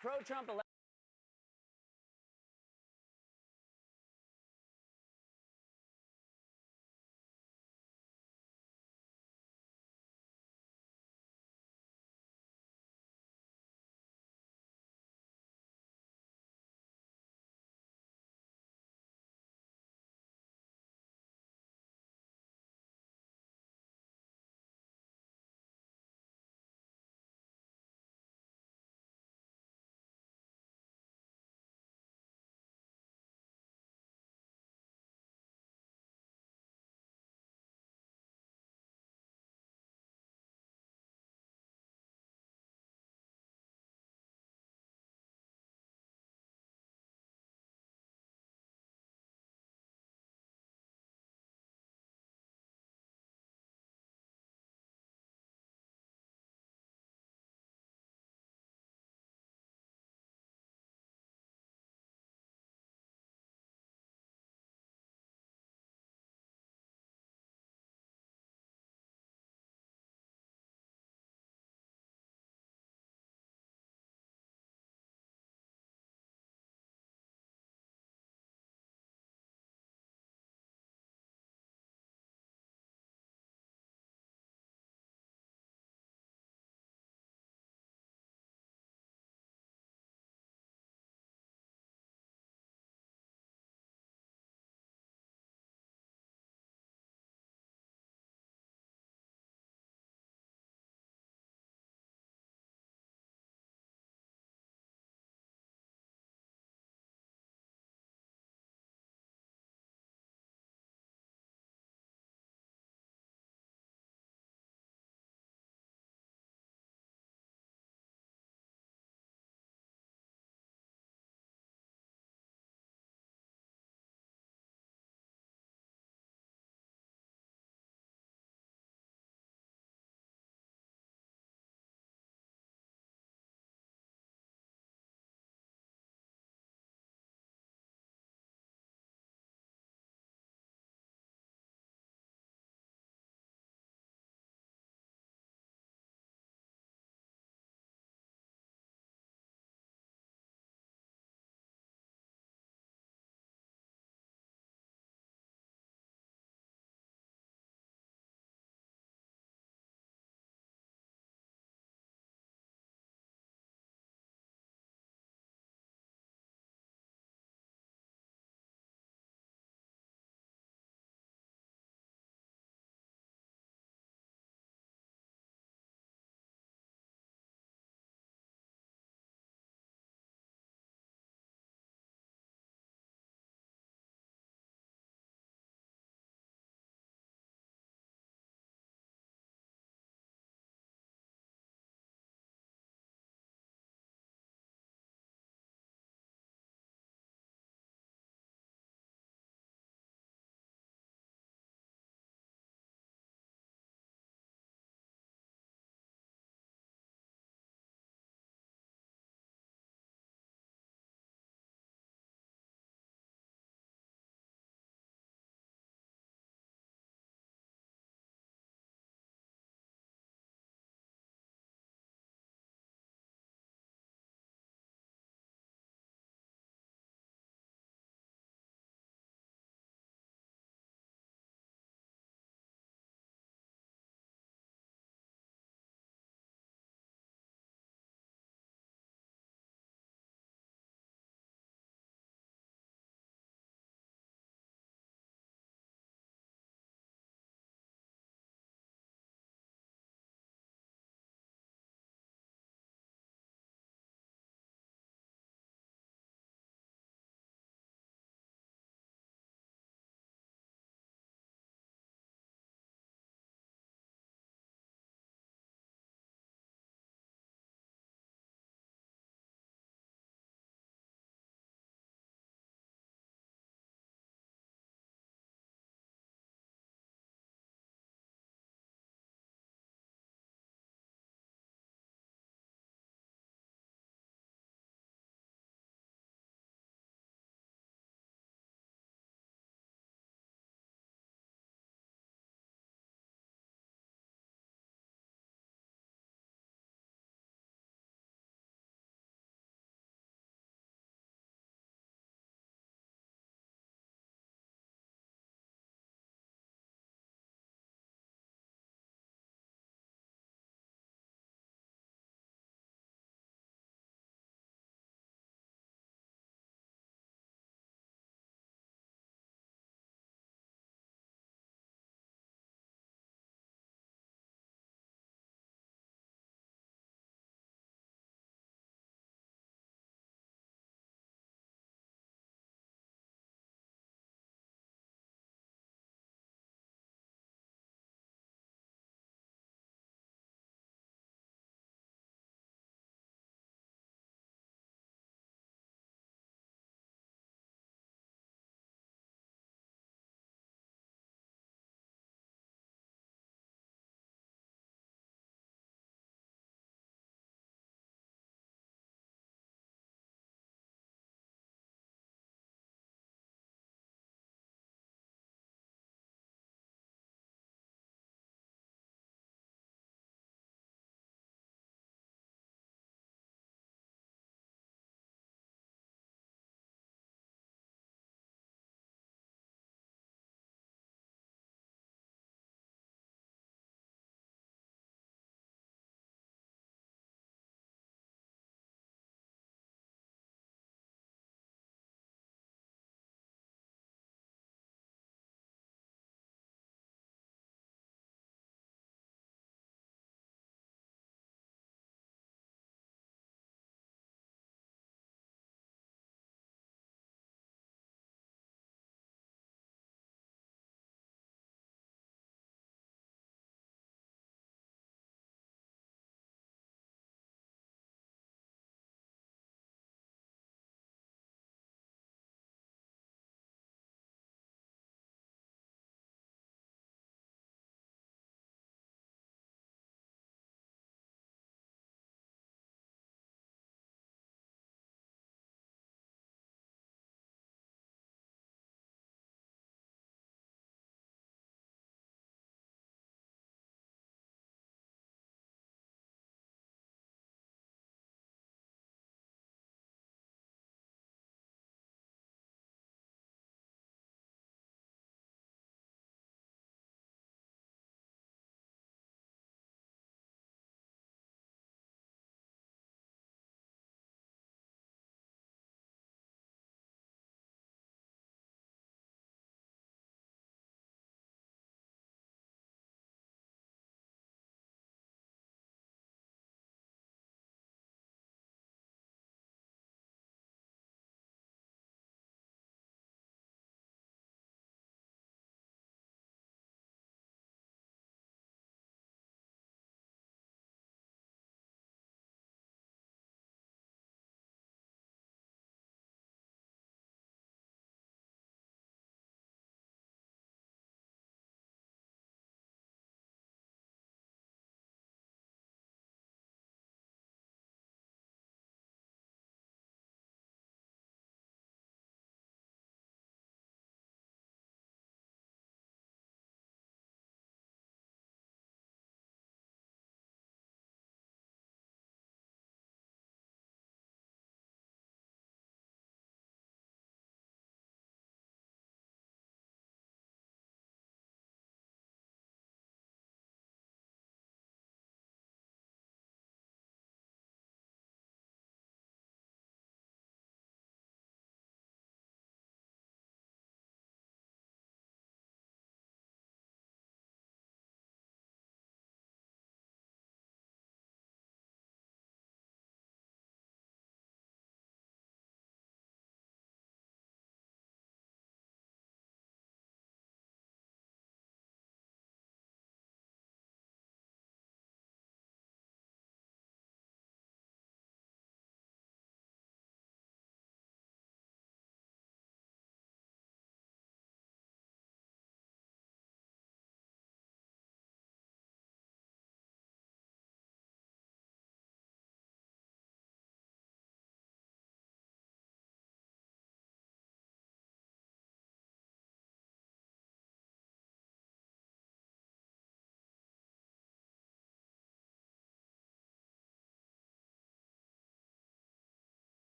Pro-Trump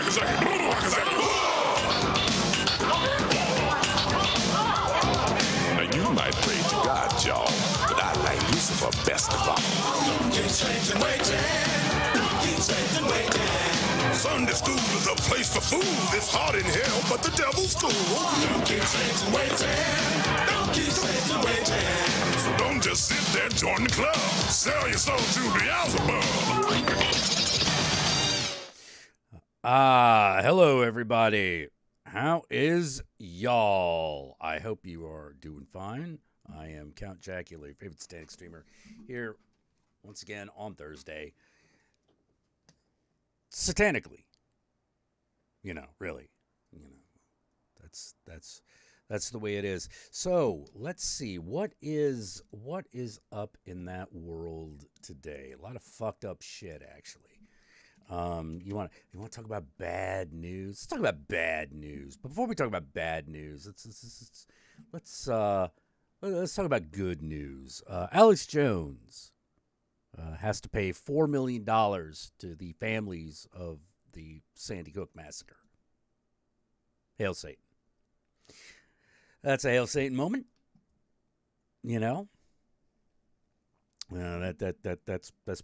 Now you might pray to God, y'all, but I like Lucifer best of all. Don't keep changing, waiting. Don't keep changing, waiting. Sunday school is a place for fools. It's hot in hell, but the devil's cool. Don't keep changing, waiting. Don't keep changing, waiting. So don't just sit there and join the club. Sell your soul to Beelzebub. Hello everybody. How is y'all? I hope you are doing fine. I am Count Jackula, your favorite static streamer, here once again on Thursday. Satanically. Really. That's the way it is. So, let's see. What is up in that world today? A lot of fucked up shit, actually. You want to talk about bad news? Let's talk about bad news. But before we talk about bad news, let's talk about good news. Alex Jones has to pay $4 million to the families of the Sandy Hook massacre. Hail Satan. That's a Hail Satan moment. That's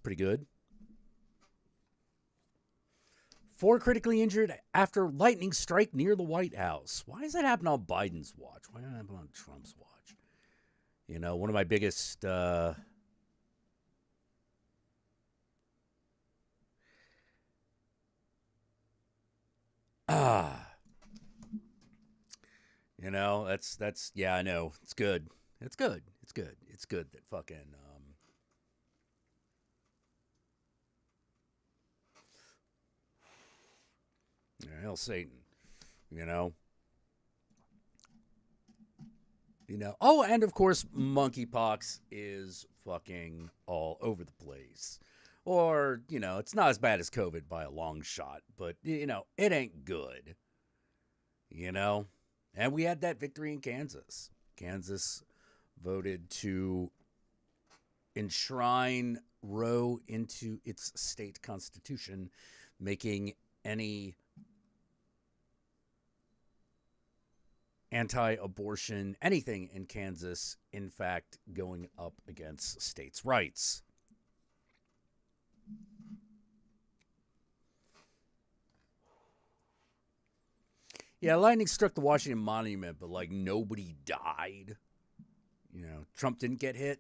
pretty good. 4 critically injured after lightning strike near the White House. Why does that happen on Biden's watch? Why doesn't it happen on Trump's watch? One of my biggest... that's yeah, I know. It's good that fucking... Hell, Satan, Oh, and of course, monkeypox is fucking all over the place. Or, it's not as bad as COVID by a long shot, but, it ain't good. And we had that victory in Kansas. Kansas voted to enshrine Roe into its state constitution, making any anti-abortion, anything in Kansas, in fact, going up against states' rights. Yeah, lightning struck the Washington Monument, but, nobody died. Trump didn't get hit.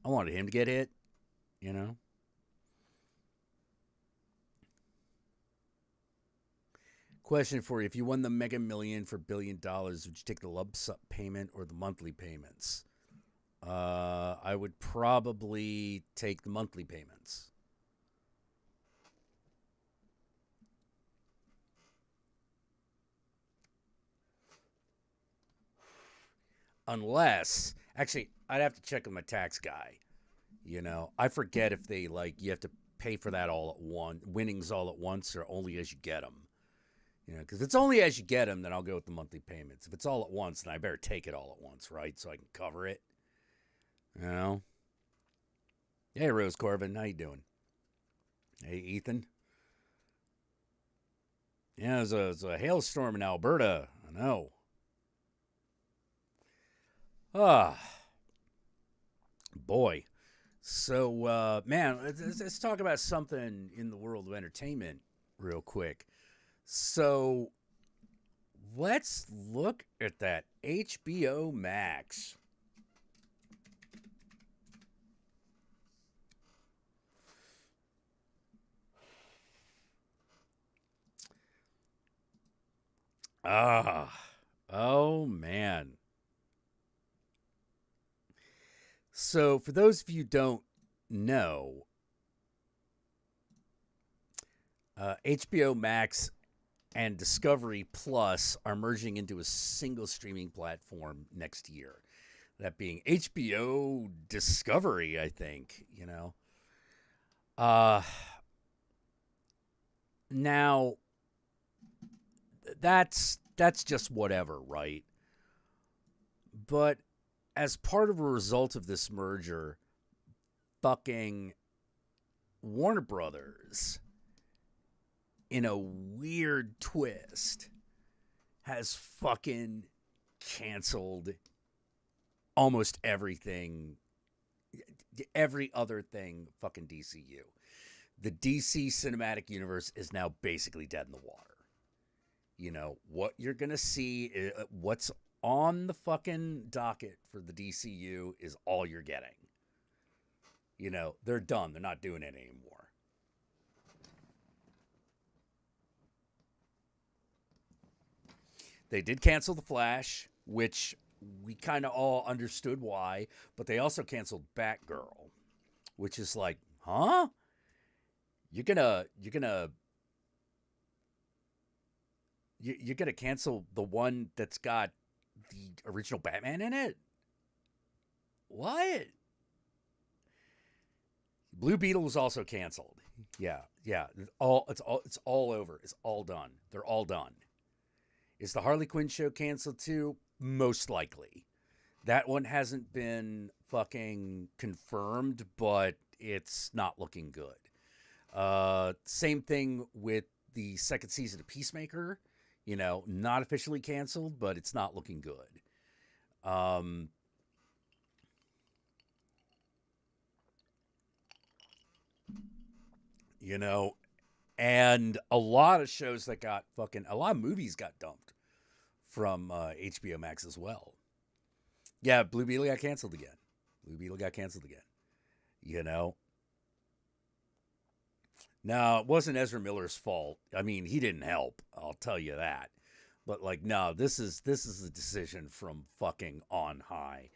I wanted him to get hit, Question for you. If you won the Mega Million for $1 billion, would you take the lump sum payment or the monthly payments? I would probably take the monthly payments. Unless, actually, I'd have to check with my tax guy. I forget if they, you have to pay for that all at once, winnings all at once, or only as you get them. Because if it's only as you get them, then I'll go with the monthly payments. If it's all at once, then I better take it all at once, right? So I can cover it. Hey, Rose Corbin, how you doing? Hey, Ethan. Yeah, there's a hailstorm in Alberta. I know. Boy. So, man, let's talk about something in the world of entertainment real quick. So, let's look at that HBO Max. Oh, man. So, for those of you who don't know, HBO Max and Discovery Plus are merging into a single streaming platform next year. That being HBO Discovery, I think, Now, that's just whatever, right? But as part of a result of this merger, fucking Warner Brothers in a weird twist, has fucking canceled almost everything, every other thing fucking DCU. The DC cinematic universe is now basically dead in the water. You know, what you're going to see, what's on the fucking docket for the DCU is all you're getting. You know, they're done. They're not doing it anymore. They did cancel The Flash, which we kind of all understood why, but they also canceled Batgirl, which is like, huh? You're gonna cancel the one that's got the original Batman in it? What? Blue Beetle was also canceled. Yeah. It's all over. It's all done. They're all done. Is the Harley Quinn show canceled too? Most likely. That one hasn't been fucking confirmed, but it's not looking good. Same thing with the second season of Peacemaker. You know, not officially canceled, but it's not looking good. You know, and a lot of shows that got a lot of movies got dumped from HBO Max as well. Yeah, Blue Beetle got canceled again. You know? No, it wasn't Ezra Miller's fault. I mean, he didn't help. I'll tell you that. But like, no, this is a decision from fucking on high.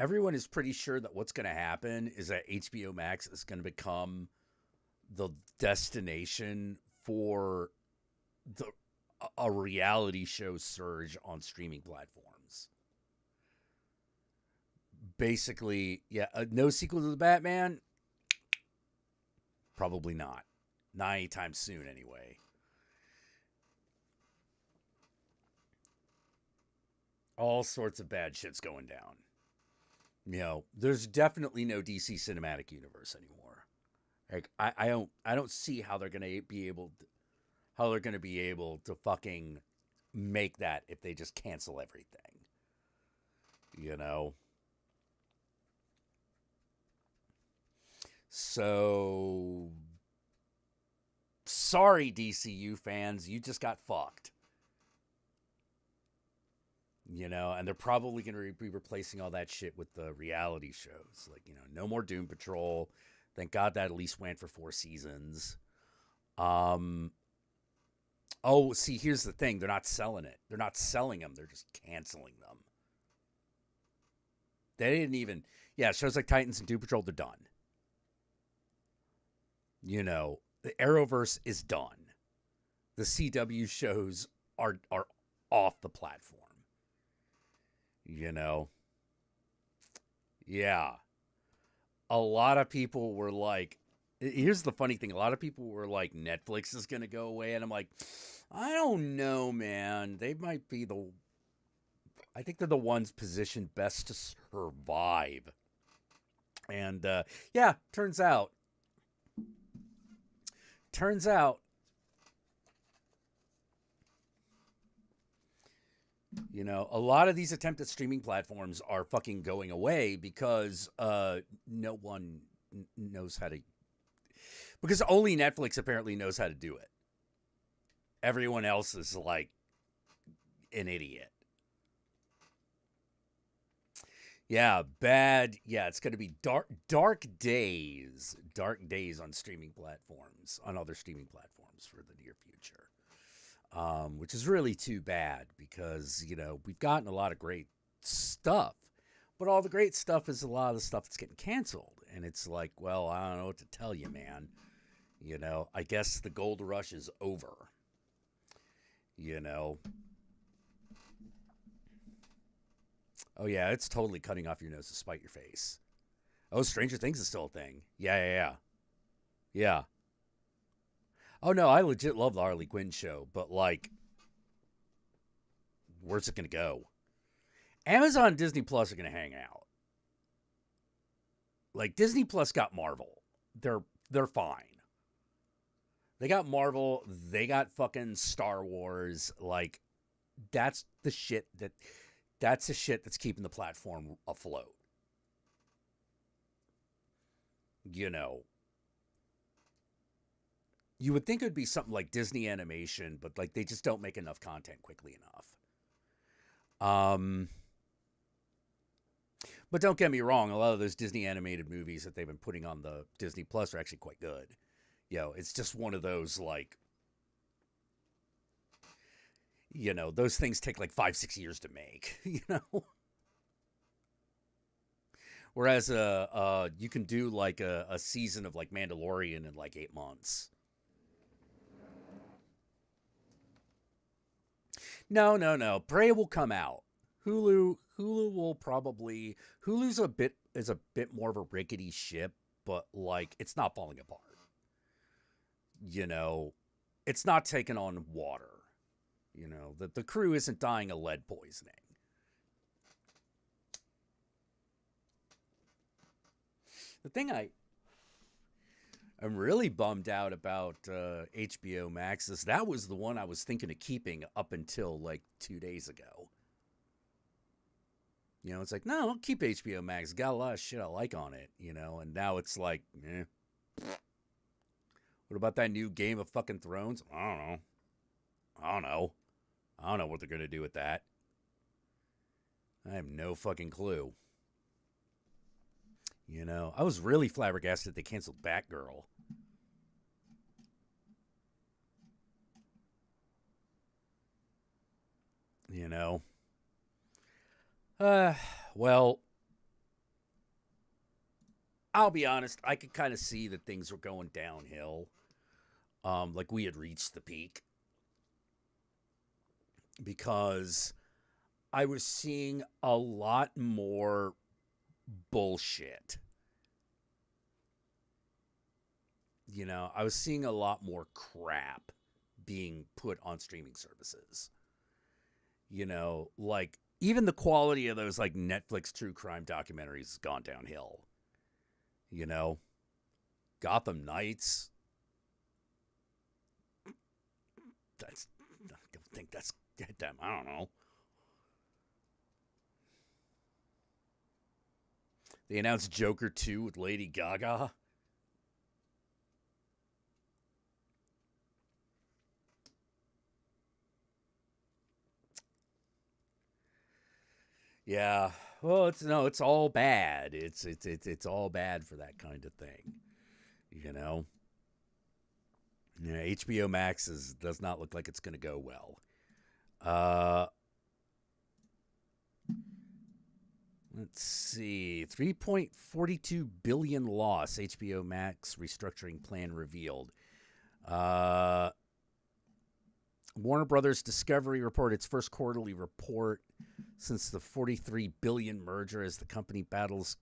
Everyone is pretty sure that what's going to happen is that HBO Max is going to become the destination for a reality show surge on streaming platforms. Basically, yeah, no sequel to the Batman. Probably not. Not anytime soon, anyway. All sorts of bad shit's going down. You know, there's definitely no DC cinematic universe anymore. Like, I don't see how they're gonna be able to fucking make that if they just cancel everything. You know. So, sorry, DCU fans, you just got fucked. You know, and they're probably going to be replacing all that shit with the reality shows. Like, you know, no more Doom Patrol. Thank God that at least went for 4 seasons. Oh, see, here's the thing. They're not selling it. They're not selling them. They're just canceling them. They didn't even... Yeah, shows like Titans and Doom Patrol, they're done. You know, the Arrowverse is done. The CW shows are off the platform. You know? Yeah. A lot of people were like... Here's the funny thing. A lot of people were like, Netflix is going to go away. And I'm like, I don't know, man. They might be I think they're the ones positioned best to survive. And, yeah, turns out, you know, a lot of these attempted streaming platforms are fucking going away because no one knows how to... Because only Netflix apparently knows how to do it. Everyone else is like an idiot. Yeah, bad. Yeah, it's going to be dark days on streaming platforms, on other streaming platforms for the near future. Which is really too bad because, you know, we've gotten a lot of great stuff, but all the great stuff is a lot of the stuff that's getting canceled. And it's like, well, I don't know what to tell you, man. You know, I guess the gold rush is over. You know. Oh, yeah, it's totally cutting off your nose to spite your face. Oh, Stranger Things is still a thing. Yeah. Oh, no, I legit love the Harley Quinn show, but, like, where's it going to go? Amazon and Disney Plus are going to hang out. Like, Disney Plus got Marvel. They're fine. They got Marvel. They got fucking Star Wars. Like, that's the shit that's the shit that's keeping the platform afloat. You know, you would think it would be something like Disney animation, but like they just don't make enough content quickly enough. But don't get me wrong, a lot of those Disney animated movies that they've been putting on the Disney Plus are actually quite good. It's just one of those like, those things take like 5-6 years to make. Whereas you can do like a season of like Mandalorian in like 8 months. No. Prey will come out. Hulu will probably Hulu's a bit more of a rickety ship, but like it's not falling apart. You know, it's not taking on water. The crew isn't dying of lead poisoning. The thing I'm really bummed out about HBO Max is that was the one I was thinking of keeping up until like 2 days ago. It's like, no, I'll keep HBO Max. It's got a lot of shit I like on it, and now it's like, eh. What about that new Game of fucking Thrones? I don't know. I don't know what they're going to do with that. I have no fucking clue. I was really flabbergasted they canceled Batgirl. Well, I'll be honest. I could kind of see that things were going downhill. Like we had reached the peak because I was seeing a lot more bullshit. I was seeing a lot more crap being put on streaming services. Like even the quality of those like Netflix true crime documentaries has gone downhill. Gotham Knights. I don't think that's them. I don't know. They announced Joker 2 with Lady Gaga. Yeah. Well, it's all bad. It's all bad for that kind of thing. HBO Max does not look like it's going to go well. Let's see. 3.42 billion loss. HBO Max restructuring plan revealed. Warner Brothers Discovery reported its first quarterly report since the $43 billion merger as the company battles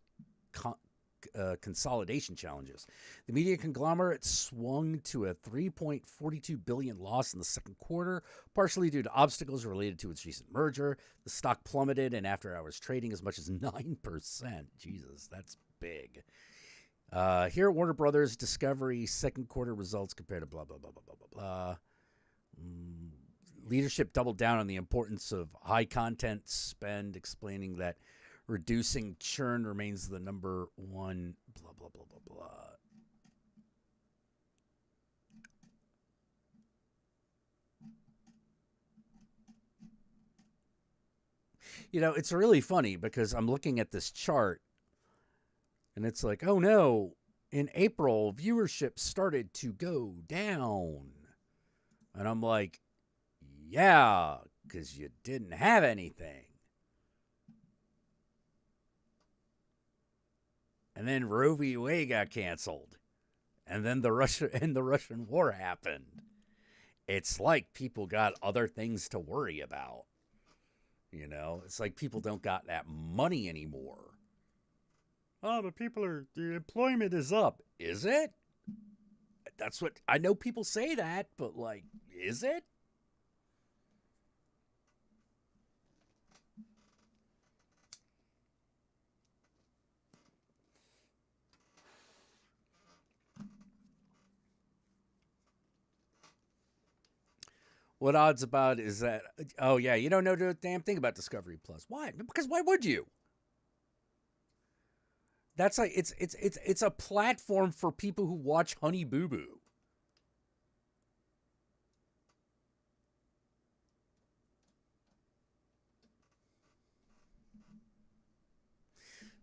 consolidation challenges. The media conglomerate swung to a $3.42 billion loss in the second quarter, partially due to obstacles related to its recent merger. The stock plummeted in after-hours trading as much as 9%. Jesus, that's big. Here at Warner Brothers Discovery, second quarter results compared to blah, blah, blah, blah, blah, blah, blah. Leadership doubled down on the importance of high content spend, explaining that reducing churn remains the number one, blah, blah, blah, blah, blah. It's really funny because I'm looking at this chart and it's like, oh no, in April, viewership started to go down. And I'm like, yeah, because you didn't have anything. And then Roe v. Wade got canceled. And then the Russian war happened. It's like people got other things to worry about. It's like people don't got that money anymore. Oh, but the employment is up. Is it? That's what, I know people say that, but like, is it? What odds about is that? Oh yeah, you don't know the damn thing about Discovery Plus. Why? Because why would you? That's like it's a platform for people who watch Honey Boo Boo.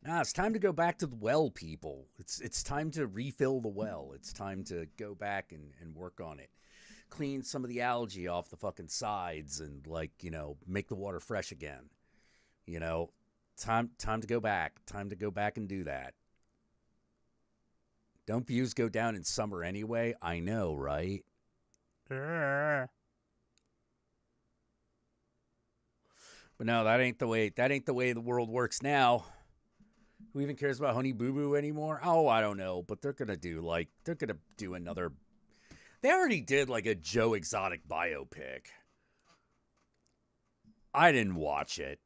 Nah, it's time to go back to the well, people. It's time to refill the well. It's time to go back and work on it. Clean some of the algae off the fucking sides and like, make the water fresh again. You know, time to go back. Time to go back and do that. Don't views go down in summer anyway? I know, right? But no, that ain't the way the world works now. Who even cares about Honey Boo Boo anymore? Oh, I don't know, but they're gonna do another. They already did like a Joe Exotic biopic. I didn't watch it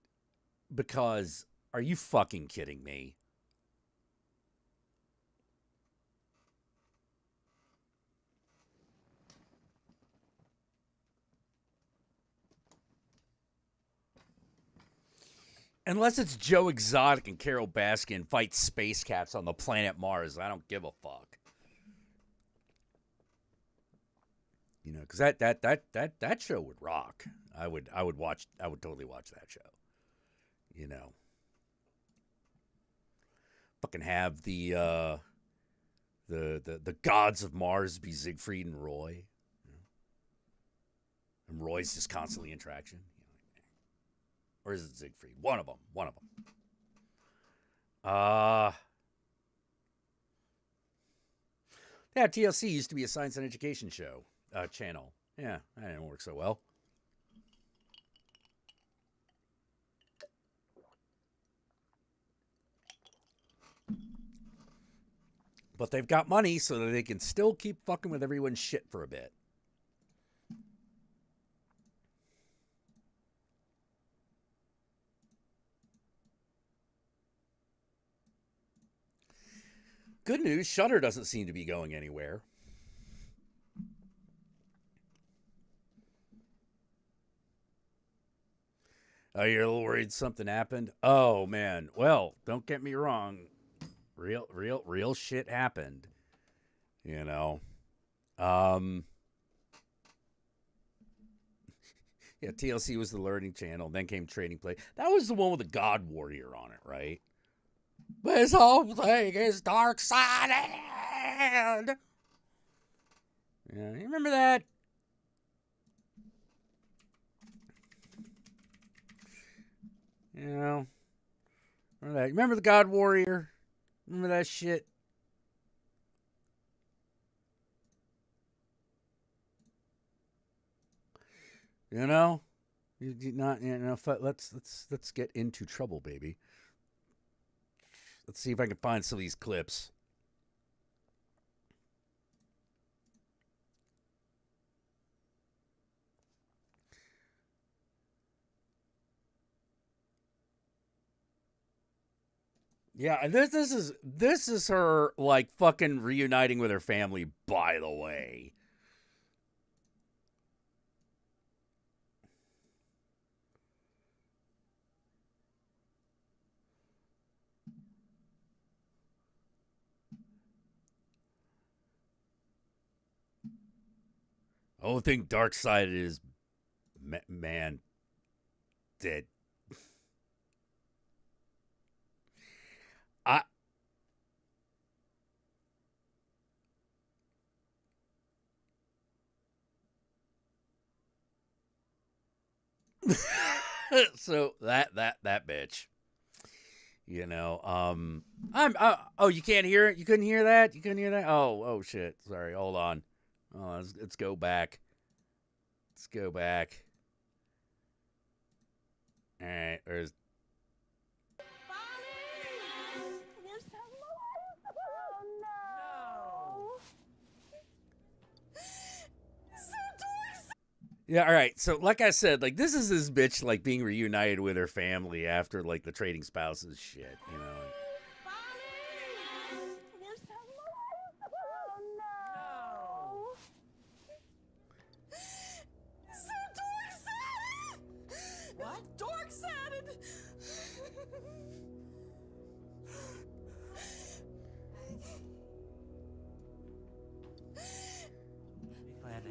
because are you fucking kidding me? Unless it's Joe Exotic and Carol Baskin fight space cats on the planet Mars, I don't give a fuck. Because that show would rock. I would totally watch that show. You know, fucking have the gods of Mars be Siegfried and Roy, and Roy's just constantly in traction. Or is it Siegfried? One of them. One of them. Uh yeah, TLC used to be a science and education show channel. Yeah, that didn't work so well. But they've got money so that they can still keep fucking with everyone's shit for a bit. Good news, Shutter doesn't seem to be going anywhere. Oh, you're a little worried something happened? Oh man. Well, don't get me wrong. Real shit happened. You know. Um yeah, TLC was the learning channel, then came Trading Play. That was the one with the God Warrior on it, right? This whole thing is dark sided. Yeah, you remember that? You know, remember that? Remember the God Warrior? Remember that shit? You know, you not. Let's get into trouble, baby. Let's see if I can find some of these clips. Yeah, and this is her like fucking reuniting with her family. By the way, the only thing dark sided is man dead. I so that bitch. Oh, you can't hear it. You couldn't hear that. You couldn't hear that. Oh shit. Sorry. Hold on. Oh, let's go back. Let's go back. All right. There's. Yeah, all right. So, like I said, like this is this bitch like being reunited with her family after like the trading spouses shit, you know.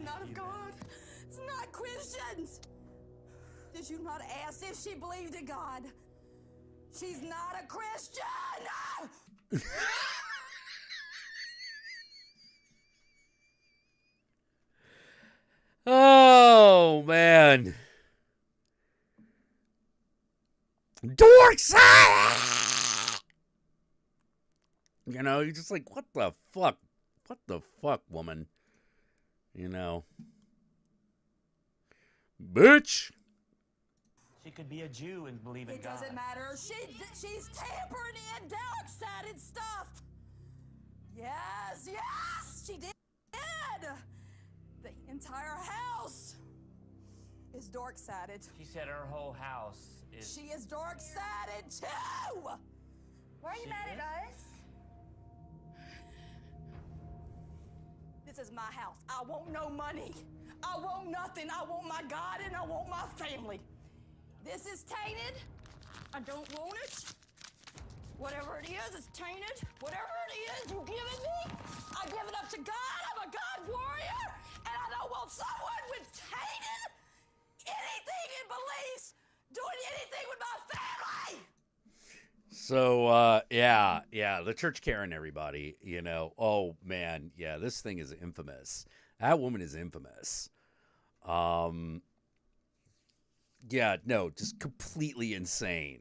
Not of God. It's not Christians. Did you not ask if she believed in God? She's not a Christian! Oh, man. Dork side! You know, you're just like, what the fuck? What the fuck, woman? You know. Bitch! She could be a Jew and believe in It God. doesn't matter. She's tampering in dark-sided stuff. Yes, she did. The entire house is dark-sided. She said her whole house is... She is dark-sided too! Why are you mad at us? This is my house. I want no money. I want nothing. I want my God and I want my family. This is tainted. I don't want it. Whatever it is, it's tainted. Whatever it is, you give it me. I give it up to God. I'm a God warrior. And I don't want someone with tainted anything in beliefs doing anything with my family. So, yeah, the church Karen, everybody, you know. Oh, man, yeah, this thing is infamous. That woman is infamous. Yeah, no, just completely insane.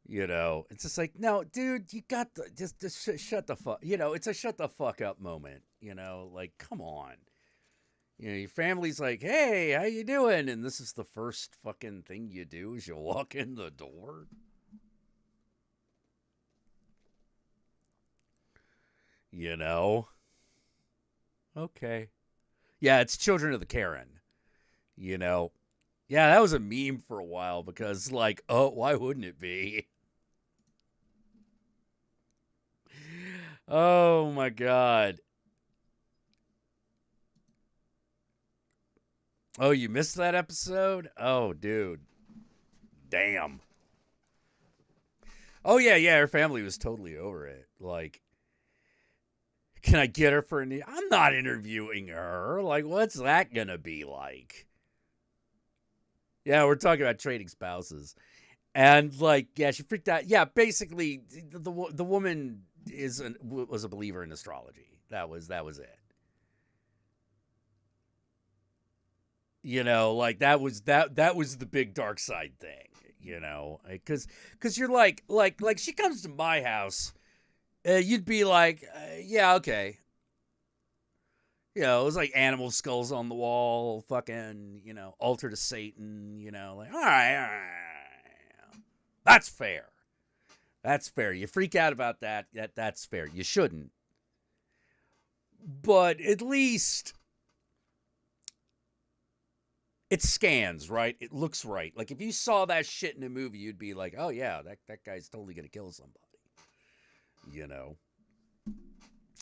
You know, it's just like, no, dude, you got to just shut the fuck, you know, it's a shut the fuck up moment, you know, like, come on. You know, your family's like, hey, how you doing? And this is the first fucking thing you do is you walk in the door. You know? Okay. Yeah, it's Children of the Karen. You know? Yeah, that was a meme for a while because, like, oh, why wouldn't it be? Oh, my God. Oh, you missed that episode? Oh, dude. Damn. Oh, yeah, her family was totally over it. Like, can I get her for an... I'm not interviewing her. Like, what's that gonna be like? Yeah, we're talking about trading spouses. And, like, yeah, she freaked out. Yeah, basically, the woman was a believer in astrology. That was it. You know, like that was the big dark side thing, you know, because you're like she comes to my house, you'd be like, yeah, okay. You know, it was like animal skulls on the wall, fucking, you know, altar to Satan, you know, like, all right. That's fair. That's fair. You freak out about that. That's fair. You shouldn't. But at least it scans, right? It looks right. Like if you saw that shit in a movie, you'd be like, oh yeah, that guy's totally going to kill somebody. You know?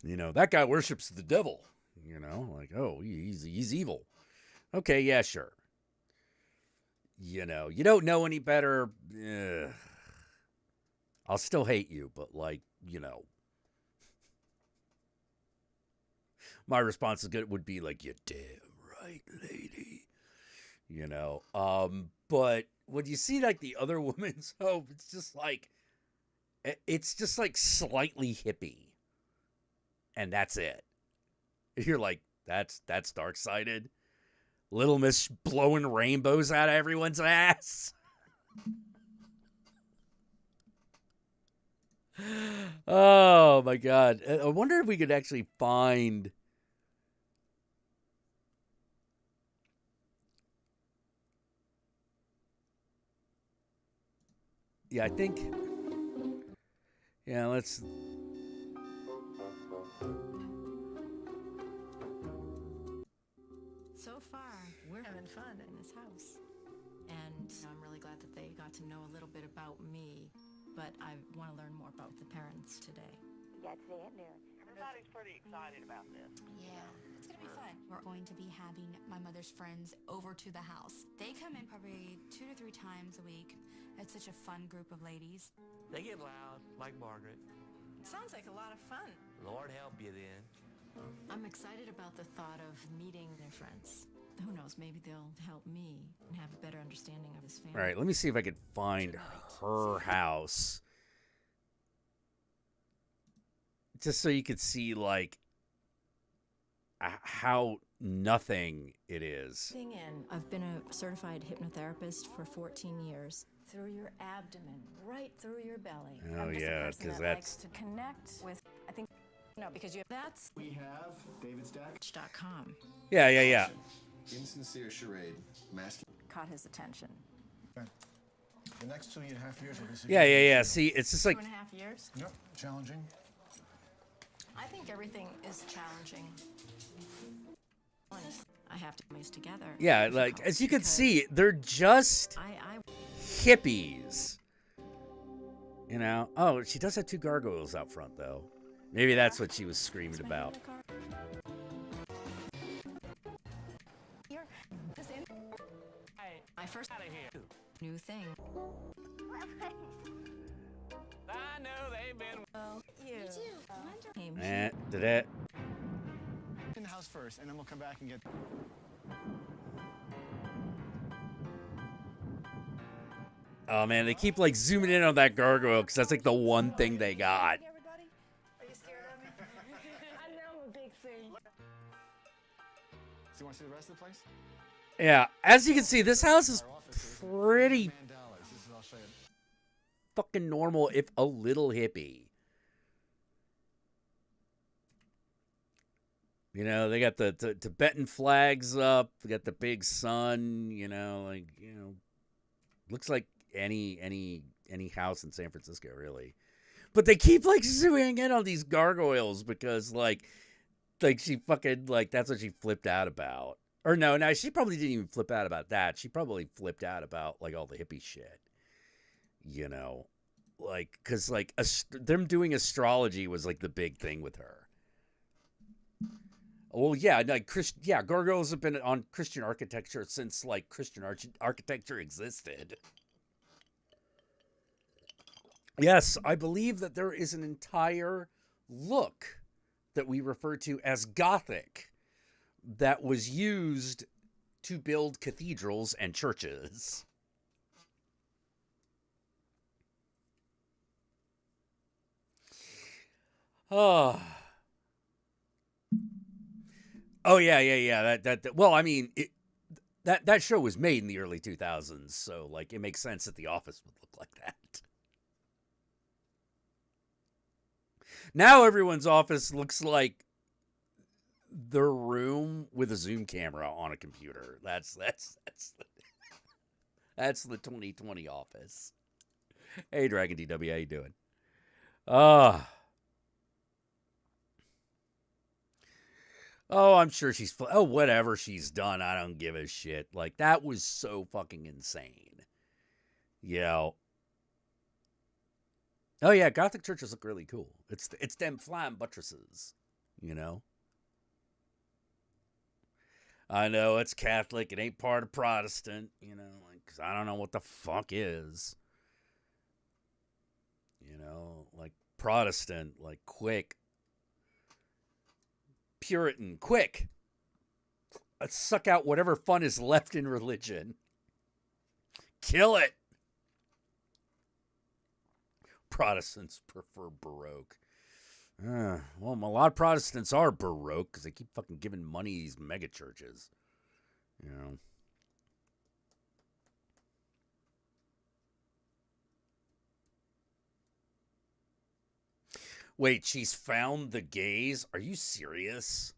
You know, that guy worships the devil. You know, like, oh, he's evil. Okay, yeah, sure. You know, you don't know any better. I'll still hate you, but like, you know. My response would be like, you're damn right, lady. You know, but when you see like the other woman's home, it's just like slightly hippie. And that's it. You're like, that's dark-sided. Little Miss blowing rainbows out of everyone's ass. Oh my God. I wonder if we could actually find... Yeah, I think... Yeah, let's... So far, we're having fun in this house. And I'm really glad that they got to know a little bit about me, but I want to learn more about the parents today. That's it, dear. Everybody's pretty excited about this. Yeah, it's gonna be fun. We're going to be having my mother's friends over to the house. They come in probably 2 to 3 times a week. It's such a fun group of ladies. They get loud, like Margaret. Sounds like a lot of fun. Lord help you then. I'm excited about the thought of meeting their friends. Who knows, maybe they'll help me and have a better understanding of this family. All right, let me see if I can find her house. Just so you could see, like, how nothing it is. I've been a certified hypnotherapist for 14 years. Through your abdomen, right through your belly. Oh, yeah, because that's... to connect with, I think, no, because you have, that's We have David Stack. .com. Yeah. Insincere charade. Masking. Caught his attention. The next 2.5 years will be Yeah. See, it's just like... 2.5 years? Yep, challenging. I think everything is challenging. I have to put these together. Yeah, like, as you can see, they're just hippies. You know? Oh, she does have 2 gargoyles out front, though. Maybe that's what she was screaming about. My first new thing. I know they've been. Did it? In the house first, and then we'll come back and get. Oh, man, they keep, like, zooming in on that gargoyle, because that's, like, the one thing they got. Are you scared of me? I know I'm a big thing. So you want to see the rest of the place? Yeah, as you can see, this house is pretty I'll show you. fucking normal, if a little hippie. You know, they got the Tibetan flags up. They got the big sun. You know, like, you know, looks like any house in San Francisco, really. But they keep, like, zooming in on these gargoyles because, like she fucking, like, that's what she flipped out about. Or no, she probably didn't even flip out about that. She probably flipped out about, like, all the hippie shit. You know, like, because, like, them doing astrology was, like, the big thing with her. Well, yeah, like, gargoyles have been on Christian architecture since, like, Christian architecture existed. Yes, I believe that there is an entire look that we refer to as Gothic that was used to build cathedrals and churches. Oh. Oh yeah. That well, I mean, that show was made in the early 2000s, so, like, it makes sense that The Office would look like that. Now everyone's office looks like their room with a Zoom camera on a computer. That's the 2020 office. Hey, Dragon DW, how you doing? Oh, I'm sure she's... whatever she's done, I don't give a shit. Like, that was so fucking insane. Yeah. Oh, yeah, Gothic churches look really cool. It's them flying buttresses, you know? I know, it's Catholic. It ain't part of Protestant, you know? Because I don't know what the fuck is. You know, like, Protestant, like, quick. Puritan, quick. Let's suck out whatever fun is left in religion. Kill it. Protestants prefer Baroque. Well, a lot of Protestants are Baroque because they keep fucking giving money to these mega churches. You know. Wait, she's found the gays? Are you serious?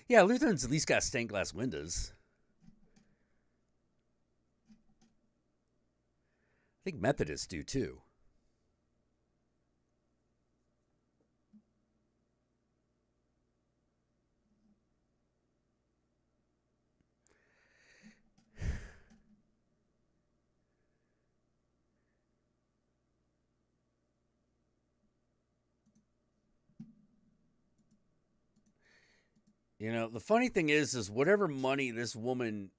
Yeah, Lutherans at least got stained glass windows. I think Methodists do too. You know, the funny thing is whatever money this woman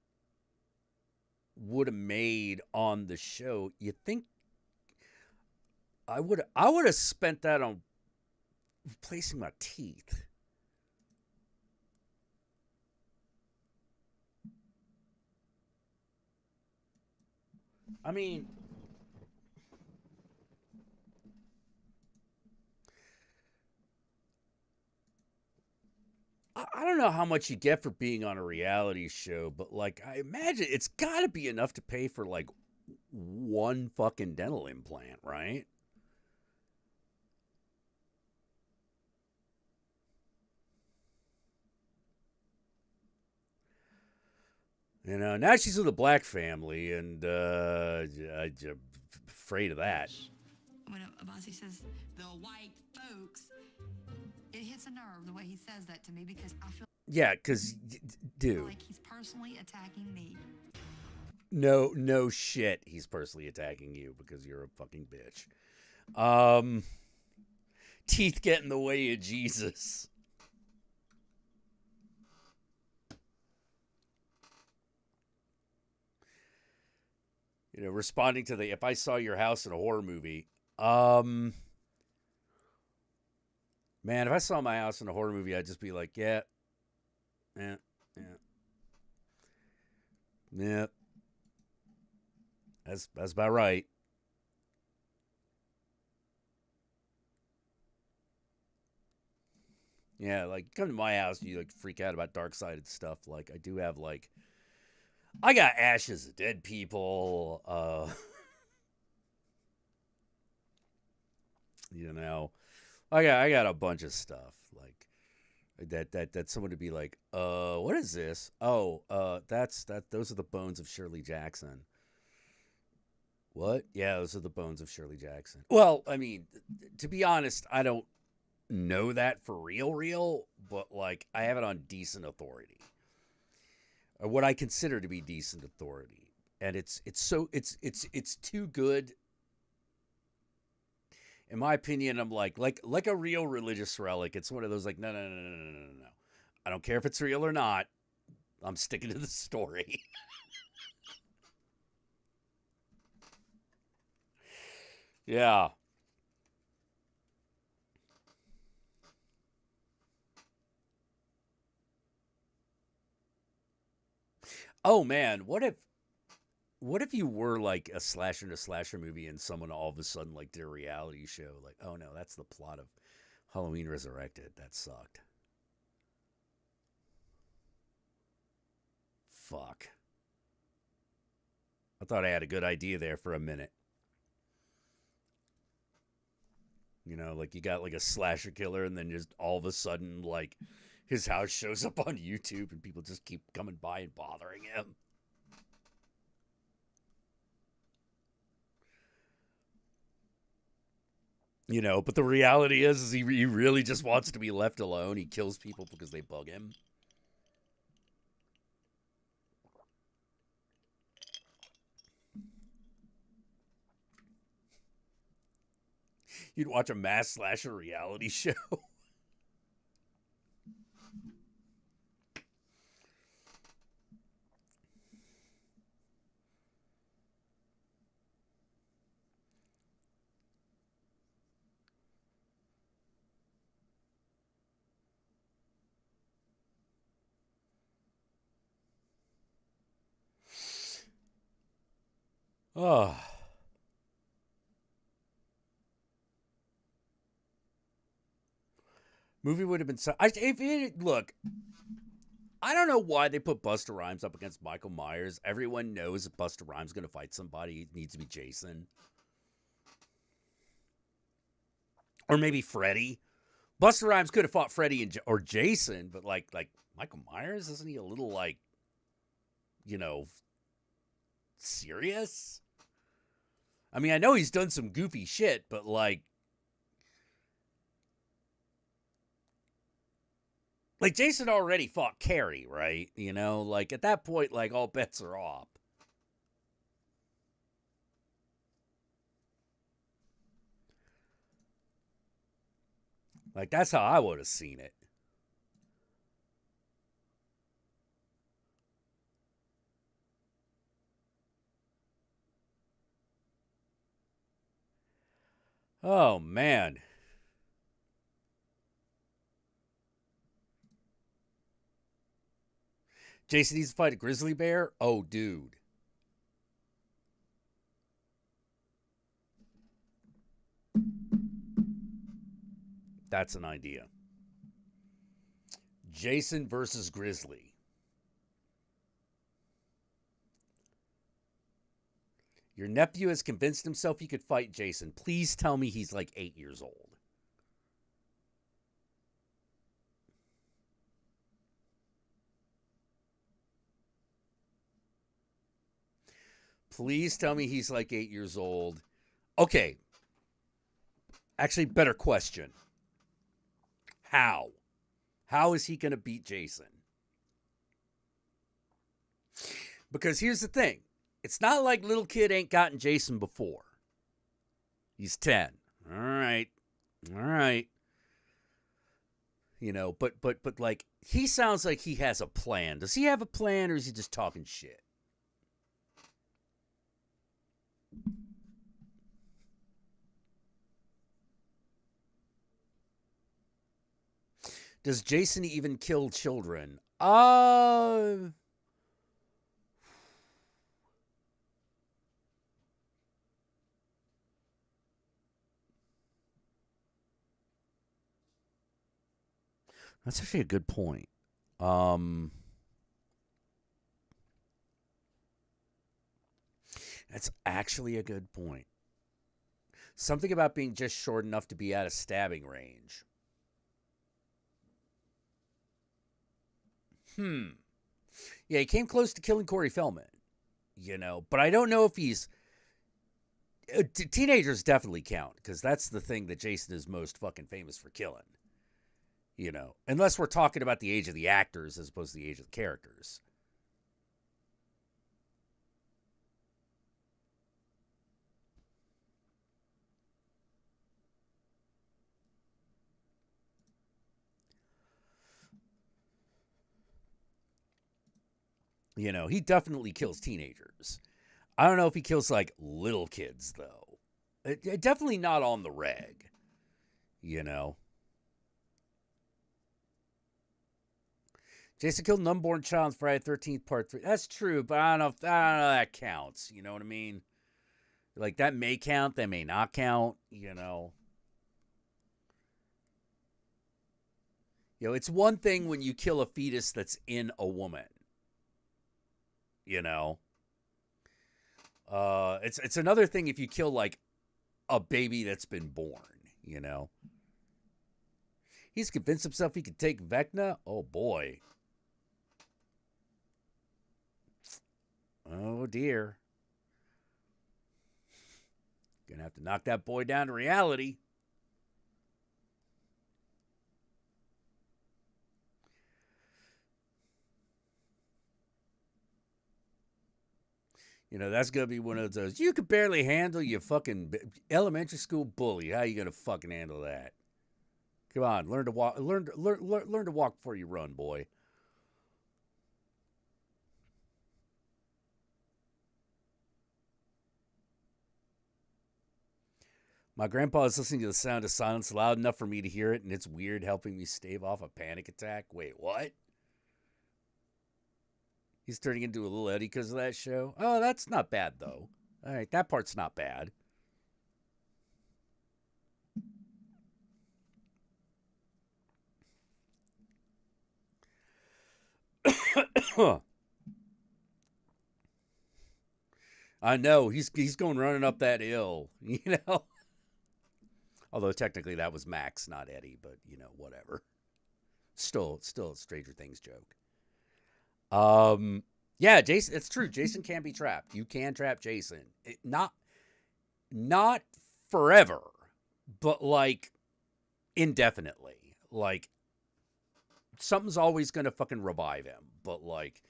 would have made on the show, you think I would have spent that on replacing my teeth. I mean, I don't know how much you get for being on a reality show, but like I imagine it's got to be enough to pay for like one fucking dental implant, right? You know, now she's with a black family, and I'm afraid of that. When Abasi says the white folks, it hits a nerve the way he says that to me because I feel Yeah, because, dude. like he's personally attacking me. No shit, he's personally attacking you because you're a fucking bitch. Teeth get in the way of Jesus. You know, responding to the if I saw your house in a horror movie, man, if I saw my house in a horror movie, I'd just be like, yeah. That's about right. Yeah, like come to my house, you like freak out about dark sided stuff. Like I do have like I got ashes of dead people. You know, I got a bunch of stuff like that someone would be like, what is this? Oh, those are the bones of Shirley Jackson. What? Yeah, those are the bones of Shirley Jackson. Well, I mean, to be honest, I don't know that for real, but like I have it on decent authority. Or what I consider to be decent authority. And it's too good. In my opinion, I'm like a real religious relic. It's one of those like, no. I don't care if it's real or not. I'm sticking to the story. Yeah. Oh man, what if you were like a slasher in a slasher movie and someone all of a sudden like did a reality show like, oh no, that's the plot of Halloween Resurrected. That sucked. Fuck. I thought I had a good idea there for a minute. You know, like you got like a slasher killer and then just all of a sudden like his house shows up on YouTube and people just keep coming by and bothering him. You know, but the reality is he really just wants to be left alone. He kills people because they bug him. You'd watch a mass slasher reality show. Oh. Movie would have been so. Look, I don't know why they put Busta Rhymes up against Michael Myers. Everyone knows if Busta Rhymes is going to fight somebody, it needs to be Jason. Or maybe Freddy. Busta Rhymes could have fought Freddy or Jason, but like Michael Myers, isn't he a little like, you know, serious? I mean, I know he's done some goofy shit, but like Jason already fought Carrie, right? You know, like at that point, like all bets are off. Like that's how I would have seen it. Oh, man. Jason needs to fight a grizzly bear? Oh, dude. That's an idea. Jason versus Grizzly. Your nephew has convinced himself he could fight Jason. Please tell me he's like 8 years old. Please tell me he's like 8 years old. Okay. Actually, better question. How? How is he going to beat Jason? Because here's the thing. It's not like little kid ain't gotten Jason before. He's 10. All right. All right. You know, but like, he sounds like he has a plan. Does he have a plan, or is he just talking shit? Does Jason even kill children? That's actually a good point. That's actually a good point. Something about being just short enough to be out of stabbing range. Yeah, he came close to killing Corey Feldman, you know, but I don't know if he's... teenagers definitely count, because that's the thing that Jason is most fucking famous for killing. You know, unless we're talking about the age of the actors as opposed to the age of the characters. You know, he definitely kills teenagers. I don't know if he kills, like, little kids, though. Definitely not on the reg. You know? Jason killed an unborn child on Friday the 13th, Part 3. That's true, but I don't know if that counts. You know what I mean? Like, that may count, that may not count, you know? You know, it's one thing when you kill a fetus that's in a woman. You know? It's another thing if you kill, like, a baby that's been born, you know? He's convinced himself he could take Vecna? Oh, boy. Oh, dear. Gonna have to knock that boy down to reality. You know, that's going to be one of those, you could barely handle your fucking elementary school bully. How you going to fucking handle that? Come on, learn to walk, learn to walk before you run, boy. My grandpa is listening to the sound of silence loud enough for me to hear it, and it's weird, helping me stave off a panic attack. Wait, what? He's turning into a little Eddie because of that show? Oh, that's not bad, though. All right, that part's not bad. I know, he's going running up that hill, you know? Although technically that was Max, not Eddie, but, you know, whatever. Still a Stranger Things joke. Yeah, Jason, it's true. Jason can be trapped. You can trap Jason. Not forever, but like indefinitely. Like something's always gonna fucking revive him. But like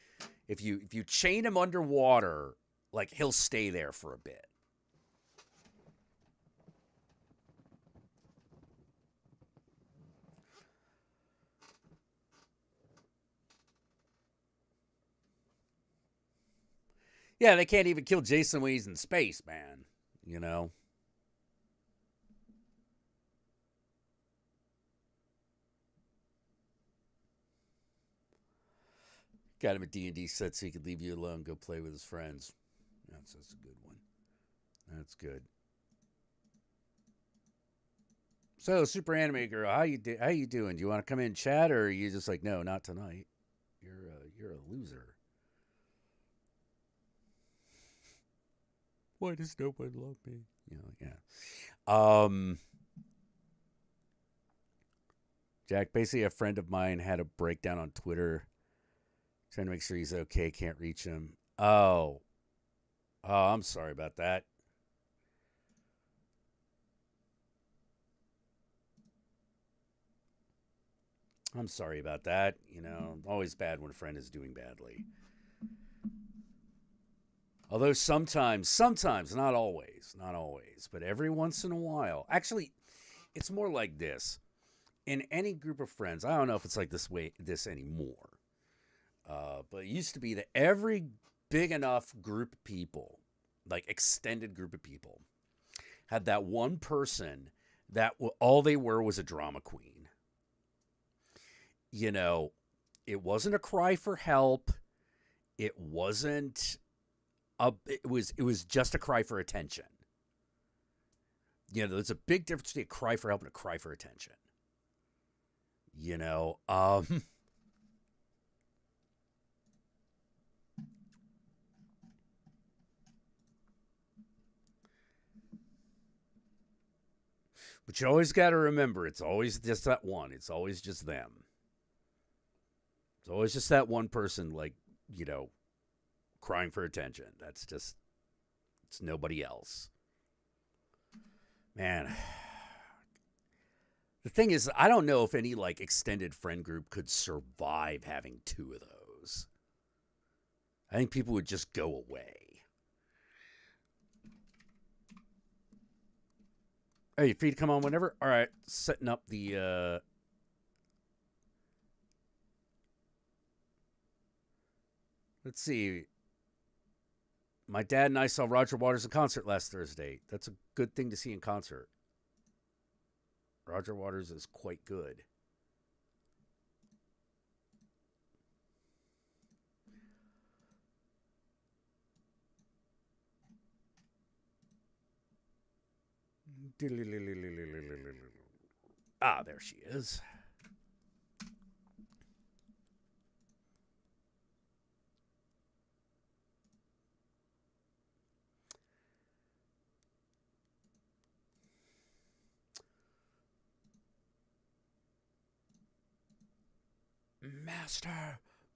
if you chain him underwater, like he'll stay there for a bit. Yeah, they can't even kill Jason when he's in space, man. You know? Got him a D&D set so he could leave you alone, go play with his friends. That's a good one. That's good. So, Super Anime Girl, how you doing? Do you want to come in and chat, or are you just like, no, not tonight? You're a loser. Why does nobody love me? Yeah. Jack, basically, a friend of mine had a breakdown on Twitter, trying to make sure he's okay. Can't reach him. Oh, I'm sorry about that. I'm sorry about that. Always bad when a friend is doing badly. Although sometimes, not always, but every once in a while. Actually, it's more like this. In any group of friends, I don't know if it's like this anymore. But it used to be that every big enough group of people, like extended group of people, had that one person that all they were was a drama queen. It wasn't a cry for help. It wasn't it was just a cry for attention. There's a big difference between a cry for help and a cry for attention. But you always got to remember, it's always just that one. It's always just them. It's always just that one person, like, crying for attention. It's nobody else. Man. The thing is, I don't know if any, like, extended friend group could survive having two of those. I think people would just go away. Hey, free to come on whenever? All right, setting up the... Let's see. My dad and I saw Roger Waters in concert last Thursday. That's a good thing to see in concert. Roger Waters is quite good. Ah, there she is.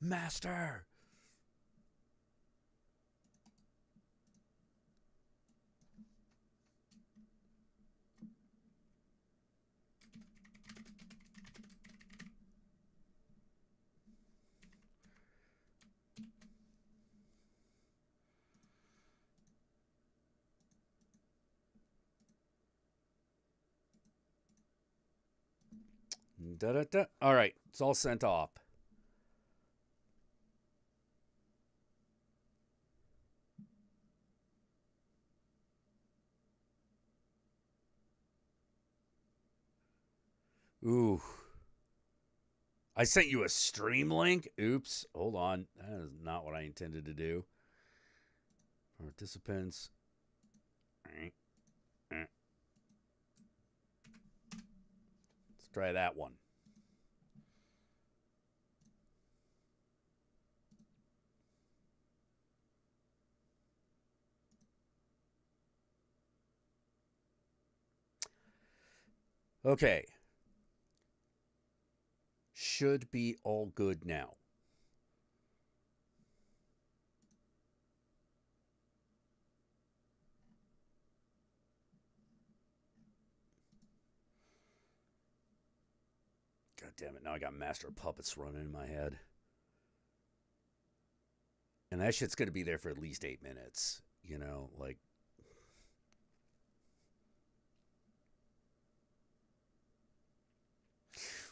Master. Da-da-da. All right, it's all sent off. Ooh. I sent you a stream link. Oops. Hold on. That is not what I intended to do. Participants. Let's try that one. Okay. Should be all good now. God damn it. Now I got Master of Puppets running in my head. And that shit's going to be there for at least 8 minutes. Like.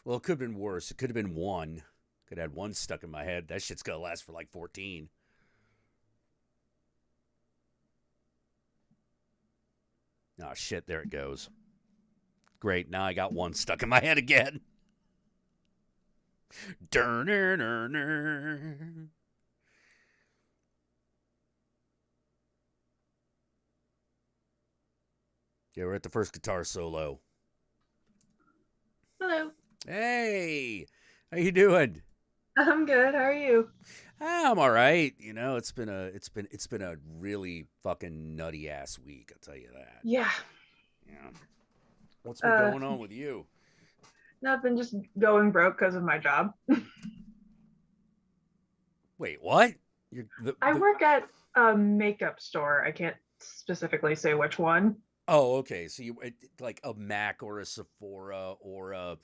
Well, it could have been worse. It could have been 1. Could have had 1 stuck in my head. That shit's going to last for like 14. Oh, shit. There it goes. Great. Now I got 1 stuck in my head again. Yeah, we're at the first guitar solo. Hello. Hey, how you doing? I'm good. How are you? I'm all right. You know, it's been a really fucking nutty ass week. I'll tell you that. Yeah. Yeah. What's been going on with you? Nothing. Just going broke because of my job. Wait, what? I work at a makeup store. I can't specifically say which one. Oh, okay. So you like a Mac or a Sephora or a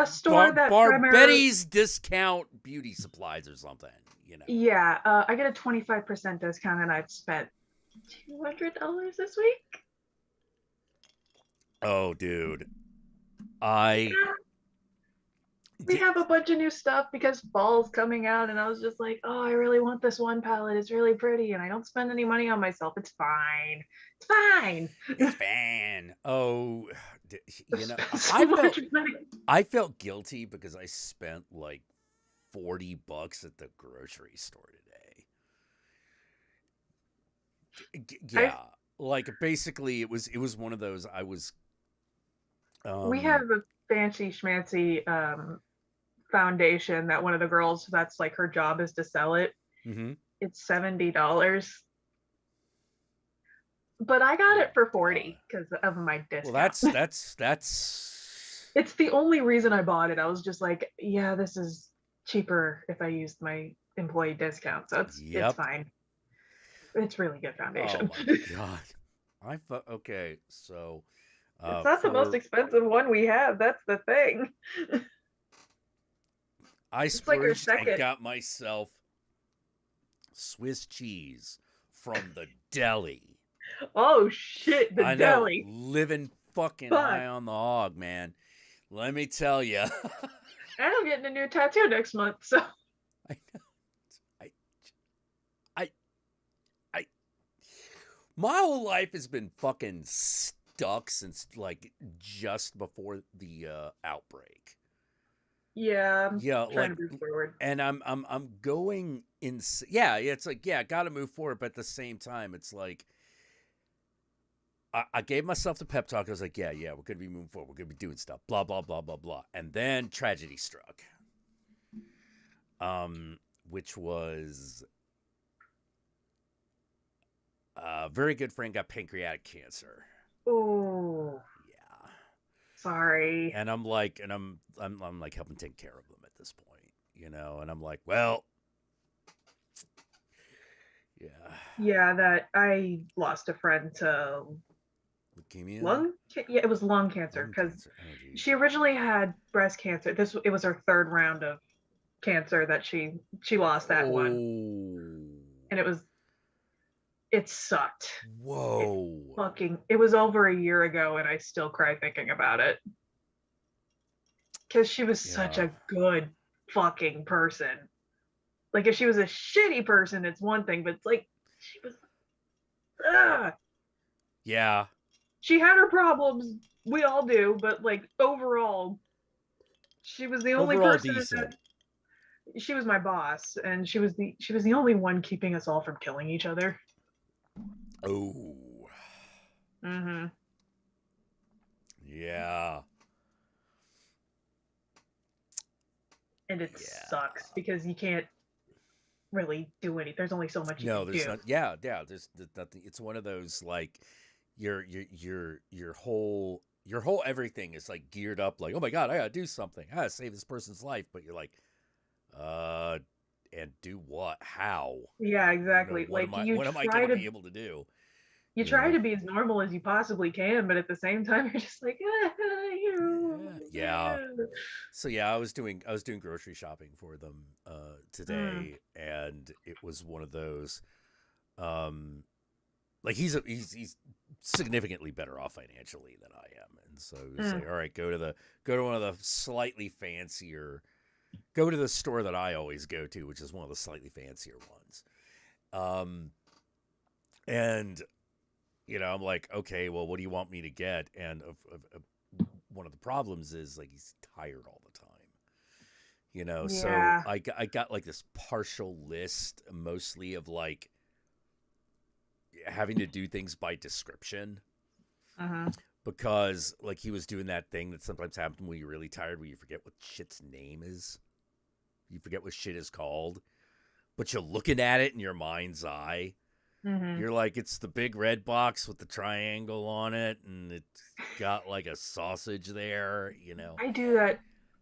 store that Betty's Discount Beauty Supplies or something. You know. Yeah, I get a 25% discount, and I've spent $200 this week. Oh, dude. We have a bunch of new stuff because fall's coming out, and I was just like, oh, I really want this one palette. It's really pretty, and I don't spend any money on myself. It's fine. It's fine. It's fine. Oh, you know, I felt guilty because I spent like $40 at the grocery store today. Yeah, like basically it was one of those. I was. We have a fancy schmancy foundation that one of the girls, that's like her job is to sell it. Mm-hmm. It's $70, but I got it for $40 because of my discount. Well, that's it's the only reason I bought it. I was just like, yeah, this is cheaper if I used my employee discount, so it's fine. It's really good foundation. Oh my god. Okay, so it's not the most expensive one we have. That's the thing. I splurged and got myself Swiss cheese from the deli. Oh shit, the deli. Living fucking high on the hog, man. Let me tell you. And I'm getting a new tattoo next month, so. I know. My whole life has been fucking stuck since like just before the outbreak. Yeah. Yeah, trying to move forward. And I'm going in. Yeah, it's like got to move forward, but at the same time, it's like I gave myself the pep talk. I was like, yeah, we're gonna be moving forward. We're gonna be doing stuff. Blah blah blah blah blah. And then tragedy struck. Which was a very good friend got pancreatic cancer. Oh. Yeah. Sorry. And I'm like helping take care of them at this point, you know. And I'm like, well, yeah. Yeah, that I lost a friend to leukemia. It was lung cancer because she originally had breast cancer. It was her third round of cancer that she lost that one, and it sucked. Whoa. It was over a year ago, and I still cry thinking about it. Because she was such a good fucking person. Like, if she was a shitty person, it's one thing, but it's like, she was. Yeah. She had her problems. We all do, but like, overall, she was the only person that. She was my boss, and she was the only one keeping us all from killing each other. Oh. Mm-hmm. Yeah. And it sucks because you can't really do anything. There's only so much you can do. There's nothing. It's one of those like your whole everything is like geared up like, oh my god, I gotta do something. I gotta save this person's life, but you're like, and do what? How? Yeah, exactly. You know, what am I gonna be able to do? You try to be as normal as you possibly can, but at the same time, you're just like, yeah. So yeah, I was doing grocery shopping for them today, and it was one of those. Like he's significantly better off financially than I am, and so he's like, all right, go to one of the slightly fancier. Go to the store that I always go to, which is one of the slightly fancier ones. And you know, I'm like, okay, well, what do you want me to get? And one of the problems is like he's tired all the time. You know, so I got like this partial list, mostly of like having to do things by description. because like he was doing that thing that sometimes happens when you're really tired, where you forget what shit's name is. You forget what shit is called, but you're looking at it in your mind's eye. You're like, it's the big red box with the triangle on it, and it's got like a sausage there, you know. I do that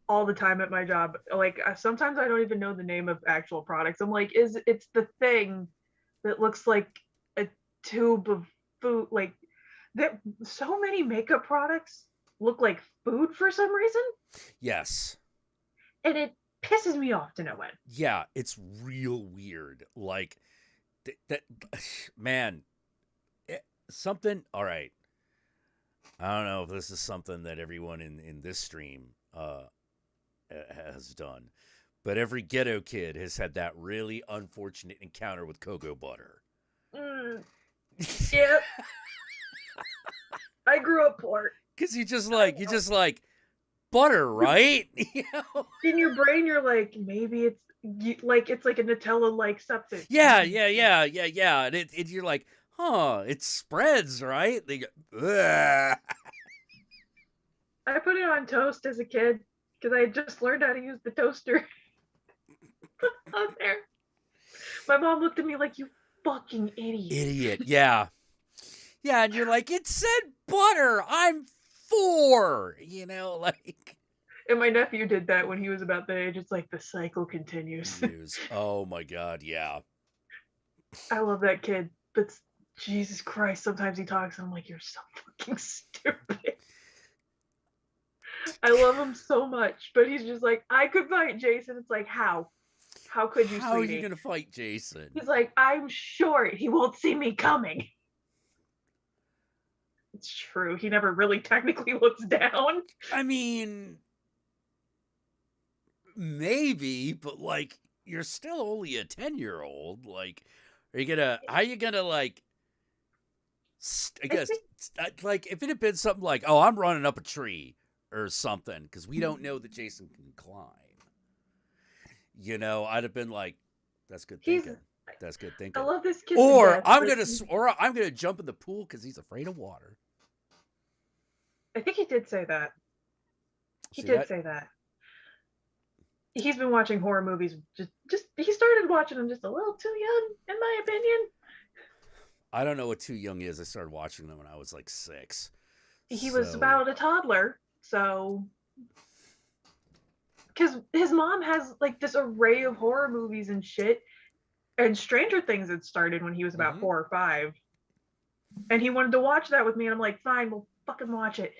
all the time at my job. Like sometimes I don't even know the name of actual products. I'm like, it's the thing that looks like a tube of food. Like that, so many makeup products look like food for some reason. Yes. And it pisses me off to no end. Yeah, it's real weird. Like that man, something. All right. I don't know if this is something that everyone in this stream has done, but every ghetto kid has had that really unfortunate encounter with cocoa butter. Yeah. I grew up poor. Because you just like butter, right? You know? In your brain, you're like, maybe it's like a Nutella-like substance. Yeah. And you're like, huh, it spreads, right? They go, ugh. I put it on toast as a kid because I had just learned how to use the toaster. Put it on there. My mom looked at me like, you fucking idiot. Yeah. Yeah, and you're like, it said butter. I'm 4, you know, like. And my nephew did that when he was about that age. It's like the cycle continues. Oh my God, yeah. I love that kid, but Jesus Christ, sometimes he talks and I'm like, you're so fucking stupid. I love him so much, but he's just like, I could fight Jason. It's like, how? How could you, How sweetie? are you going to fight Jason? He's like, I'm short. He won't see me coming. It's true. He never really technically looks down. I mean, maybe, but like, you're still only a 10-year-old. Like, how are you gonna like, I guess, like, if it had been something like, oh, I'm running up a tree or something, because we don't know that Jason can climb. You know, I'd have been like, that's good thinking. That's good thinking. I love this kid. Or I'm gonna jump in the pool because he's afraid of water. I think he did say that. He did say that. He's been watching horror movies. Just he started watching them just a little too young, in my opinion. I don't know what too young is. I started watching them when I was like 6. He was about a toddler, so because his mom has like this array of horror movies and shit, and Stranger Things had started when he was about 4 or 5, and he wanted to watch that with me, and I'm like, fine, we'll fucking watch it,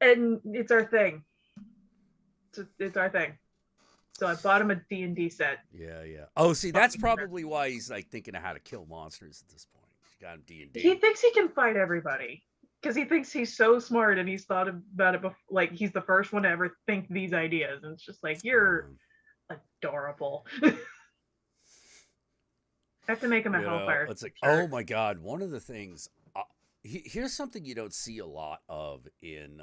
and it's our thing. It's our thing. So I bought him a D&D set. Yeah. Oh, see, that's probably why he's like thinking of how to kill monsters at this point. He got him D&D. He thinks he can fight everybody because he thinks he's so smart, and he's thought about it before. Like, he's the first one to ever think these ideas, and it's just like, you're adorable. I have to make him a hellfire. It's like, oh my God, one of the things. Here's something you don't see a lot of in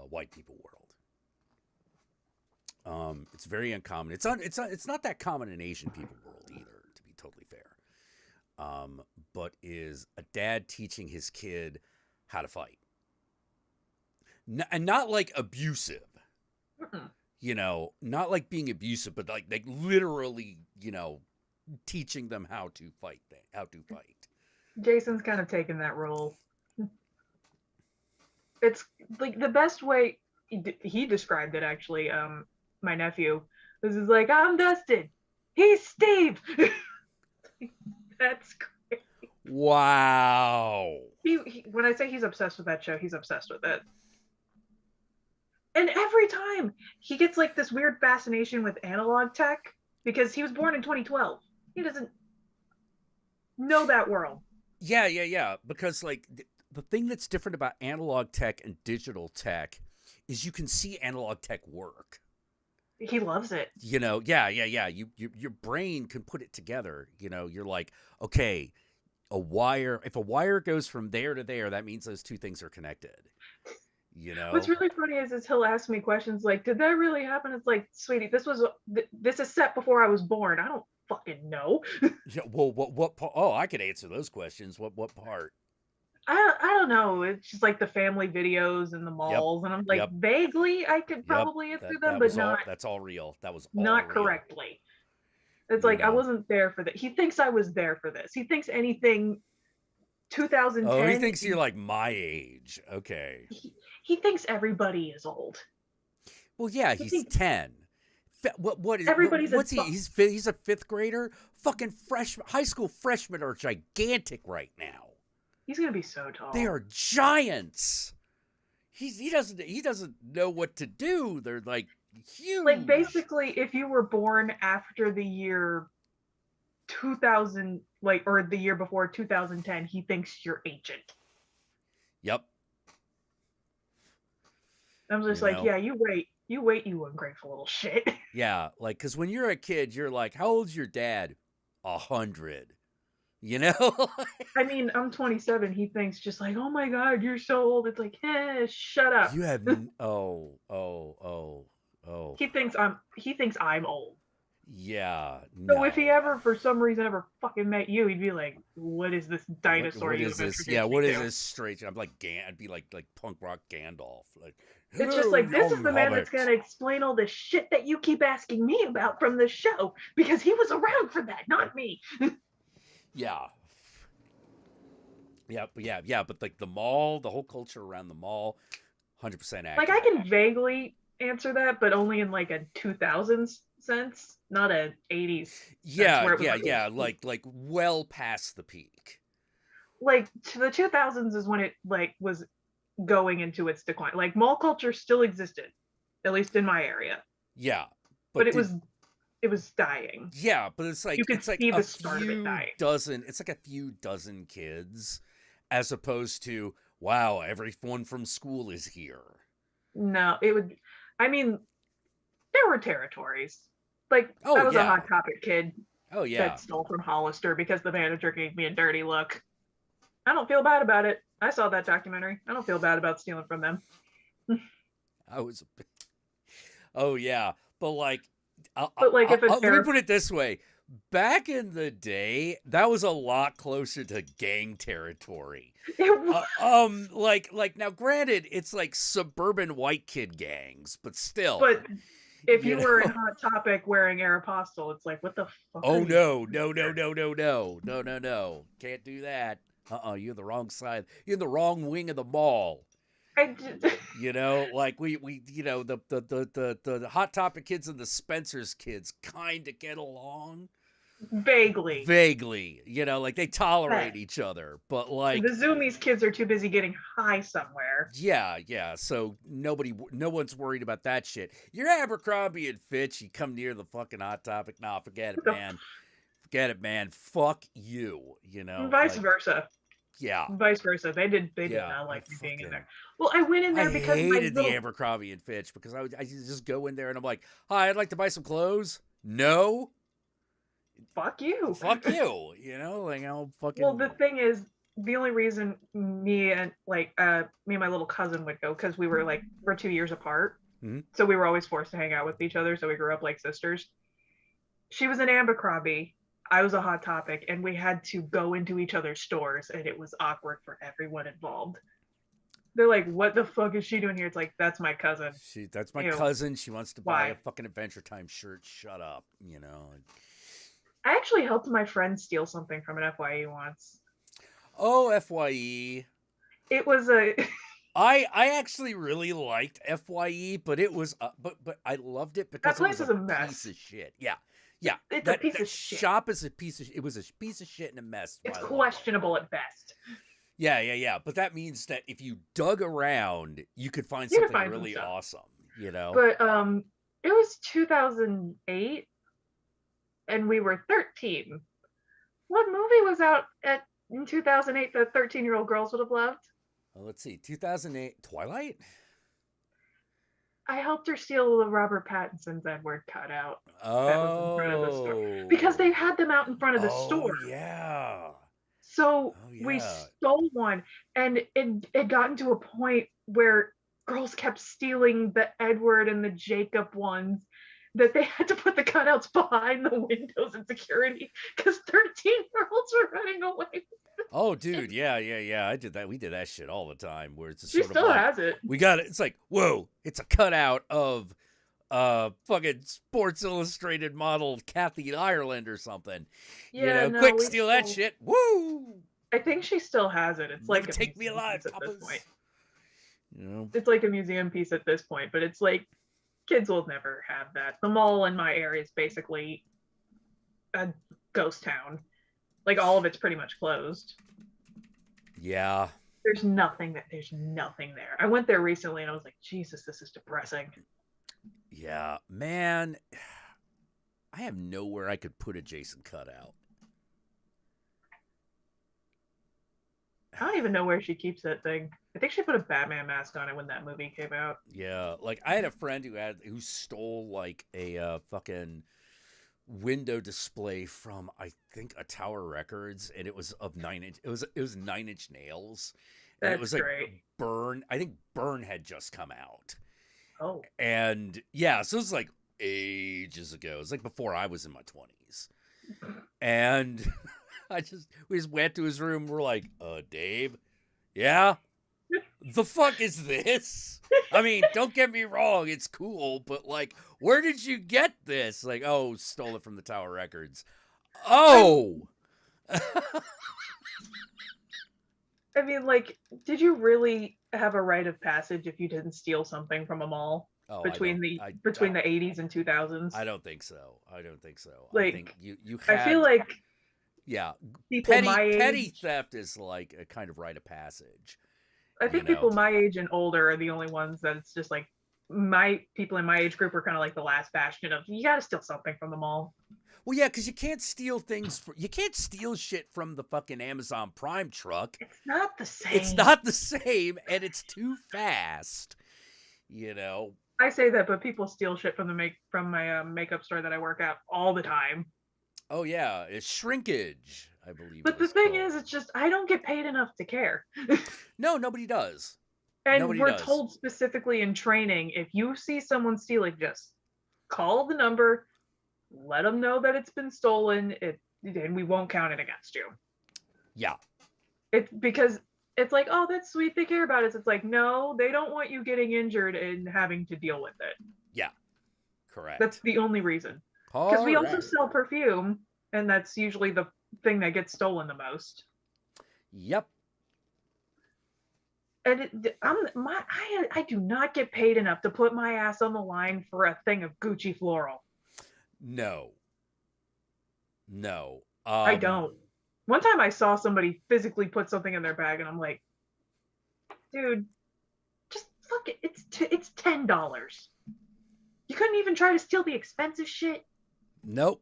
white people world. It's very uncommon. It's not that common in Asian people world either, to be totally fair. But is a dad teaching his kid how to fight, and not like abusive. You know, not like being abusive, but like literally, you know, teaching them how to fight. Jason's kind of taken that role. It's like the best way he described it, actually. My nephew, this is like, I'm Dustin, he's Steve. That's great. Wow. He when I say he's obsessed with that show, he's obsessed with it. And every time he gets like this weird fascination with analog tech because he was born in 2012. He doesn't know that world. Yeah. Because like the thing that's different about analog tech and digital tech is you can see analog tech work. He loves it. You know, yeah. Your brain can put it together. You know, you're like, okay, if a wire goes from there to there, that means those two things are connected. You know, what's really funny is he'll ask me questions like, did that really happen? It's like, sweetie, this is set before I was born. I don't fucking know. Yeah, well, what part? Oh, I could answer those questions. What part? I don't know. It's just like the family videos and the Yep. malls, and I'm like, Yep. vaguely I could Yep. probably answer them, That but was all. not That's all real. That was all not real. correctly. It's You like I know. wasn't there for that. He thinks I was there for this. He thinks anything 2010. Oh, he thinks you're like my age. Okay. He thinks everybody is old. Well, yeah, He he's thinks 10. What is everybody's what's he? He's a fifth grader. Fucking high school freshmen are gigantic right now. He's gonna be so tall. They are giants. He doesn't know what to do. They're like huge. Like basically, if you were born after the year 2000, like, or the year before 2010, he thinks you're ancient. Yep. I'm just like, yeah, you wait, you ungrateful little shit. Yeah, like, because when you're a kid, you're like, how old's your dad? 100. You know? I mean, I'm 27. He thinks just like, oh my god, you're so old. It's like, shut up. You have oh. He thinks I'm old. Yeah. So if he ever, for some reason, ever fucking met you, he'd be like, "What is this dinosaur what you is have this? introduced Yeah, me what is to?" this strange? I'm like I'd be like punk rock Gandalf. Like, It's just like, this is the man that's Hobbit. gonna explain all the shit that you keep asking me about from the show, because he was around for that, not me. Yeah. Yeah, but like the mall, the whole culture around the mall, 100% accurate. Like I can vaguely answer that, but only in like a 2000s sense, not a 80s. Yeah, sense like well past the peak. Like to the 2000s is when it like was going into its decline. Like mall culture still existed, at least in my area. Yeah, but it was dying. Yeah, but it's like you could it's like see a the start of it few dying. dozen. It's like a few dozen kids, as opposed to wow, everyone from school is here. No, it would. I mean, there were territories. Like I was a Hot Topic kid. Oh yeah. That stole from Hollister because the manager gave me a dirty look. I don't feel bad about it. I saw that documentary. I don't feel bad about stealing from them. I was. Oh yeah, but like. But like, if let me put it this way: back in the day, that was a lot closer to gang territory. Like now, granted, it's like suburban white kid gangs, but still. But if you were in Hot Topic wearing Aeropostale, it's like, what the fuck? Oh no, can't do that. You're the wrong side. You're in the wrong wing of the mall. You know, like we you know, the Hot Topic kids and the Spencer's kids kind of get along vaguely, you know, like they tolerate each other, but like the Zoomies kids are too busy getting high somewhere. Yeah, so no one's worried about that shit. You're Abercrombie and Fitch, you come near the fucking Hot Topic, nah, forget it, man, fuck you, you know, vice versa. Yeah. Vice versa. They did not like me being in there. Well, I went in there because I hated the Abercrombie and Fitch because I just go in there and I'm like, hi, I'd like to buy some clothes. No. Fuck you. Fuck you. You know, like I'll fucking. Well, the thing is, the only reason me and my little cousin would go because we're 2 years apart, so we were always forced to hang out with each other. So we grew up like sisters. She was in Abercrombie. I was a Hot Topic, and we had to go into each other's stores, and it was awkward for everyone involved. They're like, what the fuck is she doing here? It's like, that's my cousin. That's my cousin. She wants to buy a fucking Adventure Time shirt. Shut up, you know. I actually helped my friend steal something from an FYE once. Oh, FYE. It was a... I actually really liked FYE, but it was... but I loved it because that place it was is a mess. Piece of shit. Yeah, it's a piece of shit. Shop is a piece of. It was a piece of shit and a mess. It's questionable at best. Yeah. But that means that if you dug around, you could find something really awesome. You know. But it was 2008, and we were 13. What movie was out in 2008 that 13-year-old girls would have loved? Well, let's see, 2008, Twilight. I helped her steal the Robert Pattinson's Edward cutout. Oh. That was in front of the store. Because they had them out in front of the store. Yeah. So we stole one, and it had gotten to a point where girls kept stealing the Edward and the Jacob ones that they had to put the cutouts behind the windows in security because 13-year-olds were running away. Oh, dude, yeah. I did that. We did that shit all the time. Where it's just She sort still of like, has it. we got it. It's like, whoa, it's a cutout of fucking Sports Illustrated model Kathy Ireland or something. Yeah, you know, no, quick, we steal that still- shit. Woo! I think she still has it. It's Never like a take me museum alive, piece at this Papas. point. You know, It's like a museum piece at this point, but it's like kids will never have that. The mall in my area is basically a ghost town. Like all of it's pretty much closed. yeah. There's nothing there. I went there recently and I was like, Jesus, this is depressing. Yeah, man. I have nowhere I could put a Jason cutout. I don't even know where she keeps that thing. I think she put a Batman mask on it when that movie came out. Yeah, like I had a friend who stole like a fucking window display from I think a Tower Records, and it was of 9-inch. It was 9-inch nails, and it was like great. Burn. I think Burn had just come out. Oh, and yeah, so it was like ages ago. It was like before I was in my 20s, and we just went to his room. We're like, Dave, yeah. The fuck is this? I mean, don't get me wrong, it's cool, but like, where did you get this? Like, oh, stole it from the Tower Records. Oh! I mean, like, did you really have a rite of passage if you didn't steal something from a mall between the 80s and 2000s? I don't think so. Like, I think you had, I feel like yeah, people my age, petty theft is like a kind of rite of passage. I think people my age and older are the only ones that it's just like people in my age group are kind of like the last bastion of you got to steal something from the mall. Well, yeah, because you can't steal you can't steal shit from the fucking Amazon Prime truck. It's not the same. It's not the same, and it's too fast. You know. I say that, but people steal shit from my makeup store that I work at all the time. Oh yeah, it's shrinkage, I believe. But the thing is, it's just I don't get paid enough to care. No, nobody does. And we're told specifically in training, if you see someone stealing, just call the number, let them know that it's been stolen, and we won't count it against you. Yeah. It's because it's like, oh, that's sweet, they care about us. It's like, no, they don't want you getting injured and having to deal with it. Yeah, correct. That's the only reason. Because we also sell perfume, and that's usually the thing that gets stolen the most. Yep. And I do not get paid enough to put my ass on the line for a thing of Gucci floral. No. I don't. One time I saw somebody physically put something in their bag, and I'm like, dude, just fuck it. It's $10. You couldn't even try to steal the expensive shit. Nope.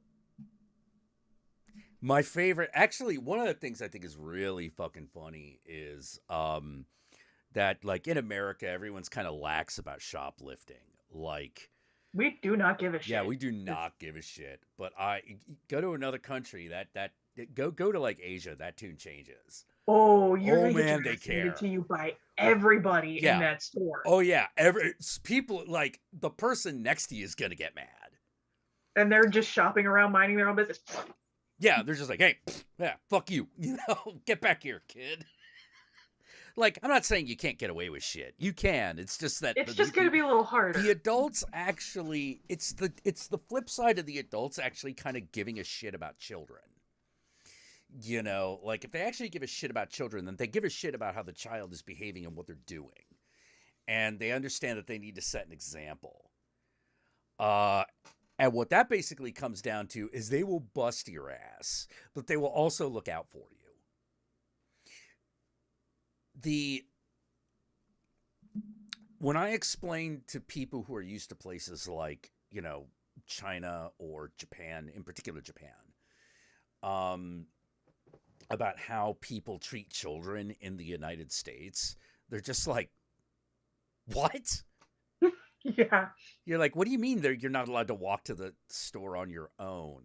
My favorite, actually, one of the things I think is really fucking funny is that, like, in America, everyone's kind of lax about shoplifting. Like, we do not give a shit. Yeah, we do not give a shit. But I go to another country go to like Asia, that tune changes. Oh, you're gonna man, get they care to you by everybody in that store. Oh yeah, people, like the person next to you is gonna get mad. And they're just shopping around, minding their own business. Yeah, they're just like, hey, yeah, fuck you. You know, get back here, kid. Like, I'm not saying you can't get away with shit. You can. It's just that it's just going to be a little harder. The adults actually, it's the flip side of the adults actually kind of giving a shit about children. You know, like if they actually give a shit about children, then they give a shit about how the child is behaving and what they're doing. And they understand that they need to set an example. And what that basically comes down to is they will bust your ass, but they will also look out for you. When I explain to people who are used to places like, you know, China or Japan, in particular Japan, about how people treat children in the United States, they're just like, what? Yeah. You're like, what do you mean you're not allowed to walk to the store on your own?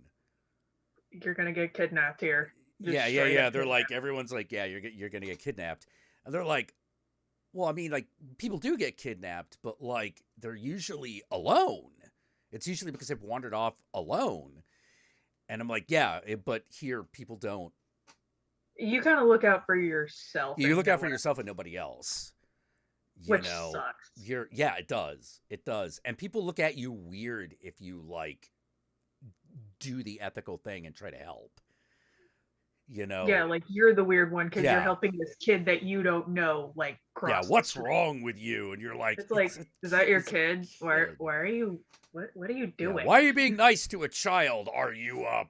You're going to get kidnapped here. Yeah. They're like, everyone's like, yeah, you're going to get kidnapped. And they're like, well, I mean, like, people do get kidnapped, but, like, they're usually alone. It's usually because they've wandered off alone. And I'm like, yeah, but here people don't. You kind of look out for yourself. You and look out for nowhere, yourself and nobody else. You which know, sucks. yeah, it does. It does. And people look at you weird if you like do the ethical thing and try to help. You know. Yeah, like you're the weird one because Yeah. you're helping this kid that you don't know, like cross. Yeah, the what's street. wrong with you? And you're like, It's like, is that your it's a kid? Why kid. are you? What are you Yeah, doing? why are you being nice to a child? Are you a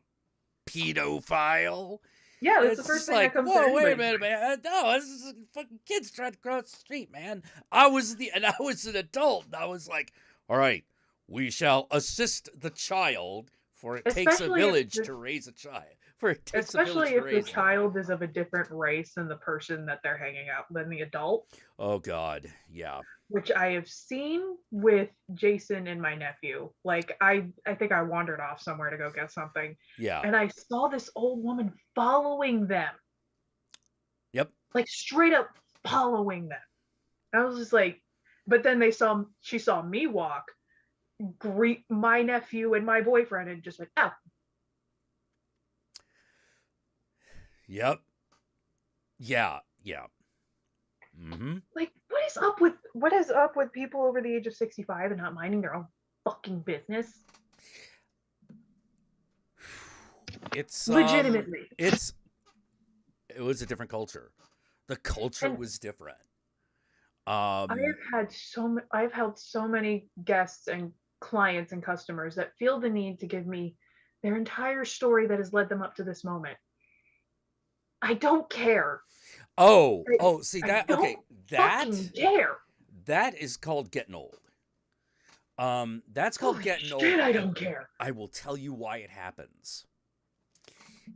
pedophile? Yeah, that's It's the first just thing like, that comes to whoa, wait a anybody's minute, man. No, this is fucking kids trying to cross the street, man. I was an adult, and I was like, all right, we shall assist the child, for it takes a Especially if village the- to raise a child. For it takes Especially a if village to the raise them. child is of a different race than the person that they're hanging out than the adult, Oh God, yeah. which I have seen with Jason and my nephew. Like I think I wandered off somewhere to go get something, Yeah. and I saw this old woman following them. Yep. Like straight up following them. I was just like, but then she saw me walk, greet my nephew and my boyfriend, and just like, oh. Yep. Yeah. Yeah. Mm-hmm. Like, what is up with people over the age of 65 and not minding their own fucking business? It's Legitimately. it was a different culture. The culture was different. I've held so many guests and clients and customers that feel the need to give me their entire story that has led them up to this moment. I don't care. See that? Okay, that fucking care. That is called getting old. That's called Holy getting shit, old. I don't care. I will tell you why it happens.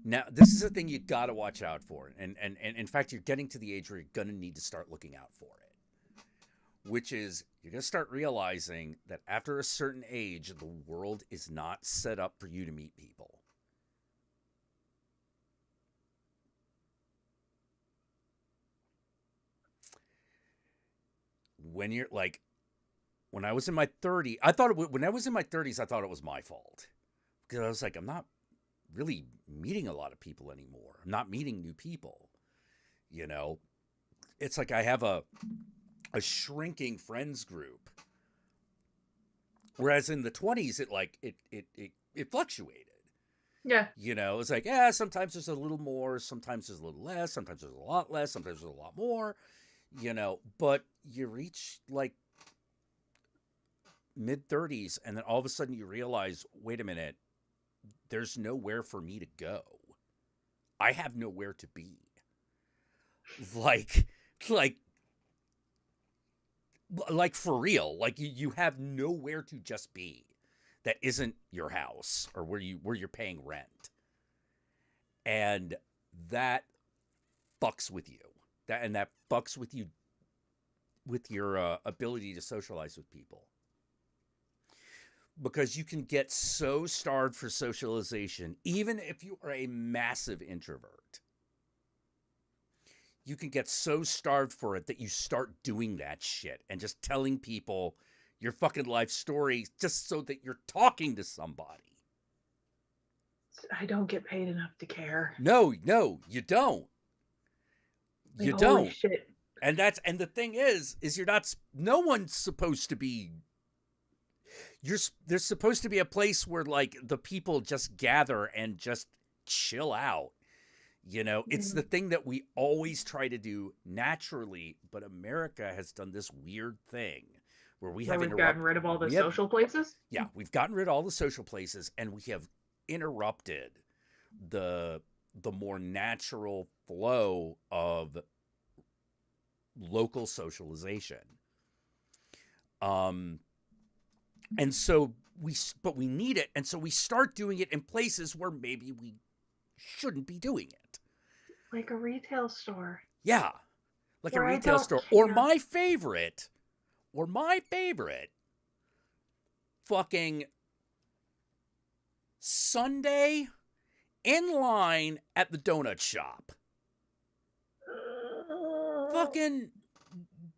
Now, this is a thing you got to watch out for, and in fact, you're getting to the age where you're gonna need to start looking out for it. Which is, you're gonna start realizing that after a certain age, the world is not set up for you to meet people. When you're like, when I was in my 30s, when I was in my 30s, I thought it was my fault. Because I was like, I'm not really meeting a lot of people anymore. I'm not meeting new people. You know, it's like I have a shrinking friends group. Whereas in the 20s, it fluctuated. Yeah. You know, it's like, yeah, sometimes there's a little more, sometimes there's a little less, sometimes there's a lot less, sometimes there's a lot more, you know, but you reach like mid 30s and then all of a sudden you realize, wait a minute, there's nowhere for me to go. I have nowhere to be. Like for real, like you have nowhere to just be that isn't your house or where you're paying rent. And that fucks with you. That fucks with you, with your ability to socialize with people. Because you can get so starved for socialization, even if you are a massive introvert. You can get so starved for it that you start doing that shit and just telling people your fucking life story just so that you're talking to somebody. I don't get paid enough to care. No, you don't. Like, you don't. Shit. And the thing is you're not, no one's supposed to be, there's supposed to be a place where like the people just gather and just chill out. You know, it's the thing that we always try to do naturally, but America has done this weird thing where we've gotten rid of all the social places? Yeah, we've gotten rid of all the social places and we have interrupted the more natural flow of local socialization. And so we need it, and so we start doing it in places where maybe we shouldn't be doing it. Like a retail store. Yeah. Like where a retail store. Or my favorite fucking Sunday in line at the donut shop. Fucking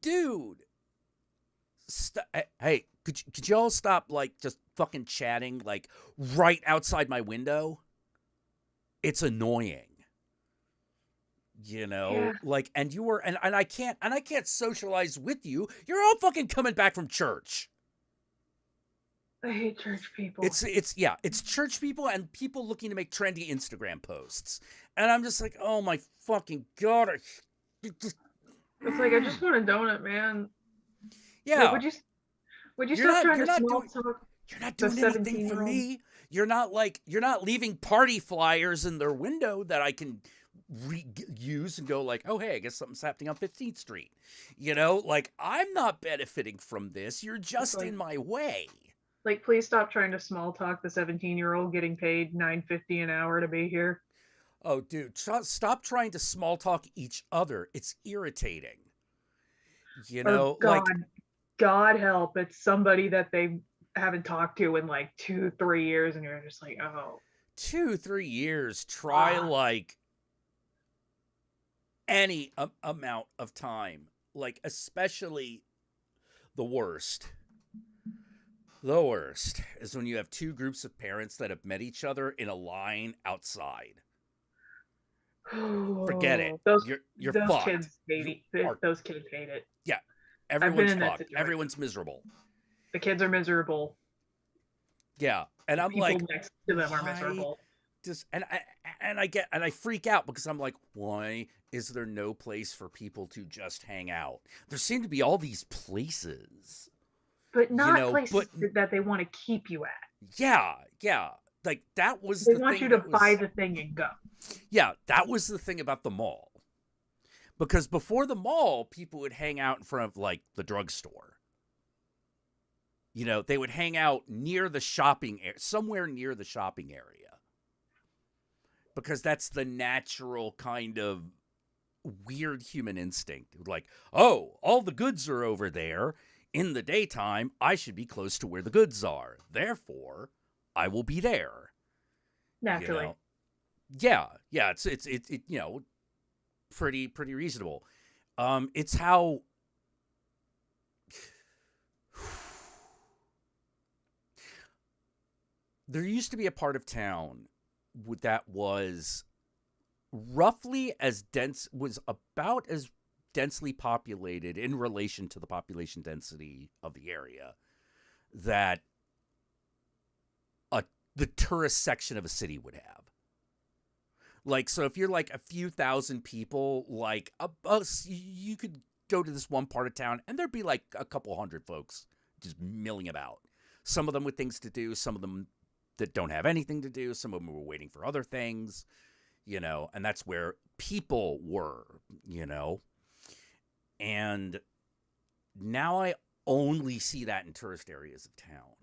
dude. Hey, could y'all stop like just fucking chatting like right outside my window? It's annoying. You know, Yeah. like, and you were, and I can't socialize with you. You're all fucking coming back from church. I hate church people. It's church people and people looking to make trendy Instagram posts. And I'm just like, oh my fucking God. It's like, I just want a donut, man. Yeah. Would you stop trying to small talk? You're not doing anything for me. You're not leaving party flyers in their window that I can use and go like, oh, hey, I guess something's happening on 15th Street. You know, like, I'm not benefiting from this. You're just in my way. Like, please stop trying to small talk the 17-year-old getting paid $9.50 an hour to be here. Oh, dude, stop trying to small talk each other. It's irritating. You know, God help, it's somebody that they haven't talked to in like 2-3 years, and you're just like, oh. 2-3 years. Try like any amount of time. Like, especially the worst. The worst is when you have two groups of parents that have met each other in a line outside. Forget it. You're fucked. Kids hate it. Those kids hate it. Yeah. Everyone's fucked. Everyone's miserable. The kids are miserable. Yeah. And I'm People like, next to them are miserable. I freak out because I'm like, why is there no place for people to just hang out? There seem to be all these places. But not places that they want to keep you at. Yeah. Like, that was they want you to buy the thing and go. Yeah, that was the thing about the mall. Because before the mall, people would hang out in front of, like, the drugstore. You know, they would hang out near the shopping area, somewhere near the shopping area. Because that's the natural kind of weird human instinct. Like, oh, all the goods are over there. In the daytime, I should be close to where the goods are. Therefore, I will be there. Naturally. You know? Yeah, it's you know, pretty reasonable. It's how there used to be a part of town that was roughly as dense, was about as densely populated in relation to the population density of the area that the tourist section of a city would have. Like, so if you're like a few thousand people, like you could go to this one part of town and there'd be like a couple hundred folks just milling about. Some of them with things to do, some of them that don't have anything to do, some of them were waiting for other things, you know, and that's where people were, you know. And now I only see that in tourist areas of town.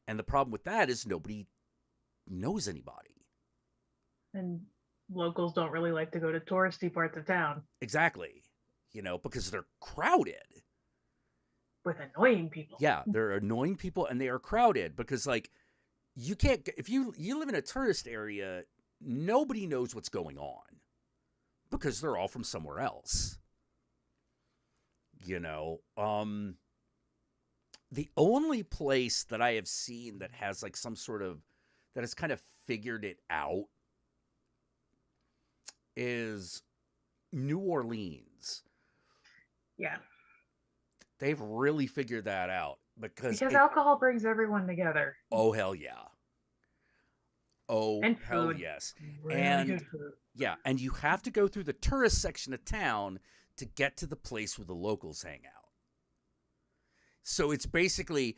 And the problem with that is nobody knows anybody. And locals don't really like to go to touristy parts of town. Exactly. You know, because they're crowded. With annoying people. Yeah, they're annoying people and they are crowded because, like, you can't, if you live in a tourist area, nobody knows what's going on because they're all from somewhere else. You know, the only place that I have seen that has like some sort of, that has kind of figured it out is New Orleans. Yeah. They've really figured that out because alcohol brings everyone together. Oh, hell yeah. Oh, and hell food. yes. Really and good food. Yeah, and you have to go through the tourist section of town to get to the place where the locals hang out. So it's basically,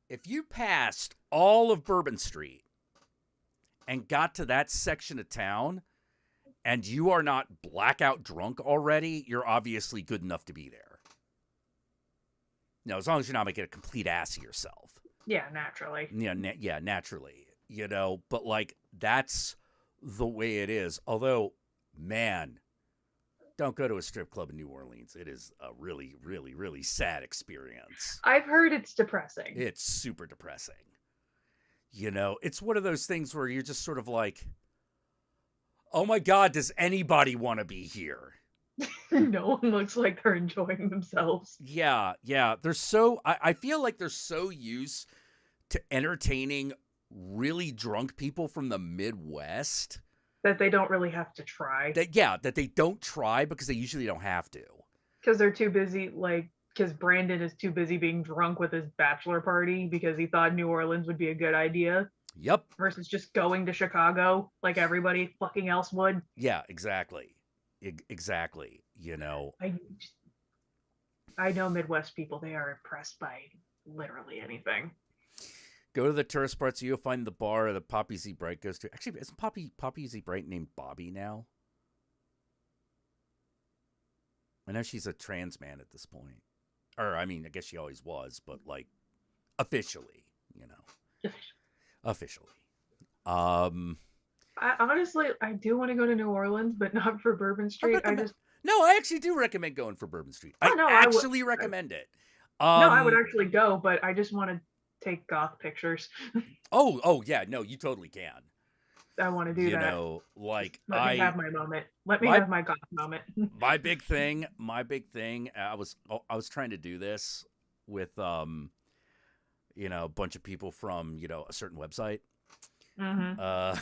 if you passed all of Bourbon Street and got to that section of town and you are not blackout drunk already, you're obviously good enough to be there. Now, as long as you're not making a complete ass of yourself. Yeah, naturally. Yeah, naturally. You know, but like, that's the way it is. Although, man, don't go to a strip club in New Orleans. It is a really, really, really sad experience. I've heard it's depressing. It's super depressing. You know, it's one of those things where you're just sort of like, oh my God, does anybody want to be here? No one looks like they're enjoying themselves. Yeah. I feel like they're so used to entertaining really drunk people from the Midwest That they don't really have to try. that they don't try because they usually don't have to. Because they're too busy, like, because Brandon is too busy being drunk with his bachelor party because he thought New Orleans would be a good idea. Yep. Versus just going to Chicago like everybody fucking else would. Yeah, exactly. Exactly. You know. I know Midwest people, they are impressed by literally anything. Go to the tourist spots, you'll find the bar that Poppy Z Bright goes to. Actually, isn't Poppy Z Bright named Bobby now? I know she's a trans man at this point. Or, I mean, I guess she always was, but, like, officially, you know. Officially. I honestly do want to go to New Orleans, but not for Bourbon Street. No, I actually do recommend going for Bourbon Street. I recommend it. No, I would actually go, but I just want to take goth pictures. Oh, yeah, no, you totally can. I want to do that. You know, like Let me have my moment. Let me have my goth moment. my big thing. I was trying to do this with you know, a bunch of people from, you know, a certain website. Mm-hmm.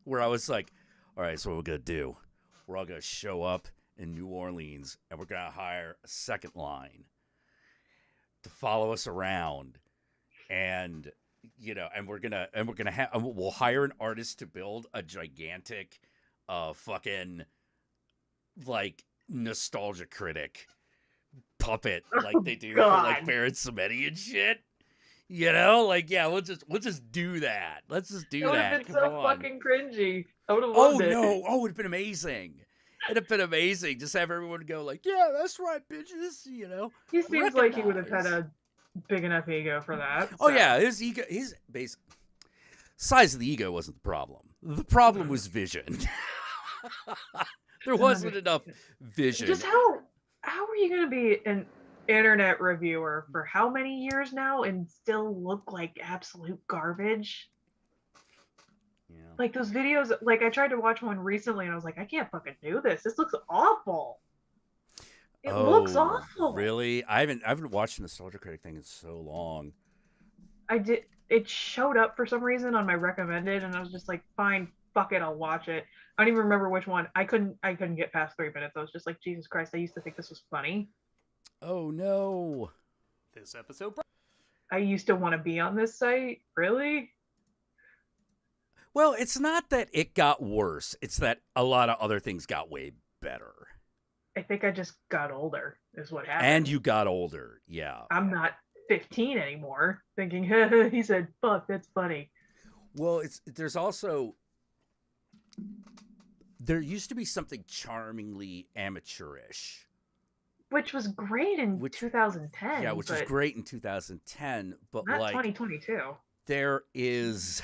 Where I was like, all right, so what we're gonna do? We're all gonna show up in New Orleans, and we're gonna hire a second line to follow us around, and you know, we'll hire an artist to build a gigantic, fucking, like, nostalgia critic puppet like they do for like Baron Samedi and shit. You know, like, yeah, we'll just do that. Let's just do that. It would have been so fucking cringy. I would have loved it. Oh, it would have been amazing. It'd have been amazing. Just have everyone go like, yeah, that's right, bitches. You know, he seems like he would have had a big enough ego for that. Oh yeah, his ego, his base size of the ego wasn't the problem. The problem was vision. There wasn't enough vision. Just how are you going to be an internet reviewer for how many years now and still look like absolute garbage? Yeah. Like those videos, like I tried to watch one recently and I was like, I can't fucking do this. This looks awful. It looks awful. Really? I haven't watched the Nostalgia Critic thing in so long. I did. It showed up for some reason on my recommended, and I was just like, fine, fuck it, I'll watch it. I don't even remember which one. I couldn't get past 3 minutes. I was just like, Jesus Christ, I used to think this was funny. Oh no. This episode. I used to want to be on this site. Really? Well, it's not that it got worse. It's that a lot of other things got way better. I think I just got older, is what happened. And you got older, yeah. I'm not 15 anymore, thinking, he said, fuck, that's funny. Well, there's also, there used to be something charmingly amateurish. Which was great in 2010. Yeah, which was great in 2010, but not like 2022. There is,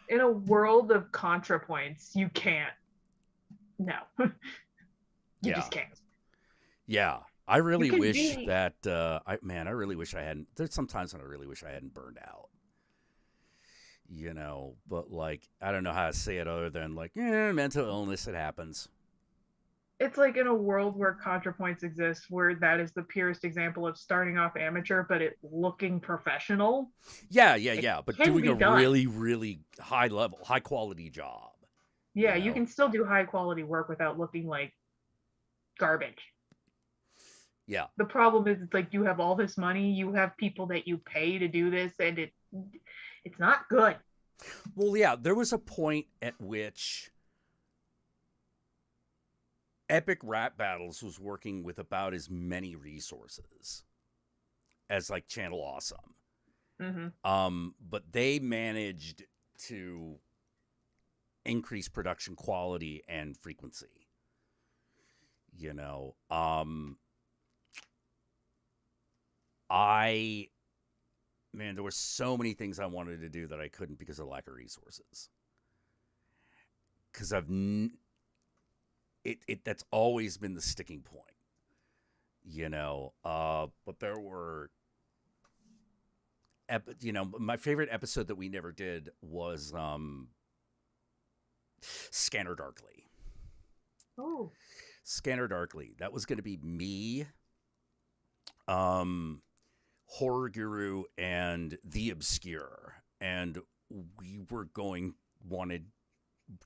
in a world of ContraPoints, you can't. No. You just can't. Yeah. I really wish that, I really wish I hadn't, there's some times when I really wish I hadn't burned out. You know, but like, I don't know how to say it other than like, mental illness, it happens. It's like in a world where ContraPoints exists, where that is the purest example of starting off amateur, but it looking professional. Yeah. But doing a really, really high quality job. Yeah, you can still do high quality work without looking like garbage. Yeah. The problem is, it's like you have all this money, you have people that you pay to do this, and it's not good. Well, yeah, there was a point at which Epic Rap Battles was working with about as many resources as like Channel Awesome. Mm-hmm. But they managed to increase production quality and frequency. You know, there were so many things I wanted to do that I couldn't because of lack of resources. Because that's always been the sticking point, you know. But there were, my favorite episode that we never did was Scanner Darkly. Oh. Scanner Darkly. That was going to be me, Horror Guru, and The Obscure. And we wanted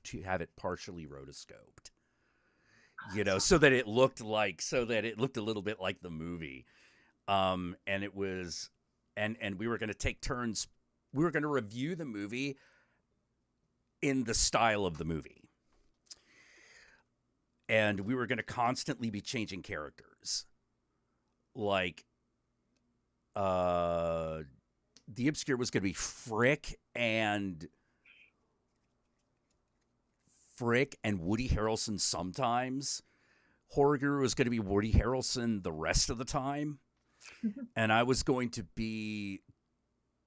to have it partially rotoscoped. You know, so that it looked a little bit like the movie. And it was, and we were going to take turns. We were going to review the movie in the style of the movie. And we were going to constantly be changing characters. Like, The Obscure was going to be Frick and Woody Harrelson sometimes. Horror Guru was going to be Woody Harrelson the rest of the time. And I was going to be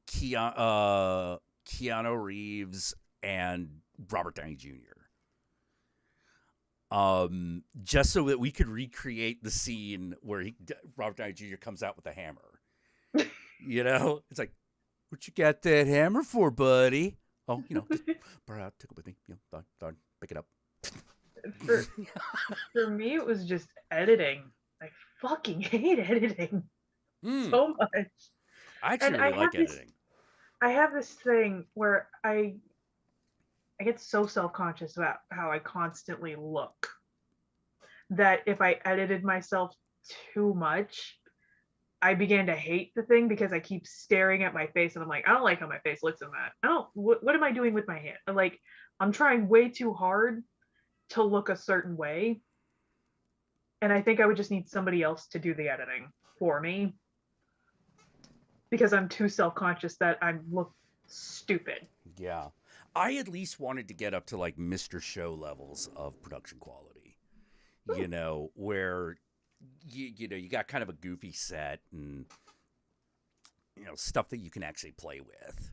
Keanu Reeves and Robert Downey Jr. Just so that we could recreate the scene where Robert Downey Jr. comes out with a hammer. You know? It's like, what you got that hammer for, buddy? Oh, you know, just brought out, took it with me. You know, thought, pick it up. For me, it was just editing. I fucking hate editing so much. I actually really like editing. I have this thing where I get so self-conscious about how I constantly look that if I edited myself too much, I began to hate the thing because I keep staring at my face and I'm like, I don't like how my face looks in that. What am I doing with my hand? Like, I'm trying way too hard to look a certain way. And I think I would just need somebody else to do the editing for me because I'm too self-conscious that I look stupid. Yeah. I at least wanted to get up to like Mr. Show levels of production quality, you know, where you know, you got kind of a goofy set and, you know, stuff that you can actually play with.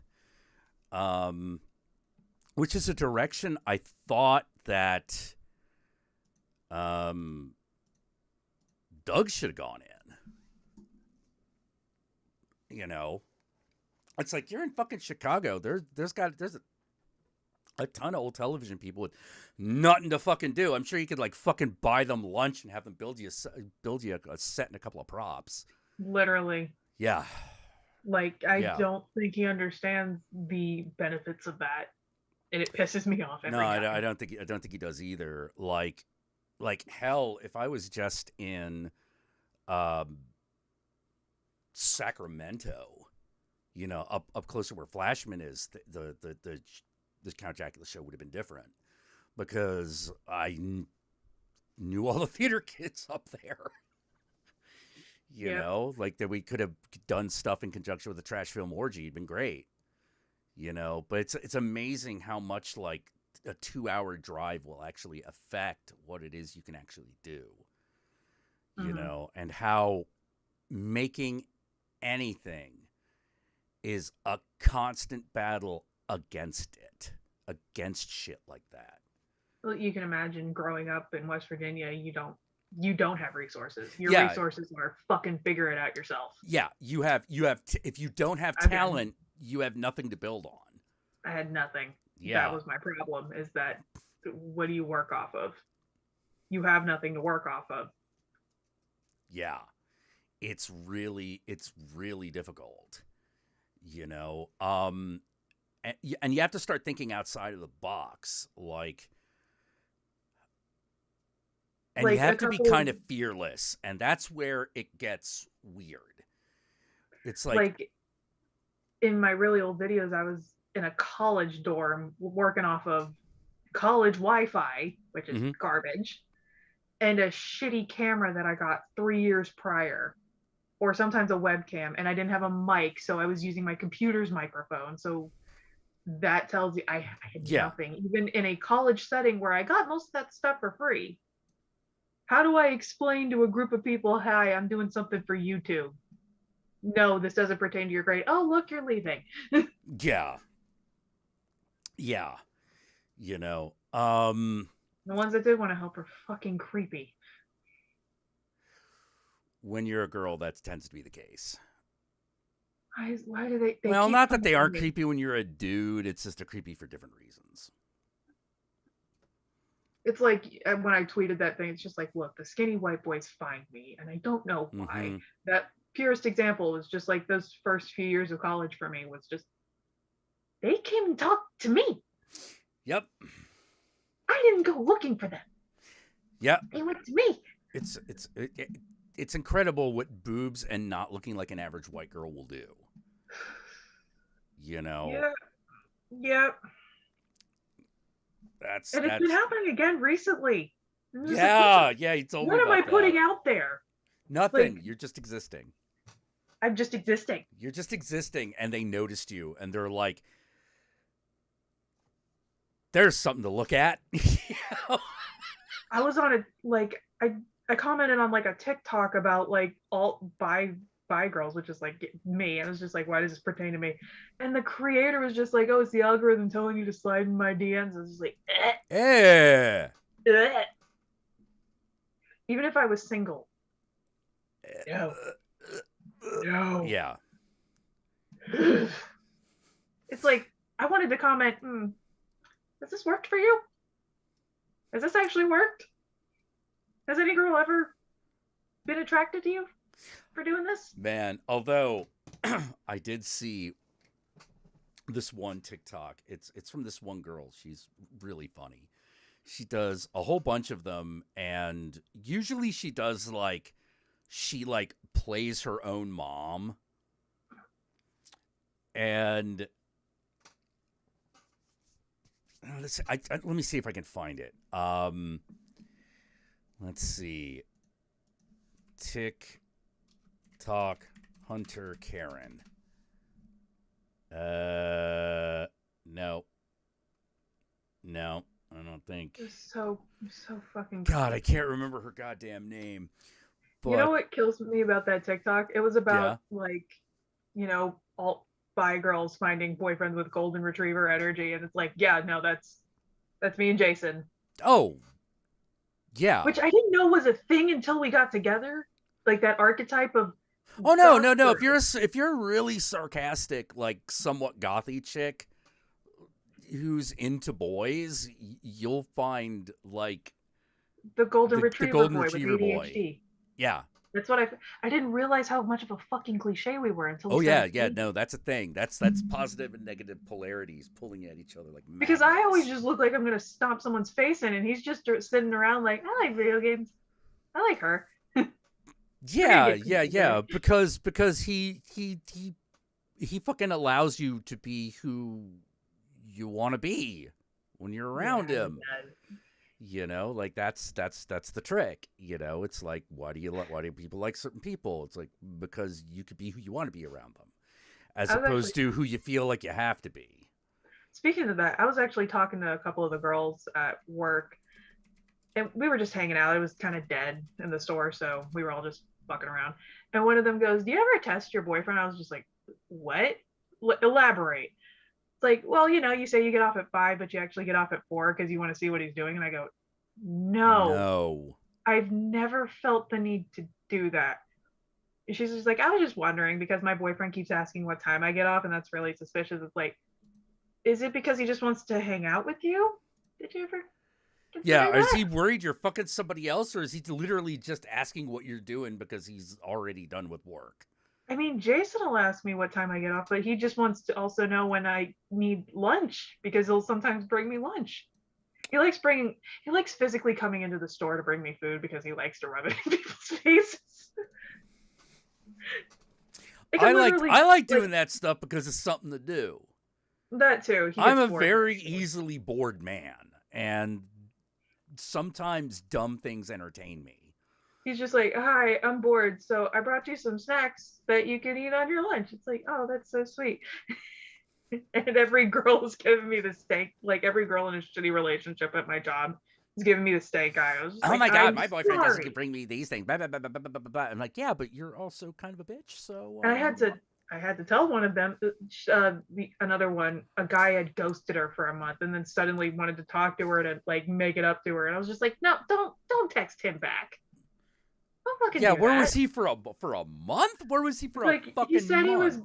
Which is a direction I thought that Doug should have gone in. You know, it's like, you're in fucking Chicago. There's a ton of old television people with nothing to fucking do. I'm sure you could like fucking buy them lunch and have them build you a set and a couple of props. Literally. Yeah. Like, I don't think he understands the benefits of that, and it pisses me off every time. I don't think he does either. Like hell, if I was just in Sacramento, you know, up close to where Flashman is, the Count Jackula show would have been different because I knew all the theater kids up there. You know, like that we could have done stuff in conjunction with the Trash Film Orgy. It'd been great, you know, but it's amazing how much like a 2-hour drive will actually affect what it is you can actually do, you know, and how making anything is a constant battle against shit like that. Well, you can imagine growing up in West Virginia, you don't have resources. Your resources are fucking figure it out yourself. Yeah, you have if you don't have talent, you have nothing to build on. I had nothing. Yeah. That was my problem, is that what do you work off of? You have nothing to work off of. Yeah. It's really difficult, you know. And you have to start thinking outside of the box, like and you have to be kind of fearless, and that's where it gets weird. It's like in my really old videos, I was in a college dorm working off of college Wi-Fi, which is garbage, and a shitty camera that I got 3 years prior, or sometimes a webcam, and I didn't have a mic, so I was using my computer's microphone. So that tells you I had nothing, even in a college setting where I got most of that stuff for free. How do I explain to a group of people, hi, I'm doing something for YouTube? No, this doesn't pertain to your grade. Oh, look, you're leaving. Yeah. You know, the ones that did want to help are fucking creepy. When you're a girl, that tends to be the case. Why do they well, not that they aren't creepy when you're a dude. It's just they're creepy for different reasons. It's like when I tweeted that thing, it's just like, look, the skinny white boys find me, and I don't know why. That purest example was just like those first few years of college for me was just they came and talked to me. Yep. I didn't go looking for them. Yep. They went to me. It's incredible what boobs and not looking like an average white girl will do. You know. Yeah. Yep. It's been happening again recently. Yeah, yeah. You told me what about am I that. putting out there? Nothing. You're just existing. I'm just existing. You're just existing, and they noticed you, and they're like, "There's something to look at." I was on I commented on like a TikTok about like all bi girls, which is like me. And I was just like, why does this pertain to me? And the creator was just like, oh, it's the algorithm telling you to slide in my DMs. I was just like, eh. Even if I was single. No. Yeah. It's like, I wanted to comment, has this worked for you? Has this actually worked? Has any girl ever been attracted to you for doing this? Man, although I did see this one TikTok. It's from this one girl. She's really funny. She does a whole bunch of them, and usually she does she plays her own mom. And let me see if I can find it. Let's see. TikTok Hunter Karen. No, I don't think. I'm so fucking. God, I can't remember her goddamn name. But, you know what kills me about that TikTok? It was about all bi girls finding boyfriends with golden retriever energy, and it's like, yeah, no, that's me and Jason. Oh, yeah. Which I didn't know was a thing until we got together. Like that archetype of. Oh no. If you're a really sarcastic, like somewhat gothy chick who's into boys, you'll find like the golden retriever golden boy retriever with ADHD. Boy. Yeah. That's what I didn't realize how much of a fucking cliche we were until. Oh yeah, no, that's a thing. That's positive and negative polarities pulling at each other like magnets. Because I always just look like I'm gonna stomp someone's face in, and he's just sitting around like, I like video games. I like her. Yeah. Because he fucking allows you to be who you want to be when you're around him. You know, like that's the trick. You know, it's like, why do people like certain people? It's like, because you could be who you want to be around them, as opposed to who you feel like you have to be. Speaking of that, I was actually talking to a couple of the girls at work, and we were just hanging out. It was kind of dead in the store, so we were all just fucking around. And one of them goes, "Do you ever test your boyfriend?" I was just like, "What? Elaborate." Like, well, you say you get off at 5, but you actually get off at 4 because you want to see what he's doing. And I go, no, I've never felt the need to do that. And she's just like, I was just wondering because my boyfriend keeps asking what time I get off, and that's really suspicious. It's like, is it because he just wants to hang out with you? Did you ever? Yeah, is he worried you're fucking somebody else, or is he literally just asking what you're doing because he's already done with work? I mean, Jason will ask me what time I get off, but he just wants to also know when I need lunch because he'll sometimes bring me lunch. He likes physically coming into the store to bring me food because he likes to rub it in people's faces. I like doing that stuff because it's something to do. That too. I'm a very easily bored man, and sometimes dumb things entertain me. He's just like, hi, I'm bored, so I brought you some snacks that you can eat on your lunch. It's like, oh, that's so sweet. And every girl is giving me the stank. Like every girl in a shitty relationship at my job is giving me the stank eye. I was just my God, my boyfriend doesn't bring me these things. Blah, blah, blah, blah, blah, blah, blah. I'm like, yeah, but you're also kind of a bitch. So and I had to tell one of them, another one, a guy had ghosted her for a month and then suddenly wanted to talk to her to like make it up to her. And I was just like, no, don't text him back. Yeah, where was he for a month? Where was he for a fucking month?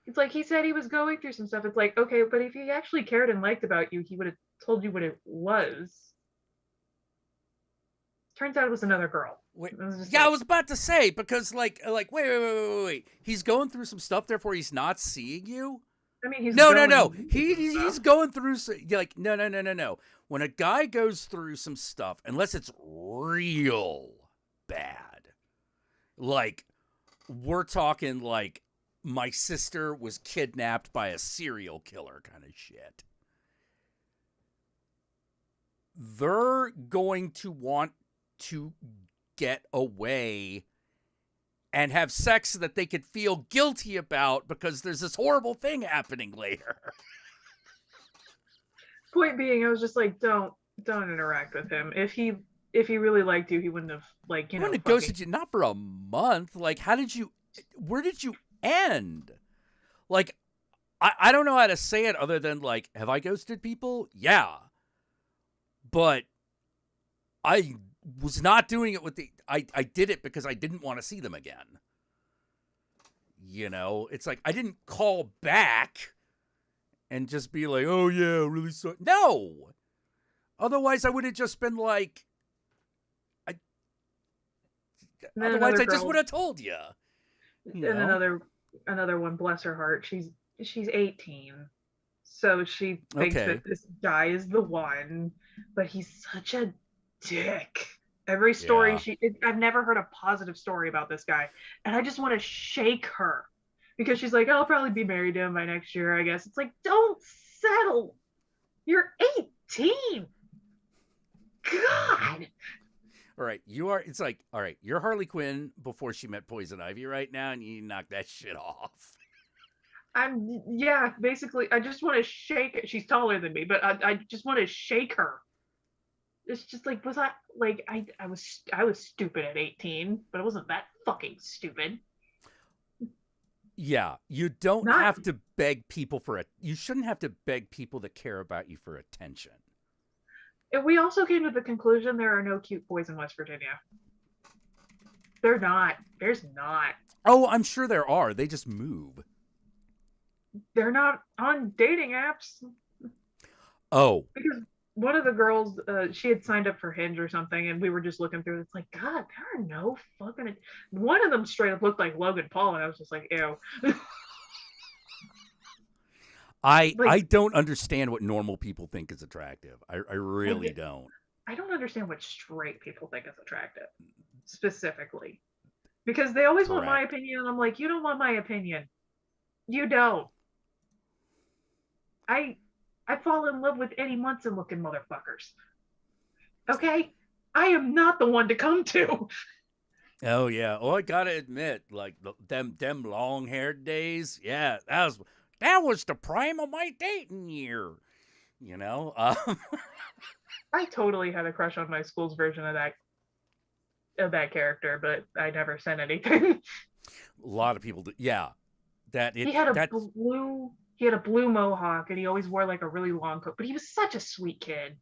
It's like he said he was going through some stuff. It's like, okay, but if he actually cared and liked about you, he would have told you what it was. Turns out it was another girl. Wait, I was about to say, because wait. He's going through some stuff, therefore he's not seeing you? I mean, he's No. He's going through no. When a guy goes through some stuff, unless it's real bad, like we're talking like my sister was kidnapped by a serial killer kind of shit, they're going to want to get away and have sex that they could feel guilty about because there's this horrible thing happening later. Point being, I was just like, don't interact with him. If he really liked you, he wouldn't have wouldn't have ghosted you, not for a month. Like, where did you end? Like, I don't know how to say it other than like, have I ghosted people? Yeah. But I was not doing it with I did it because I didn't want to see them again. You know, it's like I didn't call back and just be like, oh yeah, really sorry. No. Otherwise I would have just been like, otherwise I just would have told you. And another one, bless her heart, she's 18. So she thinks that this guy is the one, but he's such a dick. Every story I've never heard a positive story about this guy, and I just want to shake her because she's like, I'll probably be married to him by next year, I guess. It's like, don't settle. You're 18. God. All right, it's like, all right, you're Harley Quinn before she met Poison Ivy right now, and you knock that shit off. Basically, I just want to shake it. She's taller than me, but I just want to shake her. It's just like, I was stupid at 18, but it wasn't that fucking stupid. Yeah, you don't have to beg people you shouldn't have to beg people that care about you for attention. And we also came to the conclusion there are no cute boys in West Virginia. They're not. There's not. Oh, I'm sure there are. They just move. They're not on dating apps. Oh. Because one of the girls, she had signed up for Hinge or something, and we were just looking through. It's like, God, there are no fucking. One of them straight up looked like Logan Paul, and I was just like, ew. I don't understand what normal people think is attractive. I really don't. I don't understand what straight people think is attractive, specifically, because they always want my opinion, and I'm like, you don't want my opinion. You don't. I fall in love with Eddie Munson looking motherfuckers. Okay? I am not the one to come to. Oh yeah. Oh, I gotta admit, like them long-haired days, yeah, that was the prime of my dating year. You know? I totally had a crush on my school's version of that character, but I never sent anything. A lot of people do. Yeah. He had a blue mohawk, and he always wore like a really long coat, but he was such a sweet kid.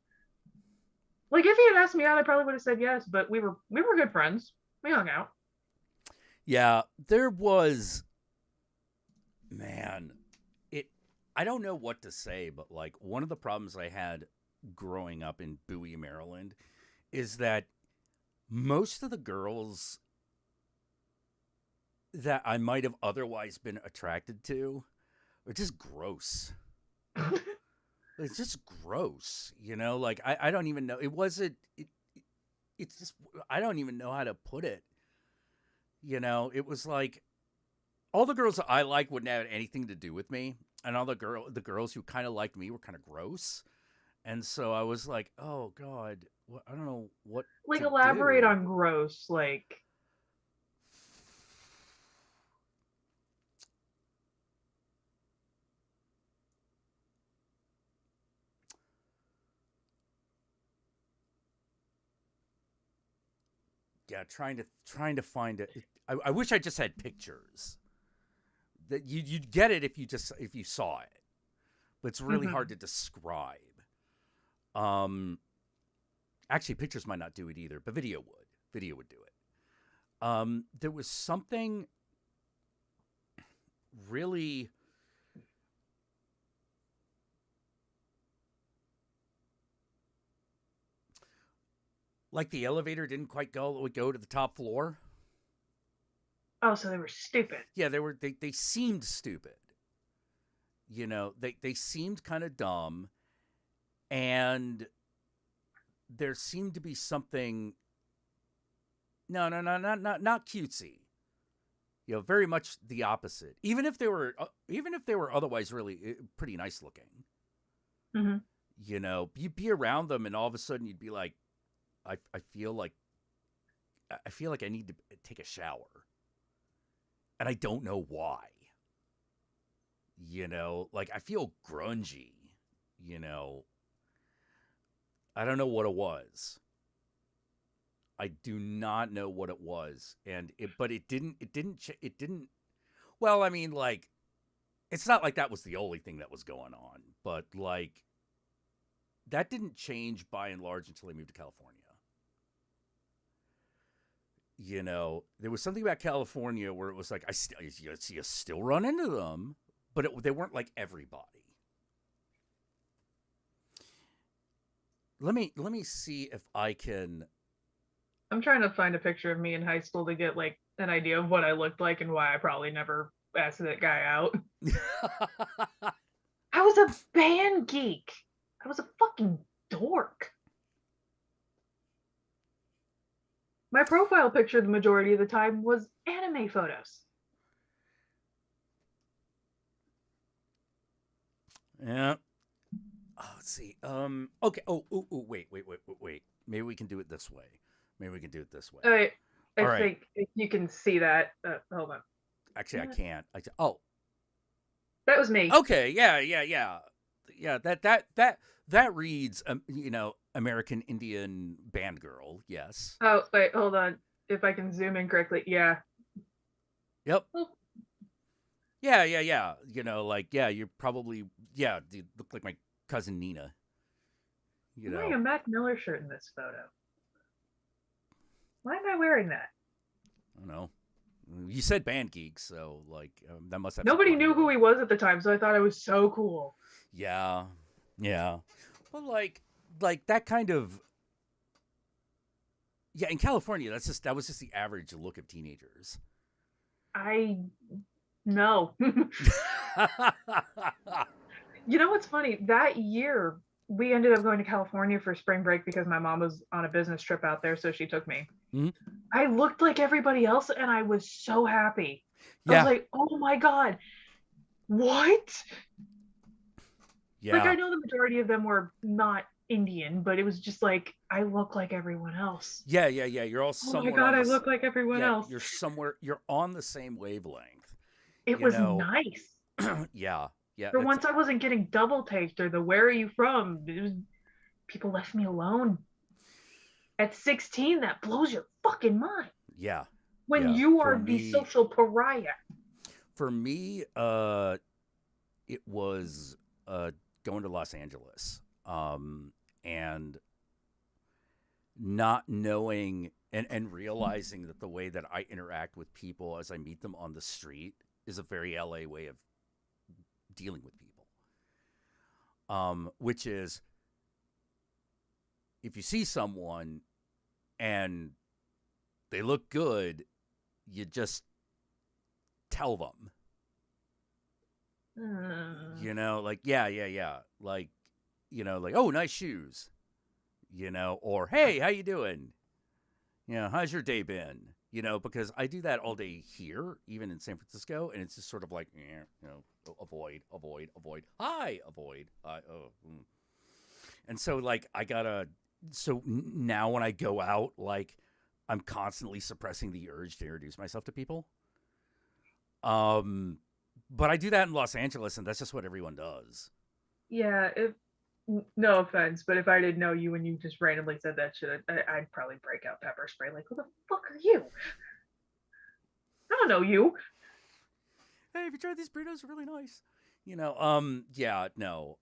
Like, if he had asked me out, I probably would have said yes, but we were good friends. We hung out. Yeah, there was, man, I don't know what to say, but like one of the problems I had growing up in Bowie, Maryland, is that most of the girls that I might have otherwise been attracted to are just gross. It's just gross, you know? Like, I don't even know. It's just, I don't even know how to put it. You know, it was like, all the girls that I like wouldn't have anything to do with me. And all the girls who kind of liked me were kind of gross. And so I was like, oh, God, I don't know what like, elaborate on gross, like... Yeah, trying to find it. I wish I just had pictures. That you'd get it if you saw it, but it's really hard to describe. Actually, pictures might not do it either, but video would. Video would do it. There was something really. Like the elevator didn't quite go to the top floor. Oh, so they were stupid. Yeah, they seemed stupid. You know, they seemed kind of dumb, and there seemed to be something. No, not cutesy. You know, very much the opposite. Even if they were otherwise really pretty nice looking. Mm-hmm. You know, you'd be around them, and all of a sudden you'd be like, I feel like I need to take a shower, and I don't know why. You know, like I feel grungy. You know, I don't know what it was. I do not know what it was, but it didn't. Well, I mean, like, it's not like that was the only thing that was going on, but like, that didn't change by and large until I moved to California. You know, there was something about California where it was like, you still run into them, but they weren't like everybody. Let me see if I can. I'm trying to find a picture of me in high school to get like an idea of what I looked like and why I probably never asked that guy out. I was a band geek. I was a fucking dork. My profile picture the majority of the time was anime photos. Yeah. Oh, let's see. Okay. Oh, wait. Maybe we can do it this way. I think if you can see that. Hold on. Actually, I can't. That was me. Okay. Yeah. That reads, you know, American Indian band girl. Yes. Oh, wait, hold on. If I can zoom in correctly. Yeah. Yep. Oh. Yeah. You know, like, yeah, you're probably, you look like my cousin Nina. You know, I'm wearing a Mac Miller shirt in this photo. Why am I wearing that? I don't know. You said band geeks, so like that must have. Nobody knew who he was at the time, so I thought I was so cool. Yeah. But like that kind of. Yeah, in California, that was just the average look of teenagers. I know. You know what's funny? That year, we ended up going to California for spring break because my mom was on a business trip out there, so she took me. Mm-hmm. I looked like everybody else, and I was so happy. Yeah. I was like, oh my God, what? Yeah. Like, I know the majority of them were not Indian, but it was just like, I look like everyone else. Yeah. You're all somewhere. Oh my God, I look like everyone else. You're on the same wavelength. It was nice. Yeah. For once, I wasn't getting double taked or the "Where are you from?" People left me alone. At 16, that blows your fucking mind. Yeah. When you are the social pariah. For me, it was going to Los Angeles, and not knowing and realizing that the way that I interact with people as I meet them on the street is a very LA way of dealing with people, which is if you see someone and they look good, you just tell them. You know, like, yeah. Like, you know, like, oh, nice shoes. You know, or hey, how you doing? You know, how's your day been? You know, because I do that all day here, even in San Francisco, and it's just sort of like, you know, avoid. Hi, avoid. And so, like, so now when I go out, like, I'm constantly suppressing the urge to introduce myself to people. But I do that in Los Angeles, and that's just what everyone does. Yeah, no offense, but if I didn't know you and you just randomly said that shit, I'd probably break out pepper spray. Like, who the fuck are you? I don't know you. Hey, have you tried these burritos? They're really nice. You know, yeah, no,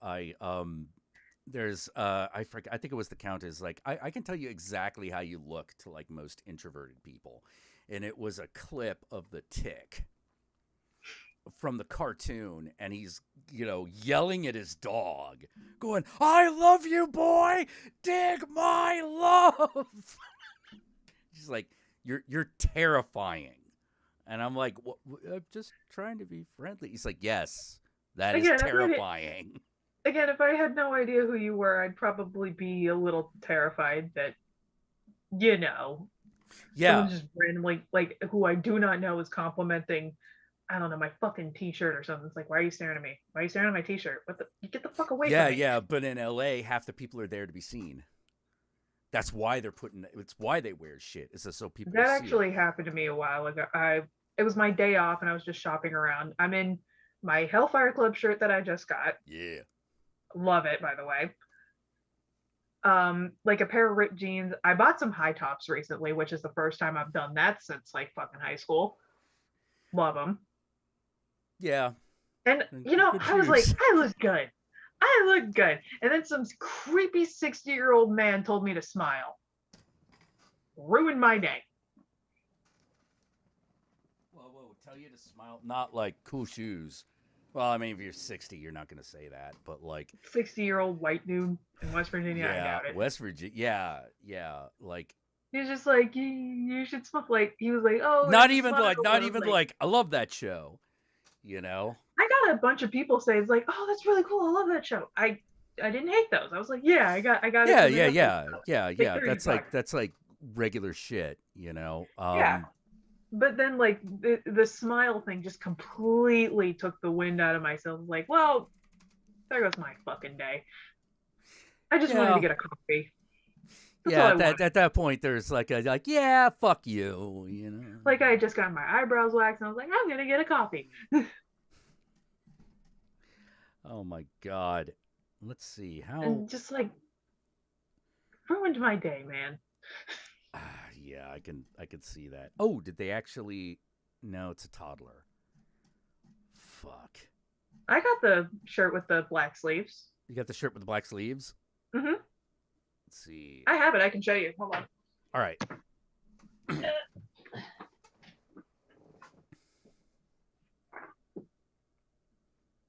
there's, I forget, I think it was the Countess. Like, I can tell you exactly how you look to, like, most introverted people. And it was a clip of The Tick. from the cartoon, and he's, yelling at his dog, going, "I love you, boy! Dig my love!" She's like, You're terrifying. And I'm like, I'm just trying to be friendly. He's like, yes, that is terrifying. Again, if I had no idea who you were, I'd probably be a little terrified that, someone just randomly, like, who I do not know is complimenting, I don't know, my fucking t-shirt or something. It's like, why are you staring at me? Why are you staring at my t-shirt? You get the fuck away from me. Yeah, but in LA, half the people are there to be seen. That's why it's why they wear shit. It's just so people That see actually happened to me a while ago. It was my day off and I was just shopping around. I'm in my Hellfire Club shirt that I just got. Yeah. Love it, by the way. Like a pair of ripped jeans. I bought some high tops recently, which is the first time I've done that since like fucking high school. Love them. Yeah. And I was like, I look good. I look good. And then some creepy 60-year-old man told me to smile. Ruined my day. Whoa, tell you to smile. Not like cool shoes. Well, I mean, if you're 60, you're not going to say that, but like 60-year-old white dude in West Virginia, I doubt it. West Virginia, yeah, like he was just like, you should smile. Like he was like, oh, not even like, I love that show, I got a bunch of people say it's like, oh, that's really cool. I love that show. I didn't hate those. I was like, yeah, I got it. Yeah. That's like regular shit, Yeah. But then like the smile thing just completely took the wind out of myself. Like, well, there goes my fucking day. I just wanted to get a coffee. At that point, there's like yeah, fuck you, Like I just got my eyebrows waxed, and I was like, I'm gonna get a coffee. Oh my god, let's see how. And just like ruined my day, man. Yeah, I can see that. Oh, did they actually? No, it's a toddler. Fuck. I got the shirt with the black sleeves. You got the shirt with the black sleeves? Mm-hmm. Let's see. I have it. I can show you. Hold on. All right. I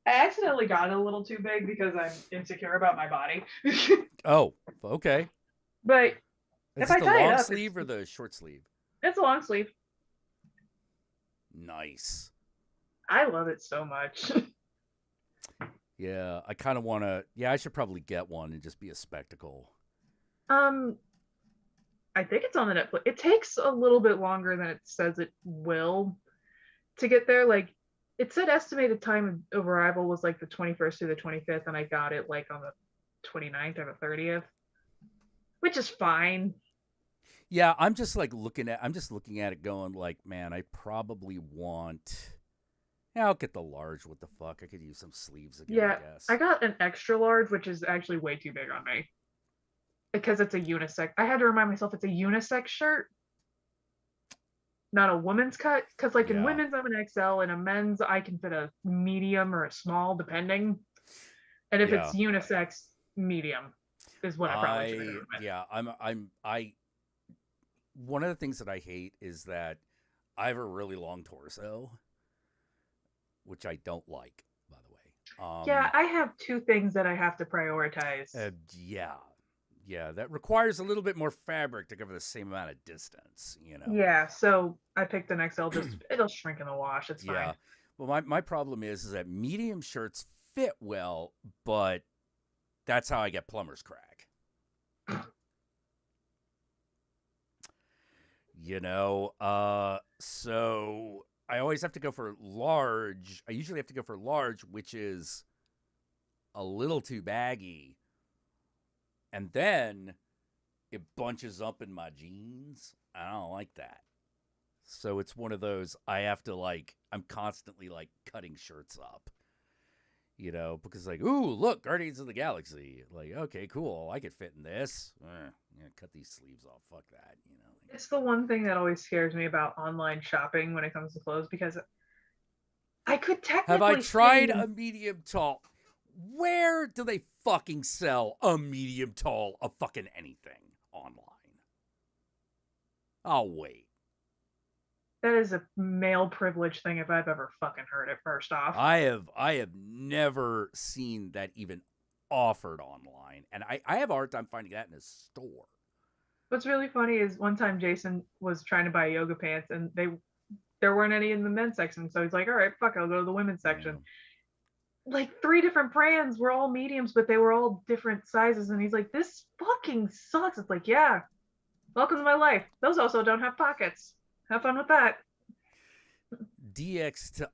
accidentally got it a little too big because I'm insecure about my body. Oh, okay. But is it the long sleeve or the short sleeve? It's a long sleeve. Nice. I love it so much. Yeah, I kind of want to. Yeah, I should probably get one and just be a spectacle. I think it's on the Netflix. It takes a little bit longer than it says it will to get there. Like it said estimated time of arrival was like the 21st through the 25th, and I got it like on the 29th or the 30th, which is fine. Yeah, I'm just looking at it going like, man, I probably want. Yeah, I'll get the large. What the fuck? I could use some sleeves again. Yeah, I guess. I got an extra large, which is actually way too big on me because it's a unisex. I had to remind myself it's a unisex shirt, not a woman's cut. Because like in women's, I'm an XL, and a men's, I can fit a medium or a small, depending. And if it's unisex, medium is what I probably should do. Yeah, I. One of the things that I hate is that I have a really long torso, which I don't like, by the way. Yeah, I have two things that I have to prioritize. Yeah, that requires a little bit more fabric to cover the same amount of distance, Yeah, so I picked an XL. Just it'll shrink in the wash. It's fine. Yeah, well, my problem is that medium shirts fit well, but that's how I get plumber's crack. So I always have to go for large. I usually have to go for large, which is a little too baggy. And then it bunches up in my jeans. I don't like that. So it's one of those, I have to I'm constantly cutting shirts up. Because ooh, look, Guardians of the Galaxy. Okay, cool. I could fit in this. Cut these sleeves off. Fuck that. It's the one thing that always scares me about online shopping when it comes to clothes, because I could technically. Have I tried a medium tall? Where do they fucking sell a medium tall of fucking anything online? I'll wait. That is a male privilege thing if I've ever fucking heard it. First off, I have never seen that even offered online, and I have a hard time finding that in a store. what's really funny is one time Jason was trying to buy yoga pants, and there weren't any in the men's section, so he's like, "All right, fuck, I'll go to the women's section." Like 3 different brands were all mediums, but they were all different sizes, and he's like, "This fucking sucks." It's like, yeah, welcome to my life. Those also don't have pockets. Have fun with that.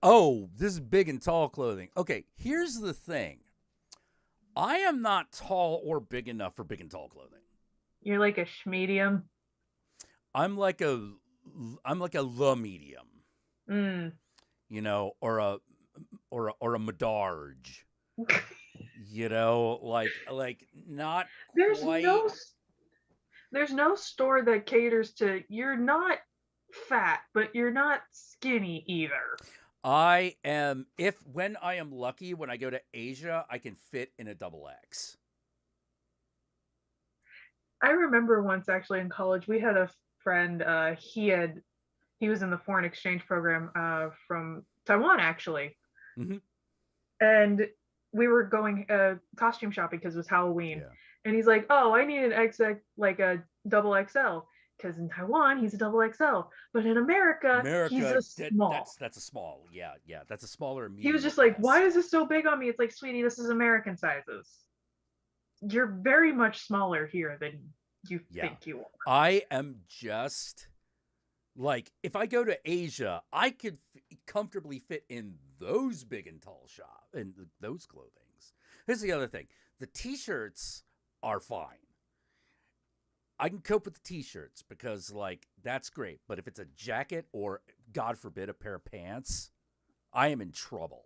Oh, this is big and tall clothing. Okay, here's the thing. I am not tall or big enough for big and tall clothing. You're like a medium. I'm like a low medium. You know, or a Medarge. You know, like not quite. There's no store that caters to you're not fat, but you're not skinny either. I am, when I am lucky, when I go to Asia, I can fit in a XX. I remember once actually in college, we had a friend, he was in the foreign exchange program from Taiwan actually. Mm-hmm. And we were going costume shopping because it was Halloween. Yeah. And he's like, "Oh, I need an XX, like a double XL." Because in Taiwan, he's a double XL. But in America he's a small. That's a small. Yeah. That's a smaller medium. He was just like, "Why is this so big on me?" It's like, "Sweetie, this is American sizes. You're very much smaller here than you think you are." I am just like, if I go to Asia, I could comfortably fit in those big and tall and those clothings. Here's the other thing. The t-shirts are fine. I can cope with the t-shirts because, like, that's great. But if it's a jacket or, God forbid, a pair of pants, I am in trouble.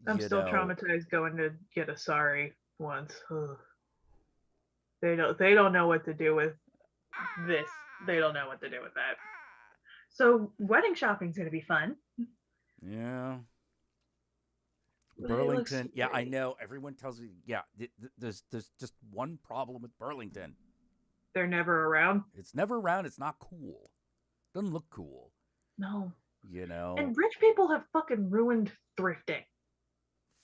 I'm still traumatized going to get a sari once. Ugh. They don't know what to do with this. They don't know what to do with that. So wedding shopping's gonna be fun. Yeah. Burlington. Yeah, I know. Everyone tells me. Yeah, there's just one problem with Burlington. They're never around. It's never around. It's not cool. Doesn't look cool. No. You know. And rich people have fucking ruined thrifting.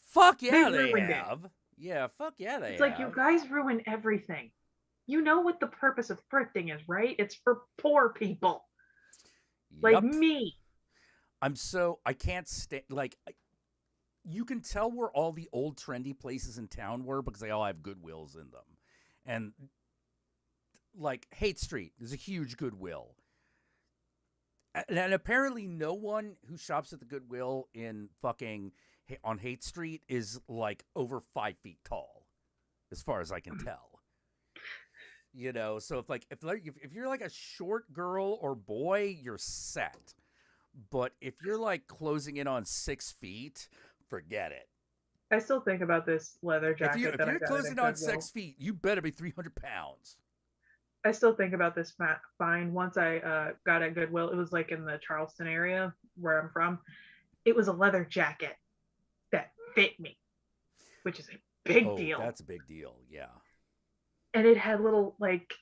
Fuck yeah, they have. Yeah, fuck yeah, they have. It's like, you guys ruin everything. You know what the purpose of thrifting is, right? It's for poor people. Like me. I can't stand, like, you can tell where all the old trendy places in town were because they all have Goodwills in them. And, like, Haight Street is a huge Goodwill. And apparently no one who shops at the Goodwill on Haight Street is, like, over 5 feet tall, as far as I can tell. You know, so if you're like a short girl or boy, you're set. But if you're like closing in on 6 feet, forget it. I still think about this leather jacket. If you're closing on 6 feet, you better be 300 pounds. I still think about this find. Once I got at Goodwill, it was like in the Charleston area where I'm from. It was a leather jacket that fit me, which is a big deal. That's a big deal, yeah. And it had little, like,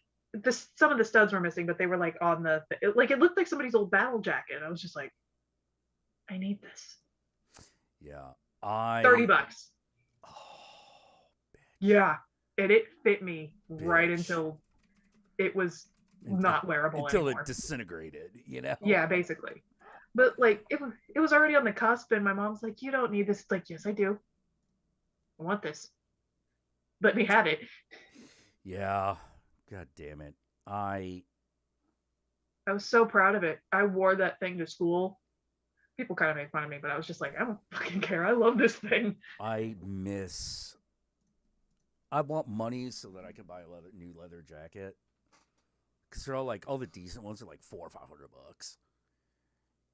some of the studs were missing, but they were like on it looked like somebody's old battle jacket. I was just like, I need this. Yeah. $30. Oh, bitch. Yeah. And it fit me right until it was not wearable until anymore. It disintegrated, you know? Yeah, basically. But like it was already on the cusp, and my mom's like, "You don't need this." It's like, yes, I do. I want this. Let me have it. Yeah. God damn it. I was so proud of it. I wore that thing to school. People kind of made fun of me, but I was just like, I don't fucking care. I love this thing. I want money so that I can buy a new leather jacket. Because they're all the decent ones are like $400 or $500.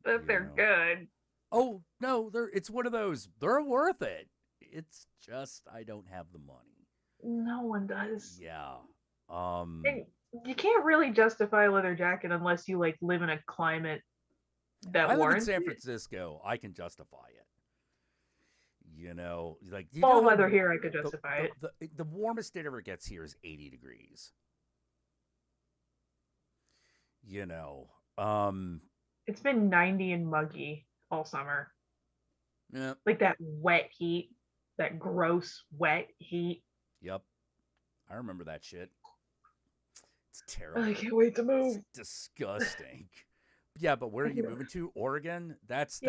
But they're good. Oh, no, it's one of those. They're worth it. It's just I don't have the money. No one does. Yeah. And you can't really justify a leather jacket unless you like live in a climate that I live in San Francisco. I can justify it. You know, like fall weather here, I could justify it. The warmest it ever gets here is 80 degrees. You know, it's been 90 and muggy all summer. Yeah. Like that wet heat, that gross wet heat. Yep. I remember that shit. It's terrible. I can't wait to move. It's disgusting. Yeah, but where are you moving to? Oregon? That's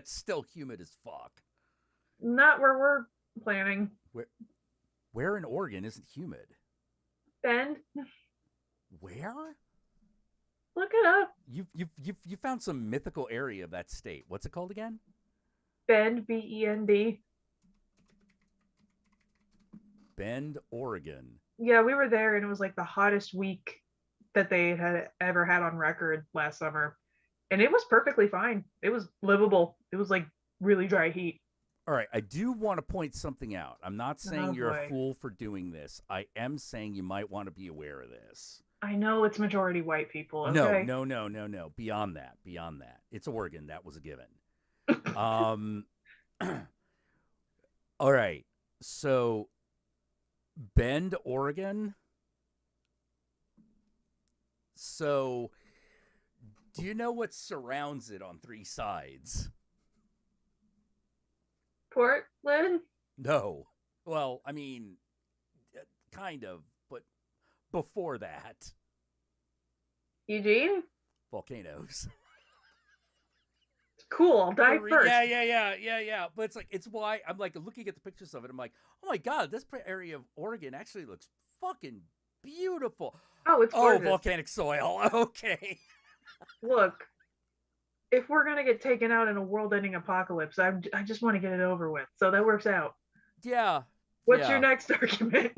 still humid as fuck. Not where we're planning. Where in Oregon isn't humid? Bend. Where? Look it up. You found some mythical area of that state. What's it called again? Bend, Bend. Bend, Oregon. Yeah, we were there, and it was like the hottest week that they had ever had on record last summer, and it was perfectly fine. It was livable. It was like really dry heat. All right, I do want to point something out. I'm not saying you're a fool for doing this. I am saying you might want to be aware of this. I know it's majority white people. Okay? No. Beyond that. It's Oregon. That was a given. All right. So, Bend, Oregon. So, do you know what surrounds it on three sides? Portland? No. Well, I mean, kind of, but before that. Eugene? Volcanoes. Cool, I'll die first. Yeah. But it's why I'm like looking at the pictures of it. I'm like, oh my God, this area of Oregon actually looks fucking beautiful. Oh, it's gorgeous. Oh, volcanic soil. Okay. Look, if we're gonna get taken out in a world-ending apocalypse, I just want to get it over with. So that works out. Yeah. What's your next argument?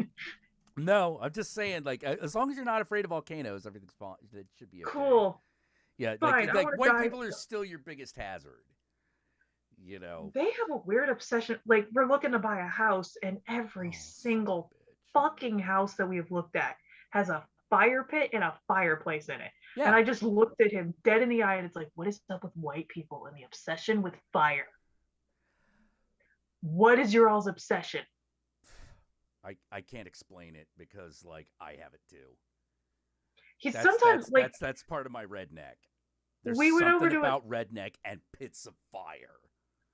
No, I'm just saying, like, as long as you're not afraid of volcanoes, everything's fine. It should be okay. Cool. Yeah, fine. like white people are still your biggest hazard. You know. They have a weird obsession. Like, we're looking to buy a house, and every single fucking house that we have looked at has a fire pit and a fireplace in it. Yeah. And I just looked at him dead in the eye, and it's like, what is up with white people and the obsession with fire? What is your all's obsession? I can't explain it because, like, I have it too. That's part of my redneck. There's something about redneck and pits of fire.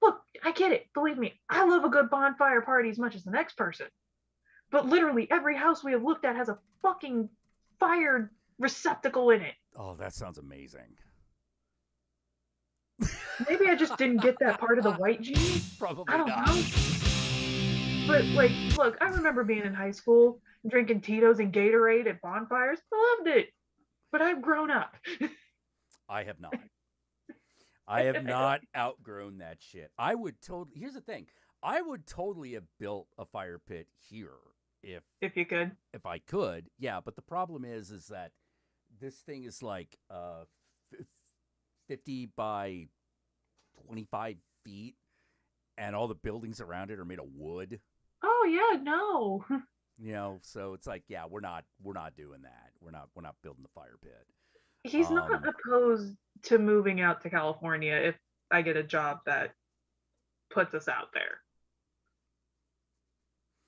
Look, I get it. Believe me, I love a good bonfire party as much as the next person. But literally every house we have looked at has a fucking fire receptacle in it. Oh, that sounds amazing. Maybe I just didn't get that part of the white gene. Probably I don't not. know. But, like, look, I remember being in high school, drinking Tito's and Gatorade at bonfires. I loved it. But I've grown up. I have not. I have not outgrown that shit. Here's the thing. I would totally have built a fire pit here if you could. If I could. Yeah, but the problem is that this thing is like 50 by 25 feet, and all the buildings around it are made of wood. Oh yeah, no. You know, so it's like, yeah, we're not doing that. We're not building the fire pit. He's not opposed to moving out to California if I get a job that puts us out there.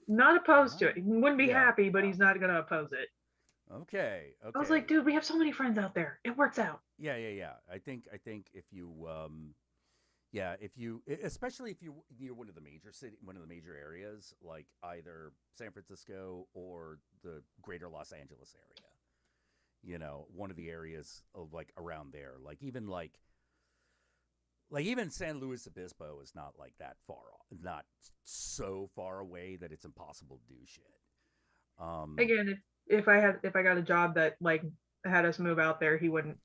Not opposed to it. He wouldn't be happy, but he's not going to oppose it. Okay. I was like, dude, we have so many friends out there. It works out. Yeah. I think if you, especially if you're near one of the major areas, like either San Francisco or the greater Los Angeles area, you know, one of the areas of like around there, like even San Luis Obispo is not like that far off, not so far away that it's impossible to do shit. Again, if I got a job that like had us move out there, he wouldn't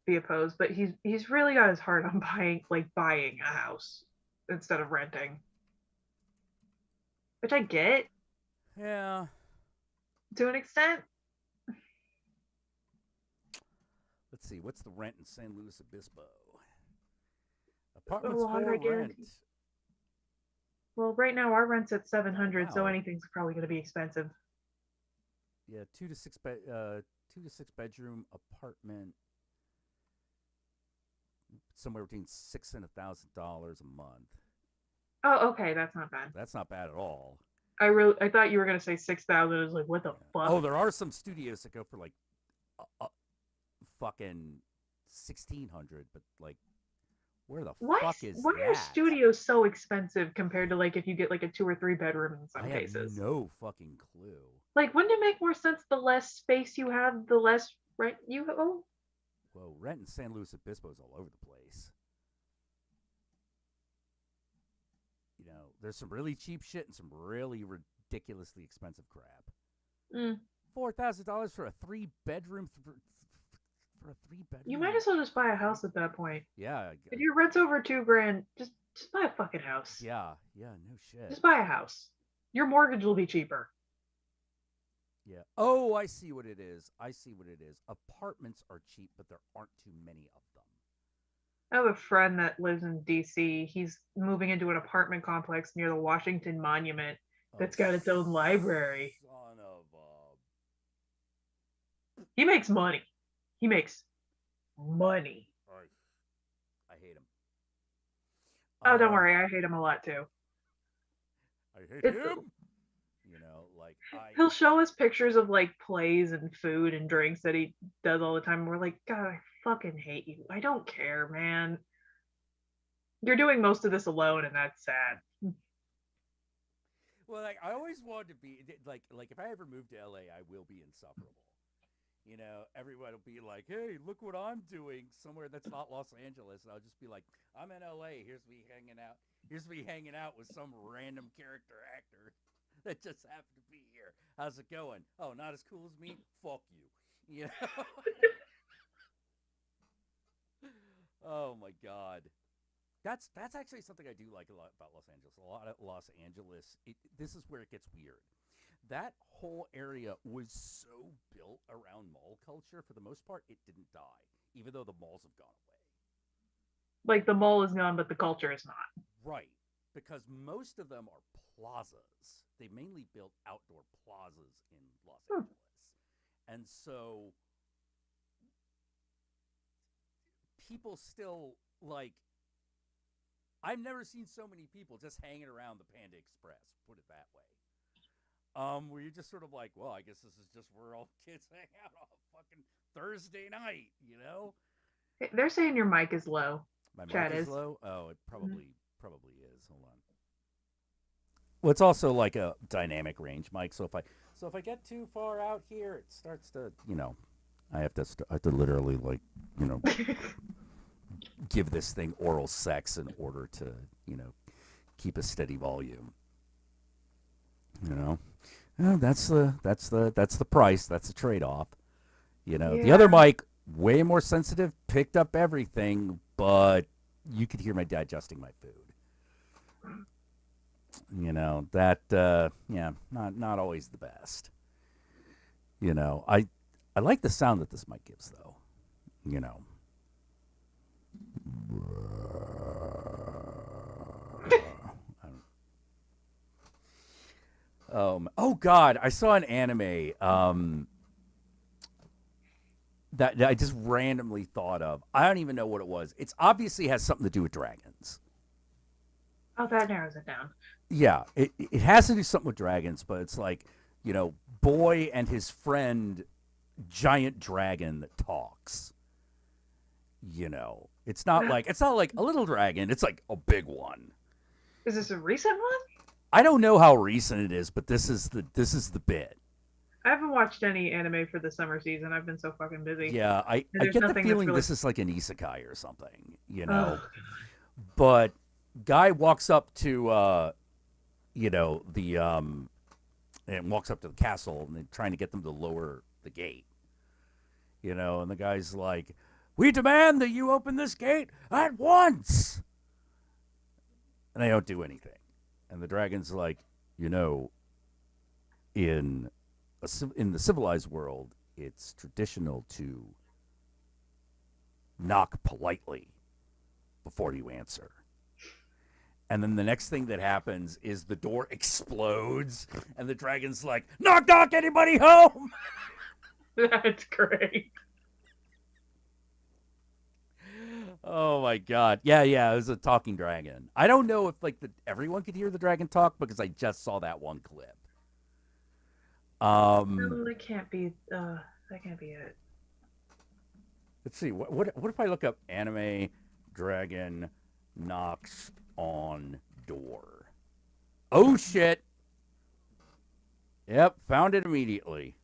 be opposed, but he's really got his heart on buying a house instead of renting, which I get. Yeah, to an extent. Let's see, what's the rent in San Luis Obispo? Apartments for rent. Well, right now our rent's at $700, so anything's probably going to be expensive. Yeah, 2 to 6 bedroom apartment, somewhere between $600 and $1,000 a month. Oh, okay, that's not bad. That's not bad at all. I thought you were gonna say 6,000. I was like, what the fuck? Oh, there are some studios that go for like fucking 1,600, but like, where the Why fuck is why are that? studios so expensive compared to like if you get like a 2 or 3 bedroom in some I cases? have no fucking clue. Like, wouldn't it make more sense the less space you have, the less rent you owe? Well, rent in San Luis Obispo is all over the place. You know, there's some really cheap shit and some really ridiculously expensive crap. $4,000 for a 3-bedroom for a 3-bedroom. You might as well just buy a house at that point. Yeah. If your rent's over $2,000, just buy a fucking house. Yeah, no shit. Just buy a house. Your mortgage will be cheaper. Yeah. Oh, I see what it is. Apartments are cheap, but there aren't too many of them. I have a friend that lives in DC. He's moving into an apartment complex near the Washington Monument that's got its own library. Son of a... He makes money. He makes money. I hate him. Oh, don't worry. I hate him a lot too. I hate him. You know, like he'll show us pictures of like plays and food and drinks that he does all the time. And we're like, God, I fucking hate you. I don't care, man. You're doing most of this alone, and that's sad. Well, like I always wanted to be like if I ever move to LA, I will be insufferable. You know, everyone will be like, "Hey, look what I'm doing somewhere that's not Los Angeles." And I'll just be like, "I'm in LA. Here's me hanging out. Here's me hanging out with some random character actor that just happened to be here. How's it going? Oh, not as cool as me? Fuck you." You know? Oh my God. That's actually something I do like a lot about Los Angeles. A lot of Los Angeles, this is where it gets weird. That whole area was so built around mall culture. For the most part, it didn't die, even though the malls have gone away. Like the mall is gone, but the culture is not. Right, because most of them are plazas. They mainly built outdoor plazas in Los Angeles. And so people still, like, I've never seen so many people just hanging around the Panda Express, put it that way. Where you're just sort of like, well, I guess this is just where all kids hang out on a fucking Thursday night, you know? They're saying your mic is low. My mic is low? Oh, it probably is. Hold on. Well, it's also like a dynamic range mic, so if I get too far out here, it starts to, you know, I have to literally, like, you know, give this thing oral sex in order to, you know, keep a steady volume. You know, well, that's the price. That's the trade-off. You know, the other mic, way more sensitive, picked up everything, but you could hear my digesting my food. You know, that not always the best. You know, I like the sound that this mic gives, though. You know. Oh God, I saw an anime that I just randomly thought of. I don't even know what it was. It's obviously has something to do with dragons. Oh, that narrows it down. Yeah, it has to do something with dragons, but it's like, you know, boy and his friend, giant dragon that talks. You know, it's not like a little dragon. It's like a big one. Is this a recent one? I don't know how recent it is, but this is the bit. I haven't watched any anime for the summer season. I've been so fucking busy. Yeah, I get the feeling this is like an isekai or something, you know. But guy walks up to, you know, and walks up to the castle, and they're trying to get them to lower the gate. You know, and the guy's like, "We demand that you open this gate at once!" And they don't do anything. And the dragon's like, you know, in the civilized world, it's traditional to knock politely before you answer. And then the next thing that happens is the door explodes, and the dragon's like, "Knock, knock, anybody home?" That's great. Oh my God. Yeah, it was a talking dragon. I don't know if like everyone could hear the dragon talk because I just saw that one clip. No, that can't be it. Let's see. What if I look up anime dragon knocks on door? Oh shit! Yep, found it immediately.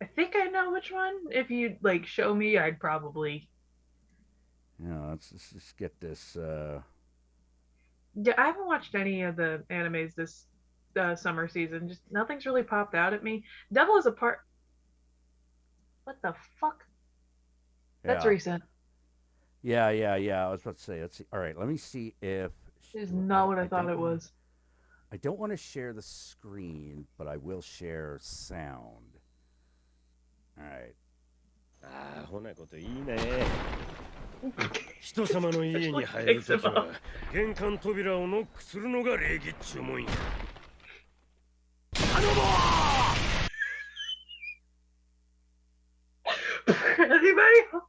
I think I know which one. If you like show me, I'd probably. Yeah, let's just get this. Yeah, I haven't watched any of the animes this summer season. Just nothing's really popped out at me. Devil is a part. What the fuck? That's Yeah. recent. Yeah. I was about to say. Let's see. All right, let me see if. It is not what I thought it was. I don't want to share the screen, but I will share sound. All right. ああ、ほなこといいね。人様の家に入るときは玄関扉をノックするのが礼儀っちゅうもんや。頼もうAnybody?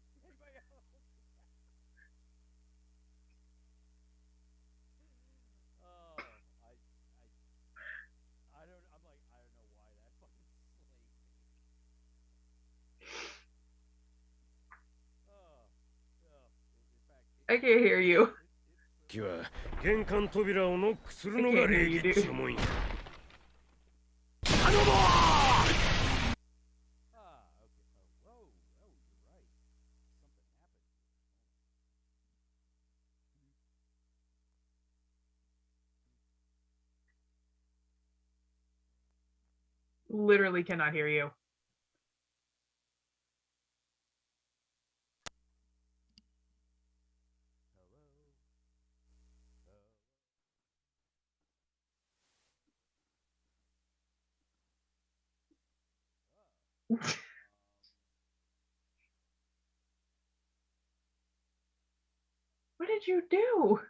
I can't hear you. きは玄関扉をノックするのが礼儀っちゅうもんや。頼もう Literally cannot hear you. What did you do?「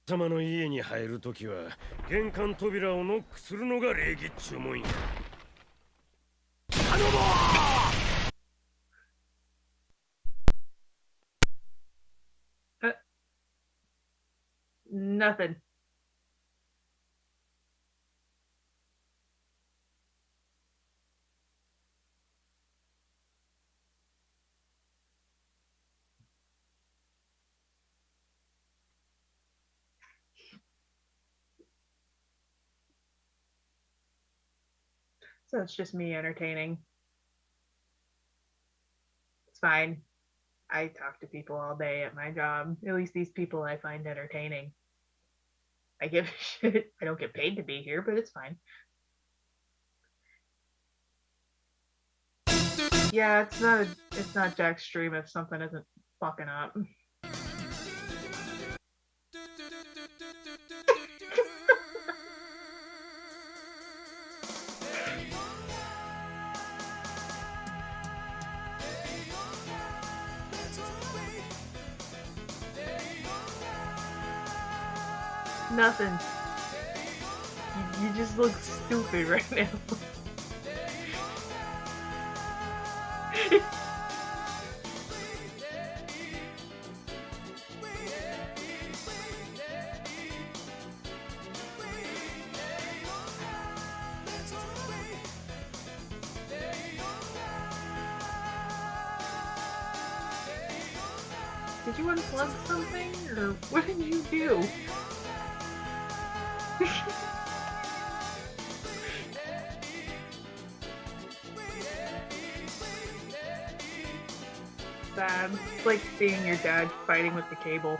様の家に入るときは玄関扉をノックするのが礼儀っちゅうもんや。頼もう Nothing. So it's just me entertaining. It's fine. I talk to people all day at my job. At least these people I find entertaining. I give a shit. I don't get paid to be here, but it's fine. Yeah, it's not Jack's stream if something isn't fucking up. Nothing. You just look stupid right now. Did you unplug something, or what did you do? Sad. It's like seeing your dad fighting with the cable.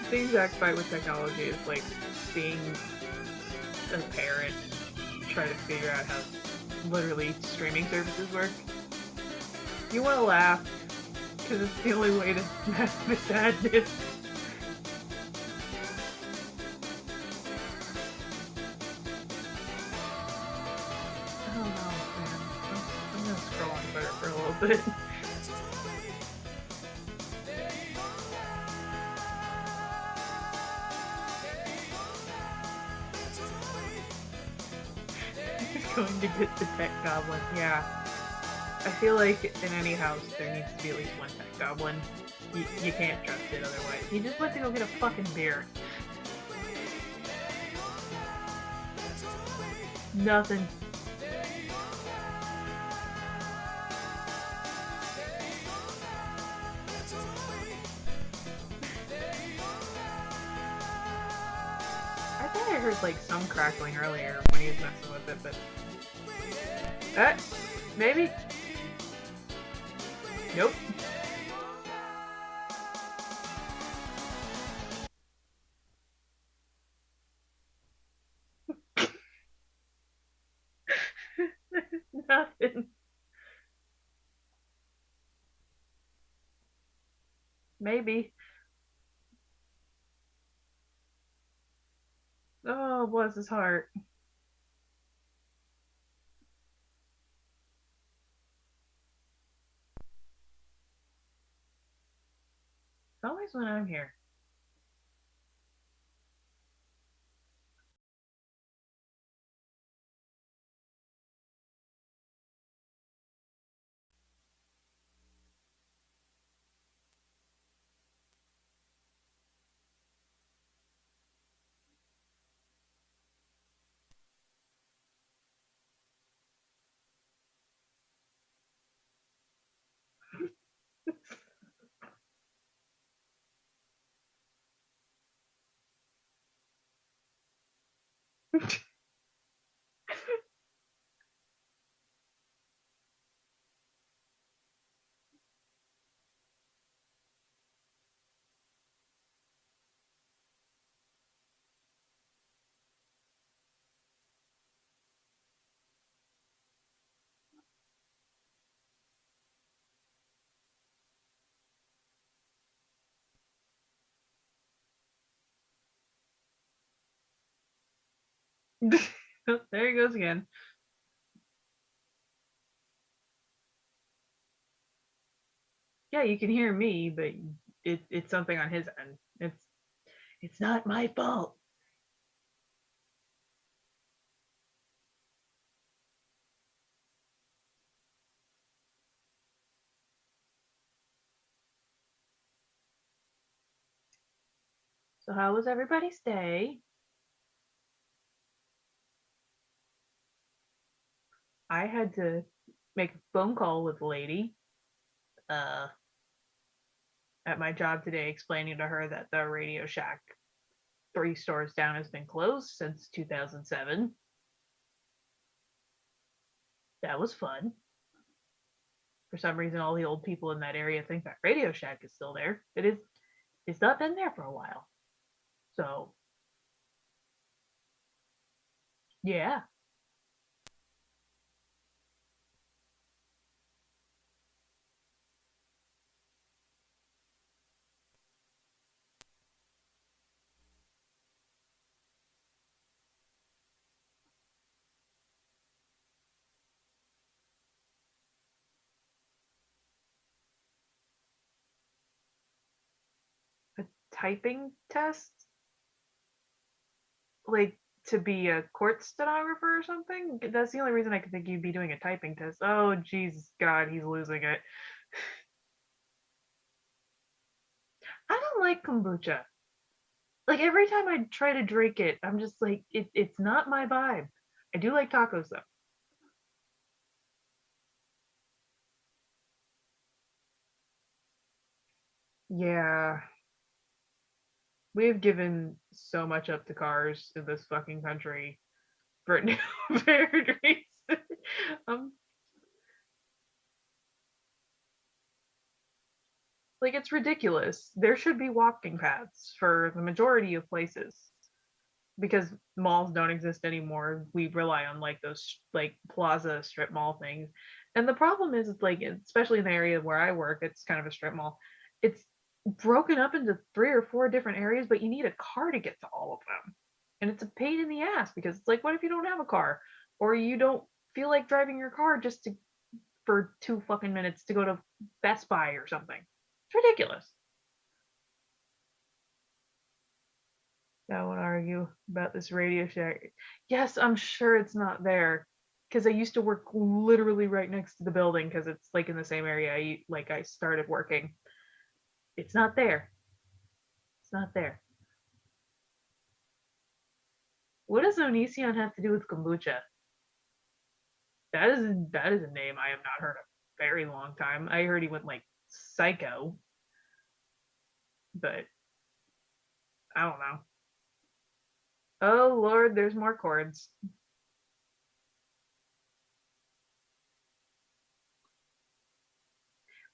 Seeing Jack fight with technology is like seeing a parent try to figure out how literally streaming services work. You want to laugh because it's the only way to mask the sadness. Oh no, man. sweater for a little bit. He's going to get the pet goblin. Yeah. I feel like in any house there needs to be at least one pet goblin. You can't trust it otherwise. He just went to go get a fucking beer. Nothing. I thought I heard like some crackling earlier when he was messing with it, but maybe. Nope. Nothing. Maybe. Oh, bless his heart. It's always when I'm here. There he goes again. Yeah, you can hear me, but it's something on his end. It's not my fault. So how was everybody's day? I had to make a phone call with a lady at my job today, explaining to her that the Radio Shack 3 stores down has been closed since 2007. That was fun. For some reason, all the old people in that area think that Radio Shack is still there. It is. It's not been there for a while. So, yeah. A typing test? Like to be a court stenographer or something? That's the only reason I could think you'd be doing a typing test. Oh, Jesus God, he's losing it. I don't like kombucha. Like every time I try to drink it, I'm just like, it's not my vibe. I do like tacos though. Yeah. We have given so much up to cars in this fucking country for no apparent reason. Um, like it's ridiculous. There should be walking paths for the majority of places because malls don't exist anymore. We rely on like those like plaza strip mall things. And the problem is like especially in the area where I work, it's kind of a strip mall. It's broken up into 3 or 4 different areas, but you need a car to get to all of them. And it's a pain in the ass because it's like what if you don't have a car or you don't feel like driving your car just to for 2 fucking minutes to go to Best Buy or something. It's ridiculous. I won't argue about this Radio Shack. Yes, I'm sure it's not there because I used to work literally right next to the building because it's like in the same area I started working. It's not there. It's not there. What does Onision have to do with kombucha? That is a name I have not heard a very long time. I heard he went like psycho, but I don't know. Oh Lord, there's more chords.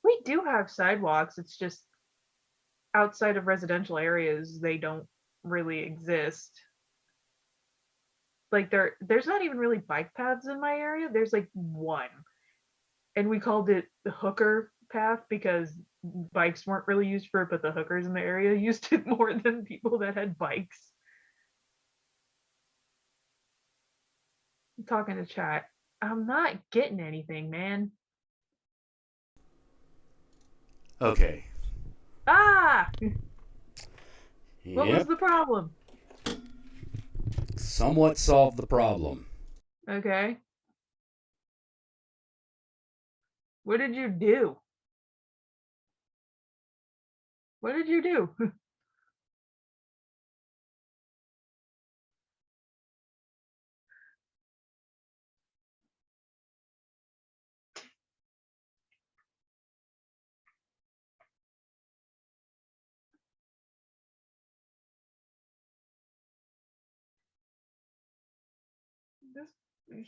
We do have sidewalks. It's just outside of residential areas, they don't really exist. Like there's not even really bike paths in my area. There's like one. And we called it the hooker path because bikes weren't really used for it, but the hookers in the area used it more than people that had bikes. I'm talking to chat. I'm not getting anything, man. Okay. Ah! What was Yep. the problem? Somewhat solved the problem. Okay. What did you do? What did you do?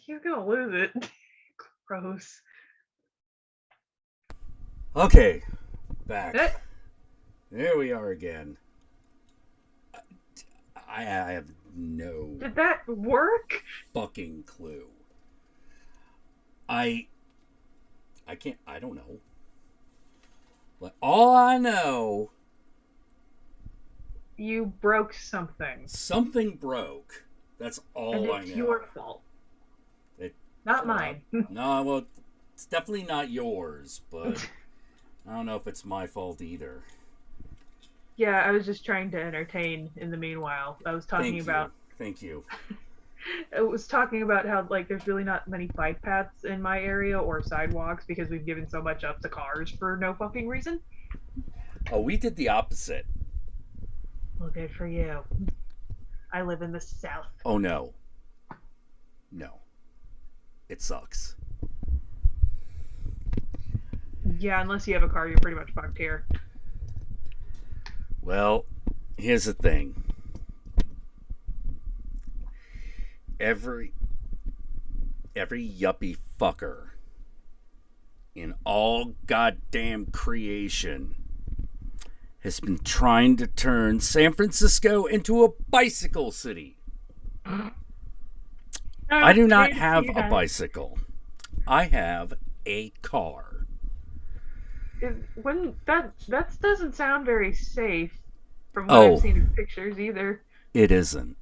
He's gonna lose it. Gross. Okay. Back. There we are again. I have no... Did that work? Fucking clue. I can't... I don't know. But all I know... You broke something. Something broke. That's all I know. And it's your fault. Not mine. No, well, it's definitely not yours, but I don't know if it's my fault either. Yeah, I was just trying to entertain in the meanwhile. I was talking about... Thank you. I was talking about how, like, there's really not many bike paths in my area or sidewalks because we've given so much up to cars for no fucking reason. Oh, we did the opposite. Well, good for you. I live in the South. Oh, no. No. It sucks. Yeah, unless you have a car, you're pretty much fucked here. Well, here's the thing. Every yuppie fucker in all goddamn creation has been trying to turn San Francisco into a bicycle city. I do not have a bicycle. I have a car. That doesn't sound very safe from what I've seen in pictures either. It isn't.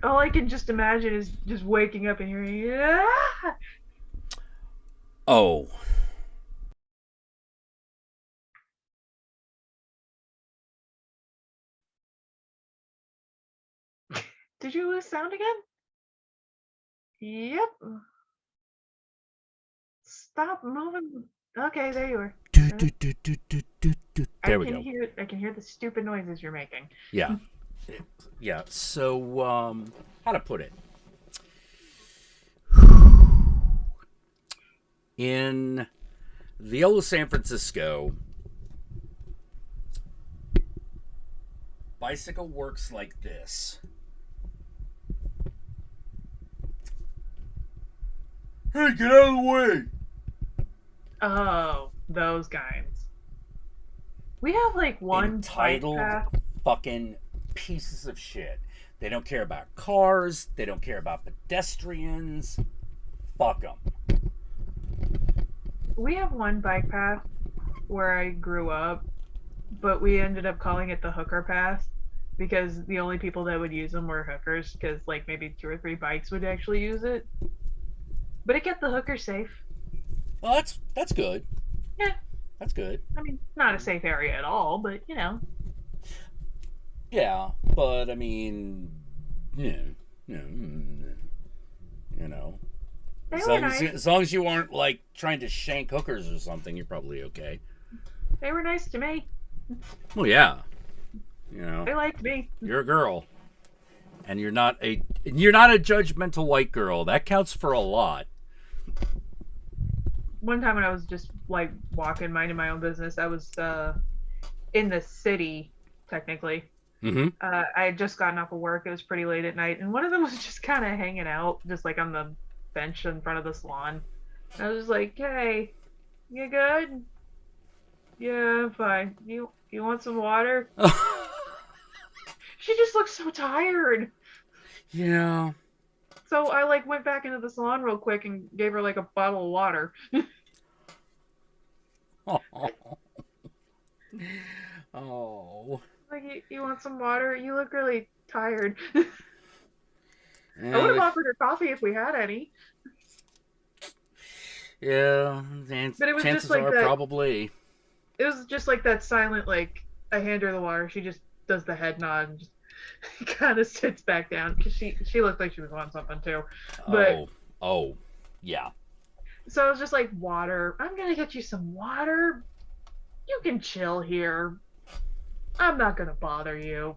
All I can just imagine is just waking up and hearing, ah! Oh. Did you lose sound again? Yep. Stop moving. Okay, there you are. There we go. I can hear the stupid noises you're making. Yeah. Yeah. So, how to put it? In the old San Francisco, bicycle works like this. Hey, get out of the way! Oh, those kinds. We have like one entitled fucking pieces of shit. They don't care about cars. They don't care about pedestrians. Fuck them. We have one bike path where I grew up, but we ended up calling it the hooker path because the only people that would use them were hookers because like maybe 2 or 3 bikes would actually use it. But it kept the hookers safe. Well, that's good. Yeah. That's good. I mean, not a safe area at all, but you know. Yeah, but I mean, yeah, you know, They were nice. as long as you aren't like trying to shank hookers or something, you're probably okay. They were nice to me. Well, yeah, you know, they liked me. You're a girl, and you're not a judgmental white girl. That counts for a lot. One time when I was just like walking, minding my own business, I was in the city, technically. Mm-hmm. I had just gotten off of work. It was pretty late at night, and one of them was just kind of hanging out, just like on the bench in front of the salon. I was like, "Hey, you good? Yeah, I'm fine. You want some water?" She just looked so tired. Yeah. So I like went back into the salon real quick and gave her like a bottle of water. Oh. Like, you want some water? You look really tired. Yeah, I would have offered her coffee if we had any. Yeah, but it was chances just like are that, probably. It was just like that silent, like, I hand her the water, she just does the head nod and just kind of sits back down because she looked like she was on something too. But yeah. So I was just like, water. I'm gonna get you some water. You can chill here. I'm not gonna bother you.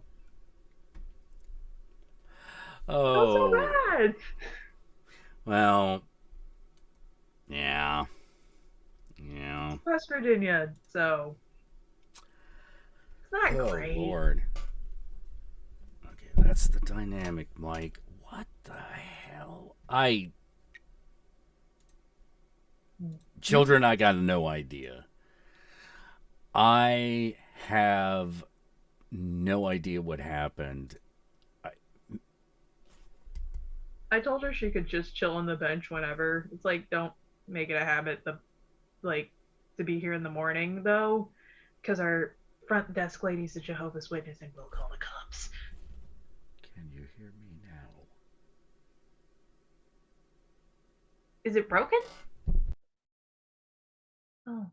Oh. Not so bad. Well. Yeah. West Virginia, so it's not great. Oh Lord. Okay, that's the dynamic, Mike. What the hell? Children, I got no idea. I have no idea what happened. I told her she could just chill on the bench whenever. It's like, don't make it a habit to be here in the morning, though, because our front desk lady's a Jehovah's Witness and we'll call the cops. Can you hear me now? Is it broken? Oh my god.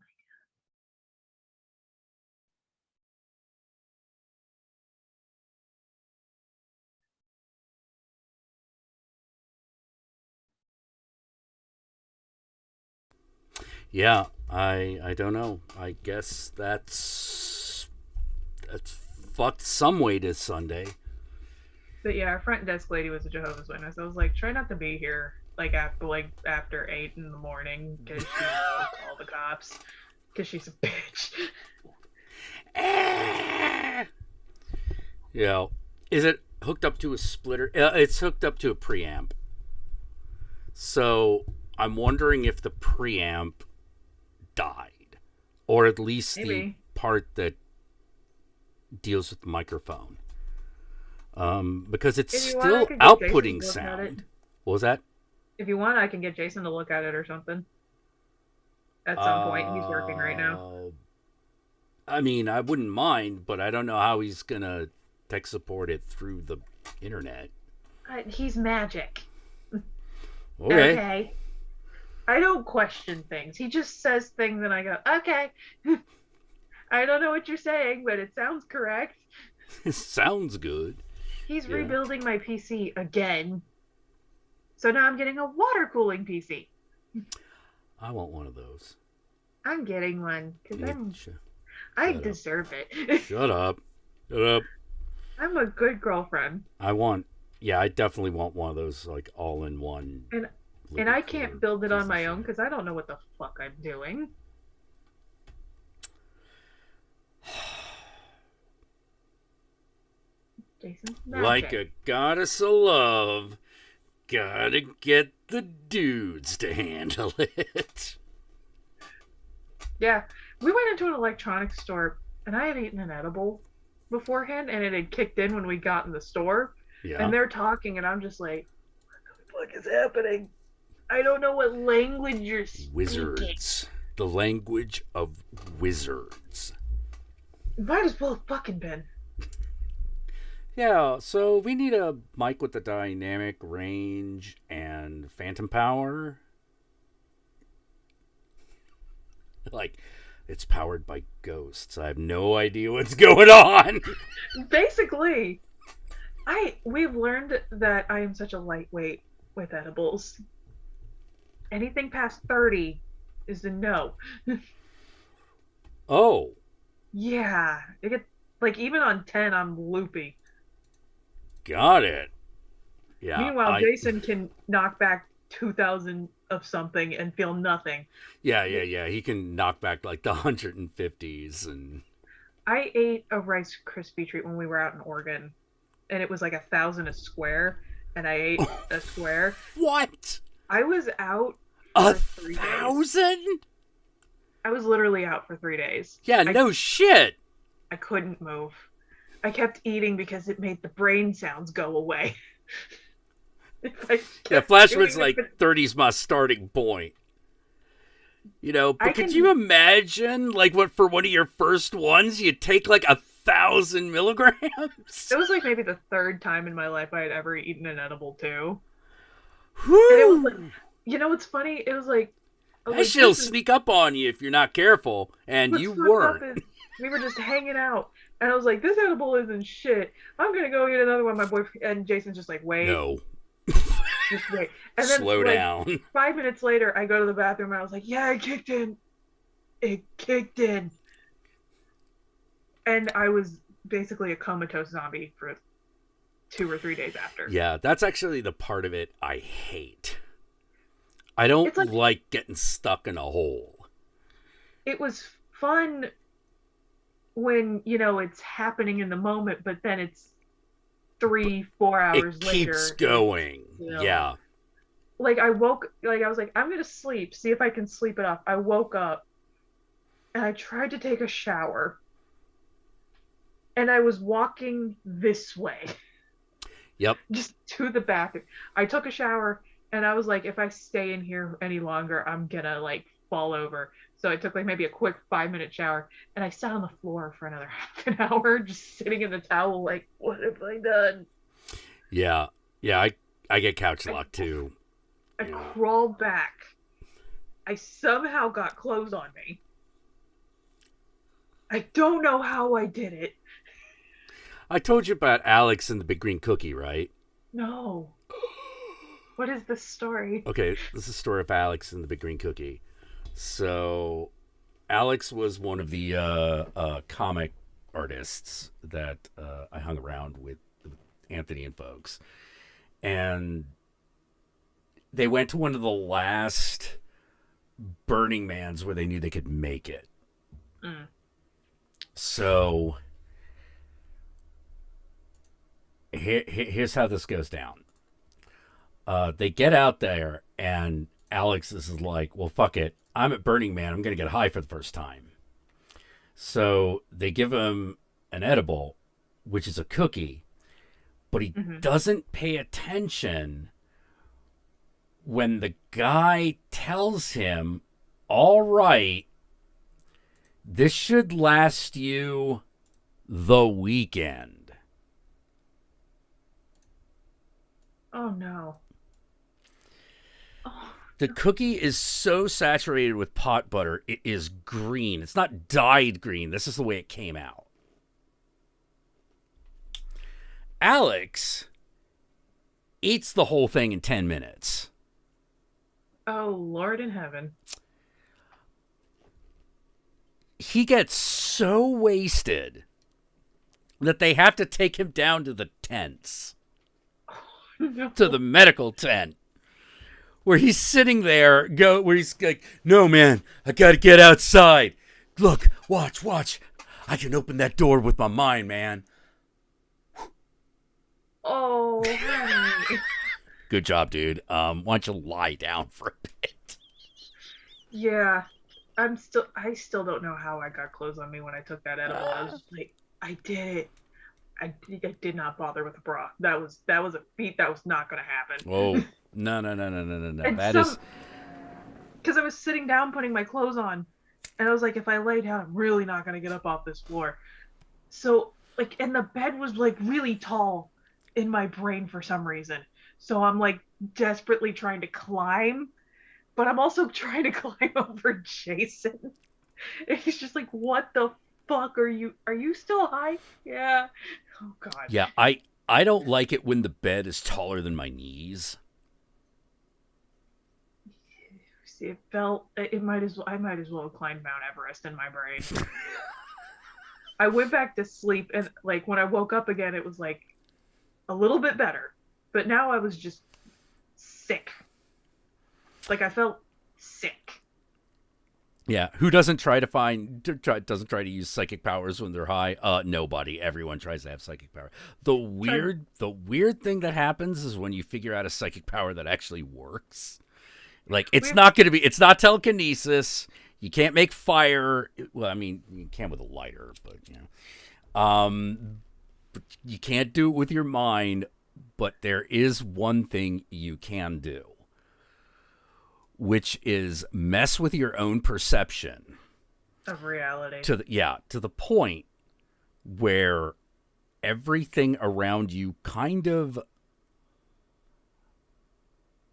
Yeah, I don't know. I guess that's fucked some way this Sunday. But yeah, our front desk lady was a Jehovah's Witness. I was like, try not to be here after 8 in the morning because she will call the cops because she's a bitch. Yeah. Is it hooked up to a splitter? It's hooked up to a preamp. So I'm wondering if the preamp died, or at least the part that deals with the microphone. Because it's still outputting sound. What was that? If you want, I can get Jason to look at it or something. At some point, he's working right now. I mean, I wouldn't mind, but I don't know how he's gonna tech support it through the internet. He's magic. Okay. I don't question things. He just says things and I go, okay. I don't know what you're saying, but it sounds correct. It sounds good. He's rebuilding my PC again. So now I'm getting a water cooling PC. I want one of those. I'm getting one because I deserve it. Shut up. Shut up. I'm a good girlfriend. I definitely want one of those, like, all-in-one. And I can't build it on my own because I don't know what the fuck I'm doing. Jason's magic. Like a goddess of love, gotta get the dudes to handle it. Yeah, we went into an electronics store and I had eaten an edible beforehand and it had kicked in when we got in the store. Yeah. And they're talking and I'm just like, what the fuck is happening? I don't know what language you're speaking. Wizards. The language of wizards. Might as well have fucking been. Yeah, so we need a mic with the dynamic range and phantom power. Like, it's powered by ghosts. I have no idea what's going on. Basically, we've learned that I am such a lightweight with edibles. Anything past 30 is a no. Oh. Yeah. It gets, like, even on 10, I'm loopy. Got it. Yeah. Meanwhile, Jason can knock back 2,000 of something and feel nothing. Yeah. He can knock back like the 150s. And I ate a Rice Krispie treat when we were out in Oregon, and it was like 1,000 a square, and I ate a square. What? I was out for 3 days. 1,000? I was literally out for 3 days. Yeah, no shit. I couldn't move. I kept eating because it made the brain sounds go away. Yeah, Flashman's like 30's my starting point. You know, but could you imagine, like, what for one of your first ones, you take like 1,000 milligrams? It was like maybe the third time in my life I had ever eaten an edible too. Whew. And it was like, you know what's funny? It was like, that shit'll sneak up on you if you're not careful, and you weren't. We were just hanging out, and I was like, this edible isn't shit. I'm gonna go get another one. My boyfriend and Jason's just like, wait. No. Just wait. And then, slow down. 5 minutes later, I go to the bathroom, and I was like, yeah, it kicked in. It kicked in. And I was basically a comatose zombie for 2 or 3 days after. Yeah, that's actually the part of it I hate. I don't like getting stuck in a hole. It was fun when, you know, it's happening in the moment, but then it's 3-4 hours later. It keeps going. You know, yeah. Like, I was like, I'm going to sleep, see if I can sleep it off. I woke up, and I tried to take a shower, and I was walking this way. Yep. Just to the bathroom. I took a shower, and I was like, if I stay in here any longer, I'm gonna, like, fall over. So I took, like, maybe a quick 5-minute shower, and I sat on the floor for another half an hour, just sitting in the towel, like, what have I done? Yeah. Yeah, I get couch locked, too. I crawled back. I somehow got clothes on me. I don't know how I did it. I told you about Alex and the Big Green Cookie, right? No. What is this story? Okay, this is the story of Alex and the Big Green Cookie. So, Alex was one of the comic artists that I hung around with Anthony and folks. And they went to one of the last Burning Mans where they knew they could make it. Mm. So, here's how this goes down. They get out there, and Alex is like, well, fuck it. I'm at Burning Man. I'm going to get high for the first time. So they give him an edible, which is a cookie, but he doesn't pay attention when the guy tells him, all right, this should last you the weekend. Oh, no. The cookie is so saturated with pot butter, it is green. It's not dyed green. This is the way it came out. Alex eats the whole thing in 10 minutes. Oh, Lord in heaven. He gets so wasted that they have to take him down to the tents. No. To the medical tent. Where he's sitting there, where he's like, no, man, I gotta get outside. Look, watch. I can open that door with my mind, man. Oh, honey. Good job, dude. Why don't you lie down for a bit? Yeah. I still don't know how I got clothes on me when I took that edible. I was just like, I did it. I did not bother with a bra. That was a feat that was not going to happen. Whoa. No. That is... Because I was sitting down putting my clothes on, and I was like, if I lay down, I'm really not going to get up off this floor. So, like, and the bed was, like, really tall in my brain for some reason. So I'm, like, desperately trying to climb, but I'm also trying to climb over Jason. And he's just like, what the fuck are you still high? Yeah. Oh god. Yeah, I don't like it when the bed is taller than my knees. See, I might as well have climbed Mount Everest in my brain. I went back to sleep, and like when I woke up again, it was like a little bit better. But now I was just sick. Like I felt sick. Yeah, who doesn't try to use psychic powers when they're high? Nobody. Everyone tries to have psychic power. The weird thing that happens is when you figure out a psychic power that actually works. Like it's not telekinesis. You can't make fire. Well, I mean, you can with a lighter, but but you can't do it with your mind. But there is one thing you can do, which is mess with your own perception of reality. To the point where everything around you kind of,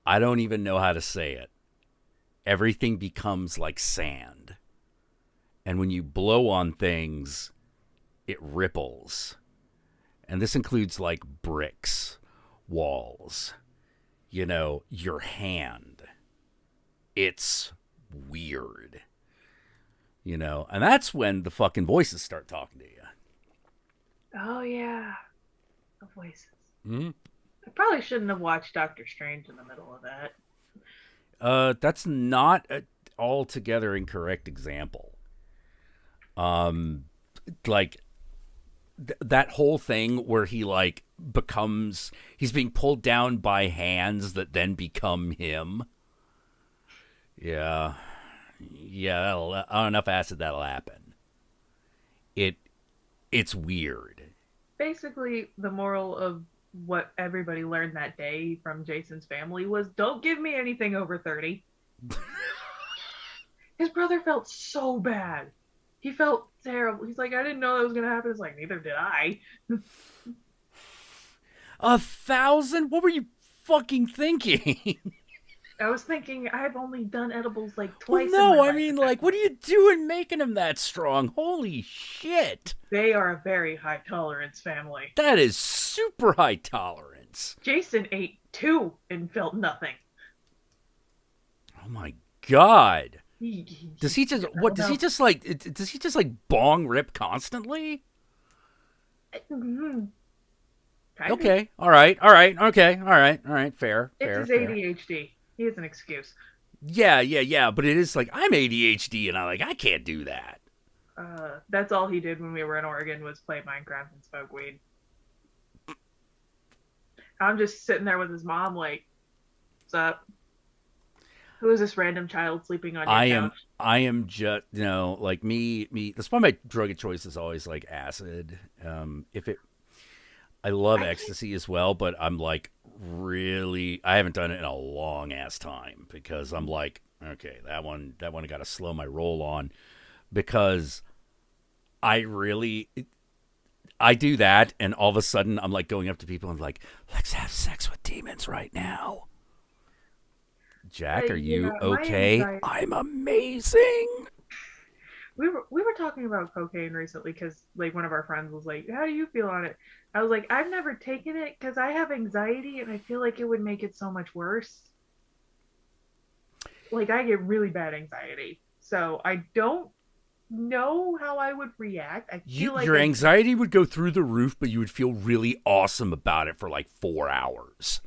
I don't even know how to say it. Everything becomes like sand. And when you blow on things, it ripples. And this includes like bricks, walls, your hand. It's weird. And that's when the fucking voices start talking to you. Oh, yeah. The voices. Mm-hmm. I probably shouldn't have watched Doctor Strange in the middle of that. That's not an altogether incorrect example. Like that whole thing where he like he's being pulled down by hands that then become him. Yeah, on enough acid that'll happen. It's weird. Basically, the moral of what everybody learned that day from Jason's family was don't give me anything over 30. His brother felt so bad. He felt terrible. He's like, I didn't know that was going to happen. It's like, neither did I. 1,000? What were you fucking thinking? I was thinking I've only done edibles like twice. Well, no, I mean, like, what are you doing making them that strong? Holy shit. They are a very high tolerance family. That is super high tolerance. Jason ate 2 and felt nothing. Oh my god. Does he just like bong rip constantly? Mm-hmm. Okay. All right. Fair. It's his ADHD. He has an excuse. Yeah. But it is like, I'm ADHD and I can't do that. That's all he did when we were in Oregon was play Minecraft and smoke weed. I'm just sitting there with his mom like, what's up? Who is this random child sleeping on your couch? I am just, like me. That's why my drug of choice is always like acid. I love ecstasy as well, but I'm like I haven't done it in a long ass time because I'm like, okay, that one I got to slow my roll on because I do that. And all of a sudden I'm like going up to people and like, let's have sex with demons right now. Jack, are you okay? I'm amazing. We were talking about cocaine recently because like one of our friends was like, how do you feel on it? I was like, I've never taken it because I have anxiety and I feel like it would make it so much worse. Like I get really bad anxiety. So I don't know how I would react. I feel like your anxiety would go through the roof, but you would feel really awesome about it for like 4 hours.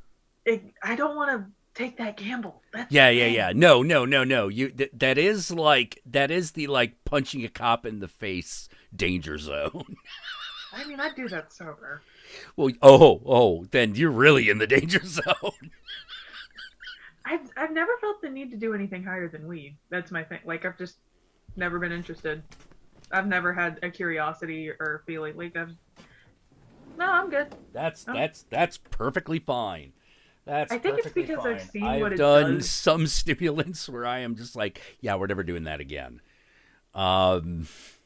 I don't want to take that gamble. Yeah. No. That is the like punching a cop in the face danger zone. I mean, I'd do that sober. Well, then you're really in the danger zone. I've never felt the need to do anything higher than weed. That's my thing. Like I've just never been interested. I've never had a curiosity or feeling like no, I'm good. That's perfectly fine. I think it's because fine. I've seen what it I've done does. Some stimulants where I am just like, yeah, we're never doing that again.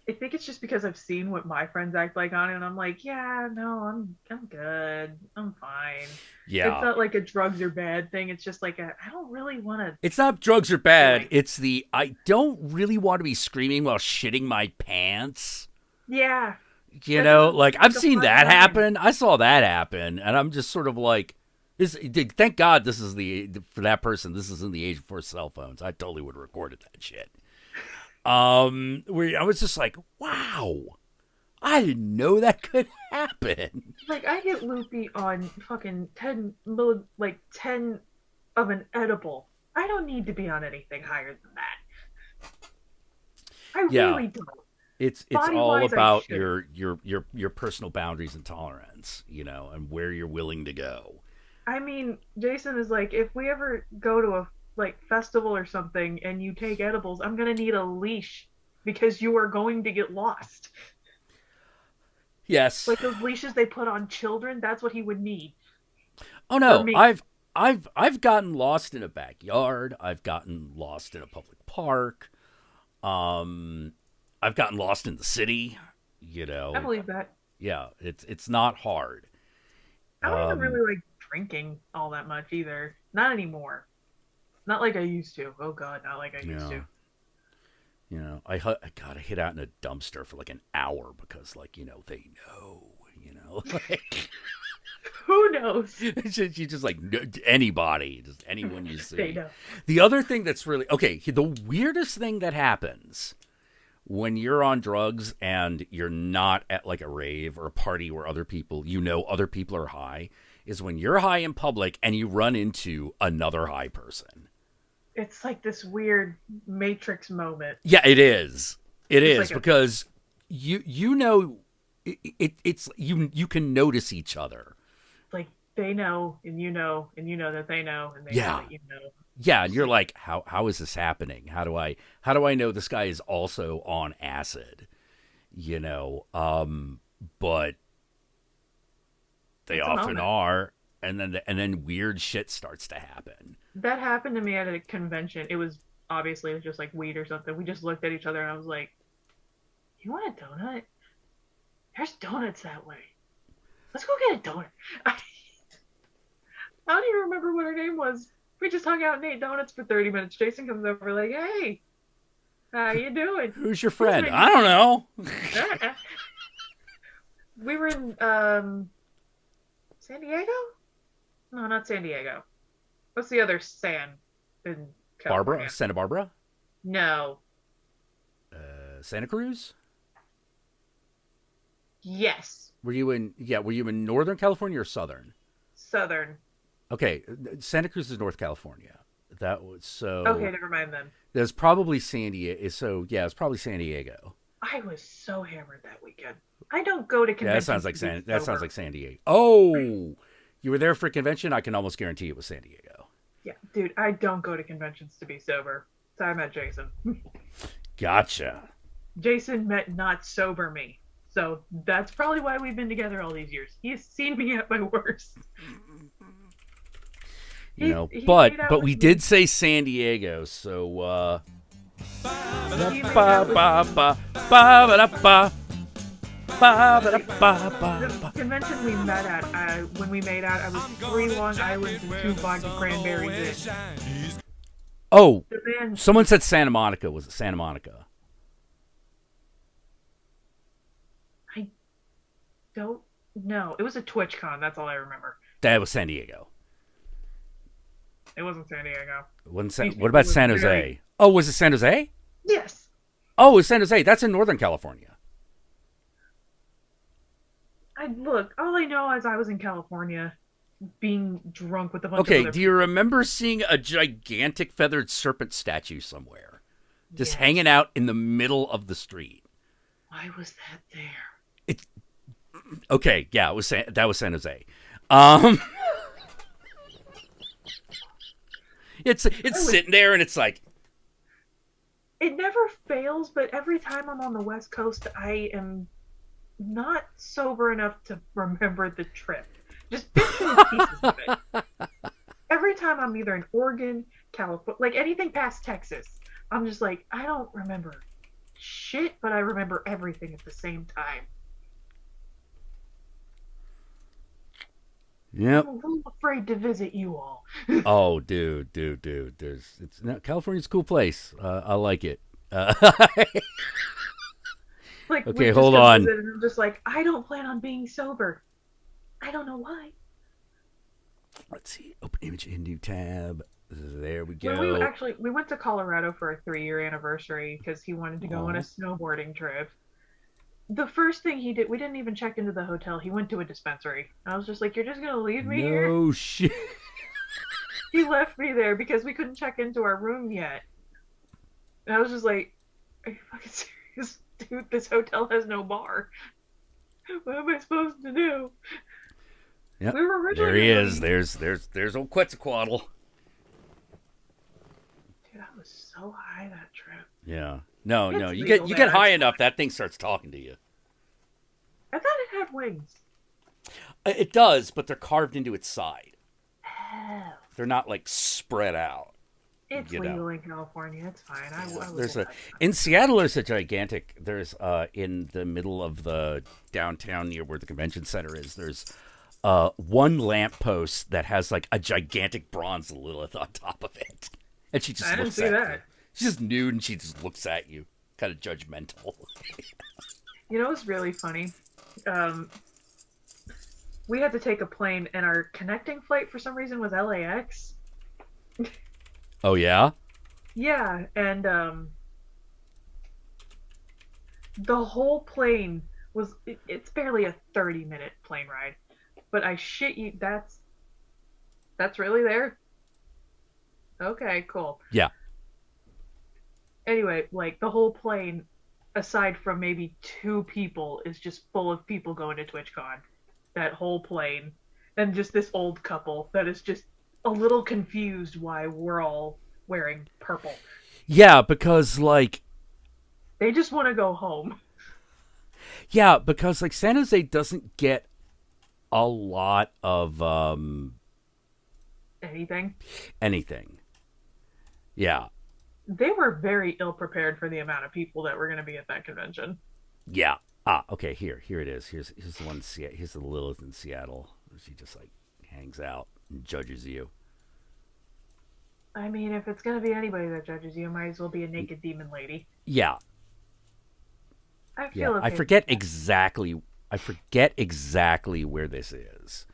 I think it's just because I've seen what my friends act like on it, and I'm like, yeah, no, I'm good. I'm fine. Yeah. It's not like a drugs are bad thing. It's just like I don't really want to. It's not drugs are bad. It's I don't really want to be screaming while shitting my pants. Yeah. You know, like I've seen that happen. I saw that happen, and I'm just sort of like, thank God this is for that person. This is in the age before cell phones. I totally would have recorded that shit. Where I was just like, wow, I didn't know that could happen. Like I get loopy on fucking 10 of an edible. I don't need to be on anything higher than that. I really don't. It's all about your personal boundaries and tolerance, you know, and where you're willing to go. I mean, Jason is like, if we ever go to a festival or something and you take edibles, I'm gonna need a leash because you are going to get lost. Yes. Like those leashes they put on children, that's what he would need. Oh no, I've gotten lost in a backyard. I've gotten lost in a public park. I've gotten lost in the city, you know. I believe that. Yeah, it's not hard. I don't even really like drinking all that much either. Not anymore. Not like I used to. Oh God, not like I used to. You know, I hid out in a dumpster for like an hour because, like, you know, they know, you know, like. Who knows? You just like anybody, just anyone you see. They know. The other thing that's really okay. The weirdest thing that happens when you're on drugs and you're not at like a rave or a party where other people are high is when you're high in public and you run into another high person. It's like this weird Matrix moment. Yeah, it is. It is like because you know it's you can notice each other. Like they know and you know that they know and they know that you know. Yeah, and you're like, how is this happening? How do I know this guy is also on acid? You know, but they often are, and then weird shit starts to happen. That happened to me at a convention. It was obviously just like weed or something. We just looked at each other and I was like, "You want a donut? There's donuts that way. Let's go get a donut." I don't even remember what her name was. We just hung out and ate donuts for 30 minutes. Jason comes over like, "Hey, how you doing? Who's your friend?" I don't know. We were in San Diego? No, not San Diego. What's the other San in California? Santa Barbara? No. Santa Cruz? Yes. Were you in Northern California or Southern? Southern. Okay, Santa Cruz is North California. That was so. Okay, never mind then. There's probably San Diego. So yeah, it's probably San Diego. I was so hammered that weekend. I don't go to conventions. Yeah, that sounds like San Diego. Oh, you were there for a convention? I can almost guarantee it was San Diego. Yeah, dude, I don't go to conventions to be sober. So I met Jason. Gotcha. Jason met not sober me. So that's probably why we've been together all these years. He's seen me at my worst. You know, but we did say San Diego, so the convention we met at, when we made out, I was 3 Long Islands and 2 vodka cranberries in. Oh, someone said Santa Monica. Was it Santa Monica? I don't know. It was a TwitchCon. That's all I remember. That was San Diego. It wasn't San Diego. What about San Jose? Oh, was it San Jose? Yes. Oh, it was San Jose. That's in Northern California. Look, all I know is I was in California being drunk with a bunch of Okay, other do you remember seeing a gigantic feathered serpent statue somewhere? Just hanging out in the middle of the street. Why was that there? Okay, yeah, that was San Jose. It's sitting there and it's like, it never fails, but every time I'm on the West Coast, I am not sober enough to remember the trip. Just bits and pieces of it. Every time I'm either in Oregon, California, like anything past Texas, I'm just like, I don't remember shit, but I remember everything at the same time. Yep. I'm a little afraid to visit you all. Oh, dude. California's a cool place. I like it. Like, okay, we just hold come on. visit and I'm just like, I don't plan on being sober. I don't know why. Let's see. Open image in new tab. There we go. When we went to Colorado for a 3-year anniversary because he wanted to go on a snowboarding trip. The first thing he did, we didn't even check into the hotel. He went to a dispensary. I was just like, "You're just gonna leave me here?" No shit. He left me there because we couldn't check into our room yet. And I was just like, "Are you fucking serious, dude? This hotel has no bar. What am I supposed to do?" Yep. We were originally there he is. There's old Quetzalcoatl. Dude, I was so high that trip. Yeah. No. You get high enough, that thing starts talking to you. I thought it had wings. It does, but they're carved into its side. Oh. They're not like spread out. It's legal in California. It's fine. In Seattle. There's a gigantic. There's in the middle of the downtown near where the convention center is. There's one lamppost that has like a gigantic bronze Lilith on top of it, and she just looks at you. She's just nude and she just looks at you, kind of judgmental. You know what's really funny? We had to take a plane, and our connecting flight for some reason was LAX. Oh yeah? Yeah, and the whole plane was it's barely a 30-minute plane ride. But I shit you, that's really there? Okay, cool. Yeah. Anyway, like, the whole plane, aside from maybe 2 people, is just full of people going to TwitchCon. That whole plane. And just this old couple that is just a little confused why we're all wearing purple. Yeah, because, like... They just want to go home. Yeah, because, like, San Jose doesn't get a lot of, Anything. Yeah. They were very ill-prepared for the amount of people that were going to be at that convention. Yeah. Okay, here it is. Here's the one, here's the Lilith in Seattle. She just, like, hangs out and judges you. I mean, if it's going to be anybody that judges you, it might as well be a naked demon lady. Yeah. I forget exactly where this is.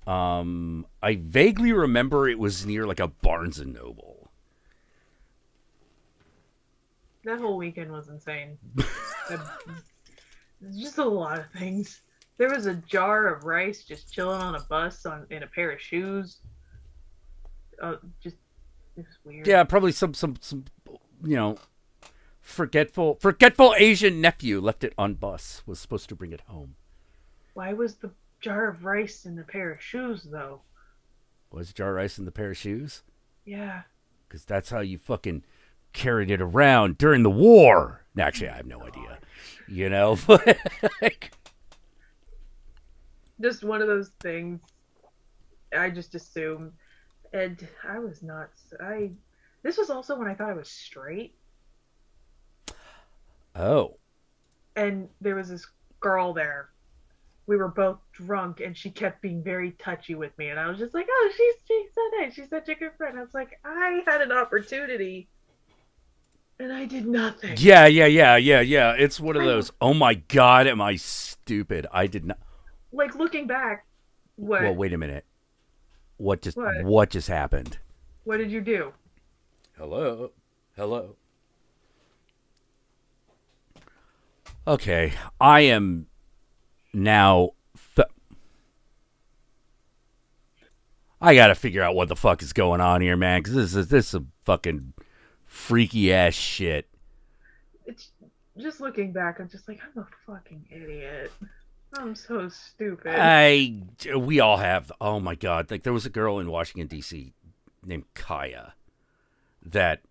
I vaguely remember it was near like a Barnes and Noble. That whole weekend was insane. Just a lot of things. There was a jar of rice just chilling on a bus in a pair of shoes. Just it was weird. Yeah, probably some forgetful Asian nephew left it on bus. Was supposed to bring it home. Why was the jar of rice in the pair of shoes though? Was jar of rice in the pair of shoes? Yeah. Because that's how you fucking carried it around during the war. Actually, I have no idea. You know, but like, just one of those things. I just assumed, and I was not. This was also when I thought I was straight. Oh. And there was this girl there. We were both drunk, and she kept being very touchy with me, and I was just like, "Oh, she's so nice. She's such a good friend." I was like, I had an opportunity, and I did nothing. Yeah. It's one of those. Oh my God, am I stupid? I did not. Like, looking back, what? Well, wait a minute. What just happened? What did you do? Hello. Okay, I am now. I gotta figure out what the fuck is going on here, man. Because this is some fucking freaky ass shit. It's just looking back. I'm just like, I'm a fucking idiot. I'm so stupid. We all have. Oh my God! Like, there was a girl in Washington D.C. named Kaya that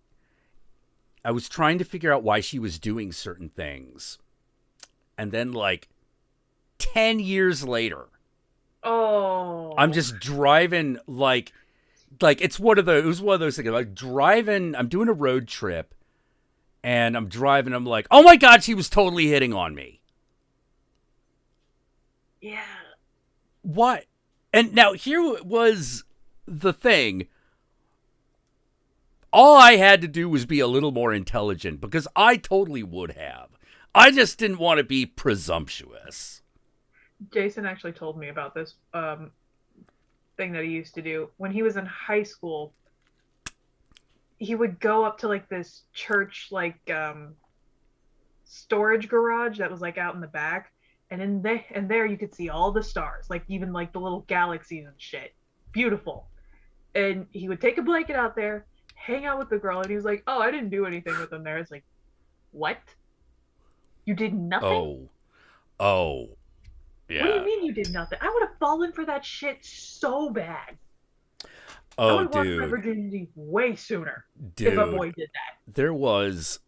I was trying to figure out why she was doing certain things. And then, like, 10 years later, I'm just driving, like it was one of those things. Like, driving, I'm doing a road trip, And I'm driving. I'm like, oh my God, she was totally hitting on me. Yeah. What? And now here was the thing. All I had to do was be a little more intelligent because I totally would have. I just didn't want to be presumptuous. Jason actually told me about this thing that he used to do when he was in high school. He would go up to like this church storage garage that was like out in the back, and there you could see all the stars, like even like the little galaxies and shit. Beautiful. And he would take a blanket out there, hang out with the girl, and he was like, "Oh, I didn't do anything with them there." It's like, what? You did nothing? Oh. Yeah. What do you mean you did nothing? I would have fallen for that shit so bad. Oh, I would have lost my dude. virginity way sooner Dude. if a boy did that. There was...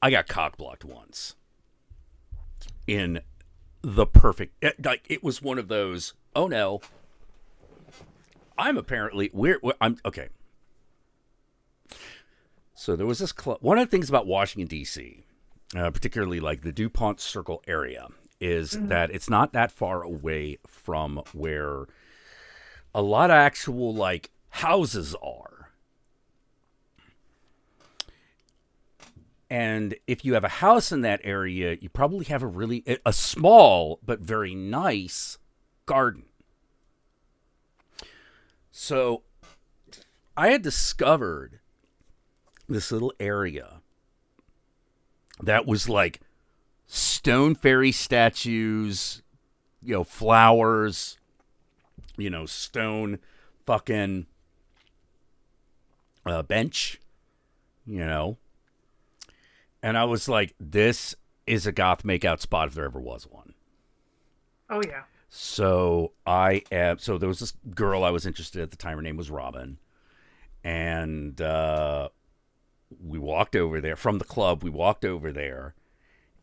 I got cock-blocked once. In the perfect... Like, it was one of those, oh no. I'm apparently... I'm okay. So there was this club... One of the things about Washington, D.C., particularly like the DuPont Circle area, is that it's not that far away from where a lot of actual like houses are. And if you have a house in that area, you probably have a small but very nice garden. So I had discovered this little area that was like stone fairy statues, flowers, stone fucking bench, And I was like, this is a goth makeout spot if there ever was one. Oh, yeah. So there was this girl I was interested in at the time. Her name was Robin. And we walked over there from the club. We walked over there.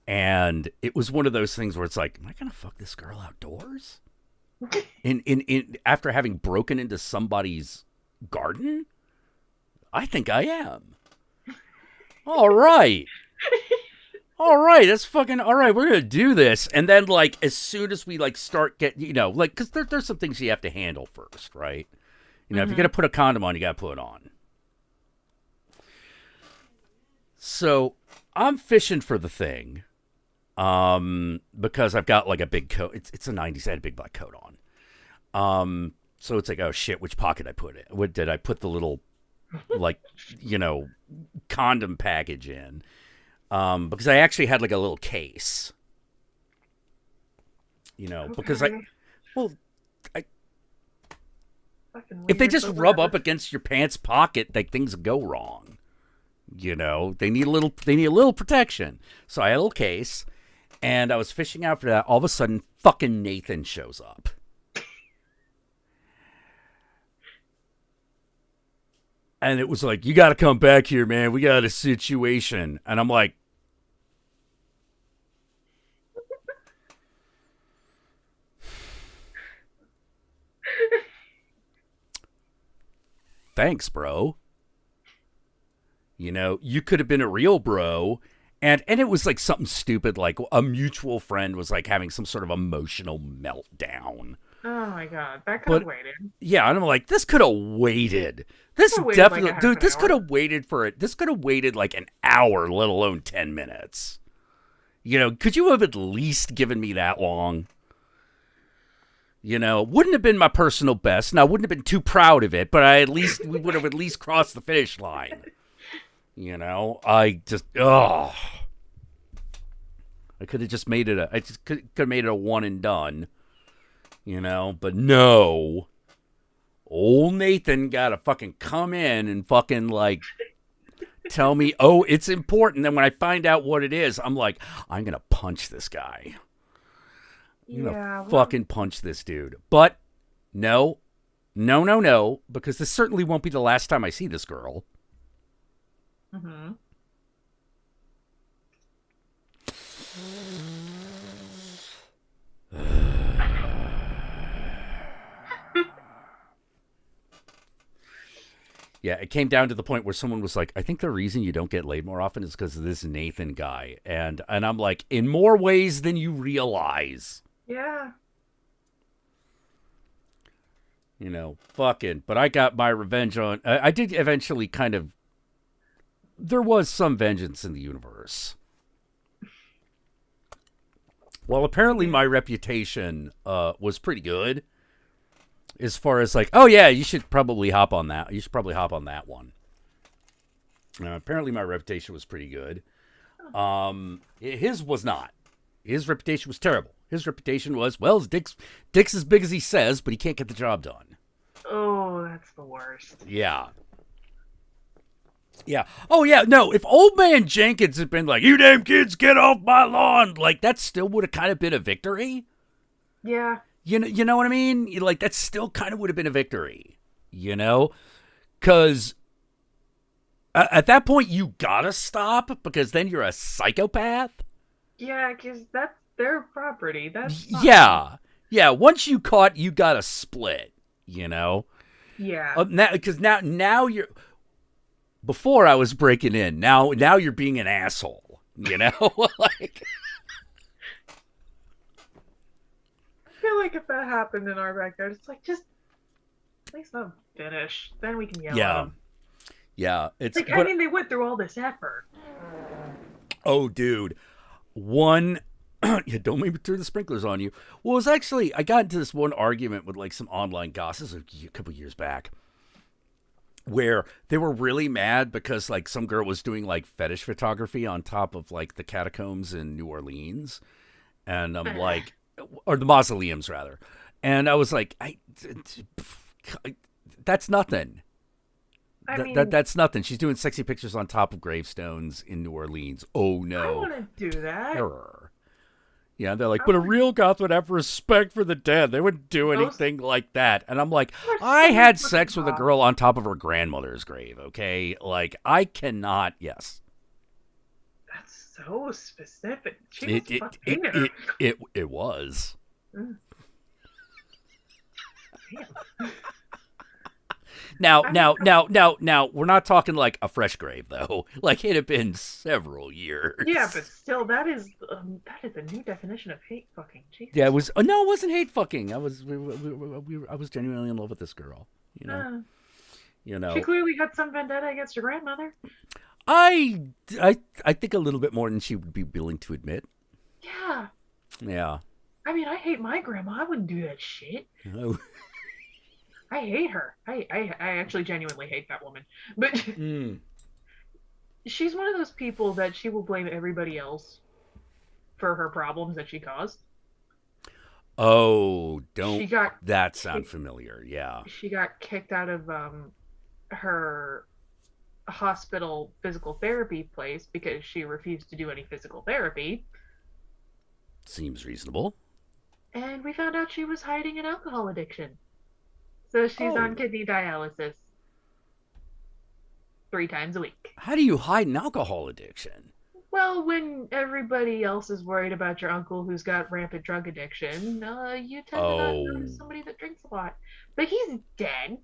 And it was one of those things where it's like, am I going to fuck this girl outdoors? in after having broken into somebody's garden? I think I am. All right. All right, that's fucking all right. We're gonna do this, and then like as soon as we like start because there's some things you have to handle first, right? If you're gonna put a condom on, you gotta put it on. So I'm fishing for the thing, because I've got like a big coat. It's a '90s. I had a big black coat on. So it's like, oh shit, which pocket I put it? What did I put the little like condom package in? Because I actually had like a little case, because if they just rub up against your pants pocket, like things go wrong. They need a little protection. So I had a little case, and I was fishing out for that. All of a sudden, fucking Nathan shows up. And it was like, you got to come back here, man. We got a situation. And I'm like, thanks, bro. You could have been a real bro. And it was like something stupid, like a mutual friend was like having some sort of emotional meltdown. Oh my God, that could have waited. Yeah, and I'm like, this could have waited. This definitely, like dude, this could have waited for it. This could have waited like an hour, let alone 10 minutes. Could you have at least given me that long? Wouldn't have been my personal best, and I wouldn't have been too proud of it, but we would have at least crossed the finish line. I could have just made it I just could have made it a one and done. But no. Old Nathan gotta fucking come in and fucking like tell me, oh, it's important. Then when I find out what it is, I'm like, I'm gonna punch this guy. I'm gonna fucking punch this dude. But no, because this certainly won't be the last time I see this girl. Mm-hmm. Yeah, it came down to the point where someone was like, I think the reason you don't get laid more often is because of this Nathan guy. And I'm like, in more ways than you realize. Yeah. You know, fucking. But I got my revenge on... I did eventually kind of... There was some vengeance in the universe. Well, apparently my reputation was pretty good. As far as like, oh yeah, you should probably hop on that. You should probably hop on that one. Apparently my reputation was pretty good. His was not. His reputation was terrible. His reputation was, well, Dick's as big as he says, but he can't get the job done. Oh, that's the worst. Yeah. Yeah. Oh yeah. No, if Old Man Jenkins had been like, you damn kids, get off my lawn, like that still would have kind of been a victory. Yeah. You know what I mean? Like, that still kind of would have been a victory, you know? Because at that point, you gotta stop, because then you're a psychopath. Yeah, because that's their property. That's fine. Yeah. Yeah, once you caught, you gotta split, you know? Yeah. Because now you're... Before I was breaking in, now you're being an asshole, you know? Like... I feel like if that happened in our backyard, it's like, just please let them finish. Then we can yell at them. Yeah. It's like, I mean, they went through all this effort. Oh, dude. One, yeah, don't make me turn the sprinklers on you. Well, it was actually, I got into this one argument with like some online gossips a couple years back where they were really mad because like some girl was doing like fetish photography on top of like the catacombs in New Orleans. And I'm like... Or the mausoleums, rather. And I was like, that's nothing. I mean, that's nothing. She's doing sexy pictures on top of gravestones in New Orleans. Oh, no. I want to do that. Terror. Yeah, they're like, but a real goth would have respect for the dead. They wouldn't do anything like that. And I'm like, I had sex with a girl on top of her grandmother's grave, okay? Like, I cannot, yes. So specific. It was. Mm. Now, we're not talking like a fresh grave though. Like it had been several years. Yeah, but still, that is a new definition of hate fucking. Jesus. Yeah, it was. No, it wasn't hate fucking. I was genuinely in love with this girl. You know. She clearly had some vendetta against her grandmother. I think a little bit more than she would be willing to admit. Yeah. Yeah. I mean, I hate my grandma. I wouldn't do that shit. No. I hate her. I actually genuinely hate that woman. But she's one of those people that she will blame everybody else for her problems that she caused. Oh, don't that sound familiar? Yeah. She got kicked out of her hospital physical therapy place because she refused to do any physical therapy. Seems reasonable. And we found out she was hiding an alcohol addiction. So she's on kidney dialysis 3 times a week. How do you hide an alcohol addiction? Well, when everybody else is worried about your uncle who's got rampant drug addiction, you tend to not notice somebody that drinks a lot. But he's dead.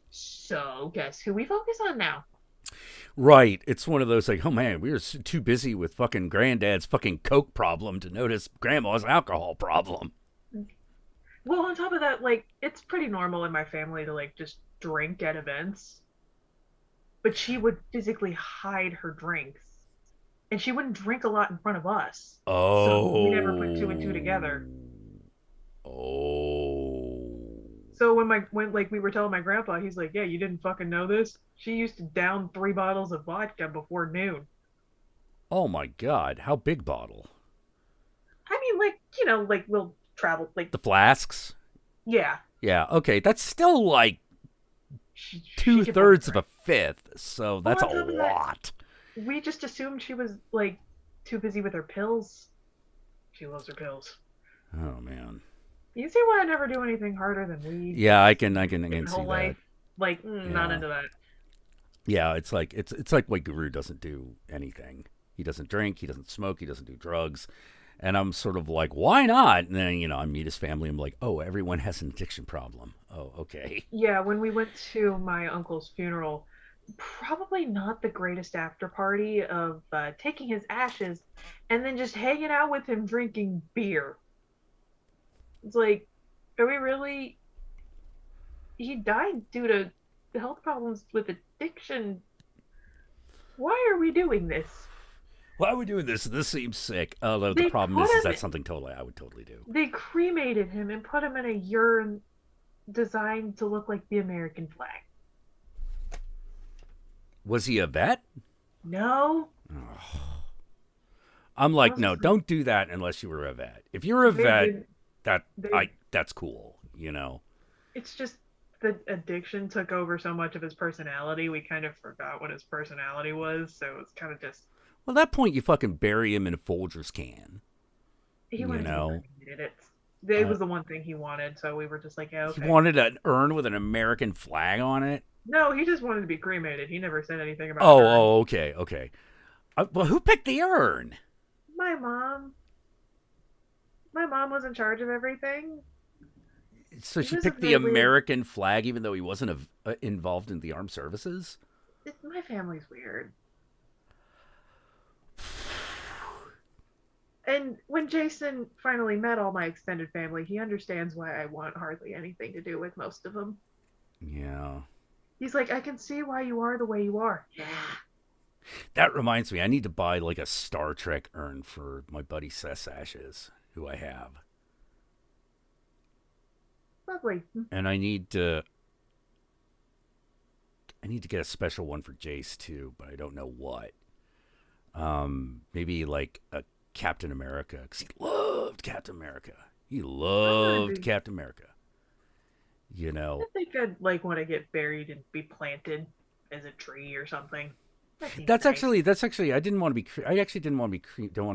So guess who we focus on now? Right. It's one of those like, oh man, we were too busy with fucking granddad's fucking coke problem to notice grandma's alcohol problem. Well, on top of that, like, it's pretty normal in my family to like just drink at events. But she would physically hide her drinks. And she wouldn't drink a lot in front of us. Oh. So we never put 2 and 2 together. Oh. So when we were telling my grandpa, he's like, yeah, you didn't fucking know this? She used to down 3 bottles of vodka before noon. Oh my God. How big bottle? I mean, like, you know, like we'll travel, like. The flasks? Yeah. Yeah. Okay. That's still like 2/3 of a fifth. So that's a lot. We just assumed she was like too busy with her pills. She loves her pills. Oh man. You see why I never do anything harder than weed? Yeah, I can see that. Life, like, not into that. Yeah, it's like why Guru doesn't do anything. He doesn't drink, he doesn't smoke, he doesn't do drugs. And I'm sort of like, why not? And then, I meet his family. I'm like, oh, everyone has an addiction problem. Oh, okay. Yeah, when we went to my uncle's funeral, probably not the greatest after party of taking his ashes and then just hanging out with him drinking beer. It's like, are we really? He died due to health problems with addiction. Why are we doing this? Why are we doing this? This seems sick. Although the problem is that's something I would totally do. They cremated him and put him in a urn designed to look like the American flag. Was he a vet? No. Oh. I'm like, no, don't do that unless you were a vet. If you're a vet, that's cool, It's just the addiction took over so much of his personality, we kind of forgot what his personality was, so it's kind of just... Well, at that point, you fucking bury him in a Folgers can. He wanted to it. It was the one thing he wanted, so we were just like, yeah, okay. He wanted an urn with an American flag on it? No, he just wanted to be cremated. He never said anything about it. Oh, okay. Well, who picked the urn? My mom. My mom was in charge of everything. So she picked the American flag even though he wasn't involved in the armed services? My family's weird. And when Jason finally met all my extended family, he understands why I want hardly anything to do with most of them. Yeah. He's like, I can see why you are the way you are. Yeah. That reminds me, I need to buy like a Star Trek urn for my buddy Seth's ashes, who I have. Lovely. And I need to get a special one for Jace too, but I don't know what. Maybe like a Captain America, because he loved Captain America. Captain America. I think I'd want to get buried and be planted as a tree or something. That's nice. actually I didn't want to be. I actually don't want to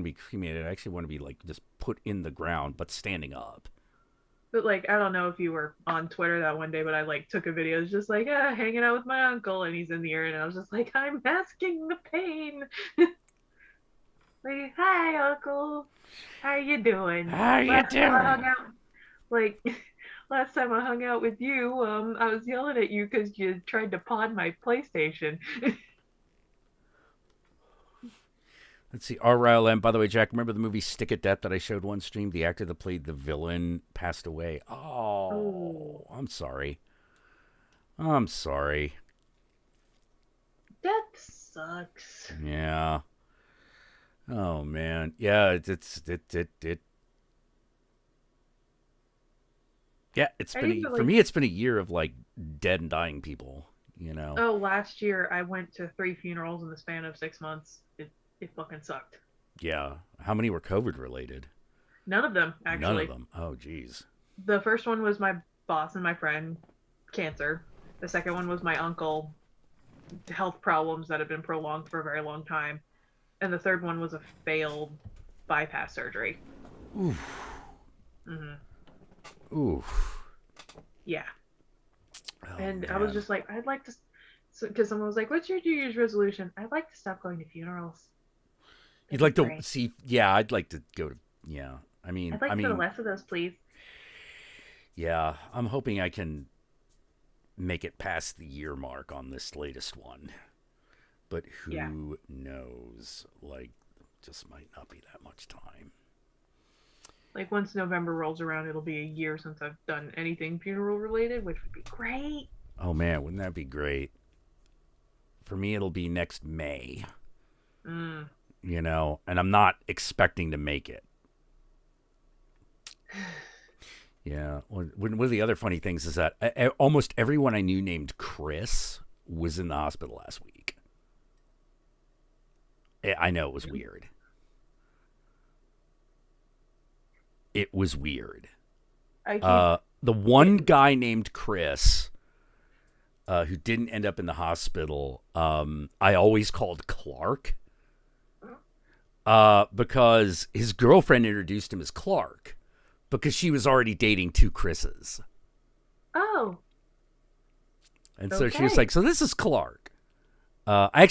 be cremated. I actually want to be just put in the ground, but standing up. But I don't know if you were on Twitter that one day, but I took a video. It's just hanging out with my uncle, and he's in the urn, and I was just like, I'm masking the pain. Hi, Uncle. How you doing? Last time I hung out with you, I was yelling at you because you tried to pawn my PlayStation. Let's see. RLM. By the way, Jack, remember the movie Stick at Death that I showed one stream? The actor that played the villain passed away. Oh. I'm sorry. Death sucks. Yeah. Oh man, yeah, it. Yeah, it's been for me. It's been a year of dead and dying people. Oh, last year I went to 3 funerals in the span of 6 months. It fucking sucked. Yeah, how many were COVID related? None of them, actually. None of them. Oh, geez. The first one was my boss and my friend, cancer. The second one was my uncle, health problems that have been prolonged for a very long time. And the third one was a failed bypass surgery. Oof. Mm-hmm. Oof. Yeah. Oh, and man. I was just like, I'd like to... Because someone was like, what's your New Year's resolution? I'd like to stop going to funerals. You'd like to see... Yeah, I'd like to go to... Yeah. I'd like to go to less of those, please. Yeah. I'm hoping I can make it past the year mark on this latest one. But who knows? Just might not be that much time. Once November rolls around, it'll be a year since I've done anything funeral related, which would be great. Oh man, wouldn't that be great? For me, it'll be next May. And I'm not expecting to make it. Yeah. One of the other funny things is that almost everyone I knew named Chris was in the hospital last week. I know it was weird. It was weird. The one guy named Chris, who didn't end up in the hospital, I always called Clark. Because his girlfriend introduced him as Clark. Because she was already dating 2 Chris's. Oh. And so she was like, so this is Clark. I'm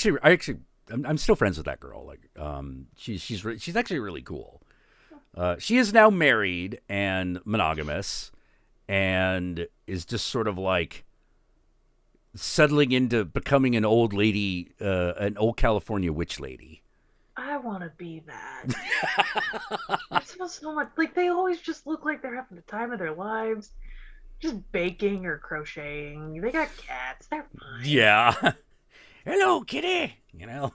still friends with that girl. She's actually really cool. She is now married and monogamous, and is just sort of like settling into becoming an old lady, an old California witch lady. I want to be that. It smells so much like they always just look like they're having the time of their lives, just baking or crocheting. They got cats. They're fine. Yeah. Hello, kitty. You know.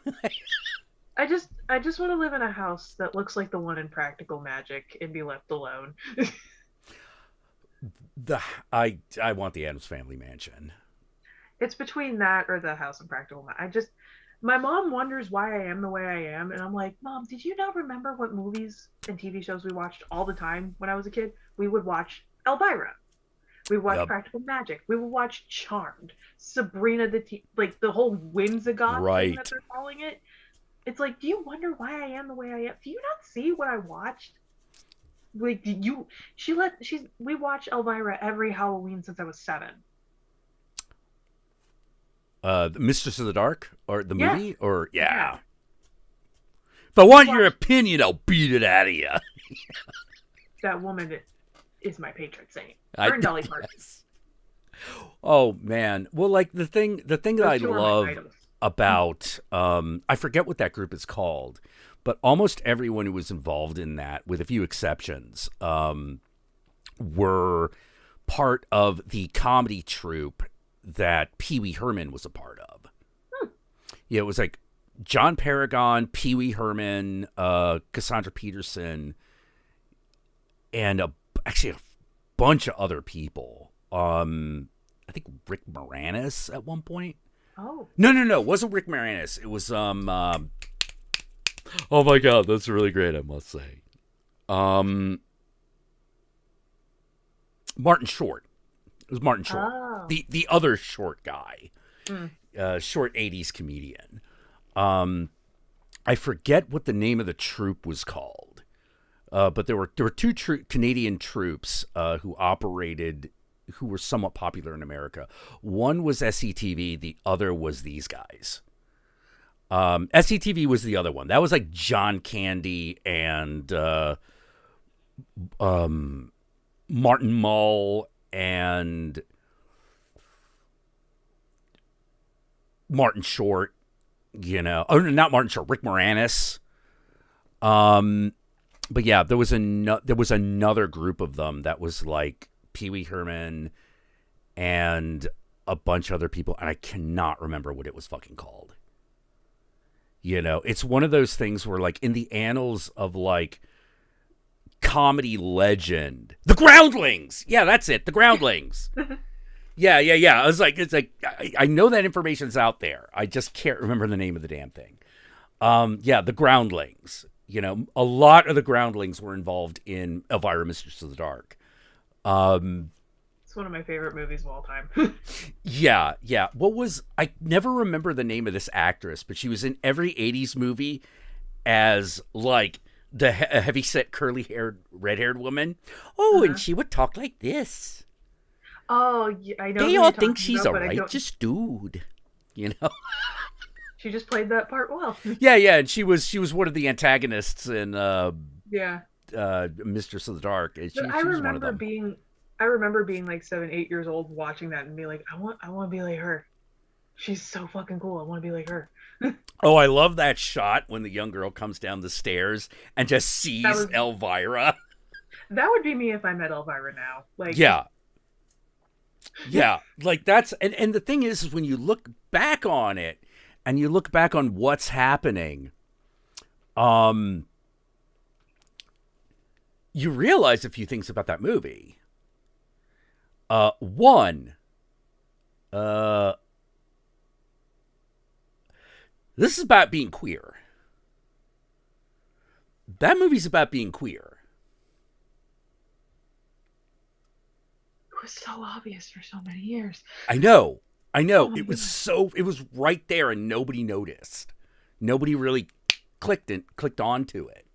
I just want to live in a house that looks like the one in Practical Magic and be left alone. I want the Addams Family mansion. It's between that or the house in Practical Magic. My mom wonders why I am the way I am, and I'm like, Mom, did you not remember what movies and TV shows we watched all the time when I was a kid? We would watch Elvira. We watched Practical Magic. We would watch Charmed, Sabrina like the whole Whimsicott thing that they're calling it. It's like, do you wonder why I am the way I am? Do you not see what I watched? Like, we watched Elvira every Halloween since I was 7. Mistress of the Dark, or the movie, or yeah. If I want your opinion, I'll beat it out of you. That woman is my patron saint. Her and Dolly Parton. Oh man, well, like the thing that I love about I forget what that group is called, but almost everyone who was involved in that, with a few exceptions, were part of the comedy troupe that Pee Wee Herman was a part of. Yeah, it was like John Paragon, Pee Wee Herman, Cassandra Peterson, and actually a bunch of other people. I think Rick Moranis at one point. Oh. No, it wasn't Rick Moranis. It was oh my god, that's really great, I must say. Martin Short. It was Martin Short. Oh. The other short guy. Short 80s comedian. I forget what the name of the troupe was called. But there were two Canadian troupes who were somewhat popular in America. One was SCTV, the other was these guys. SCTV was the other one. That was like John Candy and Martin Mull and Martin Short, you know. Oh, not Martin Short, Rick Moranis. But yeah, there was another group of them that was like Pee Wee Herman and a bunch of other people, and I cannot remember what it was fucking called. You know, it's one of those things where, like, in the annals of like comedy legend, the Groundlings. Yeah, that's it, the Groundlings. Yeah. I was like, it's like I know that information's out there. I just can't remember the name of the damn thing. Yeah, the Groundlings. You know, a lot of the Groundlings were involved in Elvira, Mistress of the Dark. It's one of my favorite movies of all time. Yeah. I never remember the name of this actress, but she was in every 80s movie as like the heavy-set, curly-haired, red-haired woman. Oh, and she would talk like this. Oh, yeah, I know. They all think she's a righteous dude, you know. She just played that part well. Yeah, and she was one of the antagonists in Mistress of the Dark. I remember being like 7, 8 years old watching that and being like, I want to be like her. She's so fucking cool. I want to be like her. Oh, I love that shot when the young girl comes down the stairs and just sees Elvira. That would be me if I met Elvira now. Like, yeah, like that's and the thing is when you look back on it and you look back on what's happening, you realize a few things about that movie. One, this is about being queer. That movie's about being queer. It was so obvious for so many years. I know. It was right there and nobody noticed. Nobody really clicked onto it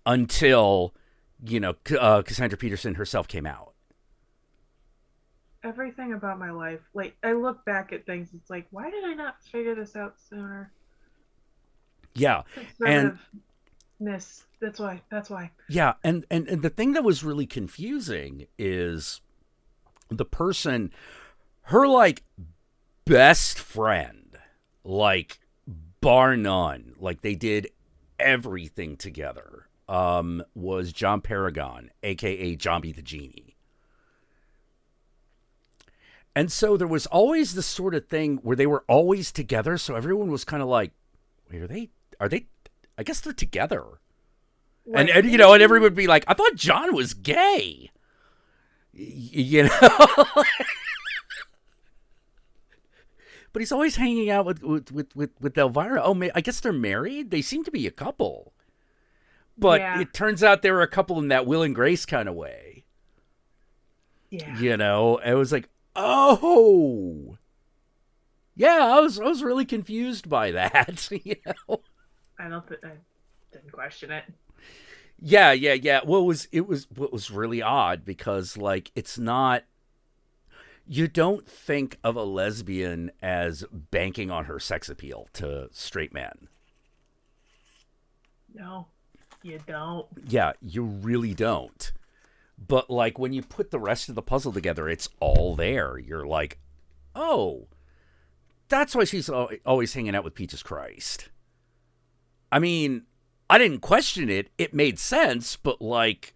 until, you know, Cassandra Peterson herself came out. Everything about my life, like, I look back at things, it's like, why did I not figure this out sooner? Yeah. And miss. That's why. Yeah, and the thing that was really confusing is the person, her like best friend, like bar none, like they did everything together, was John Paragon, aka Johnny the Genie. And so there was always this sort of thing where they were always together, so everyone was kind of like, wait, are they I guess they're together. Right. And you know, and everyone would be like, I thought John was gay. You know? But he's always hanging out with Elvira. Oh, I guess they're married? They seem to be a couple. But it turns out they were a couple in that Will and Grace kind of way. Yeah. You know? It was like, oh. Yeah, I was really confused by that. You know? I didn't question it. Yeah. Well, what was really odd because, like, it's not. You don't think of a lesbian as banking on her sex appeal to straight men. No, you don't. Yeah, you really don't. But, like, when you put the rest of the puzzle together, it's all there. You're like, oh, that's why she's always hanging out with Peaches Christ. I mean, I didn't question it. It made sense, but, like...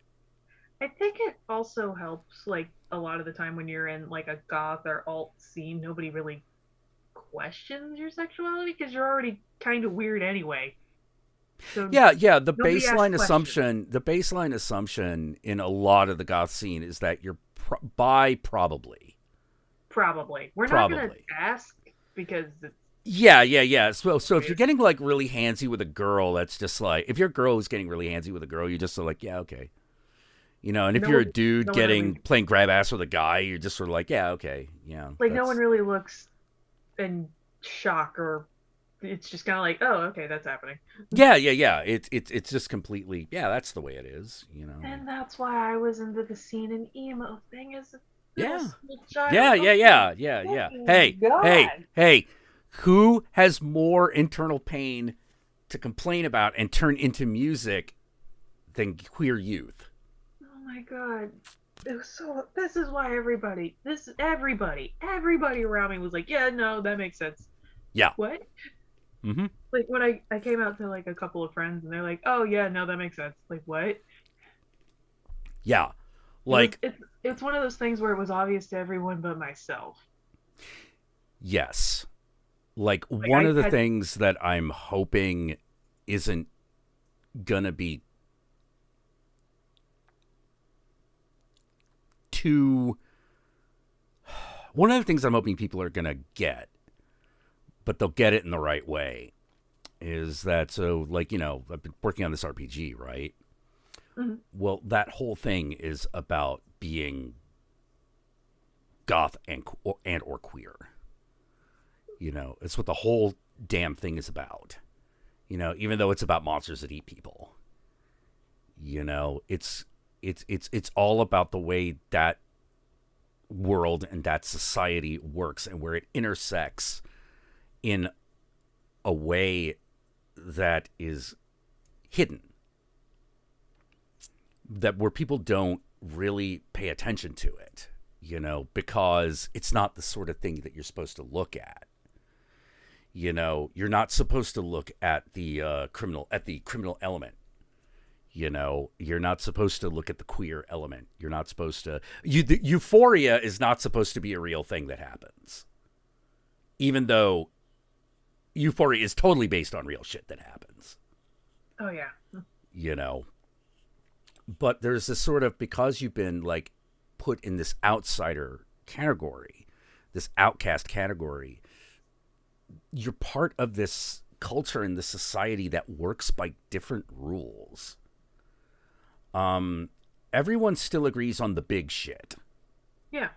I think it also helps, like, a lot of the time when you're in, like, a goth or alt scene, nobody really questions your sexuality because you're already kind of weird anyway. So yeah. The baseline assumption in a lot of the goth scene is that you're probably. We're not going to ask because it's... Yeah. So if you're getting, like, really handsy with a girl, that's just like, if your girl is getting really handsy with a girl, you're just sort of like, yeah, okay. You know, and if you're a dude playing grab ass with a guy, you're just sort of like, yeah, okay. Yeah. Like, no one really looks in shock, or it's just kind of like, oh, okay, that's happening. Yeah. It's just completely, yeah, that's the way it is, you know. And that's why I was into the scene and emo thing as a child. Yeah. Hey, who has more internal pain to complain about and turn into music than queer youth? Oh my god. It was so... This is why everybody around me was like, yeah, no, that makes sense. Yeah. What? Mm-hmm. Like, when I came out to, like, a couple of friends, and they're like, oh, yeah, no, that makes sense. Like, what? Yeah. Like... It's one of those things where it was obvious to everyone but myself. Yes. Like one of the things that I'm hoping isn't gonna be too... One of the things I'm hoping people are gonna get, but they'll get it in the right way, is that, so, like, you know, I've been working on this RPG, right? Mm-hmm. Well, that whole thing is about being goth and or queer. You know, it's what the whole damn thing is about. You know, even though it's about monsters that eat people. You know, it's all about the way that world and that society works and where it intersects in a way that is hidden. That where people don't really pay attention to it, you know, because it's not the sort of thing that you're supposed to look at. You know, you're not supposed to look at the criminal element. You know, you're not supposed to look at the queer element. You're not supposed to... the euphoria is not supposed to be a real thing that happens. Even though euphoria is totally based on real shit that happens. Oh, yeah. You know. But there's this sort of... Because you've been, like, put in this outsider category, this outcast category, you're part of this culture and this society that works by different rules. Everyone still agrees on the big shit. Yeah.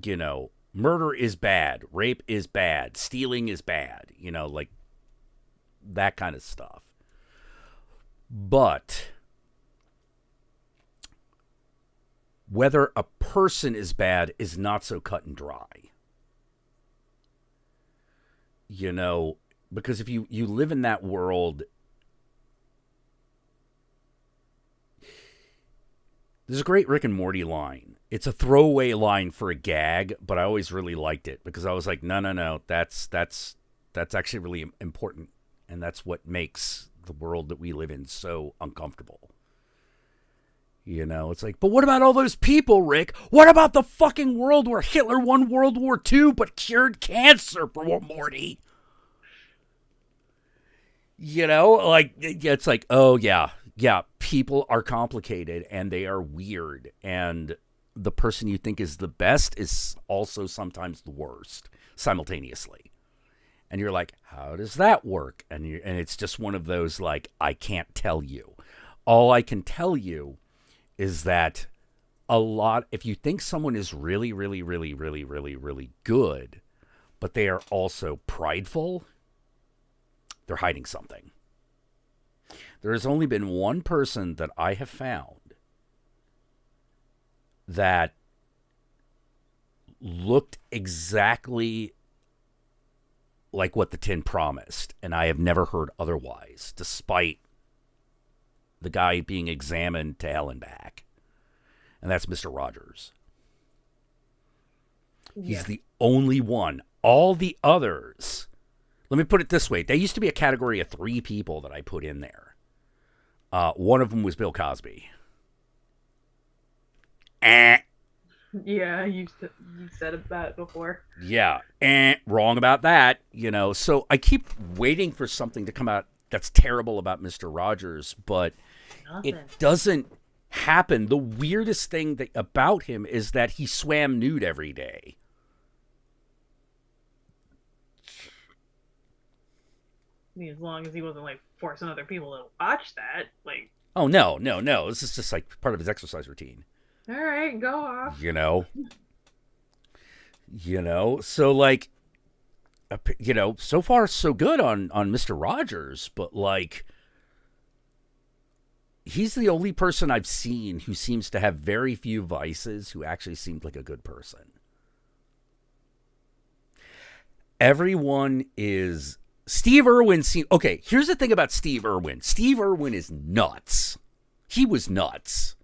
You know, murder is bad, rape is bad, stealing is bad, you know, like that kind of stuff. But whether a person is bad is not so cut and dry. You know, because if you live in that world, There's a great Rick and Morty line. It's a throwaway line for a gag, but I always really liked it because I was like, no, that's actually really important, and that's what makes the world that we live in so uncomfortable. You know, it's like, but what about all those people, Rick? What about the fucking world where Hitler won World War II but cured cancer, Morty? You know, like, it's like, oh, yeah, people are complicated and they are weird. And the person you think is the best is also sometimes the worst simultaneously. And you're like, how does that work? And it's just one of those, like, I can't tell you. All I can tell you is that if you think someone is really, really, really, really, really, really good, but they are also prideful, they're hiding something. There has only been one person that I have found that looked exactly like what the tin promised, and I have never heard otherwise, despite the guy being examined to hell and back. And that's Mr. Rogers. Yeah. He's the only one. All the others, let me put it this way. There used to be a category of 3 people that I put in there. One of them was Bill Cosby. Yeah, you said that before. Yeah, wrong about that. You know, so I keep waiting for something to come out that's terrible about Mr. Rogers, but it doesn't happen. The weirdest thing about him is that he swam nude every day. I mean, as long as he wasn't like forcing other people to watch that, like. Oh no! This is just like part of his exercise routine. All right, go off. You know, so like, so far so good on Mr. Rogers, but like, he's the only person I've seen who seems to have very few vices who actually seemed like a good person. Everyone is... Steve Irwin seemed... Okay, here's the thing about Steve Irwin. Steve Irwin is nuts. He was nuts.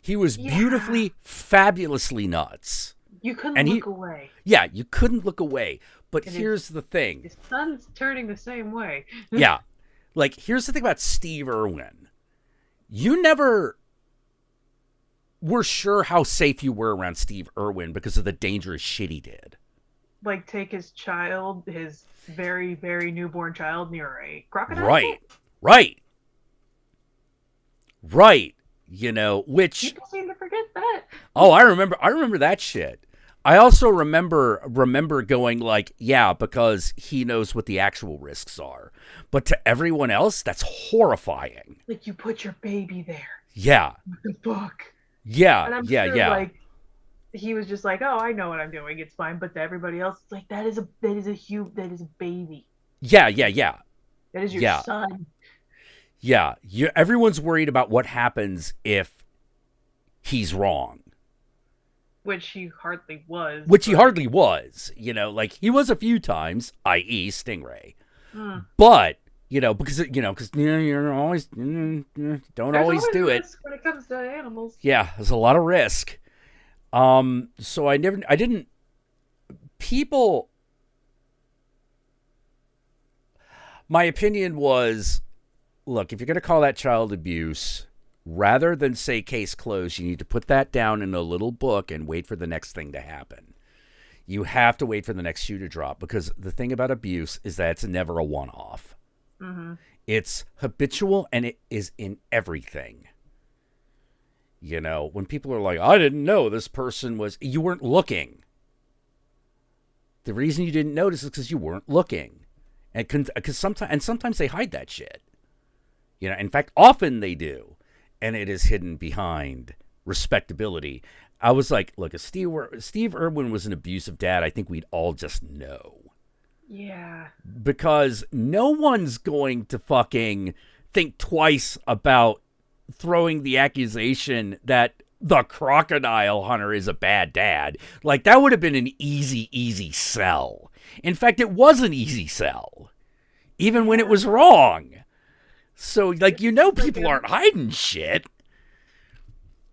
He was beautifully, fabulously nuts. You couldn't look away. Yeah, you couldn't look away. But here's the thing. His son's turning the same way. Yeah. Like, here's the thing about Steve Irwin. You never were sure how safe you were around Steve Irwin because of the dangerous shit he did. Like, take his child, his very, very newborn child near a crocodile. Right. You know, which... People seem to forget that. Oh, I remember that shit. I also remember going like, yeah, because he knows what the actual risks are. But to everyone else, that's horrifying. Like, you put your baby there. Yeah. What the fuck? Yeah, and I'm yeah. Like, he was just like, oh, I know what I'm doing. It's fine. But to everybody else, it's like, that is a baby. Yeah. That is your son. Yeah. Everyone's worried about what happens if he's wrong. Which he hardly was. You know, like he was a few times, i.e. Stingray. But, because you're always, don't always do it. When it comes to animals. Yeah, there's a lot of risk. So my opinion was, look, if you're going to call that child abuse, rather than say case closed, you need to put that down in a little book and wait for the next thing to happen. You have to wait for the next shoe to drop, because the thing about abuse is that it's never a one-off. Mm-hmm. It's habitual, and it is in everything. You know, when people are like, I didn't know this person was... You weren't looking. The reason you didn't notice is because you weren't looking. And sometimes they hide that shit. You know, in fact, often they do. And it is hidden behind respectability. I was like, look, if Steve Irwin was an abusive dad, I think we'd all just know. Yeah. Because no one's going to fucking think twice about throwing the accusation that the crocodile hunter is a bad dad. Like, that would have been an easy sell. In fact, it was an easy sell. Even when it was wrong. So, like, people aren't hiding shit.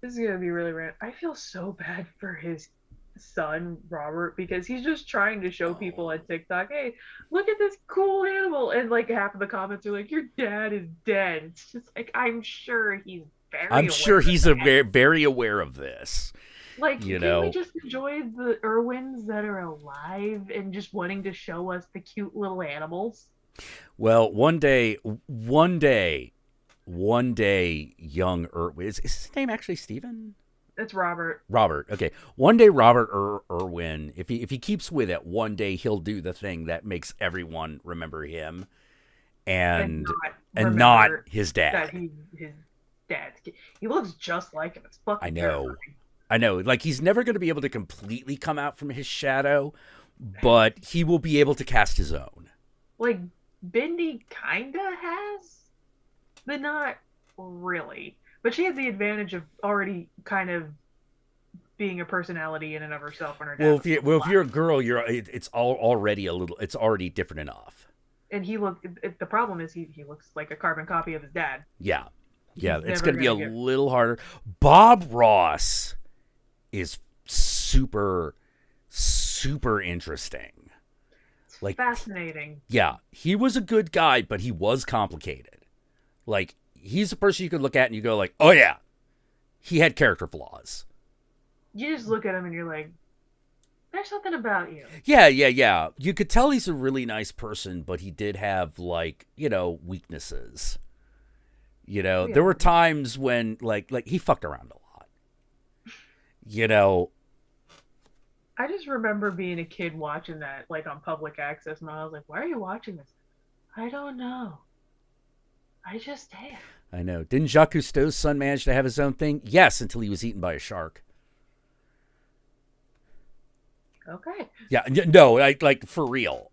This is gonna be really random. I feel so bad for his son Robert because he's just trying to show people on TikTok, hey, look at this cool animal, and like half of the comments are like, your dad is dead. It's just like I'm sure he's very aware of this. Like, can we just enjoy the Irwins that are alive and just wanting to show us the cute little animals? Well, one day, young Irwin, is his name actually Steven? It's Robert. Robert. Okay. One day, Robert Irwin, if he keeps with it, one day he'll do the thing that makes everyone remember him, and not his dad. That his dad. He looks just like him. It's fucking. I know. Like, he's never going to be able to completely come out from his shadow, but he will be able to cast his own. Like, Bindi kinda has, but not really. But she has the advantage of already kind of being a personality in and of herself. When her dad if you're a girl, it's already different enough. And the problem is he looks like a carbon copy of his dad. Yeah, it's going to be a little harder. Bob Ross is super, super interesting. Like, fascinating. Yeah, he was a good guy, but he was complicated. Like, he's a person you could look at and you go like, oh yeah, he had character flaws. You just look at him and you're like, there's something about you. Yeah. You could tell he's a really nice person, but he did have weaknesses. There were times when like he fucked around a lot. I just remember being a kid watching that like on public access, and I was like, why are you watching this? I don't know. I just am. I know. Didn't Jacques Cousteau's son manage to have his own thing? Yes, until he was eaten by a shark. Okay. Yeah, no, like for real.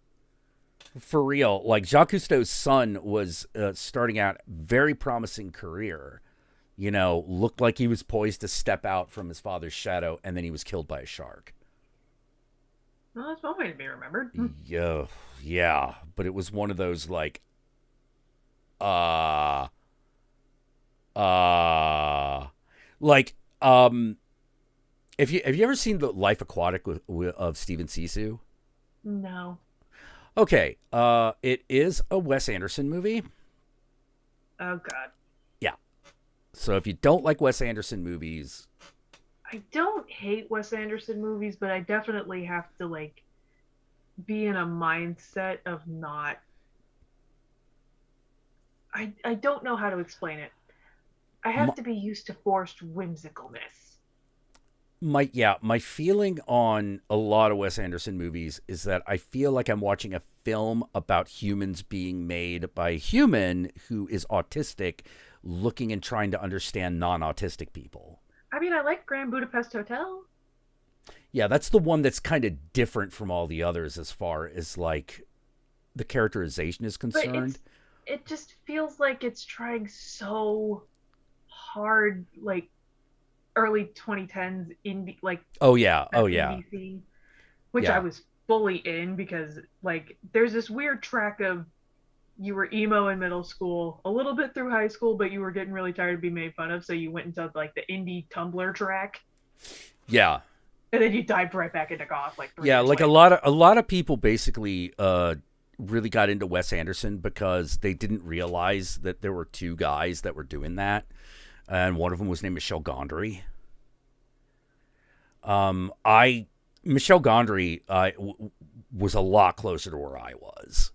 For real. Like, Jacques Cousteau's son was starting out very promising career. Looked like he was poised to step out from his father's shadow, and then he was killed by a shark. Well, that's one way to be remembered. Yeah, but it was one of those like, have you ever seen The Life Aquatic of Stephen Sisu? No. Okay, it is a Wes Anderson movie. Oh God. Yeah. So if you don't like Wes Anderson movies, I don't hate Wes Anderson movies, but I definitely have to like be in a mindset of not. I don't know how to explain it. I have to be used to forced whimsicalness. My feeling on a lot of Wes Anderson movies is that I feel like I'm watching a film about humans being made by a human who is autistic, looking and trying to understand non-autistic people. I mean, I like Grand Budapest Hotel. Yeah, that's the one that's kind of different from all the others as far as like the characterization is concerned. But it just feels like it's trying so hard, like early 2010s indie, like indie scene, which I was fully in because like there's this weird track of you were emo in middle school, a little bit through high school, but you were getting really tired of being made fun of, so you went into like the indie Tumblr track. Yeah. And then you dived right back into goth like 3 Yeah, years like later. a lot of people basically really got into Wes Anderson because they didn't realize that there were two guys that were doing that, and one of them was named Michel Gondry. Michel Gondry was a lot closer to where I was,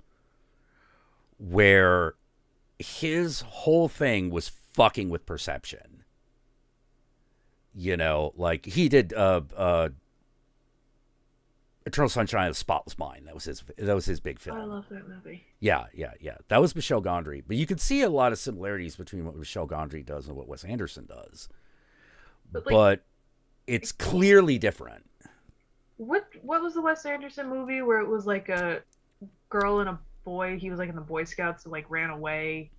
where his whole thing was fucking with perception. Like he did Eternal Sunshine of the Spotless Mind. That was his big film. I love that movie. Yeah. That was Michel Gondry. But you can see a lot of similarities between what Michel Gondry does and what Wes Anderson does. But it's clearly different. What was the Wes Anderson movie where it was like a girl and a boy? He was like in the Boy Scouts and like ran away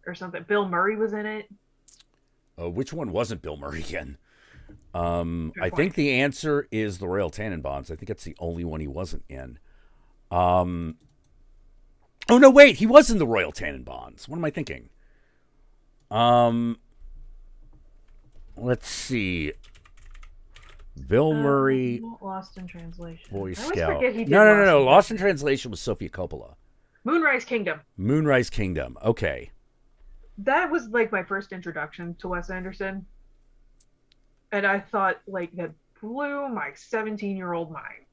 or something. Bill Murray was in it. Which one wasn't Bill Murray again? I think the answer is the Royal Tenenbaums. I think that's the only one he wasn't in. Oh no, wait, he was in the Royal Tenenbaums. What am I thinking? let's see. Bill Murray, Lost in Translation. Boy I always Scout. forget he did No. Lost in Translation was Sofia Coppola. Moonrise Kingdom. Moonrise Kingdom. Okay. That was like my first introduction to Wes Anderson. And I thought like that blew my 17-year-old mind.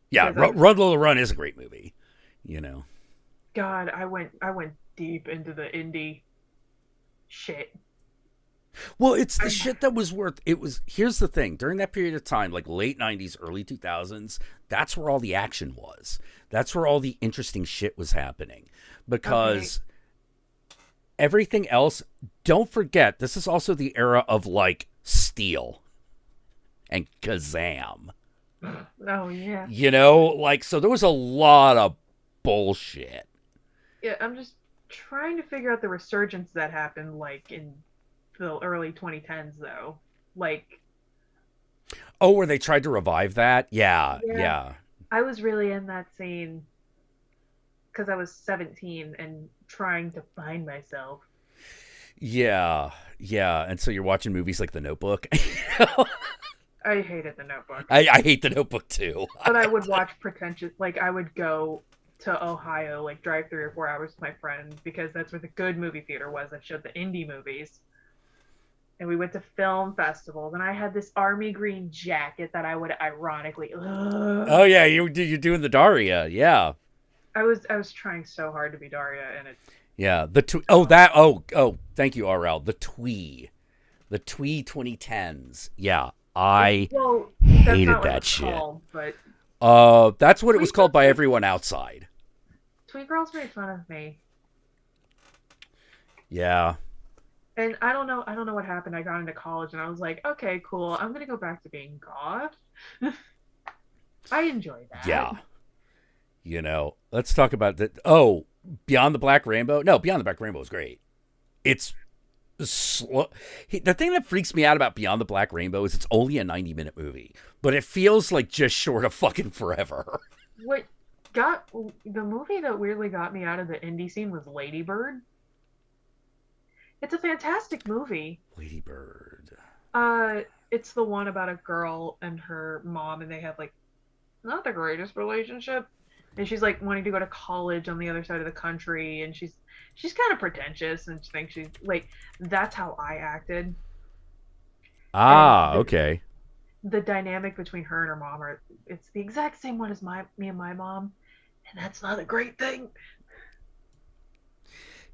Yeah. Run Lola Run is a great movie. You know. God, I went deep into the indie shit. Well, it's the shit that was worth it. Here's the thing, during that period of time, like late 90s, early 2000s, that's where all the action was. That's where all the interesting shit was happening. Because everything else, don't forget, this is also the era of like Steel and Kazam. Oh yeah. You know, like, so there was a lot of bullshit. Yeah, I'm just trying to figure out the resurgence that happened like in the early 2010s though. Like, oh, where they tried to revive that? Yeah. I was really in that scene because I was 17 and trying to find myself. Yeah. And so you're watching movies like The Notebook. I hated The Notebook. I hate The Notebook too. But I would watch pretentious, like I would go to Ohio, like drive 3 or 4 hours with my friends because that's where the good movie theater was that showed the indie movies. And we went to film festivals, and I had this army green jacket that I would ironically. Oh yeah, you're doing the Daria, yeah. I was trying so hard to be Daria, and it's. Yeah, thank you, RL. The Twee 2010s. Yeah, I hated that shit. Called, but that's what it was called by everyone outside. Twee girls made fun of me. Yeah. And I don't know what happened. I got into college and I was like, okay, cool. I'm going to go back to being goth. I enjoy that. Yeah. You know, let's talk about that. Oh, Beyond the Black Rainbow. No, Beyond the Black Rainbow is great. It's slow. The thing that freaks me out about Beyond the Black Rainbow is it's only a 90-minute movie, but it feels like just short of fucking forever. What got the movie that weirdly got me out of the indie scene was Lady Bird. It's a fantastic movie. Lady Bird. It's the one about a girl and her mom, and they have like not the greatest relationship. And she's like wanting to go to college on the other side of the country, and she's kind of pretentious and she thinks she's like, that's how I acted. Okay. The dynamic between her and her mom it's the exact same one as me and my mom, and that's not a great thing.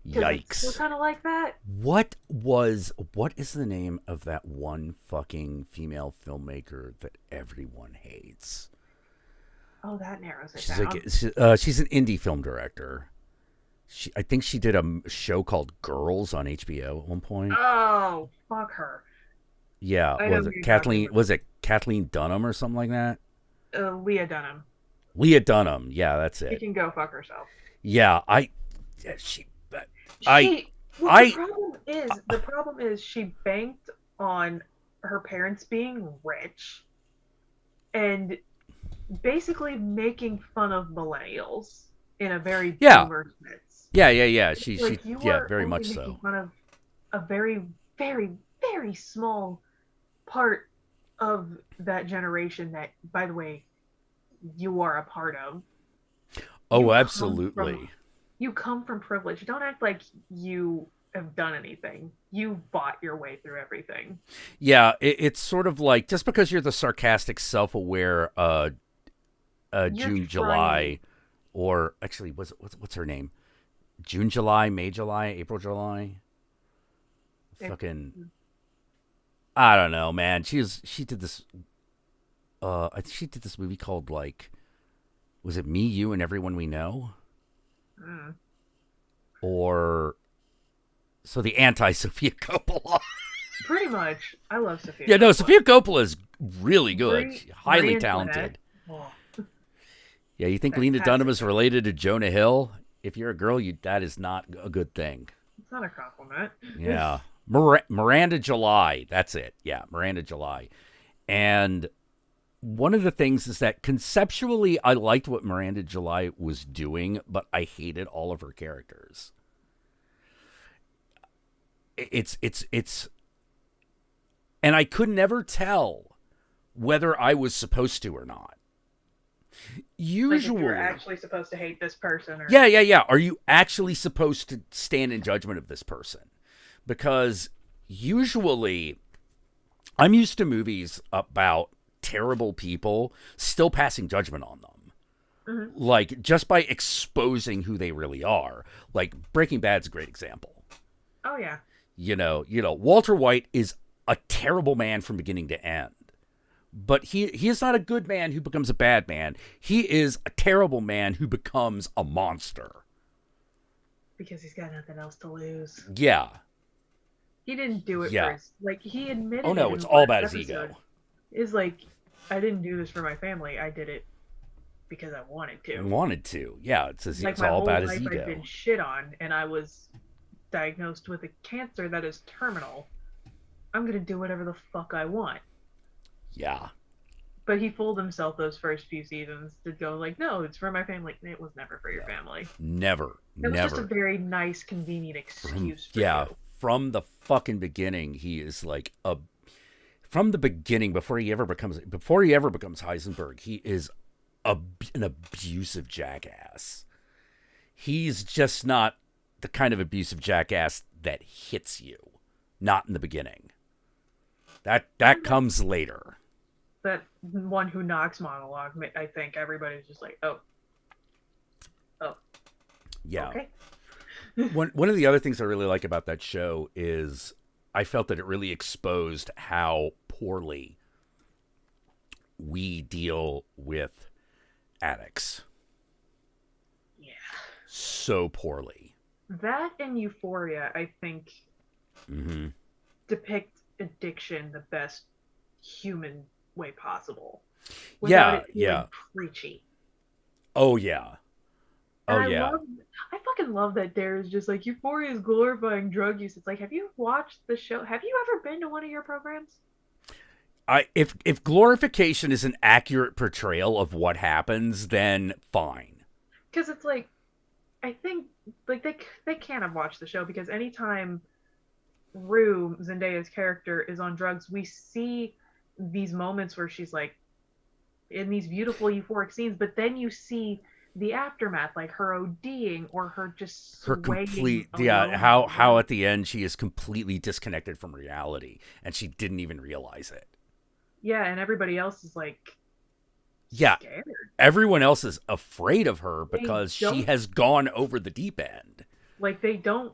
Yikes. Still kind of like that. What is the name of that one fucking female filmmaker that everyone hates? Oh, that narrows it down. Like, she's an indie film director. I think she did a show called Girls on HBO at one point. Oh, fuck her. Yeah, was it Kathleen Dunham or something like that? Leah Dunham. Leah Dunham. Yeah, that's it. She can go fuck herself. Yeah, the problem is she banked on her parents being rich and basically making fun of millennials in a very boomer sense. Yeah. She very much so. Fun of a very, very, very small part of that generation that, by the way, you are a part of. Oh, absolutely. You come from privilege. Don't act like you have done anything. You bought your way through everything. Yeah, it's sort of like just because you're the sarcastic, self-aware June, July, or actually, what's her name? June, July, May, July, April, July. Fucking, I don't know, man. She did this. I think she did this movie called like, was it Me, You, and Everyone We Know? Or so the anti-Sofia Coppola. Pretty much. I love Sofia. Yeah, no, Sofia Coppola is really good. Highly talented. Oh. Yeah, you think Lena Dunham is related to Jonah Hill? If you're a girl, that is not a good thing. It's not a compliment. Yeah. Miranda July. That's it. Yeah, Miranda July. And one of the things is that conceptually, I liked what Miranda July was doing, but I hated all of her characters. And I could never tell whether I was supposed to or not. Usually, like if you're actually supposed to hate this person. Or... Yeah. Are you actually supposed to stand in judgment of this person? Because usually, I'm used to movies about terrible people still passing judgment on them. Mm-hmm. Like, just by exposing who they really are. Like, Breaking Bad's a great example. Oh, yeah. You know, Walter White is a terrible man from beginning to end. But he is not a good man who becomes a bad man. He is a terrible man who becomes a monster. Because he's got nothing else to lose. Yeah. He didn't do it for his... Like, he admitted... Oh, no, it's all about his ego. Is like, I didn't do this for my family. I did it because I wanted to. Yeah, it's all about his ego. I've been shit on, and I was diagnosed with a cancer that is terminal. I'm going to do whatever the fuck I want. Yeah. But he fooled himself those first few seasons to go like, no, it's for my family. It was never for your family. Never. It was just a very nice, convenient excuse for you. From the fucking beginning, he is like from the beginning, before he ever becomes Heisenberg, he is an abusive jackass. He's just not the kind of abusive jackass that hits you. Not in the beginning. That comes later. That one who knocks monologue, I think everybody's just like, oh. Yeah. Okay. One of the other things I really like about that show is I felt that it really exposed how poorly we deal with addicts. Yeah. So poorly. That and Euphoria, I think, depict addiction the best human way possible. Yeah. Preachy. Oh, yeah. I fucking love that Dara's just like, Euphoria is glorifying drug use. It's like, have you watched the show? Have you ever been to one of your programs? If glorification is an accurate portrayal of what happens, then fine. Because it's like, I think like they can't have watched the show, because anytime Rue, Zendaya's character, is on drugs, we see these moments where she's like in these beautiful euphoric scenes, but then you see the aftermath, like her ODing or her just her complete how at the end she is completely disconnected from reality and she didn't even realize it. Yeah, and everybody else is like scared. Everyone else is afraid of her because she has gone over the deep end. Like they don't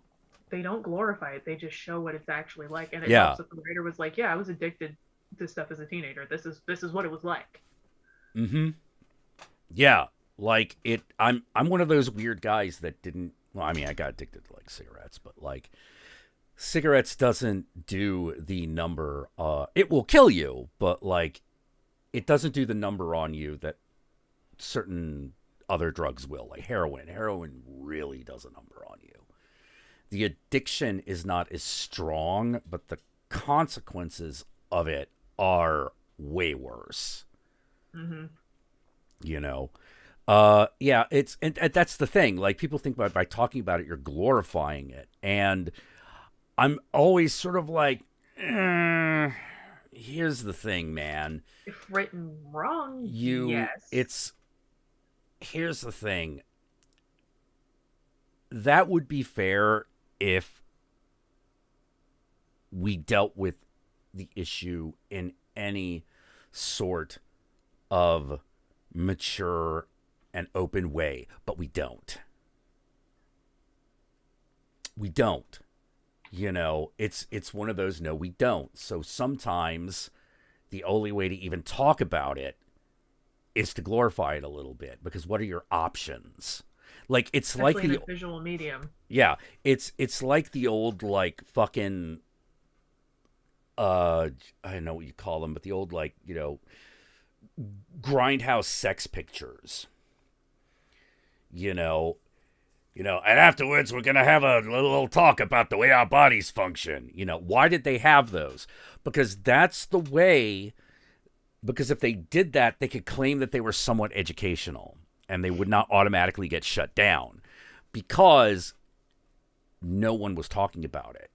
glorify it, they just show what it's actually like. And it helps that the writer was like, yeah, I was addicted to stuff as a teenager. This is what it was like. Yeah. Like I'm one of those weird guys that didn't. Well, I mean, I got addicted to like cigarettes, but like cigarettes doesn't do the number. It will kill you, but like it doesn't do the number on you that certain other drugs will, like heroin. Heroin really does a number on you. The addiction is not as strong, but the consequences of it are way worse. You know. Yeah, and that's the thing. Like, people think by talking about it, you're glorifying it. And I'm always sort of like, here's the thing, man. If written wrong, yes. Here's the thing. That would be fair if we dealt with the issue in any sort of mature and open way, but we don't. You know, it's one of those, no, we don't. So sometimes the only way to even talk about it is to glorify it a little bit, because what are your options? Like, it's especially like in the a visual medium. Yeah, it's like the old, like, fucking I don't know what you call them, but the old, like, you know, grindhouse sex pictures. You know, and afterwards we're going to have a little talk about the way our bodies function. You know, why did they have those? Because that's the way, because if they did that, they could claim that they were somewhat educational and they would not automatically get shut down because no one was talking about it.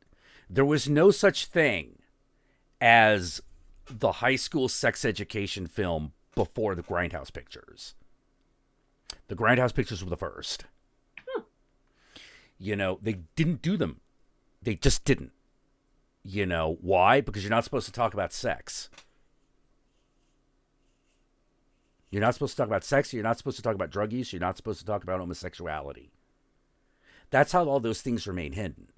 There was no such thing as the high school sex education film before the Grindhouse pictures. The Grindhouse pictures were the first. You know, they didn't do them. They just didn't. You know, why? Because you're not supposed to talk about sex. You're not supposed to talk about sex. You're not supposed to talk about drug use. You're not supposed to talk about homosexuality. That's how all those things remain hidden.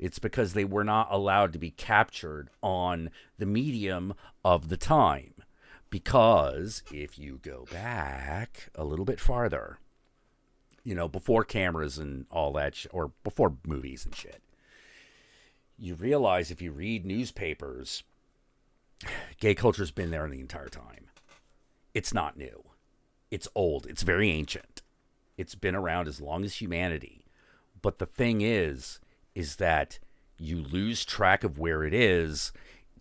It's because they were not allowed to be captured on the medium of the time. Because if you go back a little bit farther, you know, before cameras and all that, or before movies and shit, you realize if you read newspapers, gay culture's been there the entire time. It's not new. It's old. It's very ancient. It's been around as long as humanity. But the thing is that you lose track of where it is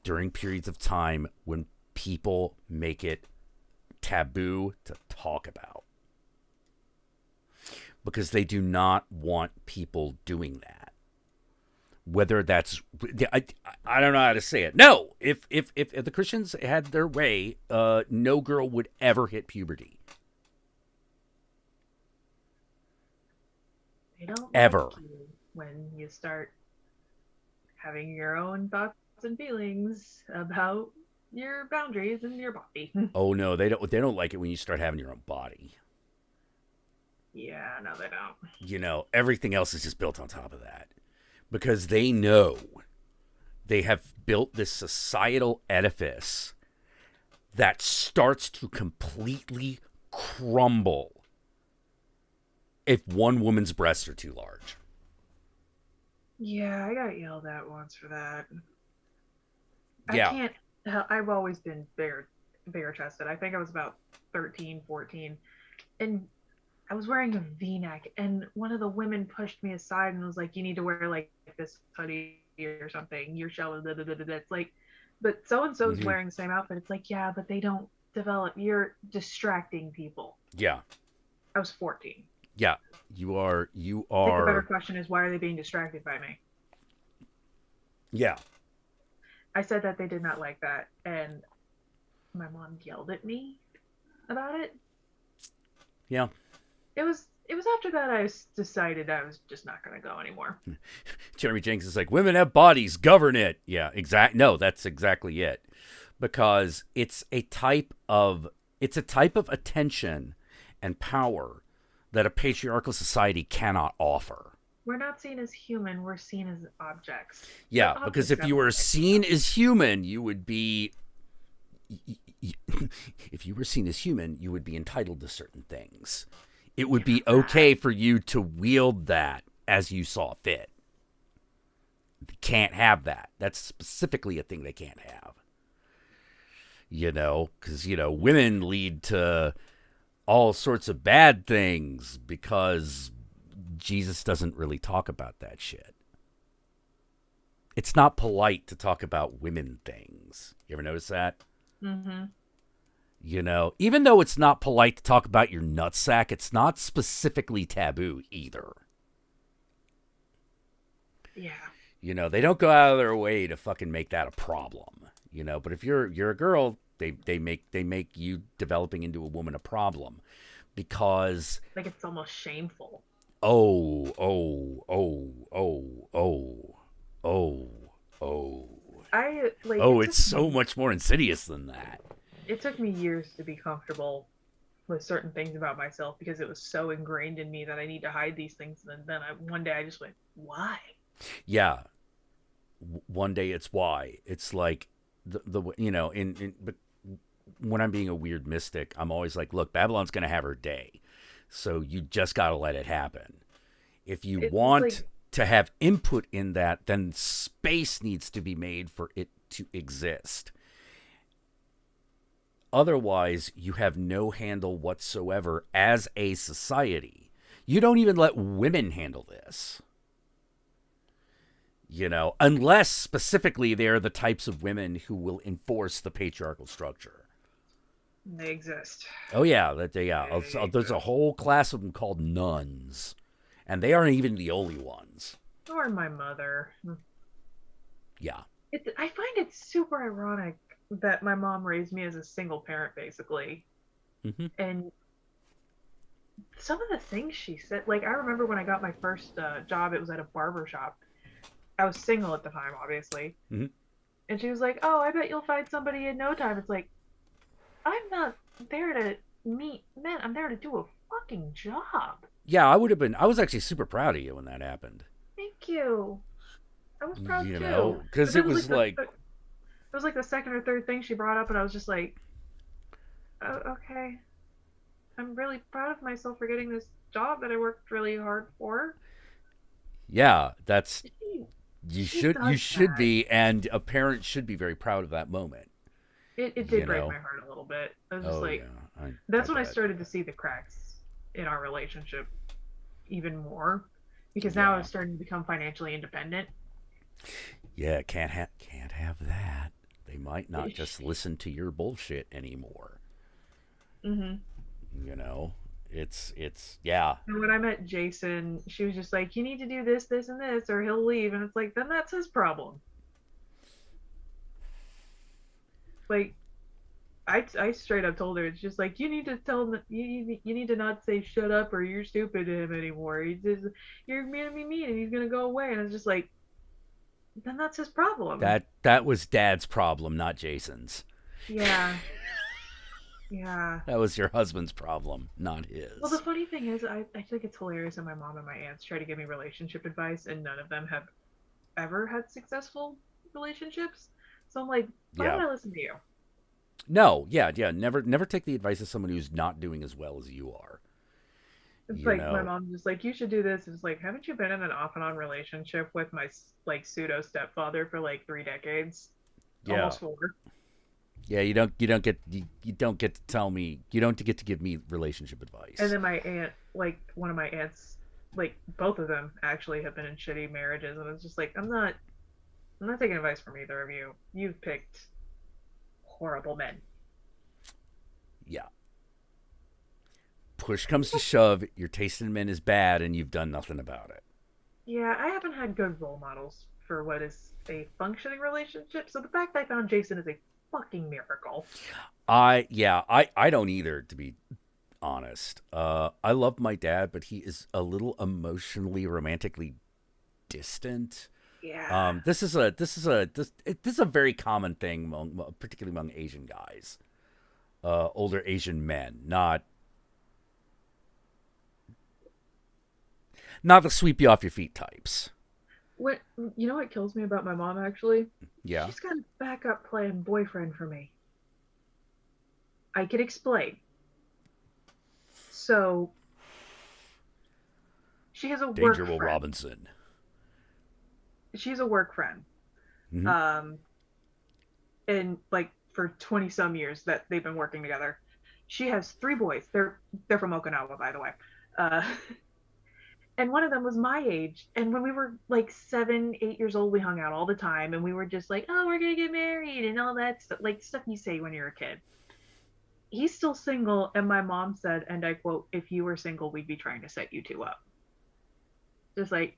during periods of time when people make it taboo to talk about. Because they do not want people doing that. Whether that's, I don't know how to say it. No, if the Christians had their way, no girl would ever hit puberty. They don't ever. Like you when you start having your own thoughts and feelings about your boundaries and your body. Oh no, they don't like it when you start having your own body. Yeah, no, they don't. You know, everything else is just built on top of that. Because they know they have built this societal edifice that starts to completely crumble if one woman's breasts are too large. Yeah, I got yelled at once for that. Yeah. I've always been bare chested. I think I was about 13, 14. And I was wearing a V-neck, and one of the women pushed me aside and was like, you need to wear like this hoodie or something. Your shell is It's like, but so-and-so's wearing the same outfit. It's like, yeah, but they don't develop. You're distracting people. Yeah. I was 14. Yeah. You are. I think the better question is, why are they being distracted by me? Yeah. I said that they did not like that, and my mom yelled at me about it. Yeah. It was after that I decided I was just not going to go anymore. Jeremy Jenkins is like, women have bodies, govern it. Yeah, no, that's exactly it. Because it's a type of attention and power that a patriarchal society cannot offer. We're not seen as human, we're seen as objects. Yeah, because if you were seen as human, you would be if you were seen as human, you would be entitled to certain things. It would be okay for you to wield that as you saw fit. You can't have that. That's specifically a thing they can't have. You know, because, you know, women lead to all sorts of bad things because Jesus doesn't really talk about that shit. It's not polite to talk about women things. You ever notice that? Mm-hmm. You know, even though it's not polite to talk about your nutsack, it's not specifically taboo either. Yeah. You know, they don't go out of their way to fucking make that a problem. You know, but if you're a girl, they make you developing into a woman a problem because like it's almost shameful. It's so much more insidious than that. It took me years to be comfortable with certain things about myself because it was so ingrained in me that I need to hide these things. And then one day I just went, why? Yeah. One day it's why. It's like the you know, but when I'm being a weird mystic, I'm always like, look, Babylon's going to have her day. So you just got to let it happen. If you want to have input in that, then space needs to be made for it to exist. Otherwise, you have no handle whatsoever as a society. You don't even let women handle this. You know, unless specifically they're the types of women who will enforce the patriarchal structure. They exist. Oh, yeah. There's a whole class of them called nuns. And they aren't even the only ones. Or my mother. Yeah. I find it super ironic that my mom raised me as a single parent, basically. Mm-hmm. And some of the things she said, like, I remember when I got my first job, it was at a barber shop. I was single at the time, obviously. Mm-hmm. And she was like, "Oh, I bet you'll find somebody in no time." It's like, I'm not there to meet men. I'm there to do a fucking job. Yeah, I was actually super proud of you when that happened. Thank you. I was proud You too. know, because But it was like, it was like the second or third thing she brought up, and I was just like, oh, okay. I'm really proud of myself for getting this job that I worked really hard for. yeah, that's you should that. be, and a parent should be very proud of that moment. It did break my heart a little bit. I was just like, yeah. that's when I started to see the cracks in our relationship even more, because now I was starting to become financially independent. Yeah, can't have that. They might not just listen to your bullshit anymore. Mm-hmm. You know, it's yeah. And when I met Jason, she was just like, "You need to do this, this, and this, or he'll leave." And it's like, then that's his problem. Like, I straight up told her, it's just like, you need to tell him that you need to not say shut up or you're stupid to him anymore. You're gonna be mean and he's gonna go away. And it's just like, then that's his problem. That was Dad's problem, not Jason's. Yeah. Yeah. That was your husband's problem, not his. Well, the funny thing is, I think it's hilarious that my mom and my aunts try to give me relationship advice, and none of them have ever had successful relationships. So I'm like, why would I listen to you? No, yeah. Never take the advice of someone who's not doing as well as you are. It's like my mom's just like, you should do this. It's like, haven't you been in an off and on relationship with my like pseudo stepfather for like 3 decades? Yeah. Almost 4. Yeah, you don't get to tell me, you don't get to give me relationship advice. And then my aunt, like one of my aunts, like both of them actually have been in shitty marriages, and it's just like, I'm not taking advice from either of you. You've picked horrible men. Yeah. Push comes to shove, your taste in men is bad, and you've done nothing about it. Yeah, I haven't had good role models for what is a functioning relationship. So the fact I found Jason is a fucking miracle. I don't either, to be honest. I love my dad, but he is a little emotionally, romantically distant. Yeah. This is a very common thing, particularly among Asian guys, older Asian men, not the sweep you off your feet types. What you know? What kills me about my mom, actually? Yeah. She's got a backup plan boyfriend for me. I could explain. So she has a Danger work Will friend. Robinson. She's a work friend. Mm-hmm. And like for 20 some years that they've been working together. She has 3 boys. They're from Okinawa, by the way. And one of them was my age. And when we were like 7, 8 years old, we hung out all the time. And we were just like, oh, we're going to get married and all that stuff. Like stuff you say when you're a kid. He's still single. And my mom said, and I quote, if you were single, we'd be trying to set you 2 up. Just like,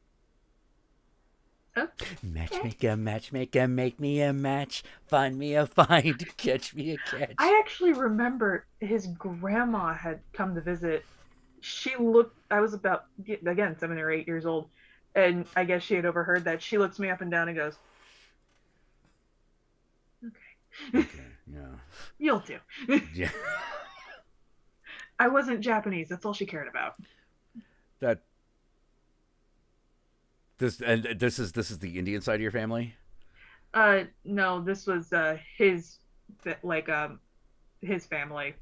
okay. Matchmaker, make me a match. Find me a find. Catch me a catch. I actually remember his grandma had come to visit. I was about, again, 7 or 8 years old, and I guess she had overheard that. She looks me up and down and goes, okay, yeah. You'll do. Yeah. I wasn't Japanese. That's all she cared about. This is the Indian side of your family? No, this was his family.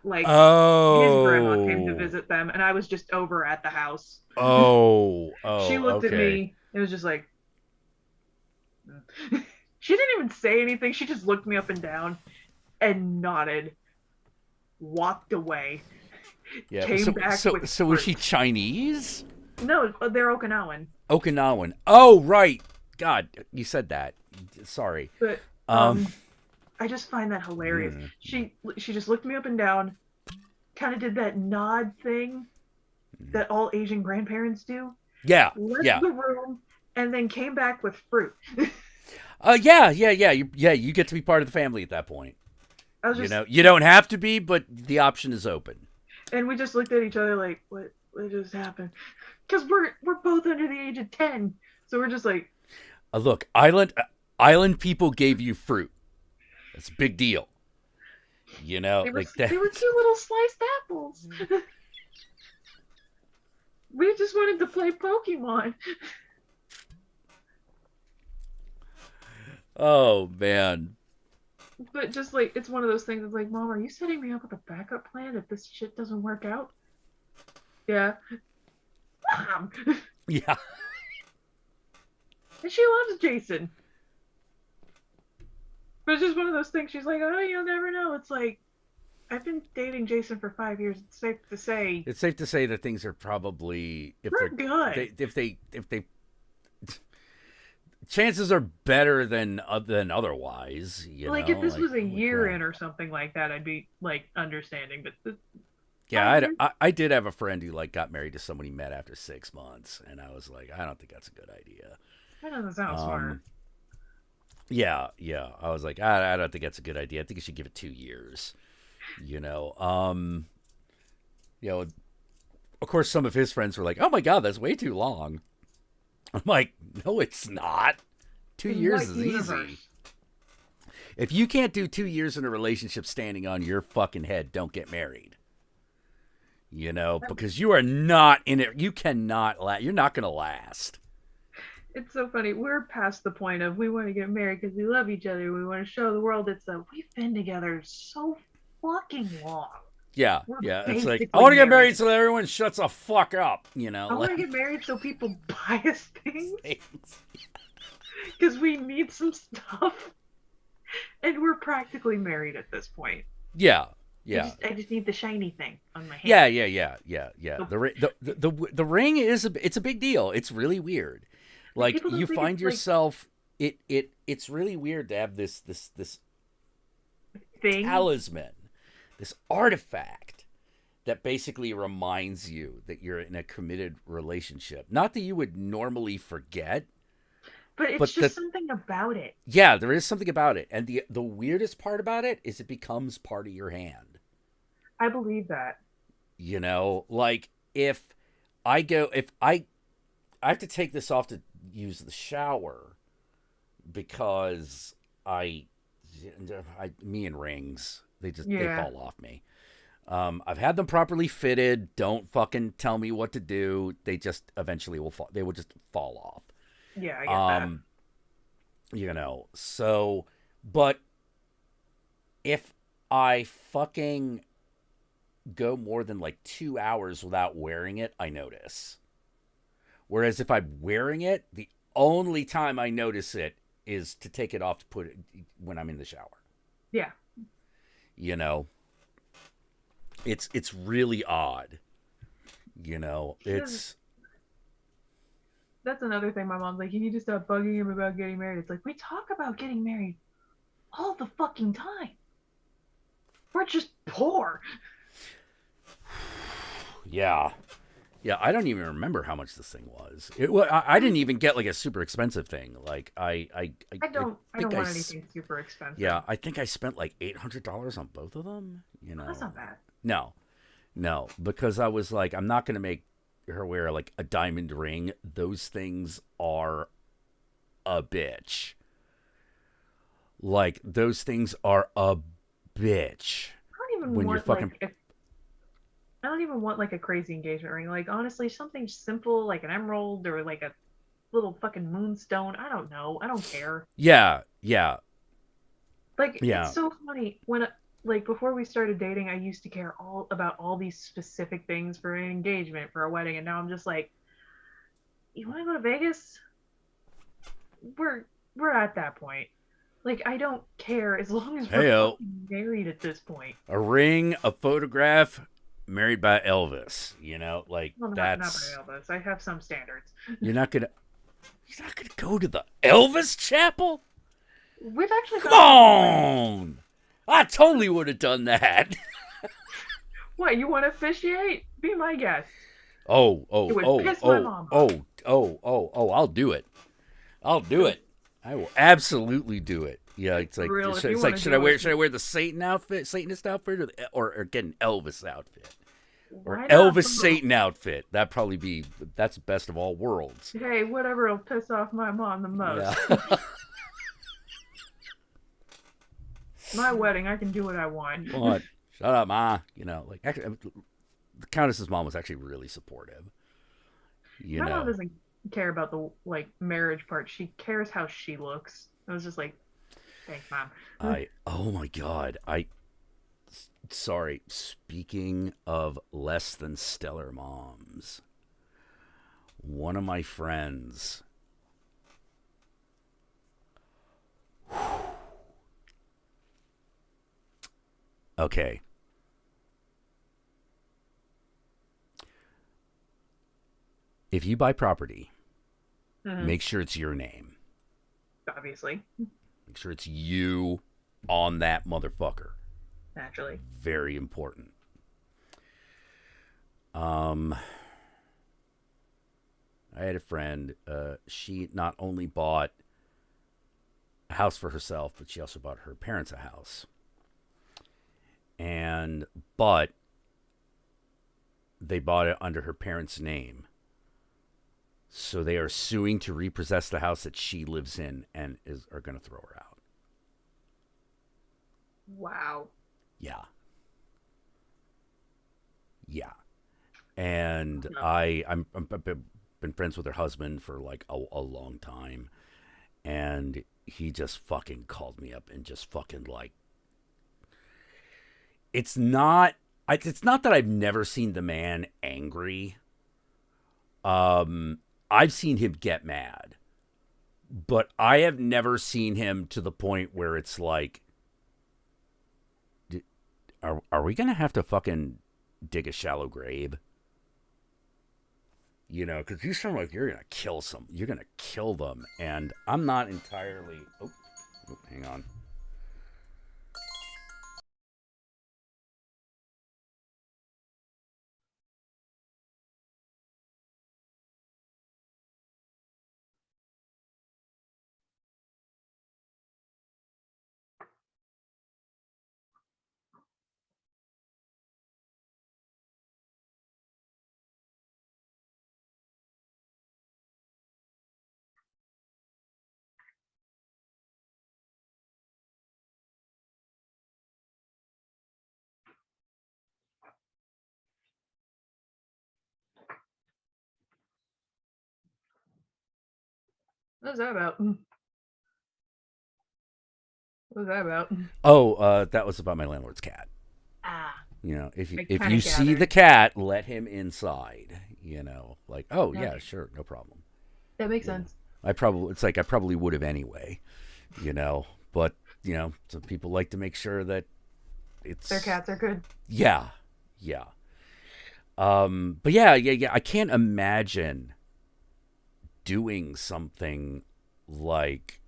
Like, his grandma came to visit them, and I was just over at the house. Oh, She looked at me and was just like, she didn't even say anything. She just looked me up and down and nodded, walked away. Yeah. Came back with so was she Chinese? No, they're Okinawan. Okinawan. Oh, right. God, you said that. Sorry. But I just find that hilarious. She just looked me up and down, kind of did that nod thing that all Asian grandparents do. Yeah. Left the room and then came back with fruit. Yeah. You get to be part of the family at that point. You don't have to be, but the option is open. And we just looked at each other like, what just happened? Because we're both under the age of 10, so we're just like, look, island people gave you fruit. That's a big deal. They were cute little sliced apples. We just wanted to play Pokemon. Oh man. But just like, it's one of those things. It's like, Mom, are you setting me up with a backup plan if this shit doesn't work out? Yeah. Mom. Yeah. And she loves Jason. But it's just one of those things. She's like, oh, you'll never know. It's like, I've been dating Jason for 5 years. It's safe to say that things are probably we're good. If they chances are better than otherwise. Like if this was a year in or something like that, I'd be like understanding. But yeah, I did have a friend who like got married to someone he met after 6 months, and I was like, I don't think that's a good idea. That doesn't sound smart. Yeah. I was like, I don't think that's a good idea. I think you should give it 2 years. Of course, some of his friends were like, "Oh my God, that's way too long." I'm like, "No, it's not. 2 years is easy. If you can't do 2 years in a relationship standing on your fucking head, don't get married. Because you are not in it. You cannot. You're not going to last." It's so funny. We're past the point of we want to get married because we love each other. We want to show the world we've been together so fucking long. Yeah. It's like, I want to get married so that everyone shuts the fuck up. I want to get married so people buy us things. Because we need some stuff. And we're practically married at this point. Yeah. I just need the shiny thing on my hand. Yeah. The ring it's a big deal. It's really weird. Like you find yourself, it's really weird to have this thing, talisman, this artifact that basically reminds you that you're in a committed relationship. Not that you would normally forget, but it's just something about it. Yeah, there is something about it, and the weirdest part about it is it becomes part of your hand. I believe that. Like if I have to take this off to use the shower because me and rings, they fall off me. I've had them properly fitted. Don't fucking tell me what to do. They just eventually will fall. They will just fall off. Yeah, I get that. So, but if I fucking go more than like 2 hours without wearing it, I notice. Whereas if I'm wearing it, the only time I notice it is to take it off to put it when I'm in the shower. Yeah. It's really odd. That's another thing my mom's like, you need to stop bugging him about getting married. It's like, we talk about getting married all the fucking time. We're just poor. Yeah, I don't even remember how much this thing was. I didn't even get like a super expensive thing. Like I don't want anything super expensive. Yeah, I think I spent like $800 on both of them. That's not bad. No, because I was like, I'm not gonna make her wear like a diamond ring. Those things are a bitch. Like those things are a bitch. I don't even want like a crazy engagement ring. Like honestly, something simple like an emerald or like a little fucking moonstone. I don't know. I don't care. Yeah. Like it's so funny when like before we started dating, I used to care about all these specific things for an engagement, for a wedding, and now I'm just like, you want to go to Vegas? We're at that point. Like I don't care as long as we're married at this point. A ring, a photograph. Married by Elvis, like well, that's not by Elvis. I have some standards. You're not gonna go to the Elvis chapel? We've actually come on. I totally would have done that. What, you want to officiate? Be my guest. Oh, It would piss my mom off. I'll do it. I will absolutely do it. Yeah, it's like, real, should I wear the Satanist outfit, or get an Elvis outfit, or Elvis Satan outfit? That's the best of all worlds. Hey, whatever will piss off my mom the most. Yeah. My wedding, I can do what I want. What? Shut up, Ma. Like, actually, the Countess's mom was actually really supportive. My mom doesn't care about the marriage part. She cares how she looks. I was just like, thanks, Mom. Oh my God. Sorry. Speaking of less than stellar moms, one of my friends. Okay. If you buy property, make sure it's your name. Obviously. Make sure it's you on that motherfucker. Naturally. Very important. I had a friend. She not only bought a house for herself, but she also bought her parents a house. But they bought it under her parents' name. So they are suing to repossess the house that she lives in and are going to throw her out. Wow. Yeah. Yeah. And I've been friends with her husband for like a long time. And he just fucking called me up and just fucking like, it's not that I've never seen the man angry. I've seen him get mad, but I have never seen him to the point where it's like, are we going to have to fucking dig a shallow grave? Because you sound like you're going to kill them. And I'm not entirely, hang on. What was that about? What was that about? Oh, that was about my landlord's cat. Ah. If you see the cat, let him inside. Like, oh yeah, sure, no problem. That makes sense. I probably would have anyway. But some people like to make sure that their cats are good. Yeah. But yeah. I can't imagine doing something like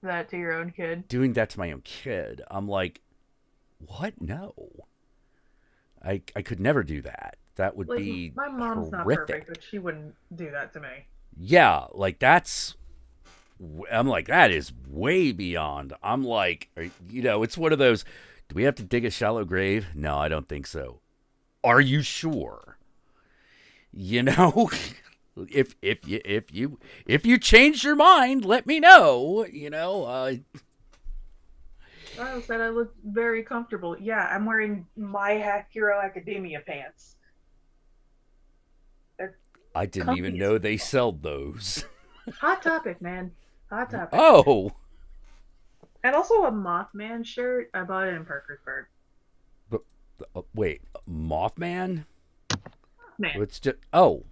that to your own kid. Doing that to my own kid. I'm like, what? No. I could never do that. That would be my mom's horrific. Not perfect, but she wouldn't do that to me. Yeah, I'm like, that is way beyond. I'm like, it's one of those, do we have to dig a shallow grave? No, I don't think so. Are you sure? If you change your mind, let me know. I said I look very comfortable. Yeah, I'm wearing My Hero Academia pants. I didn't even know they sold those. Hot Topic, man. Hot Topic. Oh. And also a Mothman shirt. I bought it in Parkersburg. But wait, Mothman? Man. It's just all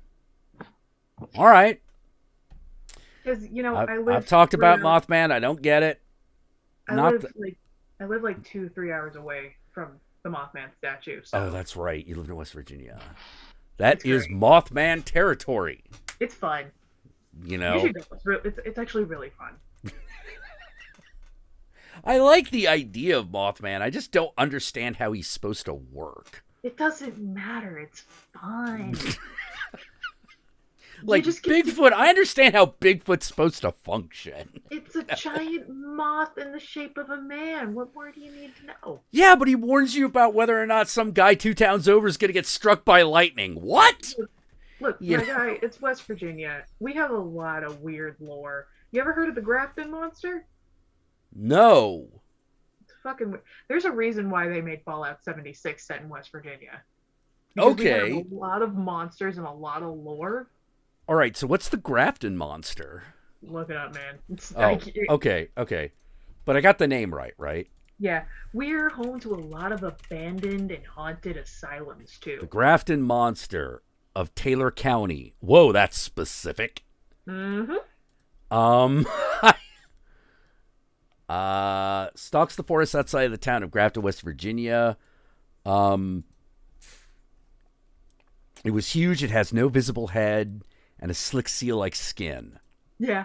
right. Because I've talked about Mothman. I don't get it. I live like 2-3 hours away from the Mothman statue. So. Oh, that's right. You live in West Virginia. That is Mothman territory. It's fun. You should go. It's actually really fun. I like the idea of Mothman. I just don't understand how he's supposed to work. It doesn't matter. It's fun. Like Bigfoot, I understand how Bigfoot's supposed to function. It's a giant moth in the shape of a man. What more do you need to know? Yeah, but he warns you about whether or not some guy 2 towns over is going to get struck by lightning. What? Look, my guy, it's West Virginia. We have a lot of weird lore. You ever heard of the Grafton Monster? No. It's fucking. There's a reason why they made Fallout 76 set in West Virginia. Okay. We have a lot of monsters and a lot of lore. All right, so what's the Grafton Monster? Look it up, man. It's okay. But I got the name right? Yeah, we're home to a lot of abandoned and haunted asylums, too. The Grafton Monster of Taylor County. Whoa, that's specific. Mm-hmm. Stalks the forest outside of the town of Grafton, West Virginia. It was huge. It has no visible head and a slick seal-like skin. Yeah.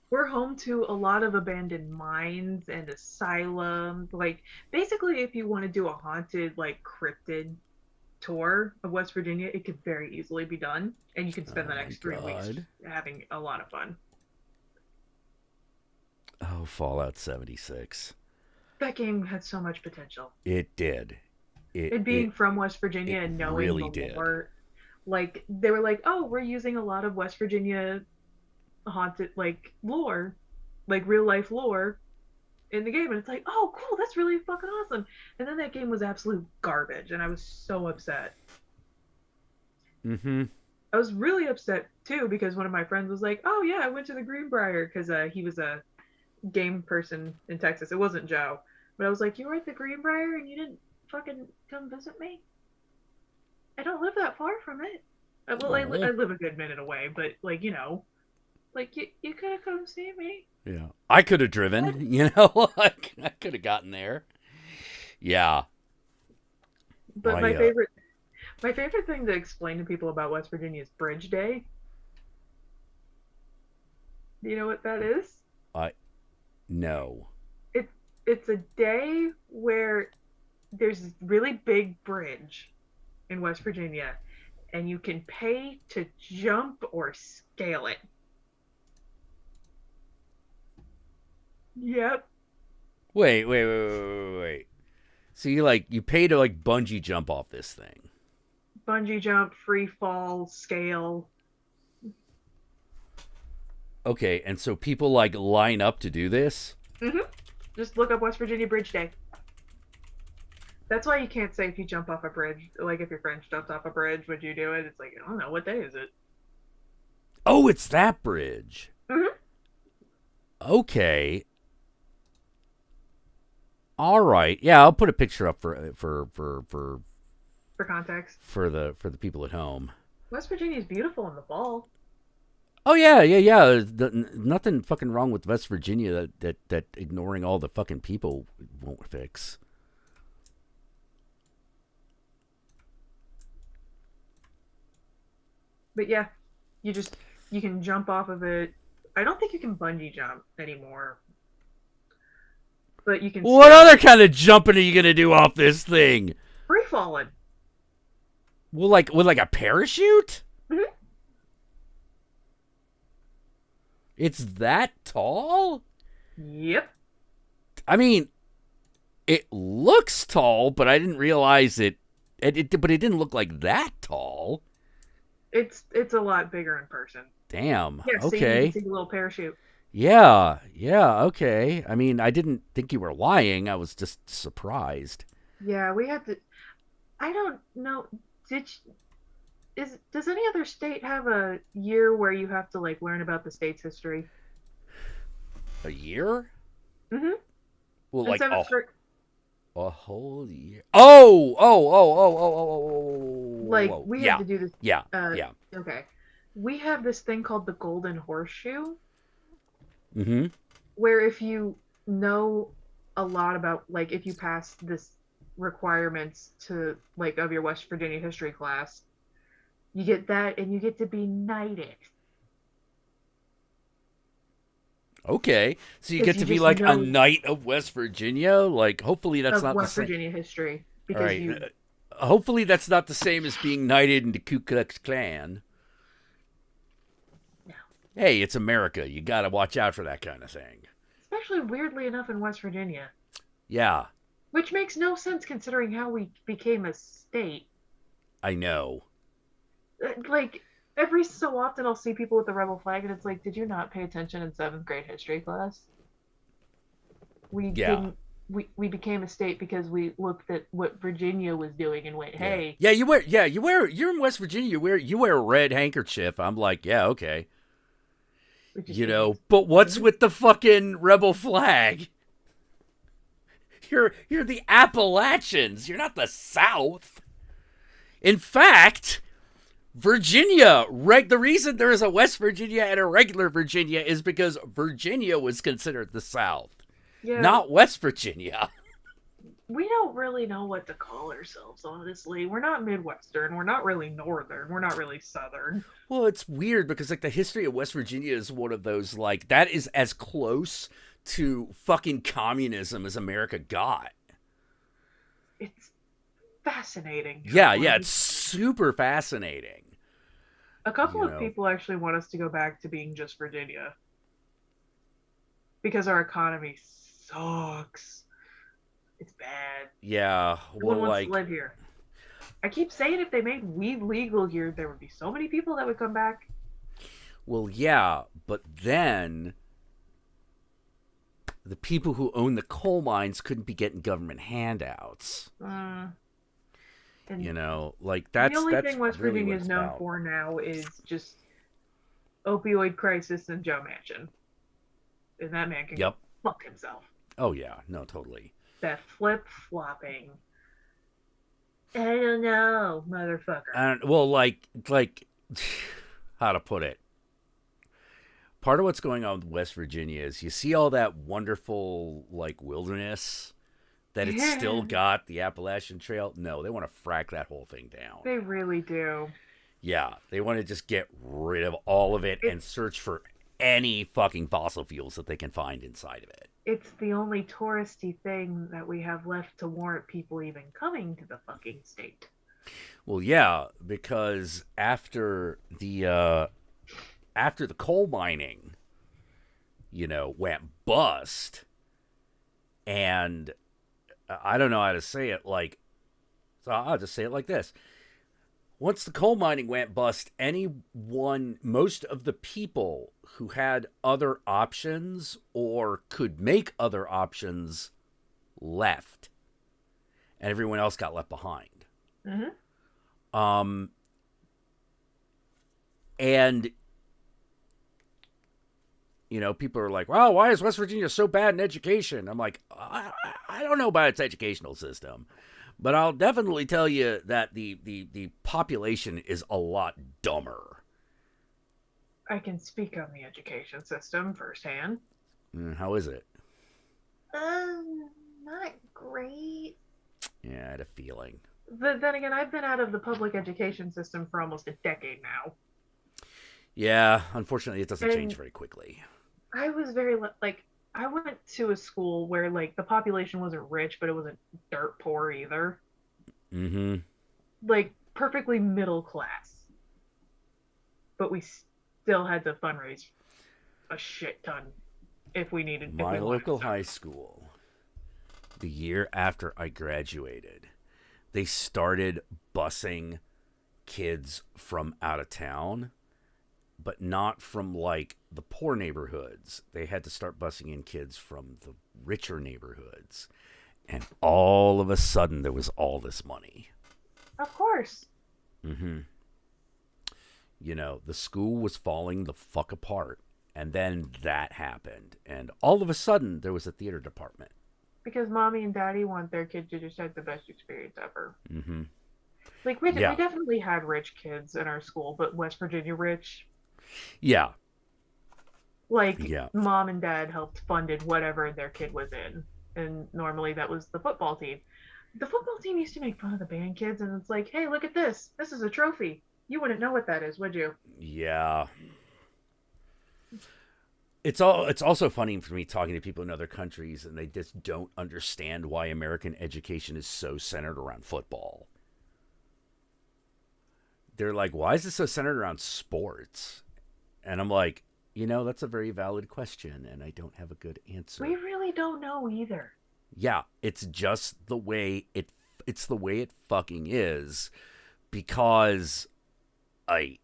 We're home to a lot of abandoned mines and asylums. Like, basically, if you want to do a haunted, like, cryptid tour of West Virginia, it could very easily be done. And you can spend the next 3 weeks having a lot of fun. Oh, Fallout 76. That game had so much potential. It did. It being from West Virginia and knowing really the lore. Like, they were like, oh, we're using a lot of West Virginia haunted, like, lore, like real life lore in the game. And it's like, oh, cool, that's really fucking awesome. And then that game was absolute garbage. And I was so upset. Mm-hmm. I was really upset, too, because one of my friends was like, oh, yeah, I went to the Greenbrier because he was a game person in Texas. It wasn't Joe. But I was like, you were at the Greenbrier and you didn't fucking come visit me? I don't live that far from it. Well, I live a good minute away, but, like, you know, like, you could have come see me. Yeah. I could have driven, you know? I could have gotten there. Yeah. But my favorite thing to explain to people about West Virginia is Bridge Day. Do you know what that is? No. It's a day where there's this really big bridge in West Virginia, and you can pay to jump or scale it. Yep. Wait. So you pay to like bungee jump off this thing. Bungee jump, free fall, scale. Okay, and so people like line up to do this? Mm-hmm. Just look up West Virginia Bridge Day. That's why you can't say if you jump off a bridge, like if your friend jumped off a bridge, would you do it? It's like, I don't know, what day is it? Oh, it's that bridge. Mm-hmm. Okay. All right. Yeah, I'll put a picture up for context. For the people at home. West Virginia is beautiful in the fall. Oh yeah. Nothing fucking wrong with West Virginia that ignoring all the fucking people won't fix. But yeah, you can jump off of it. I don't think you can bungee jump anymore. But you can. What other kind of jumping are you gonna do off this thing? Free falling. Well, with a parachute? Mm-hmm. It's that tall? Yep. I mean, it looks tall, but I didn't realize it. But it didn't look like that tall. It's a lot bigger in person. Damn. Yeah, so okay. you can see a little parachute. Yeah. Okay. I mean, I didn't think you were lying. I was just surprised. Yeah, we had to. I don't know. Does any other state have a year where you have to like learn about the state's history? A year? Mm-hmm. Well, like a whole year. Oh. Like we have to do this. Yeah. Okay. We have this thing called the Golden Horseshoe. Mm-hmm. Where if you know a lot about, like, if you pass this requirements to, like, of your West Virginia history class, you get that and you get to be knighted. Okay. So you get to be like a knight of West Virginia? Like, hopefully that's not West the same. Virginia history. Because All right. hopefully that's not the same as being knighted into Ku Klux Klan. No. Hey, it's America. You got to watch out for that kind of thing. Especially weirdly enough in West Virginia. Yeah. Which makes no sense considering how we became a state. I know. Like, every so often I'll see people with the rebel flag and it's like, did you not pay attention in 7th grade history class? We became a state because we looked at what Virginia was doing and went, hey. You're in West Virginia, you wear a red handkerchief. I'm like, yeah, okay. But what's with the fucking rebel flag? You're the Appalachians. You're not the South. In fact, Virginia, the reason there is a West Virginia and a regular Virginia is because Virginia was considered the South, not West Virginia. We don't really know what to call ourselves, honestly. We're not Midwestern. We're not really Northern. We're not really Southern. Well, it's weird because, like, the history of West Virginia is one of those, like, that is as close to fucking communism as America got. It's fascinating. Yeah, it's super fascinating. A couple of people actually want us to go back to being just Virginia. Because our economy sucks. It's bad. Yeah, no one wants to live here. I keep saying if they made weed legal here, there would be so many people that would come back. Well, yeah, but then the people who own the coal mines couldn't be getting government handouts. And like that's the only that's thing West really Virginia is known about. for now is just opioid crisis and Joe Manchin. And that man can fuck himself. Oh yeah, no, totally. That flip-flopping. I don't know, motherfucker. Well, like how to put it. Part of what's going on with West Virginia is you see all that wonderful, like, wilderness that it's still got, the Appalachian Trail. No, they want to frack that whole thing down. They really do. Yeah, they want to just get rid of all of it and search for any fucking fossil fuels that they can find inside of it. It's the only touristy thing that we have left to warrant people even coming to the fucking state. Well, yeah, because after the coal mining, went bust, and I don't know how to say it, so I'll just say it like this. Once the coal mining went bust, most of the people who had other options or could make other options left, and everyone else got left behind. Mm-hmm. And people are like, "Wow, why is West Virginia so bad in education?" I'm like, I don't know about its educational system, but I'll definitely tell you that the population is a lot dumber. I can speak on the education system firsthand. How is it? Not great. Yeah, I had a feeling. But then again, I've been out of the public education system for almost a decade now. Yeah, unfortunately, it doesn't change very quickly. I was I went to a school where, the population wasn't rich, but it wasn't dirt poor either. Mm-hmm. Perfectly middle class. But we still had to fundraise a shit ton if we needed. My local high school, the year after I graduated, they started busing kids from out of town, but not from the poor neighborhoods. They had to start busing in kids from the richer neighborhoods. And all of a sudden there was all this money. Of course. Mm-hmm. The school was falling the fuck apart. And then that happened. And all of a sudden there was a theater department. Because mommy and daddy want their kid to just have the best experience ever. Mm-hmm. We definitely had rich kids in our school, but West Virginia rich. Yeah. Mom and dad helped funded whatever their kid was in. And normally that was the football team. The football team used to make fun of the band kids, and it's like, hey, look at this. This is a trophy. You wouldn't know what that is, would you? Yeah. It's also funny for me talking to people in other countries, and they just don't understand why American education is so centered around football. they're like, why is this so centered around sports? And I'm like, that's a very valid question, and I don't have a good answer. We really don't know either. Yeah, it's just the way it's the way it fucking is, because hey,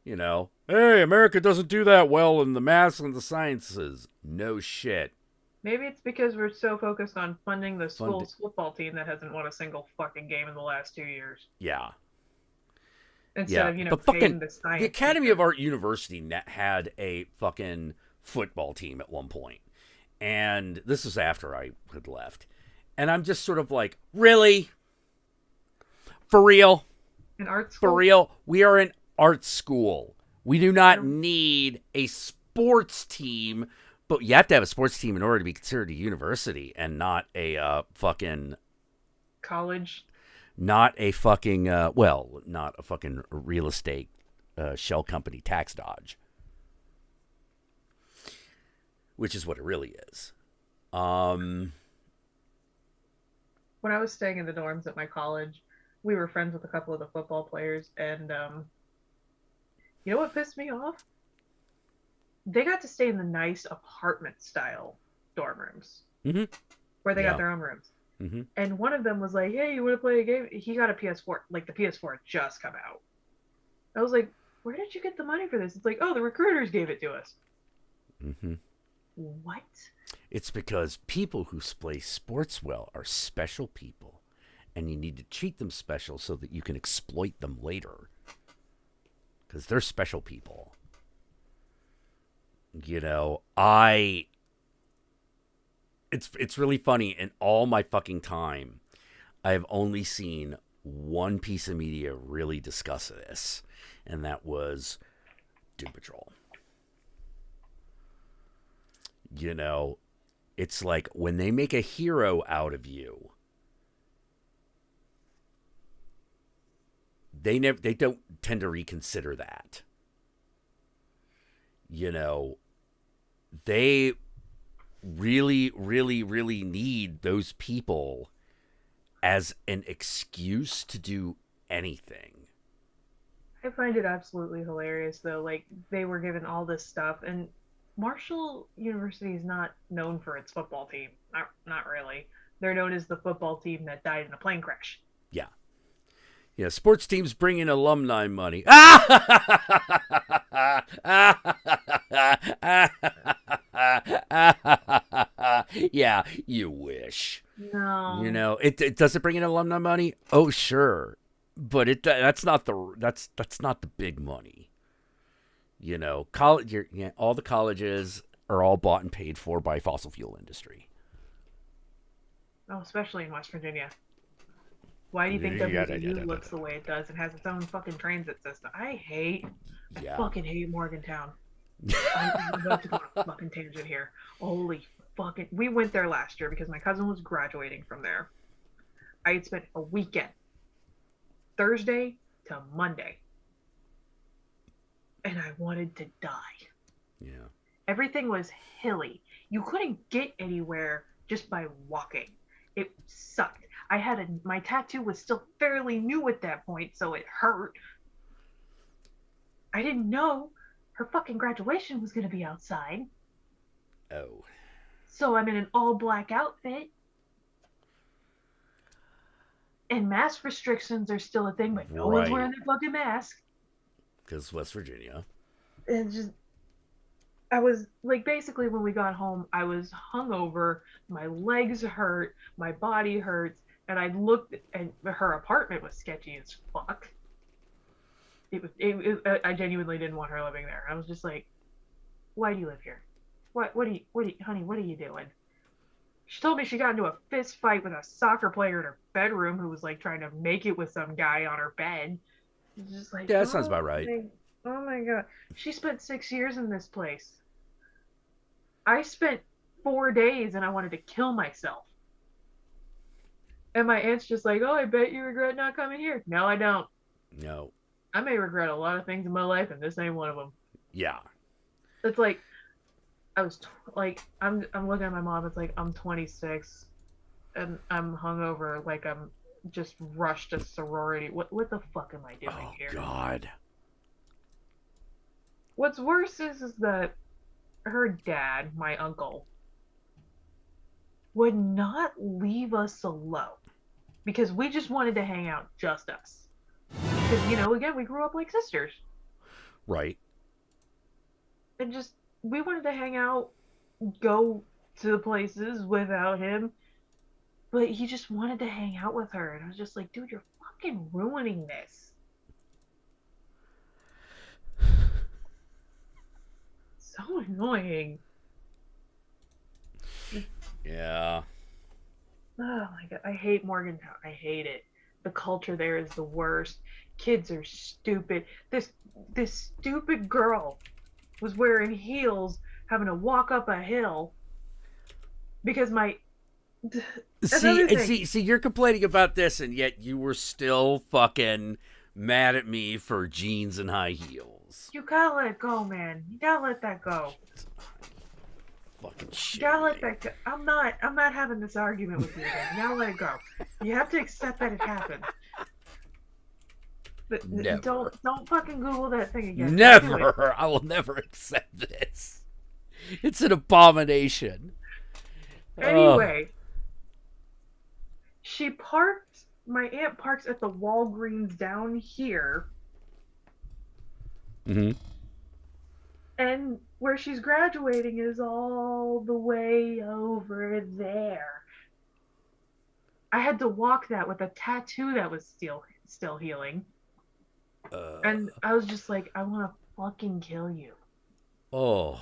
America doesn't do that well in the math and the sciences. No shit. Maybe it's because we're so focused on funding the school's football team that hasn't won a single fucking game in the last 2 years. Yeah. Instead of, but paying the science. The Academy of Art University had a fucking football team at one point. And this was after I had left. And I'm just sort of like, really? For real? An art school? For real? We are an art school. We do not need a sports team, but you have to have a sports team in order to be considered a university and not a fucking college. Not a fucking not a fucking real estate shell company tax dodge, which is what it really is. When I was staying in the dorms at my college, we were friends with a couple of the football players, and you know what pissed me off? They got to stay in the nice apartment-style dorm rooms, where they got their own rooms. Mm-hmm. And one of them was like, hey, you want to play a game? He got a PS4. Like, the PS4 had just come out. I was like, where did you get the money for this? It's like, oh, the recruiters gave it to us. Mm-hmm. What? It's because people who play sports well are special people, and you need to treat them special so that you can exploit them later. Because they're special people. It's really funny. In all my fucking time, I've only seen one piece of media really discuss this, and that was Doom Patrol. It's like when they make a hero out of you, they don't tend to reconsider that. They really, really, really need those people as an excuse to do anything. I find it absolutely hilarious, though. Like, they were given all this stuff, and Marshall University is not known for its football team. Not really. They're known as the football team that died in a plane crash. Yeah. Yeah, sports teams bring in alumni money. Yeah, you wish. No. It does it bring in alumni money? Oh, sure. But that's not the big money. College all the colleges are all bought and paid for by fossil fuel industry. Oh, especially in West Virginia. Why do you think WVU looks the way it does and has its own fucking transit system? I fucking hate Morgantown. I'm about to go on a fucking tangent here. Holy fucking... We went there last year because my cousin was graduating from there. I had spent a weekend. Thursday to Monday. And I wanted to die. Yeah. Everything was hilly. You couldn't get anywhere just by walking. It sucked. My tattoo was still fairly new at that point, so it hurt. I didn't know her fucking graduation was going to be outside. Oh. So I'm in an all black outfit. And mask restrictions are still a thing, but no one's wearing their fucking mask. Because West Virginia. And just... I was, like, basically when we got home, I was hungover, my legs hurt, my body hurts, and I looked, and her apartment was sketchy as fuck. I genuinely didn't want her living there. I was just like, why do you live here? Honey, what are you doing? She told me she got into a fist fight with a soccer player in her bedroom who was, like, trying to make it with some guy on her bed. Just like, yeah, that sounds about right. Oh my god. She spent 6 years in this place. I spent 4 days and I wanted to kill myself. And my aunt's just like, oh, I bet you regret not coming here. No, I don't. No. I may regret a lot of things in my life, and this ain't one of them. Yeah. It's like, I'm looking at my mom, it's like, I'm 26, and I'm hungover like I'm just rushed a sorority. What the fuck am I doing here? Oh God. What's worse is that her dad, my uncle, would not leave us alone because we just wanted to hang out, just us. Because, again, we grew up like sisters. Right. And just, we wanted to hang out, go to the places without him. But he just wanted to hang out with her. And I was just like, dude, you're fucking ruining this. So annoying. Yeah. Oh my God. I hate Morgantown. I hate it. The culture there is the worst. Kids are stupid. This stupid girl was wearing heels, having to walk up a hill because See, you're complaining about this, and yet you were still fucking mad at me for jeans and high heels. You gotta let it go, man. You gotta let that go. Fucking shit. You gotta let that go. I'm not having this argument with you again. You gotta let it go. You have to accept that it happened. But Never. Don't fucking Google that thing again. Never. I will never accept this. It's an abomination. Anyway, my aunt parks at the Walgreens down here. Mm-hmm. And where she's graduating is all the way over there. I had to walk that with a tattoo that was still healing. And I was just like, I want to fucking kill you. Oh.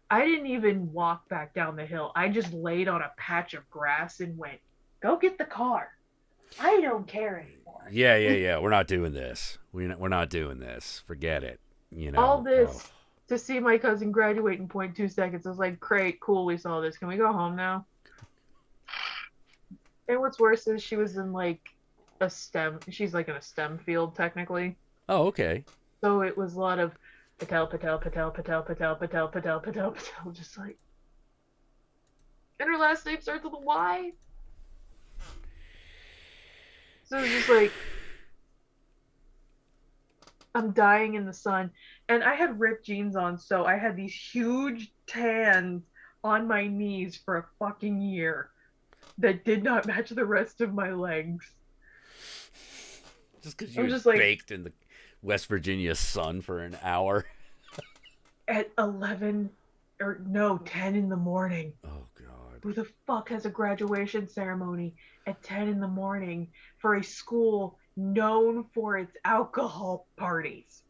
I didn't even walk back down the hill. I just laid on a patch of grass and went, go get the car. I don't care anymore. Yeah. We're not doing this. We're not doing this. Forget it. All this to see my cousin graduate in 0.2 seconds. I was like, great, cool, we saw this. Can we go home now? And what's worse is she was in like a STEM. She's like in a STEM field technically. Oh, okay. So it was a lot of Patel, just like. And her last name starts with a Y. So it was just like, I'm dying in the sun. And I had ripped jeans on, so I had these huge tans on my knees for a fucking year that did not match the rest of my legs. Just because you were baked in the West Virginia sun for an hour. At 10 in the morning. Oh, God. Who the fuck has a graduation ceremony at 10 in the morning for a school known for its alcohol parties?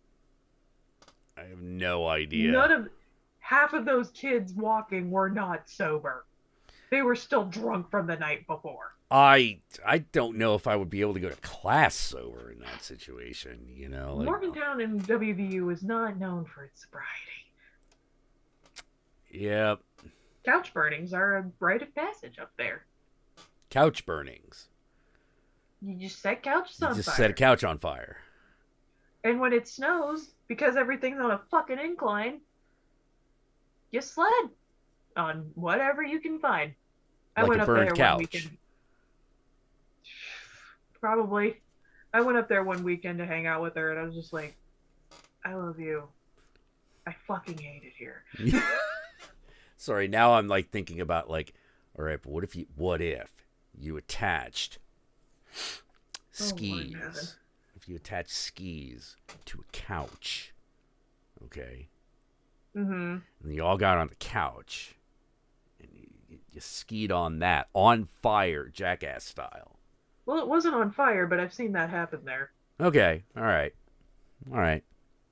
I have no idea. Half of those kids walking were not sober. They were still drunk from the night before. I don't know if I would be able to go to class sober in that situation, Morgantown and WVU is not known for its sobriety. Yep. Couch burnings are a rite of passage up there. Couch burnings. You just set couches on fire. You just set a couch on fire. And when it snows, because everything's on a fucking incline, you sled on whatever you can find. I went up there one weekend. Probably. I went up there one weekend to hang out with her, and I was just like, I love you. I fucking hate it here. Sorry, now I'm like thinking about like, all right, but what if you attached skis? If you attach skis to a couch, okay? Mm-hmm. And you all got on the couch, and you skied on that, on fire, Jackass style. Well, it wasn't on fire, but I've seen that happen there. Okay, all right.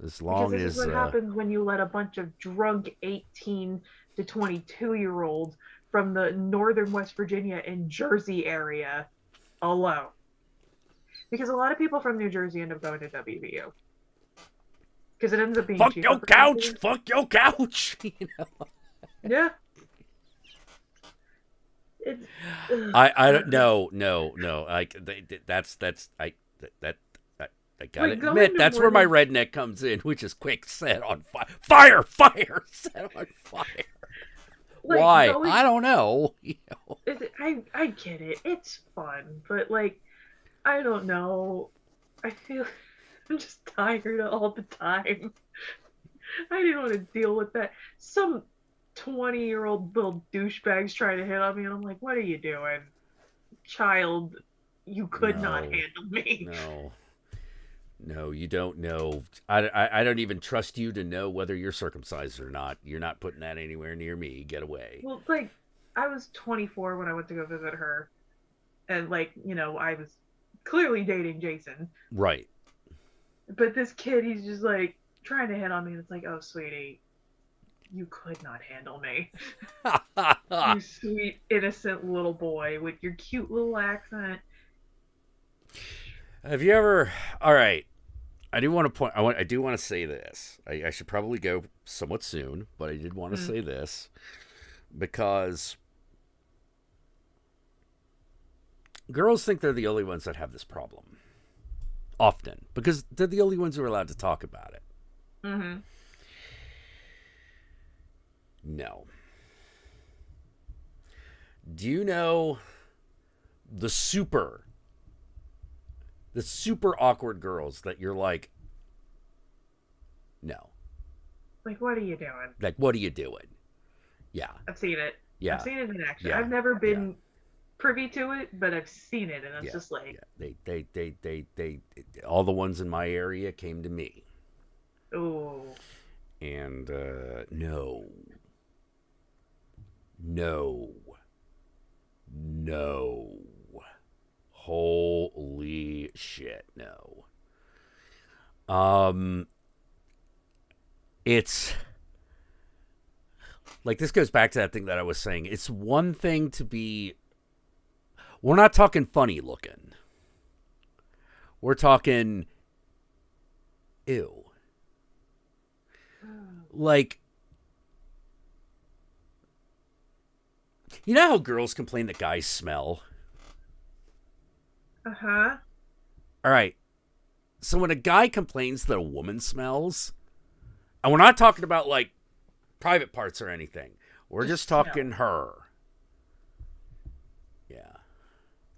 As long because this as is what happens when you let a bunch of drunk 18 to 22-year-olds from the northern West Virginia and Jersey area alone. Because a lot of people from New Jersey end up going to WVU. Because it ends up being fuck cheaper. Your couch! Fuck your couch! Yeah. I don't no. Like I gotta admit that's where my redneck comes in, which is quick set on fire, set on fire. Like, why? I don't know. I get it. It's fun, but like I don't know. I feel I'm just tired all the time. I didn't want to deal with that. Some 20-year-old little douchebags trying to hit on me, and I'm like, what are you doing? Child, you could not handle me. No, you don't know. I don't even trust you to know whether you're circumcised or not. You're not putting that anywhere near me. Get away. Well, like, I was 24 when I went to go visit her, and like, I was clearly dating Jason. Right. But this kid, he's just like trying to hit on me, and it's like, oh, sweetie, you could not handle me. You sweet, innocent little boy with your cute little accent. Have you ever? All right. I do want to point. I do want to say this. I should probably go somewhat soon, but I did want to say this because girls think they're the only ones that have this problem. Often, because they're the only ones who are allowed to talk about it. Mm-hmm. No. Do you know the super awkward girls that you're like, no. Like, what are you doing? Like, what are you doing? Yeah. I've seen it. Yeah. I've seen it in action. Yeah. I've never been privy to it, but I've seen it, and it's just like... Yeah. They, all the ones in my area came to me. Ooh. And, no. Holy shit, no. It's like, this goes back to that thing that I was saying. It's one thing to be, we're not talking funny looking. We're talking, ew. Like, you know how girls complain that guys smell? Uh-huh. All right. So when a guy complains that a woman smells, and we're not talking about like private parts or anything. We're just talking her. Yeah.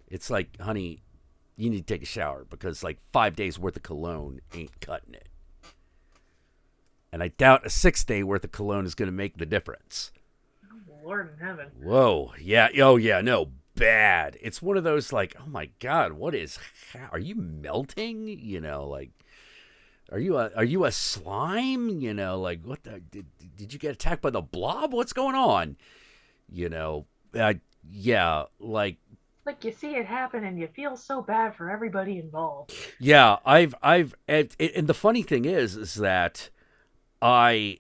It's like, honey, you need to take a shower because like 5 days worth of cologne ain't cutting it. And I doubt a 6 day worth of cologne is going to make the difference. Oh, Lord in heaven. Whoa. Yeah. Oh, yeah. No. Bad. It's one of those like, oh my God, are you melting? You know, like, are you a slime? You know, like, what the, did you get attacked by the blob? What's going on? You know, yeah, like you see it happen and you feel so bad for everybody involved. Yeah, and the funny thing is that I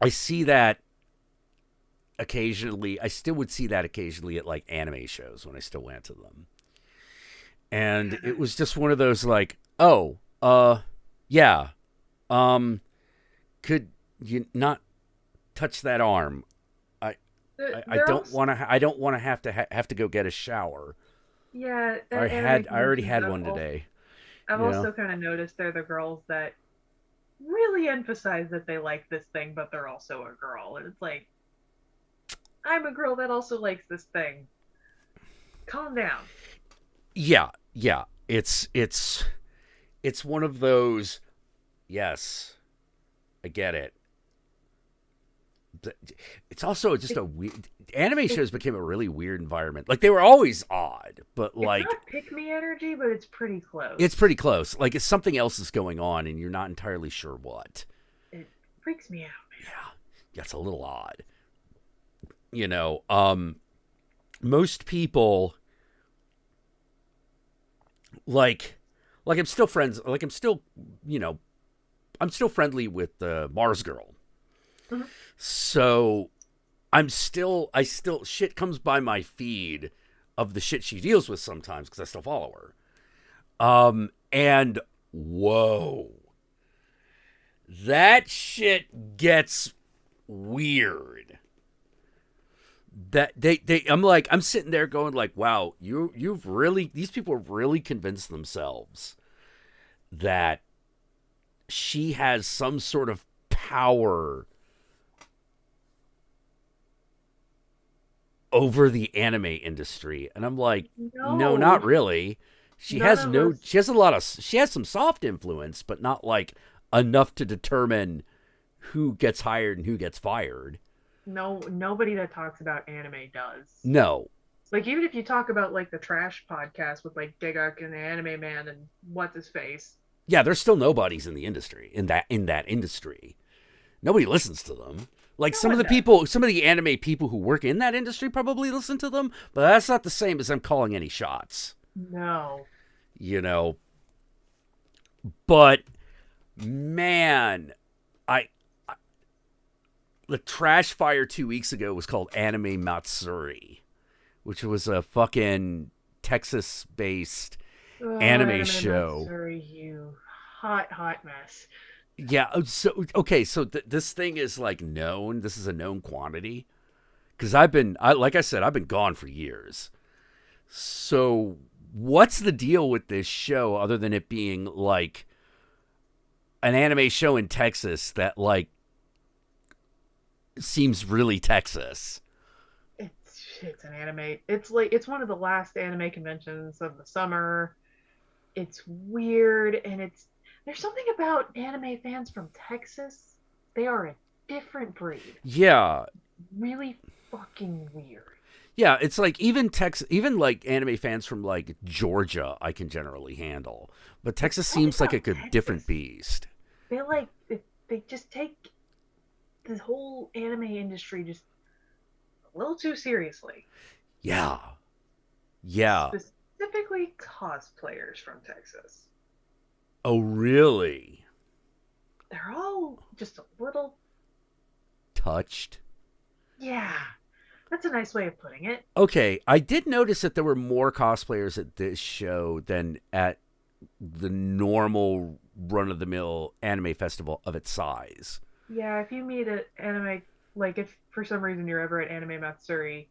see that occasionally. I still would see that occasionally at like anime shows when I still went to them. And it was just one of those like, oh, yeah, could you not touch that arm? I don't want to. I don't want to have to go get a shower. Yeah, I already had one today. I've also kind of noticed they're the girls that really emphasize that they like this thing, but they're also a girl, and it's like, I'm a girl that also likes this thing. Calm down. Yeah. It's one of those. Yes, I get it. It's also just a weird. Anime shows became a really weird environment. Like, they were always odd, but like, it's not pick me energy, but it's pretty close. It's pretty close. Like, it's something else is going on, and you're not entirely sure what. It freaks me out, man. Yeah, it's a little odd. You know, most people. Like I'm still friends. Like, I'm still friendly with Mars Girl. Mm-hmm. So I still shit comes by my feed of the shit she deals with sometimes because I still follow her. And whoa, that shit gets weird. That I'm sitting there going like, wow, these people have really convinced themselves that she has some sort of power over the anime industry. And I'm like, no, No. not really. She None has of no us- she has a lot of she has some soft influence, but not like enough to determine who gets hired and who gets fired. No, nobody that talks about anime does. No. Like, even if you talk about, like, the Trash podcast with, like, Digok and the Anime Man and what's-his-face. Yeah, there's still nobodies in the industry, in that industry. Nobody listens to them. Like, No some of one the does. people, some of the anime people who work in that industry probably listen to them, but that's not the same as them calling any shots. No. You know? But, man, the Trash Fire 2 weeks ago was called Anime Matsuri, which was a fucking Texas-based anime show. Sorry, you hot mess. Yeah. So okay. So this thing is like known. This is a known quantity because like I said, I've been gone for years. So what's the deal with this show other than it being like an anime show in Texas that like seems really Texas? It's an anime. It's one of the last anime conventions of the summer. It's weird, and there's something about anime fans from Texas. They are a different breed. Yeah. Really fucking weird. Yeah, it's like even like anime fans from like Georgia I can generally handle. But Texas seems like a different beast. They just take this whole anime industry just a little too seriously. Yeah. Yeah. Specifically cosplayers from Texas. Oh, really? They're all just a little touched. Yeah. That's a nice way of putting it. Okay, I did notice that there were more cosplayers at this show than at the normal run-of-the-mill anime festival of its size. Yeah, if you meet an anime, like if for some reason you're ever at Anime Matsuri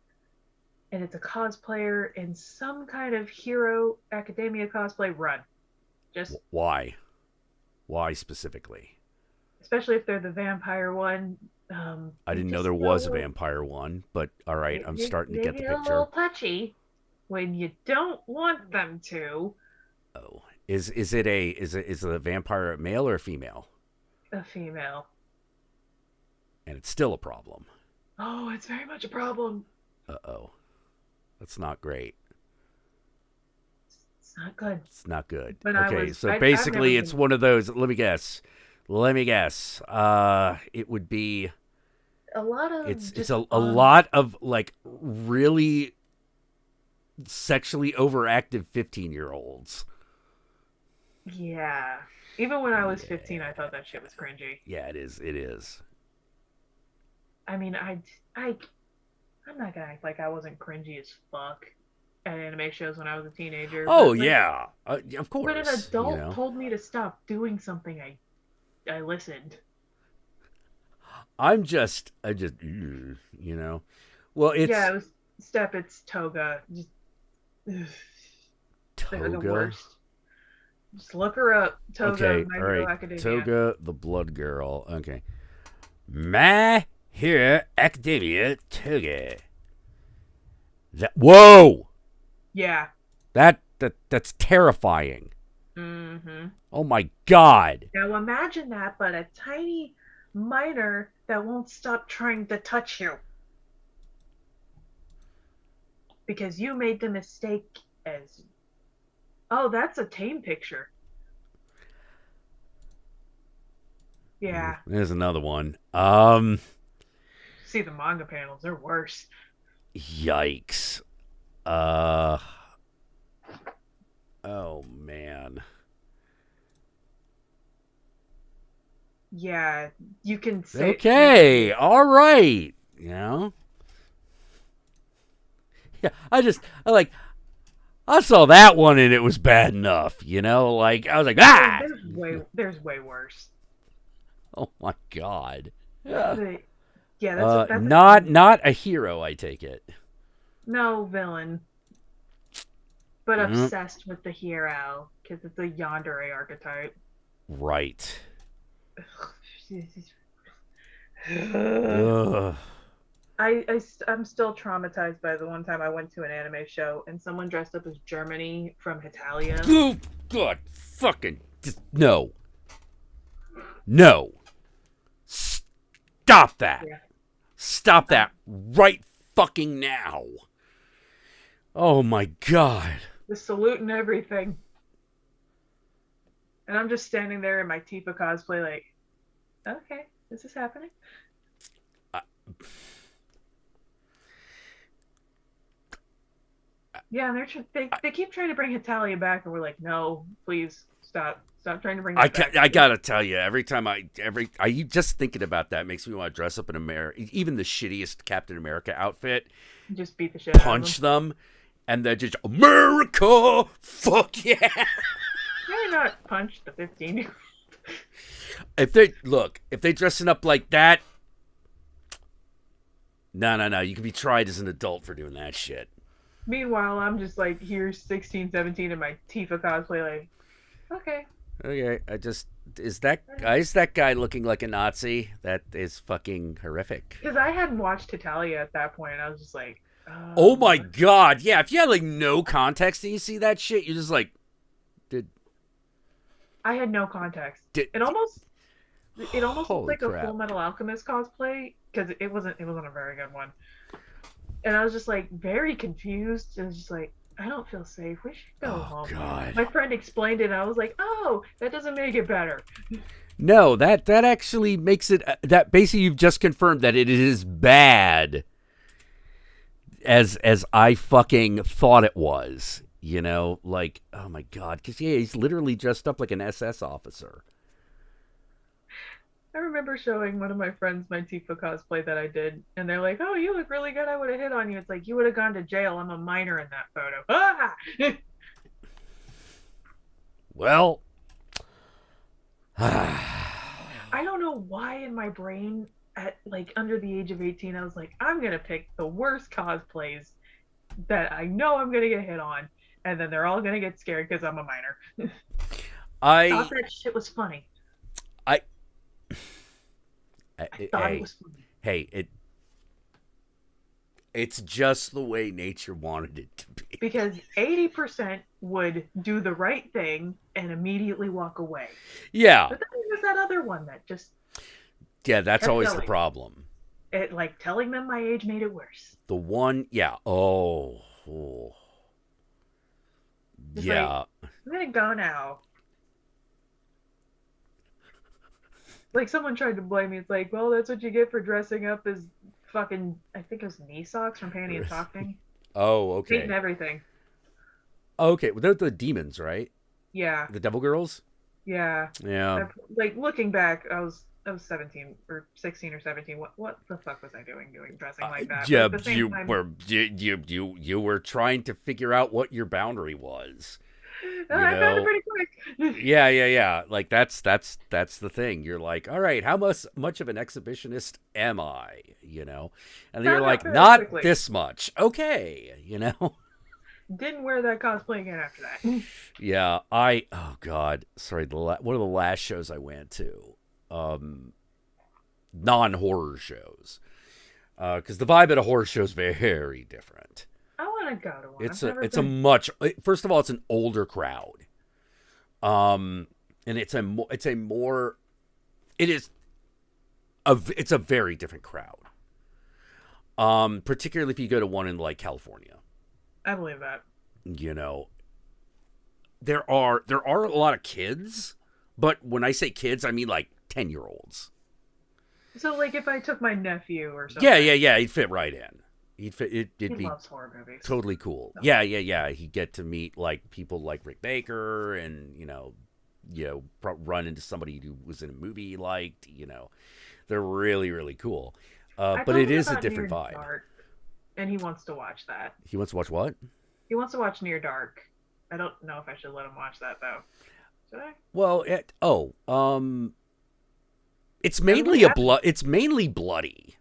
and it's a cosplayer in some kind of Hero Academia cosplay, run. Just why? Why specifically? Especially if they're the vampire one. I didn't know there was a vampire one, but all right, I'm starting to get the picture. A little touchy when you don't want them to. Oh, is the vampire a male or a female? A female. And it's still a problem. Oh, it's very much a problem. Uh-oh. That's not great. It's not good. It's not good. But okay, so basically it's one of those, let me guess. It would be a lot of it's a lot of like really sexually overactive 15-year-olds. Yeah. Even when I was 15, I thought that shit was cringy. Yeah, it is. I mean, I'm not gonna act like I wasn't cringy as fuck at anime shows when I was a teenager. Oh yeah, of course. When an adult told me to stop doing something, I listened. I just, you know. Well, it's it was it's Toga. Just, Toga. The worst. Just look her up. Toga. Okay, My all Hero right. Academia. Toga, the Blood Girl. Okay. My Hero Academia Toga. Whoa. Yeah. That's terrifying. Mm-hmm. Oh my God. Now imagine that, but a tiny minor that won't stop trying to touch you. Because you made the mistake as... Oh, that's a tame picture. Yeah. There's another one. See the manga panels, they're worse. Yikes. Oh man. Yeah, you can say. Okay, all right. You know. Yeah, I saw that one and it was bad enough. You know, like I was like, ah. There's way worse. Oh my God. Yeah, that's not a hero. I take it. No villain. But obsessed with the hero because it's a yandere archetype. Right. Ugh. I'm still traumatized by the one time I went to an anime show and someone dressed up as Germany from Hitalia. Oh, God. Fucking. No. No. Stop that. Yeah. Stop that right fucking now. Oh, my God. The salute and everything. And I'm just standing there in my Tifa cosplay like, okay, is this happening? Yeah, and they keep trying to bring Hitalia back, and we're like, no, please stop trying to bring that back. I gotta tell you, every time you just thinking about that makes me want to dress up in America, even the shittiest Captain America outfit, just beat the shit out punch of them, and then just America, fuck yeah. Maybe not punch the 15. If they dressing up like that, no, you can be tried as an adult for doing that shit. Meanwhile, I'm just like here 16, 17 in my Tifa cosplay like, okay. Is that guy looking like a Nazi? That is fucking horrific. Because I hadn't watched Hitalia at that point, and I was just like, oh my God, yeah. If you had like no context and you see that shit, you're just like, I had no context. It almost looked like a Full Metal Alchemist cosplay because it wasn't a very good one. And I was just like very confused and just like, I don't feel safe. We should go home. God. My friend explained it and I was like, oh, that doesn't make it better. No, that actually makes it, that basically you've just confirmed that it is bad as I fucking thought it was. You know, like, oh my God, because yeah, he's literally dressed up like an SS officer. I remember showing one of my friends my Tifa cosplay that I did, and they're like, oh, you look really good. I would have hit on you. It's like, you would have gone to jail. I'm a minor in that photo. Ah! Well, I don't know why in my brain at like under the age of 18, I was like, I'm going to pick the worst cosplays that I know I'm going to get hit on. And then they're all going to get scared because I'm a minor. I thought that shit was funny. I thought it was funny. Hey, it's just the way nature wanted it to be. Because 80% would do the right thing and immediately walk away. Yeah. But then there's that other one that just... Yeah, that's always the problem. It, like, telling them my age made it worse. The one... Yeah. Oh. Yeah. Like, I'm gonna go now. Like, someone tried to blame me. It's like, well, that's what you get for dressing up as fucking, I think it was knee socks from Panty and Talking. Oh, okay. Hating everything. Okay, well, they're the demons, right? Yeah. The devil girls? Yeah. Yeah. Like, looking back, I was 17 or 16 or 17. What the fuck was I doing dressing like that? Yeah, you were trying to figure out what your boundary was. I found it pretty quick. Yeah. Like that's the thing. You're like, all right, how much of an exhibitionist am I? You know, and then you're like, not quickly. This much. Okay, you know. Didn't wear that cosplay again after that. Yeah, oh God, sorry. One of the last shows I went to. Non-horror shows, because the vibe at a horror show is very different. I want to go to one. It's a much. First of all, it's an older crowd, and it's a very different crowd. Particularly if you go to one in like California. I believe that. You know, there are a lot of kids, but when I say kids, I mean like 10-year-olds. So, like, if I took my nephew or something. Yeah, he'd fit right in. He loves horror movies. Totally cool. So. Yeah. He'd get to meet like people like Rick Baker, and run into somebody who was in a movie he liked. You know, they're really, really cool. But it is a different vibe. Dark, and he wants to watch that. He wants to watch what? He wants to watch Near Dark. I don't know if I should let him watch that though. Should I? Well, it's mainly it's mainly bloody.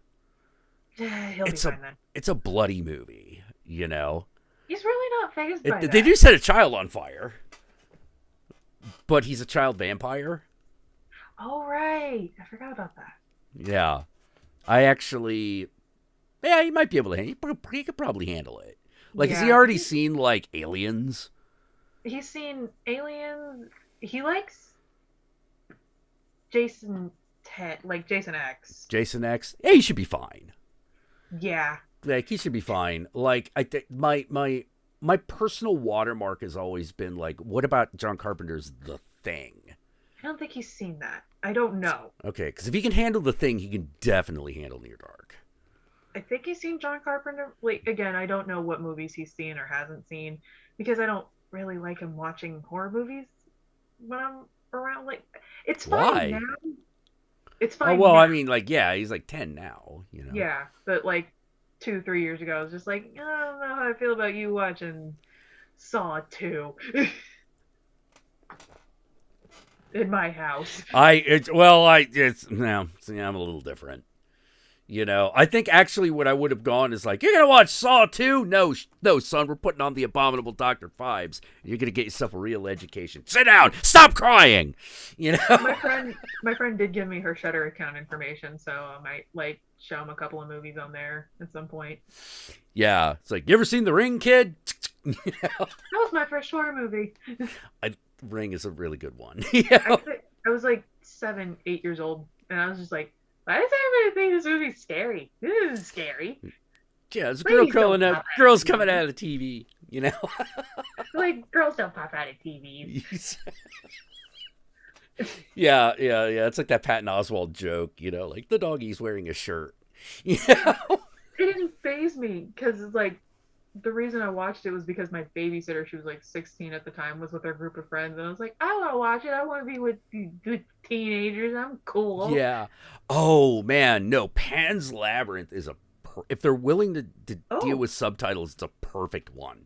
Yeah, he'll be fine then. It's a bloody movie, you know. He's really not fazed by that. They do set a child on fire, but he's a child vampire. Oh right, I forgot about that. Yeah, I actually. Yeah, he might be able to. He could probably handle it. Like, has he Yeah. already seen like Aliens? He's seen Aliens. He likes Jason Jason X. Jason X. Yeah, he should be fine. Yeah. Like, he should be fine. Like, I think my personal watermark has always been like, what about John Carpenter's The Thing? I don't think he's seen that. I don't know. Okay, because if he can handle The Thing, he can definitely handle Near Dark. I think he's seen John Carpenter. Like, again, I don't know what movies he's seen or hasn't seen because I don't really like him watching horror movies when I'm around. Like, it's fine Why? now. It's fine. Oh, well, now. I mean, like, yeah, he's like 10 now, you know? Yeah, but like 2-3 years ago, I was just like, I don't know how I feel about you watching Saw 2 in my house. No, see, I'm a little different. You know, I think actually what I would have gone is like, you're going to watch Saw 2? No, son, we're putting on the Abominable Dr. Phibes. You're going to get yourself a real education. Sit down. Stop crying. You know? My friend did give me her Shudder account information, so I might like show him a couple of movies on there at some point. Yeah. It's like, you ever seen The Ring, kid? You know? That was my first horror movie. Ring is a really good one. I was like 7, 8 years old, and I was just like, why does everybody think this movie's scary? This is scary. Yeah, there's a girls coming out of the TV, you know? Like, girls don't pop out of TVs. Yeah. It's like that Patton Oswalt joke, you know, like the doggy's wearing a shirt. You know? It didn't faze me, because like, the reason I watched it was because my babysitter, she was like 16 at the time, was with her group of friends, and I was like, I want to watch it. I want to be with teenagers. I'm cool. Yeah. Oh man, no. Pan's Labyrinth is if they're willing to deal with subtitles, it's a perfect one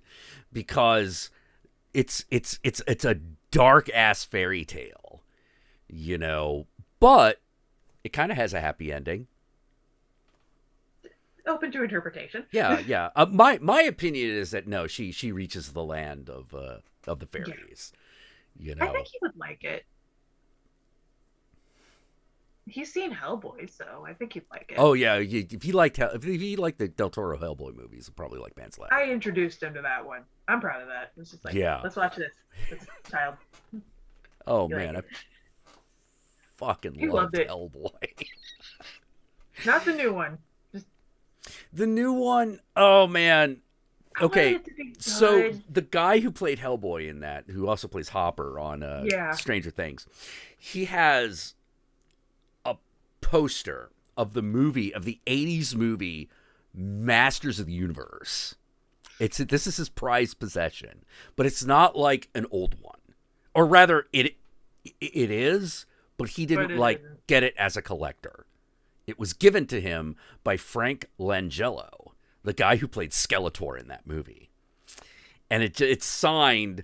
because it's a dark ass fairy tale, you know, but it kind of has a happy ending. Open to interpretation. Yeah. My opinion is that no, she reaches the land of the fairies. Yeah. You know, I think he would like it. He's seen Hellboy, so I think he'd like it. Oh yeah, if he liked the Del Toro Hellboy movies, he'll probably like Pan's Labyrinth. I introduced him to that one. I'm proud of that. It's just like, let's watch this child. Oh man, I fucking loved Hellboy. Not the new one. The new one, oh man. Okay, so the guy who played Hellboy in that, who also plays Hopper on Stranger Things, he has a poster of the 80s movie Masters of the Universe. This is his prized possession, but it's not like an old one, or rather, it is, but he didn't get it as a collector. It was given to him by Frank Langella, the guy who played Skeletor in that movie. And it's signed,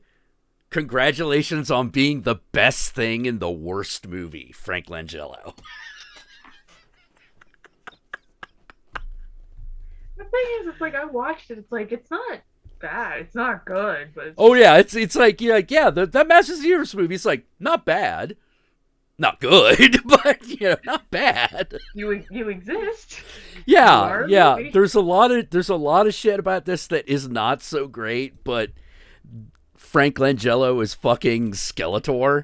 "Congratulations on being the best thing in the worst movie, Frank Langella." The thing is, it's like, I watched it, it's like, it's not bad, it's not good, but it's like, you're like, that Masters of the Universe movie, it's like, not bad. Not good, but not bad. You exist. Yeah. There's a lot of shit about this that is not so great, but Frank Langella is fucking Skeletor.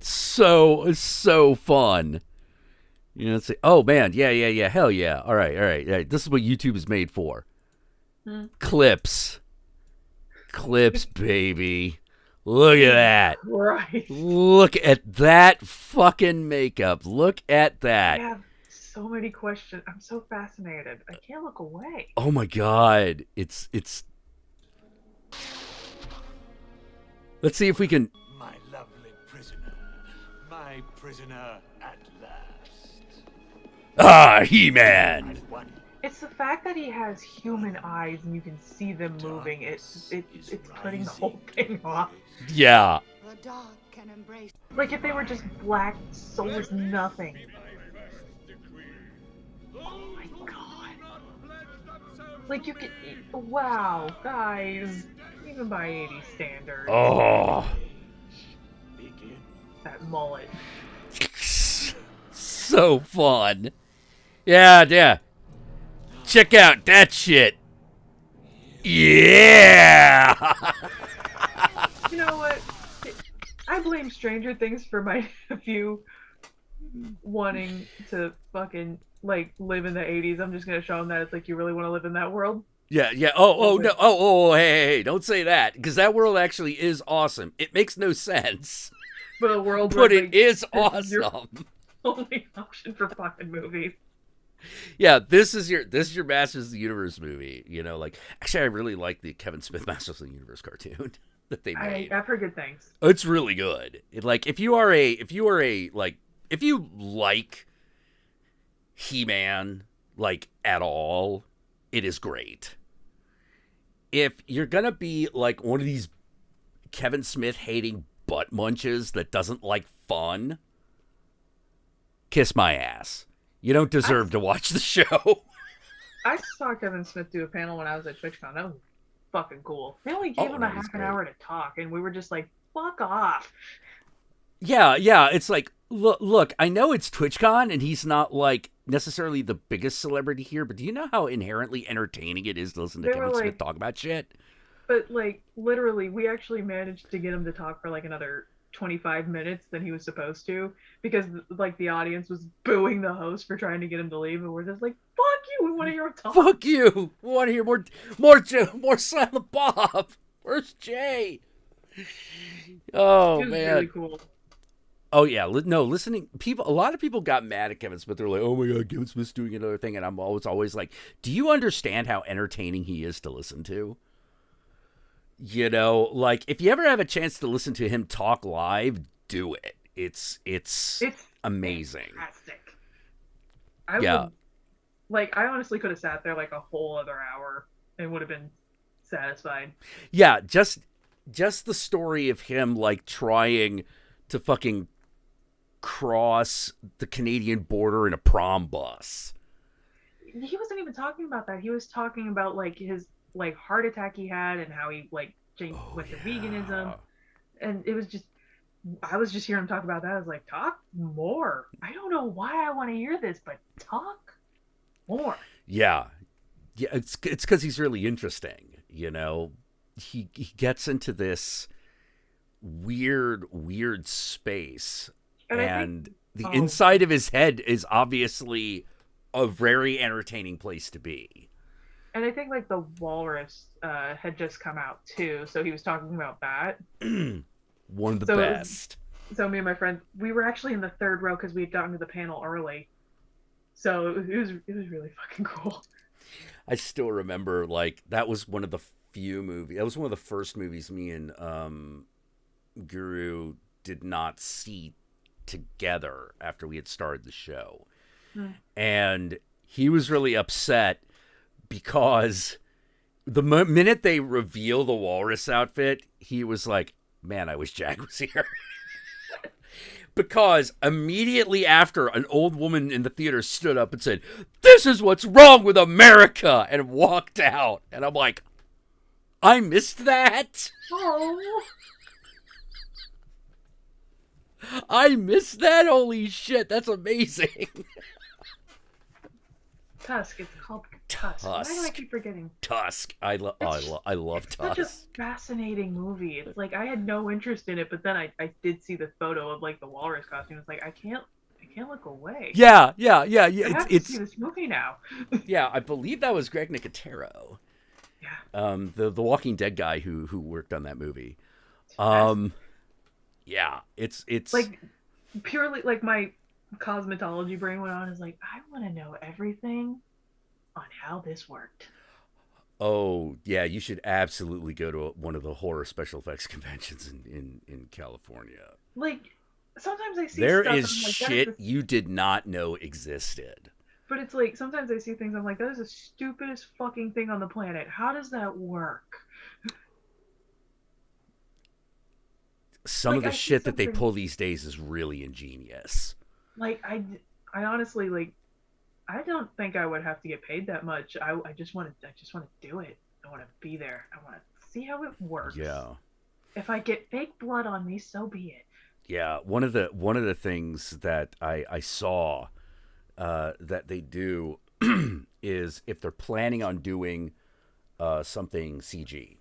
So fun. It's like, oh man, yeah, hell yeah. All right. This is what YouTube is made for. Clips, baby. Look at that. Right. Look at that fucking makeup. Look at that. I have so many questions. I'm so fascinated. I can't look away. Oh my god. It's Let's see if we can. My lovely prisoner. My prisoner at last. Ah, He-Man. It's the fact that he has human eyes and you can see them moving. It's putting the whole thing off. Yeah. The dog can embrace. Like if they were just black, soulless nothing. Oh my god. Like you could. Wow, guys. Even by 80 standards. Oh. That mullet. so fun. Yeah, yeah. Check out that shit. Yeah. You know what? I blame Stranger Things for my nephew wanting to fucking like live in the 80s. I'm just gonna show him that it's like you really want to live in that world. Yeah, yeah. Oh, no. Hey, don't say that, because that world actually is awesome. It makes no sense, But a world but where it is your awesome. only option for fucking movies. Yeah, this is your Masters of the Universe movie. You know, like actually, I really like the Kevin Smith Masters of the Universe cartoon that they made. I've heard good things. It's really good. Like if you like He-Man like at all, it is great. If you're gonna be like one of these Kevin Smith hating butt munches that doesn't like fun, kiss my ass. You don't deserve to watch the show. I saw Kevin Smith do a panel when I was at TwitchCon. That was fucking cool. They only gave him a half an hour to talk, and we were just like, fuck off. Yeah, it's like, look, I know it's TwitchCon, and he's not, like, necessarily the biggest celebrity here, but do you know how inherently entertaining it is to listen to Kevin Smith talk about shit? But, like, literally, we actually managed to get him to talk for, like, another 25 minutes than he was supposed to, because, like, the audience was booing the host for trying to get him to leave, and we're just like, fuck you, we want to hear him talk. Fuck you! We want to hear more Silent Bob! Where's Jay? Oh, man. It was really cool. Oh, yeah. No, listening, a lot of people got mad at Kevin Smith. They're like, oh, my God, Kevin Smith's doing another thing. And I'm always like, do you understand how entertaining he is to listen to? You know, like, if you ever have a chance to listen to him talk live, do it. It's amazing. Fantastic. I honestly could have sat there like a whole other hour and would have been satisfied. Yeah, just the story of him, like, trying to fucking cross the Canadian border in a prom bus. He wasn't even talking about that. He was talking about, like, his, like, heart attack he had and how he, like, went to veganism. And it was just, I was just hearing him talk about that. I was like, talk more. I don't know why I want to hear this, but talk more. Yeah, it's because he's really interesting, you know? He gets into this weird space, and the inside of his head is obviously a very entertaining place to be. And I think, like, the Walrus had just come out too, so he was talking about that. One of the best. So me and my friend, we were actually in the third row because we had gotten to the panel early. So it was really fucking cool. I still remember, like, that was one of the first movies me and Guru did not see together after we had started the show. And he was really upset because the minute they reveal the Walrus outfit, he was like, man, I wish Jack was here. Because immediately after, an old woman in the theater stood up and said, this is what's wrong with America, and walked out. And I'm like, I missed that. Oh. I missed that. Holy shit, that's amazing. Tusk. It's called Tusk. Why do I keep forgetting? Tusk. I love Tusk. Such a fascinating movie. It's like I had no interest in it, but then I did see the photo of, like, the walrus costume. It's like I can't look away. Yeah. I have to see this movie now. Yeah, I believe that was Greg Nicotero. Yeah. The Walking Dead guy who worked on that movie. Yeah, it's like purely, like, my cosmetology brain went on. Is like, I want to know everything on how this worked. Oh yeah, you should absolutely go to one of the horror special effects conventions in California. Like, sometimes I see there stuff is and I'm like, shit you did not know existed. But it's like, sometimes I see things I'm like, that is the stupidest fucking thing on the planet. How does that work? Some of the shit that they pull these days is really ingenious. Like, I honestly, like, I don't think I would have to get paid that much. I just want to do it. I want to be there. I want to see how it works. Yeah. If I get fake blood on me, so be it. Yeah, one of the things that I saw that they do is if they're planning on doing something CG.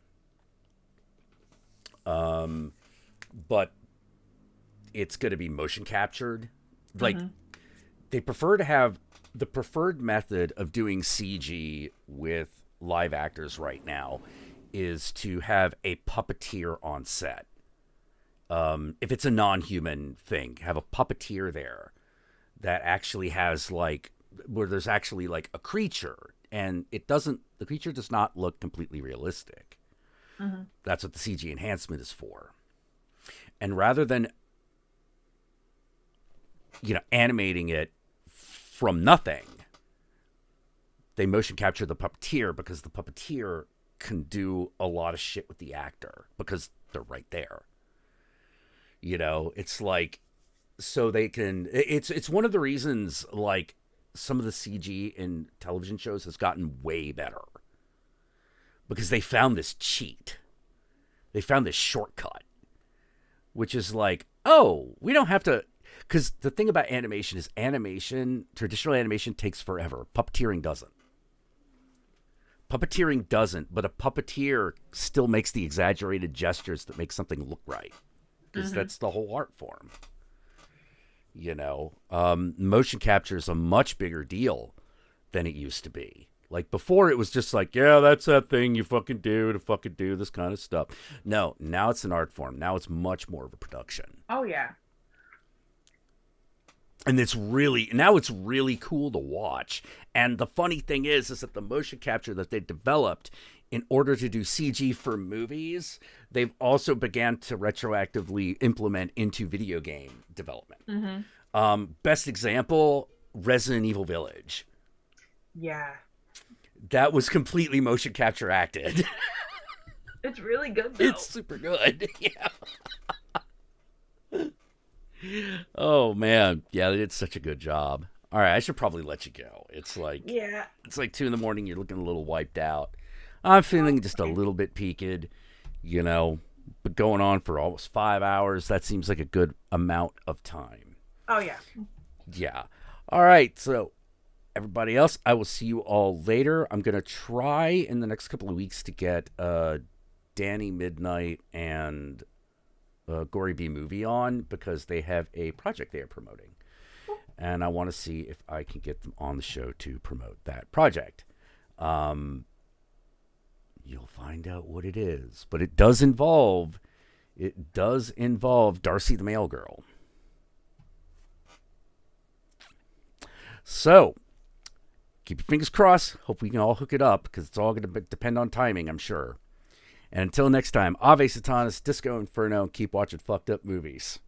But it's going to be motion captured. Like, they prefer to have the preferred method of doing CG with live actors right now is to have a puppeteer on set. If it's a non-human thing, have a puppeteer there that actually has where there's actually a creature, and the creature does not look completely realistic. That's what the CG enhancement is for. And rather than, animating it from nothing, they motion capture the puppeteer because the puppeteer can do a lot of shit with the actor because they're right there. It's so they can, it's one of the reasons some of the CG in television shows has gotten way better because they found this cheat. They found this shortcut, which is we don't have to, because the thing about animation is traditional animation takes forever. Puppeteering doesn't. But a puppeteer still makes the exaggerated gestures that make something look right. Because that's the whole art form. Motion capture is a much bigger deal than it used to be. Before it was just yeah, that's that thing you fucking do to fucking do this kind of stuff. No, now it's an art form. Now it's much more of a production. Oh, yeah. And it's really cool to watch. And the funny thing is that the motion capture that they developed in order to do CG for movies, they've also began to retroactively implement into video game development. Best example, Resident Evil Village. Yeah. That was completely motion capture acted. It's really good, though. It's super good. Yeah. Oh, man. Yeah, they did such a good job. All right, I should probably let you go. It's yeah. It's 2 a.m. You're looking a little wiped out. I'm feeling just a little bit peaked, but going on for almost 5 hours, that seems like a good amount of time. Oh, yeah. Yeah. All right, so everybody else, I will see you all later. I'm going to try in the next couple of weeks to get Danny Midnight and Gory B Movie on because they have a project they are promoting. And I want to see if I can get them on the show to promote that project. You'll find out what it is. But it does involve Darcy the Mail Girl. So, keep your fingers crossed. Hope we can all hook it up because it's all going to depend on timing, I'm sure. And until next time, Ave Satanas, Disco Inferno, and keep watching fucked up movies.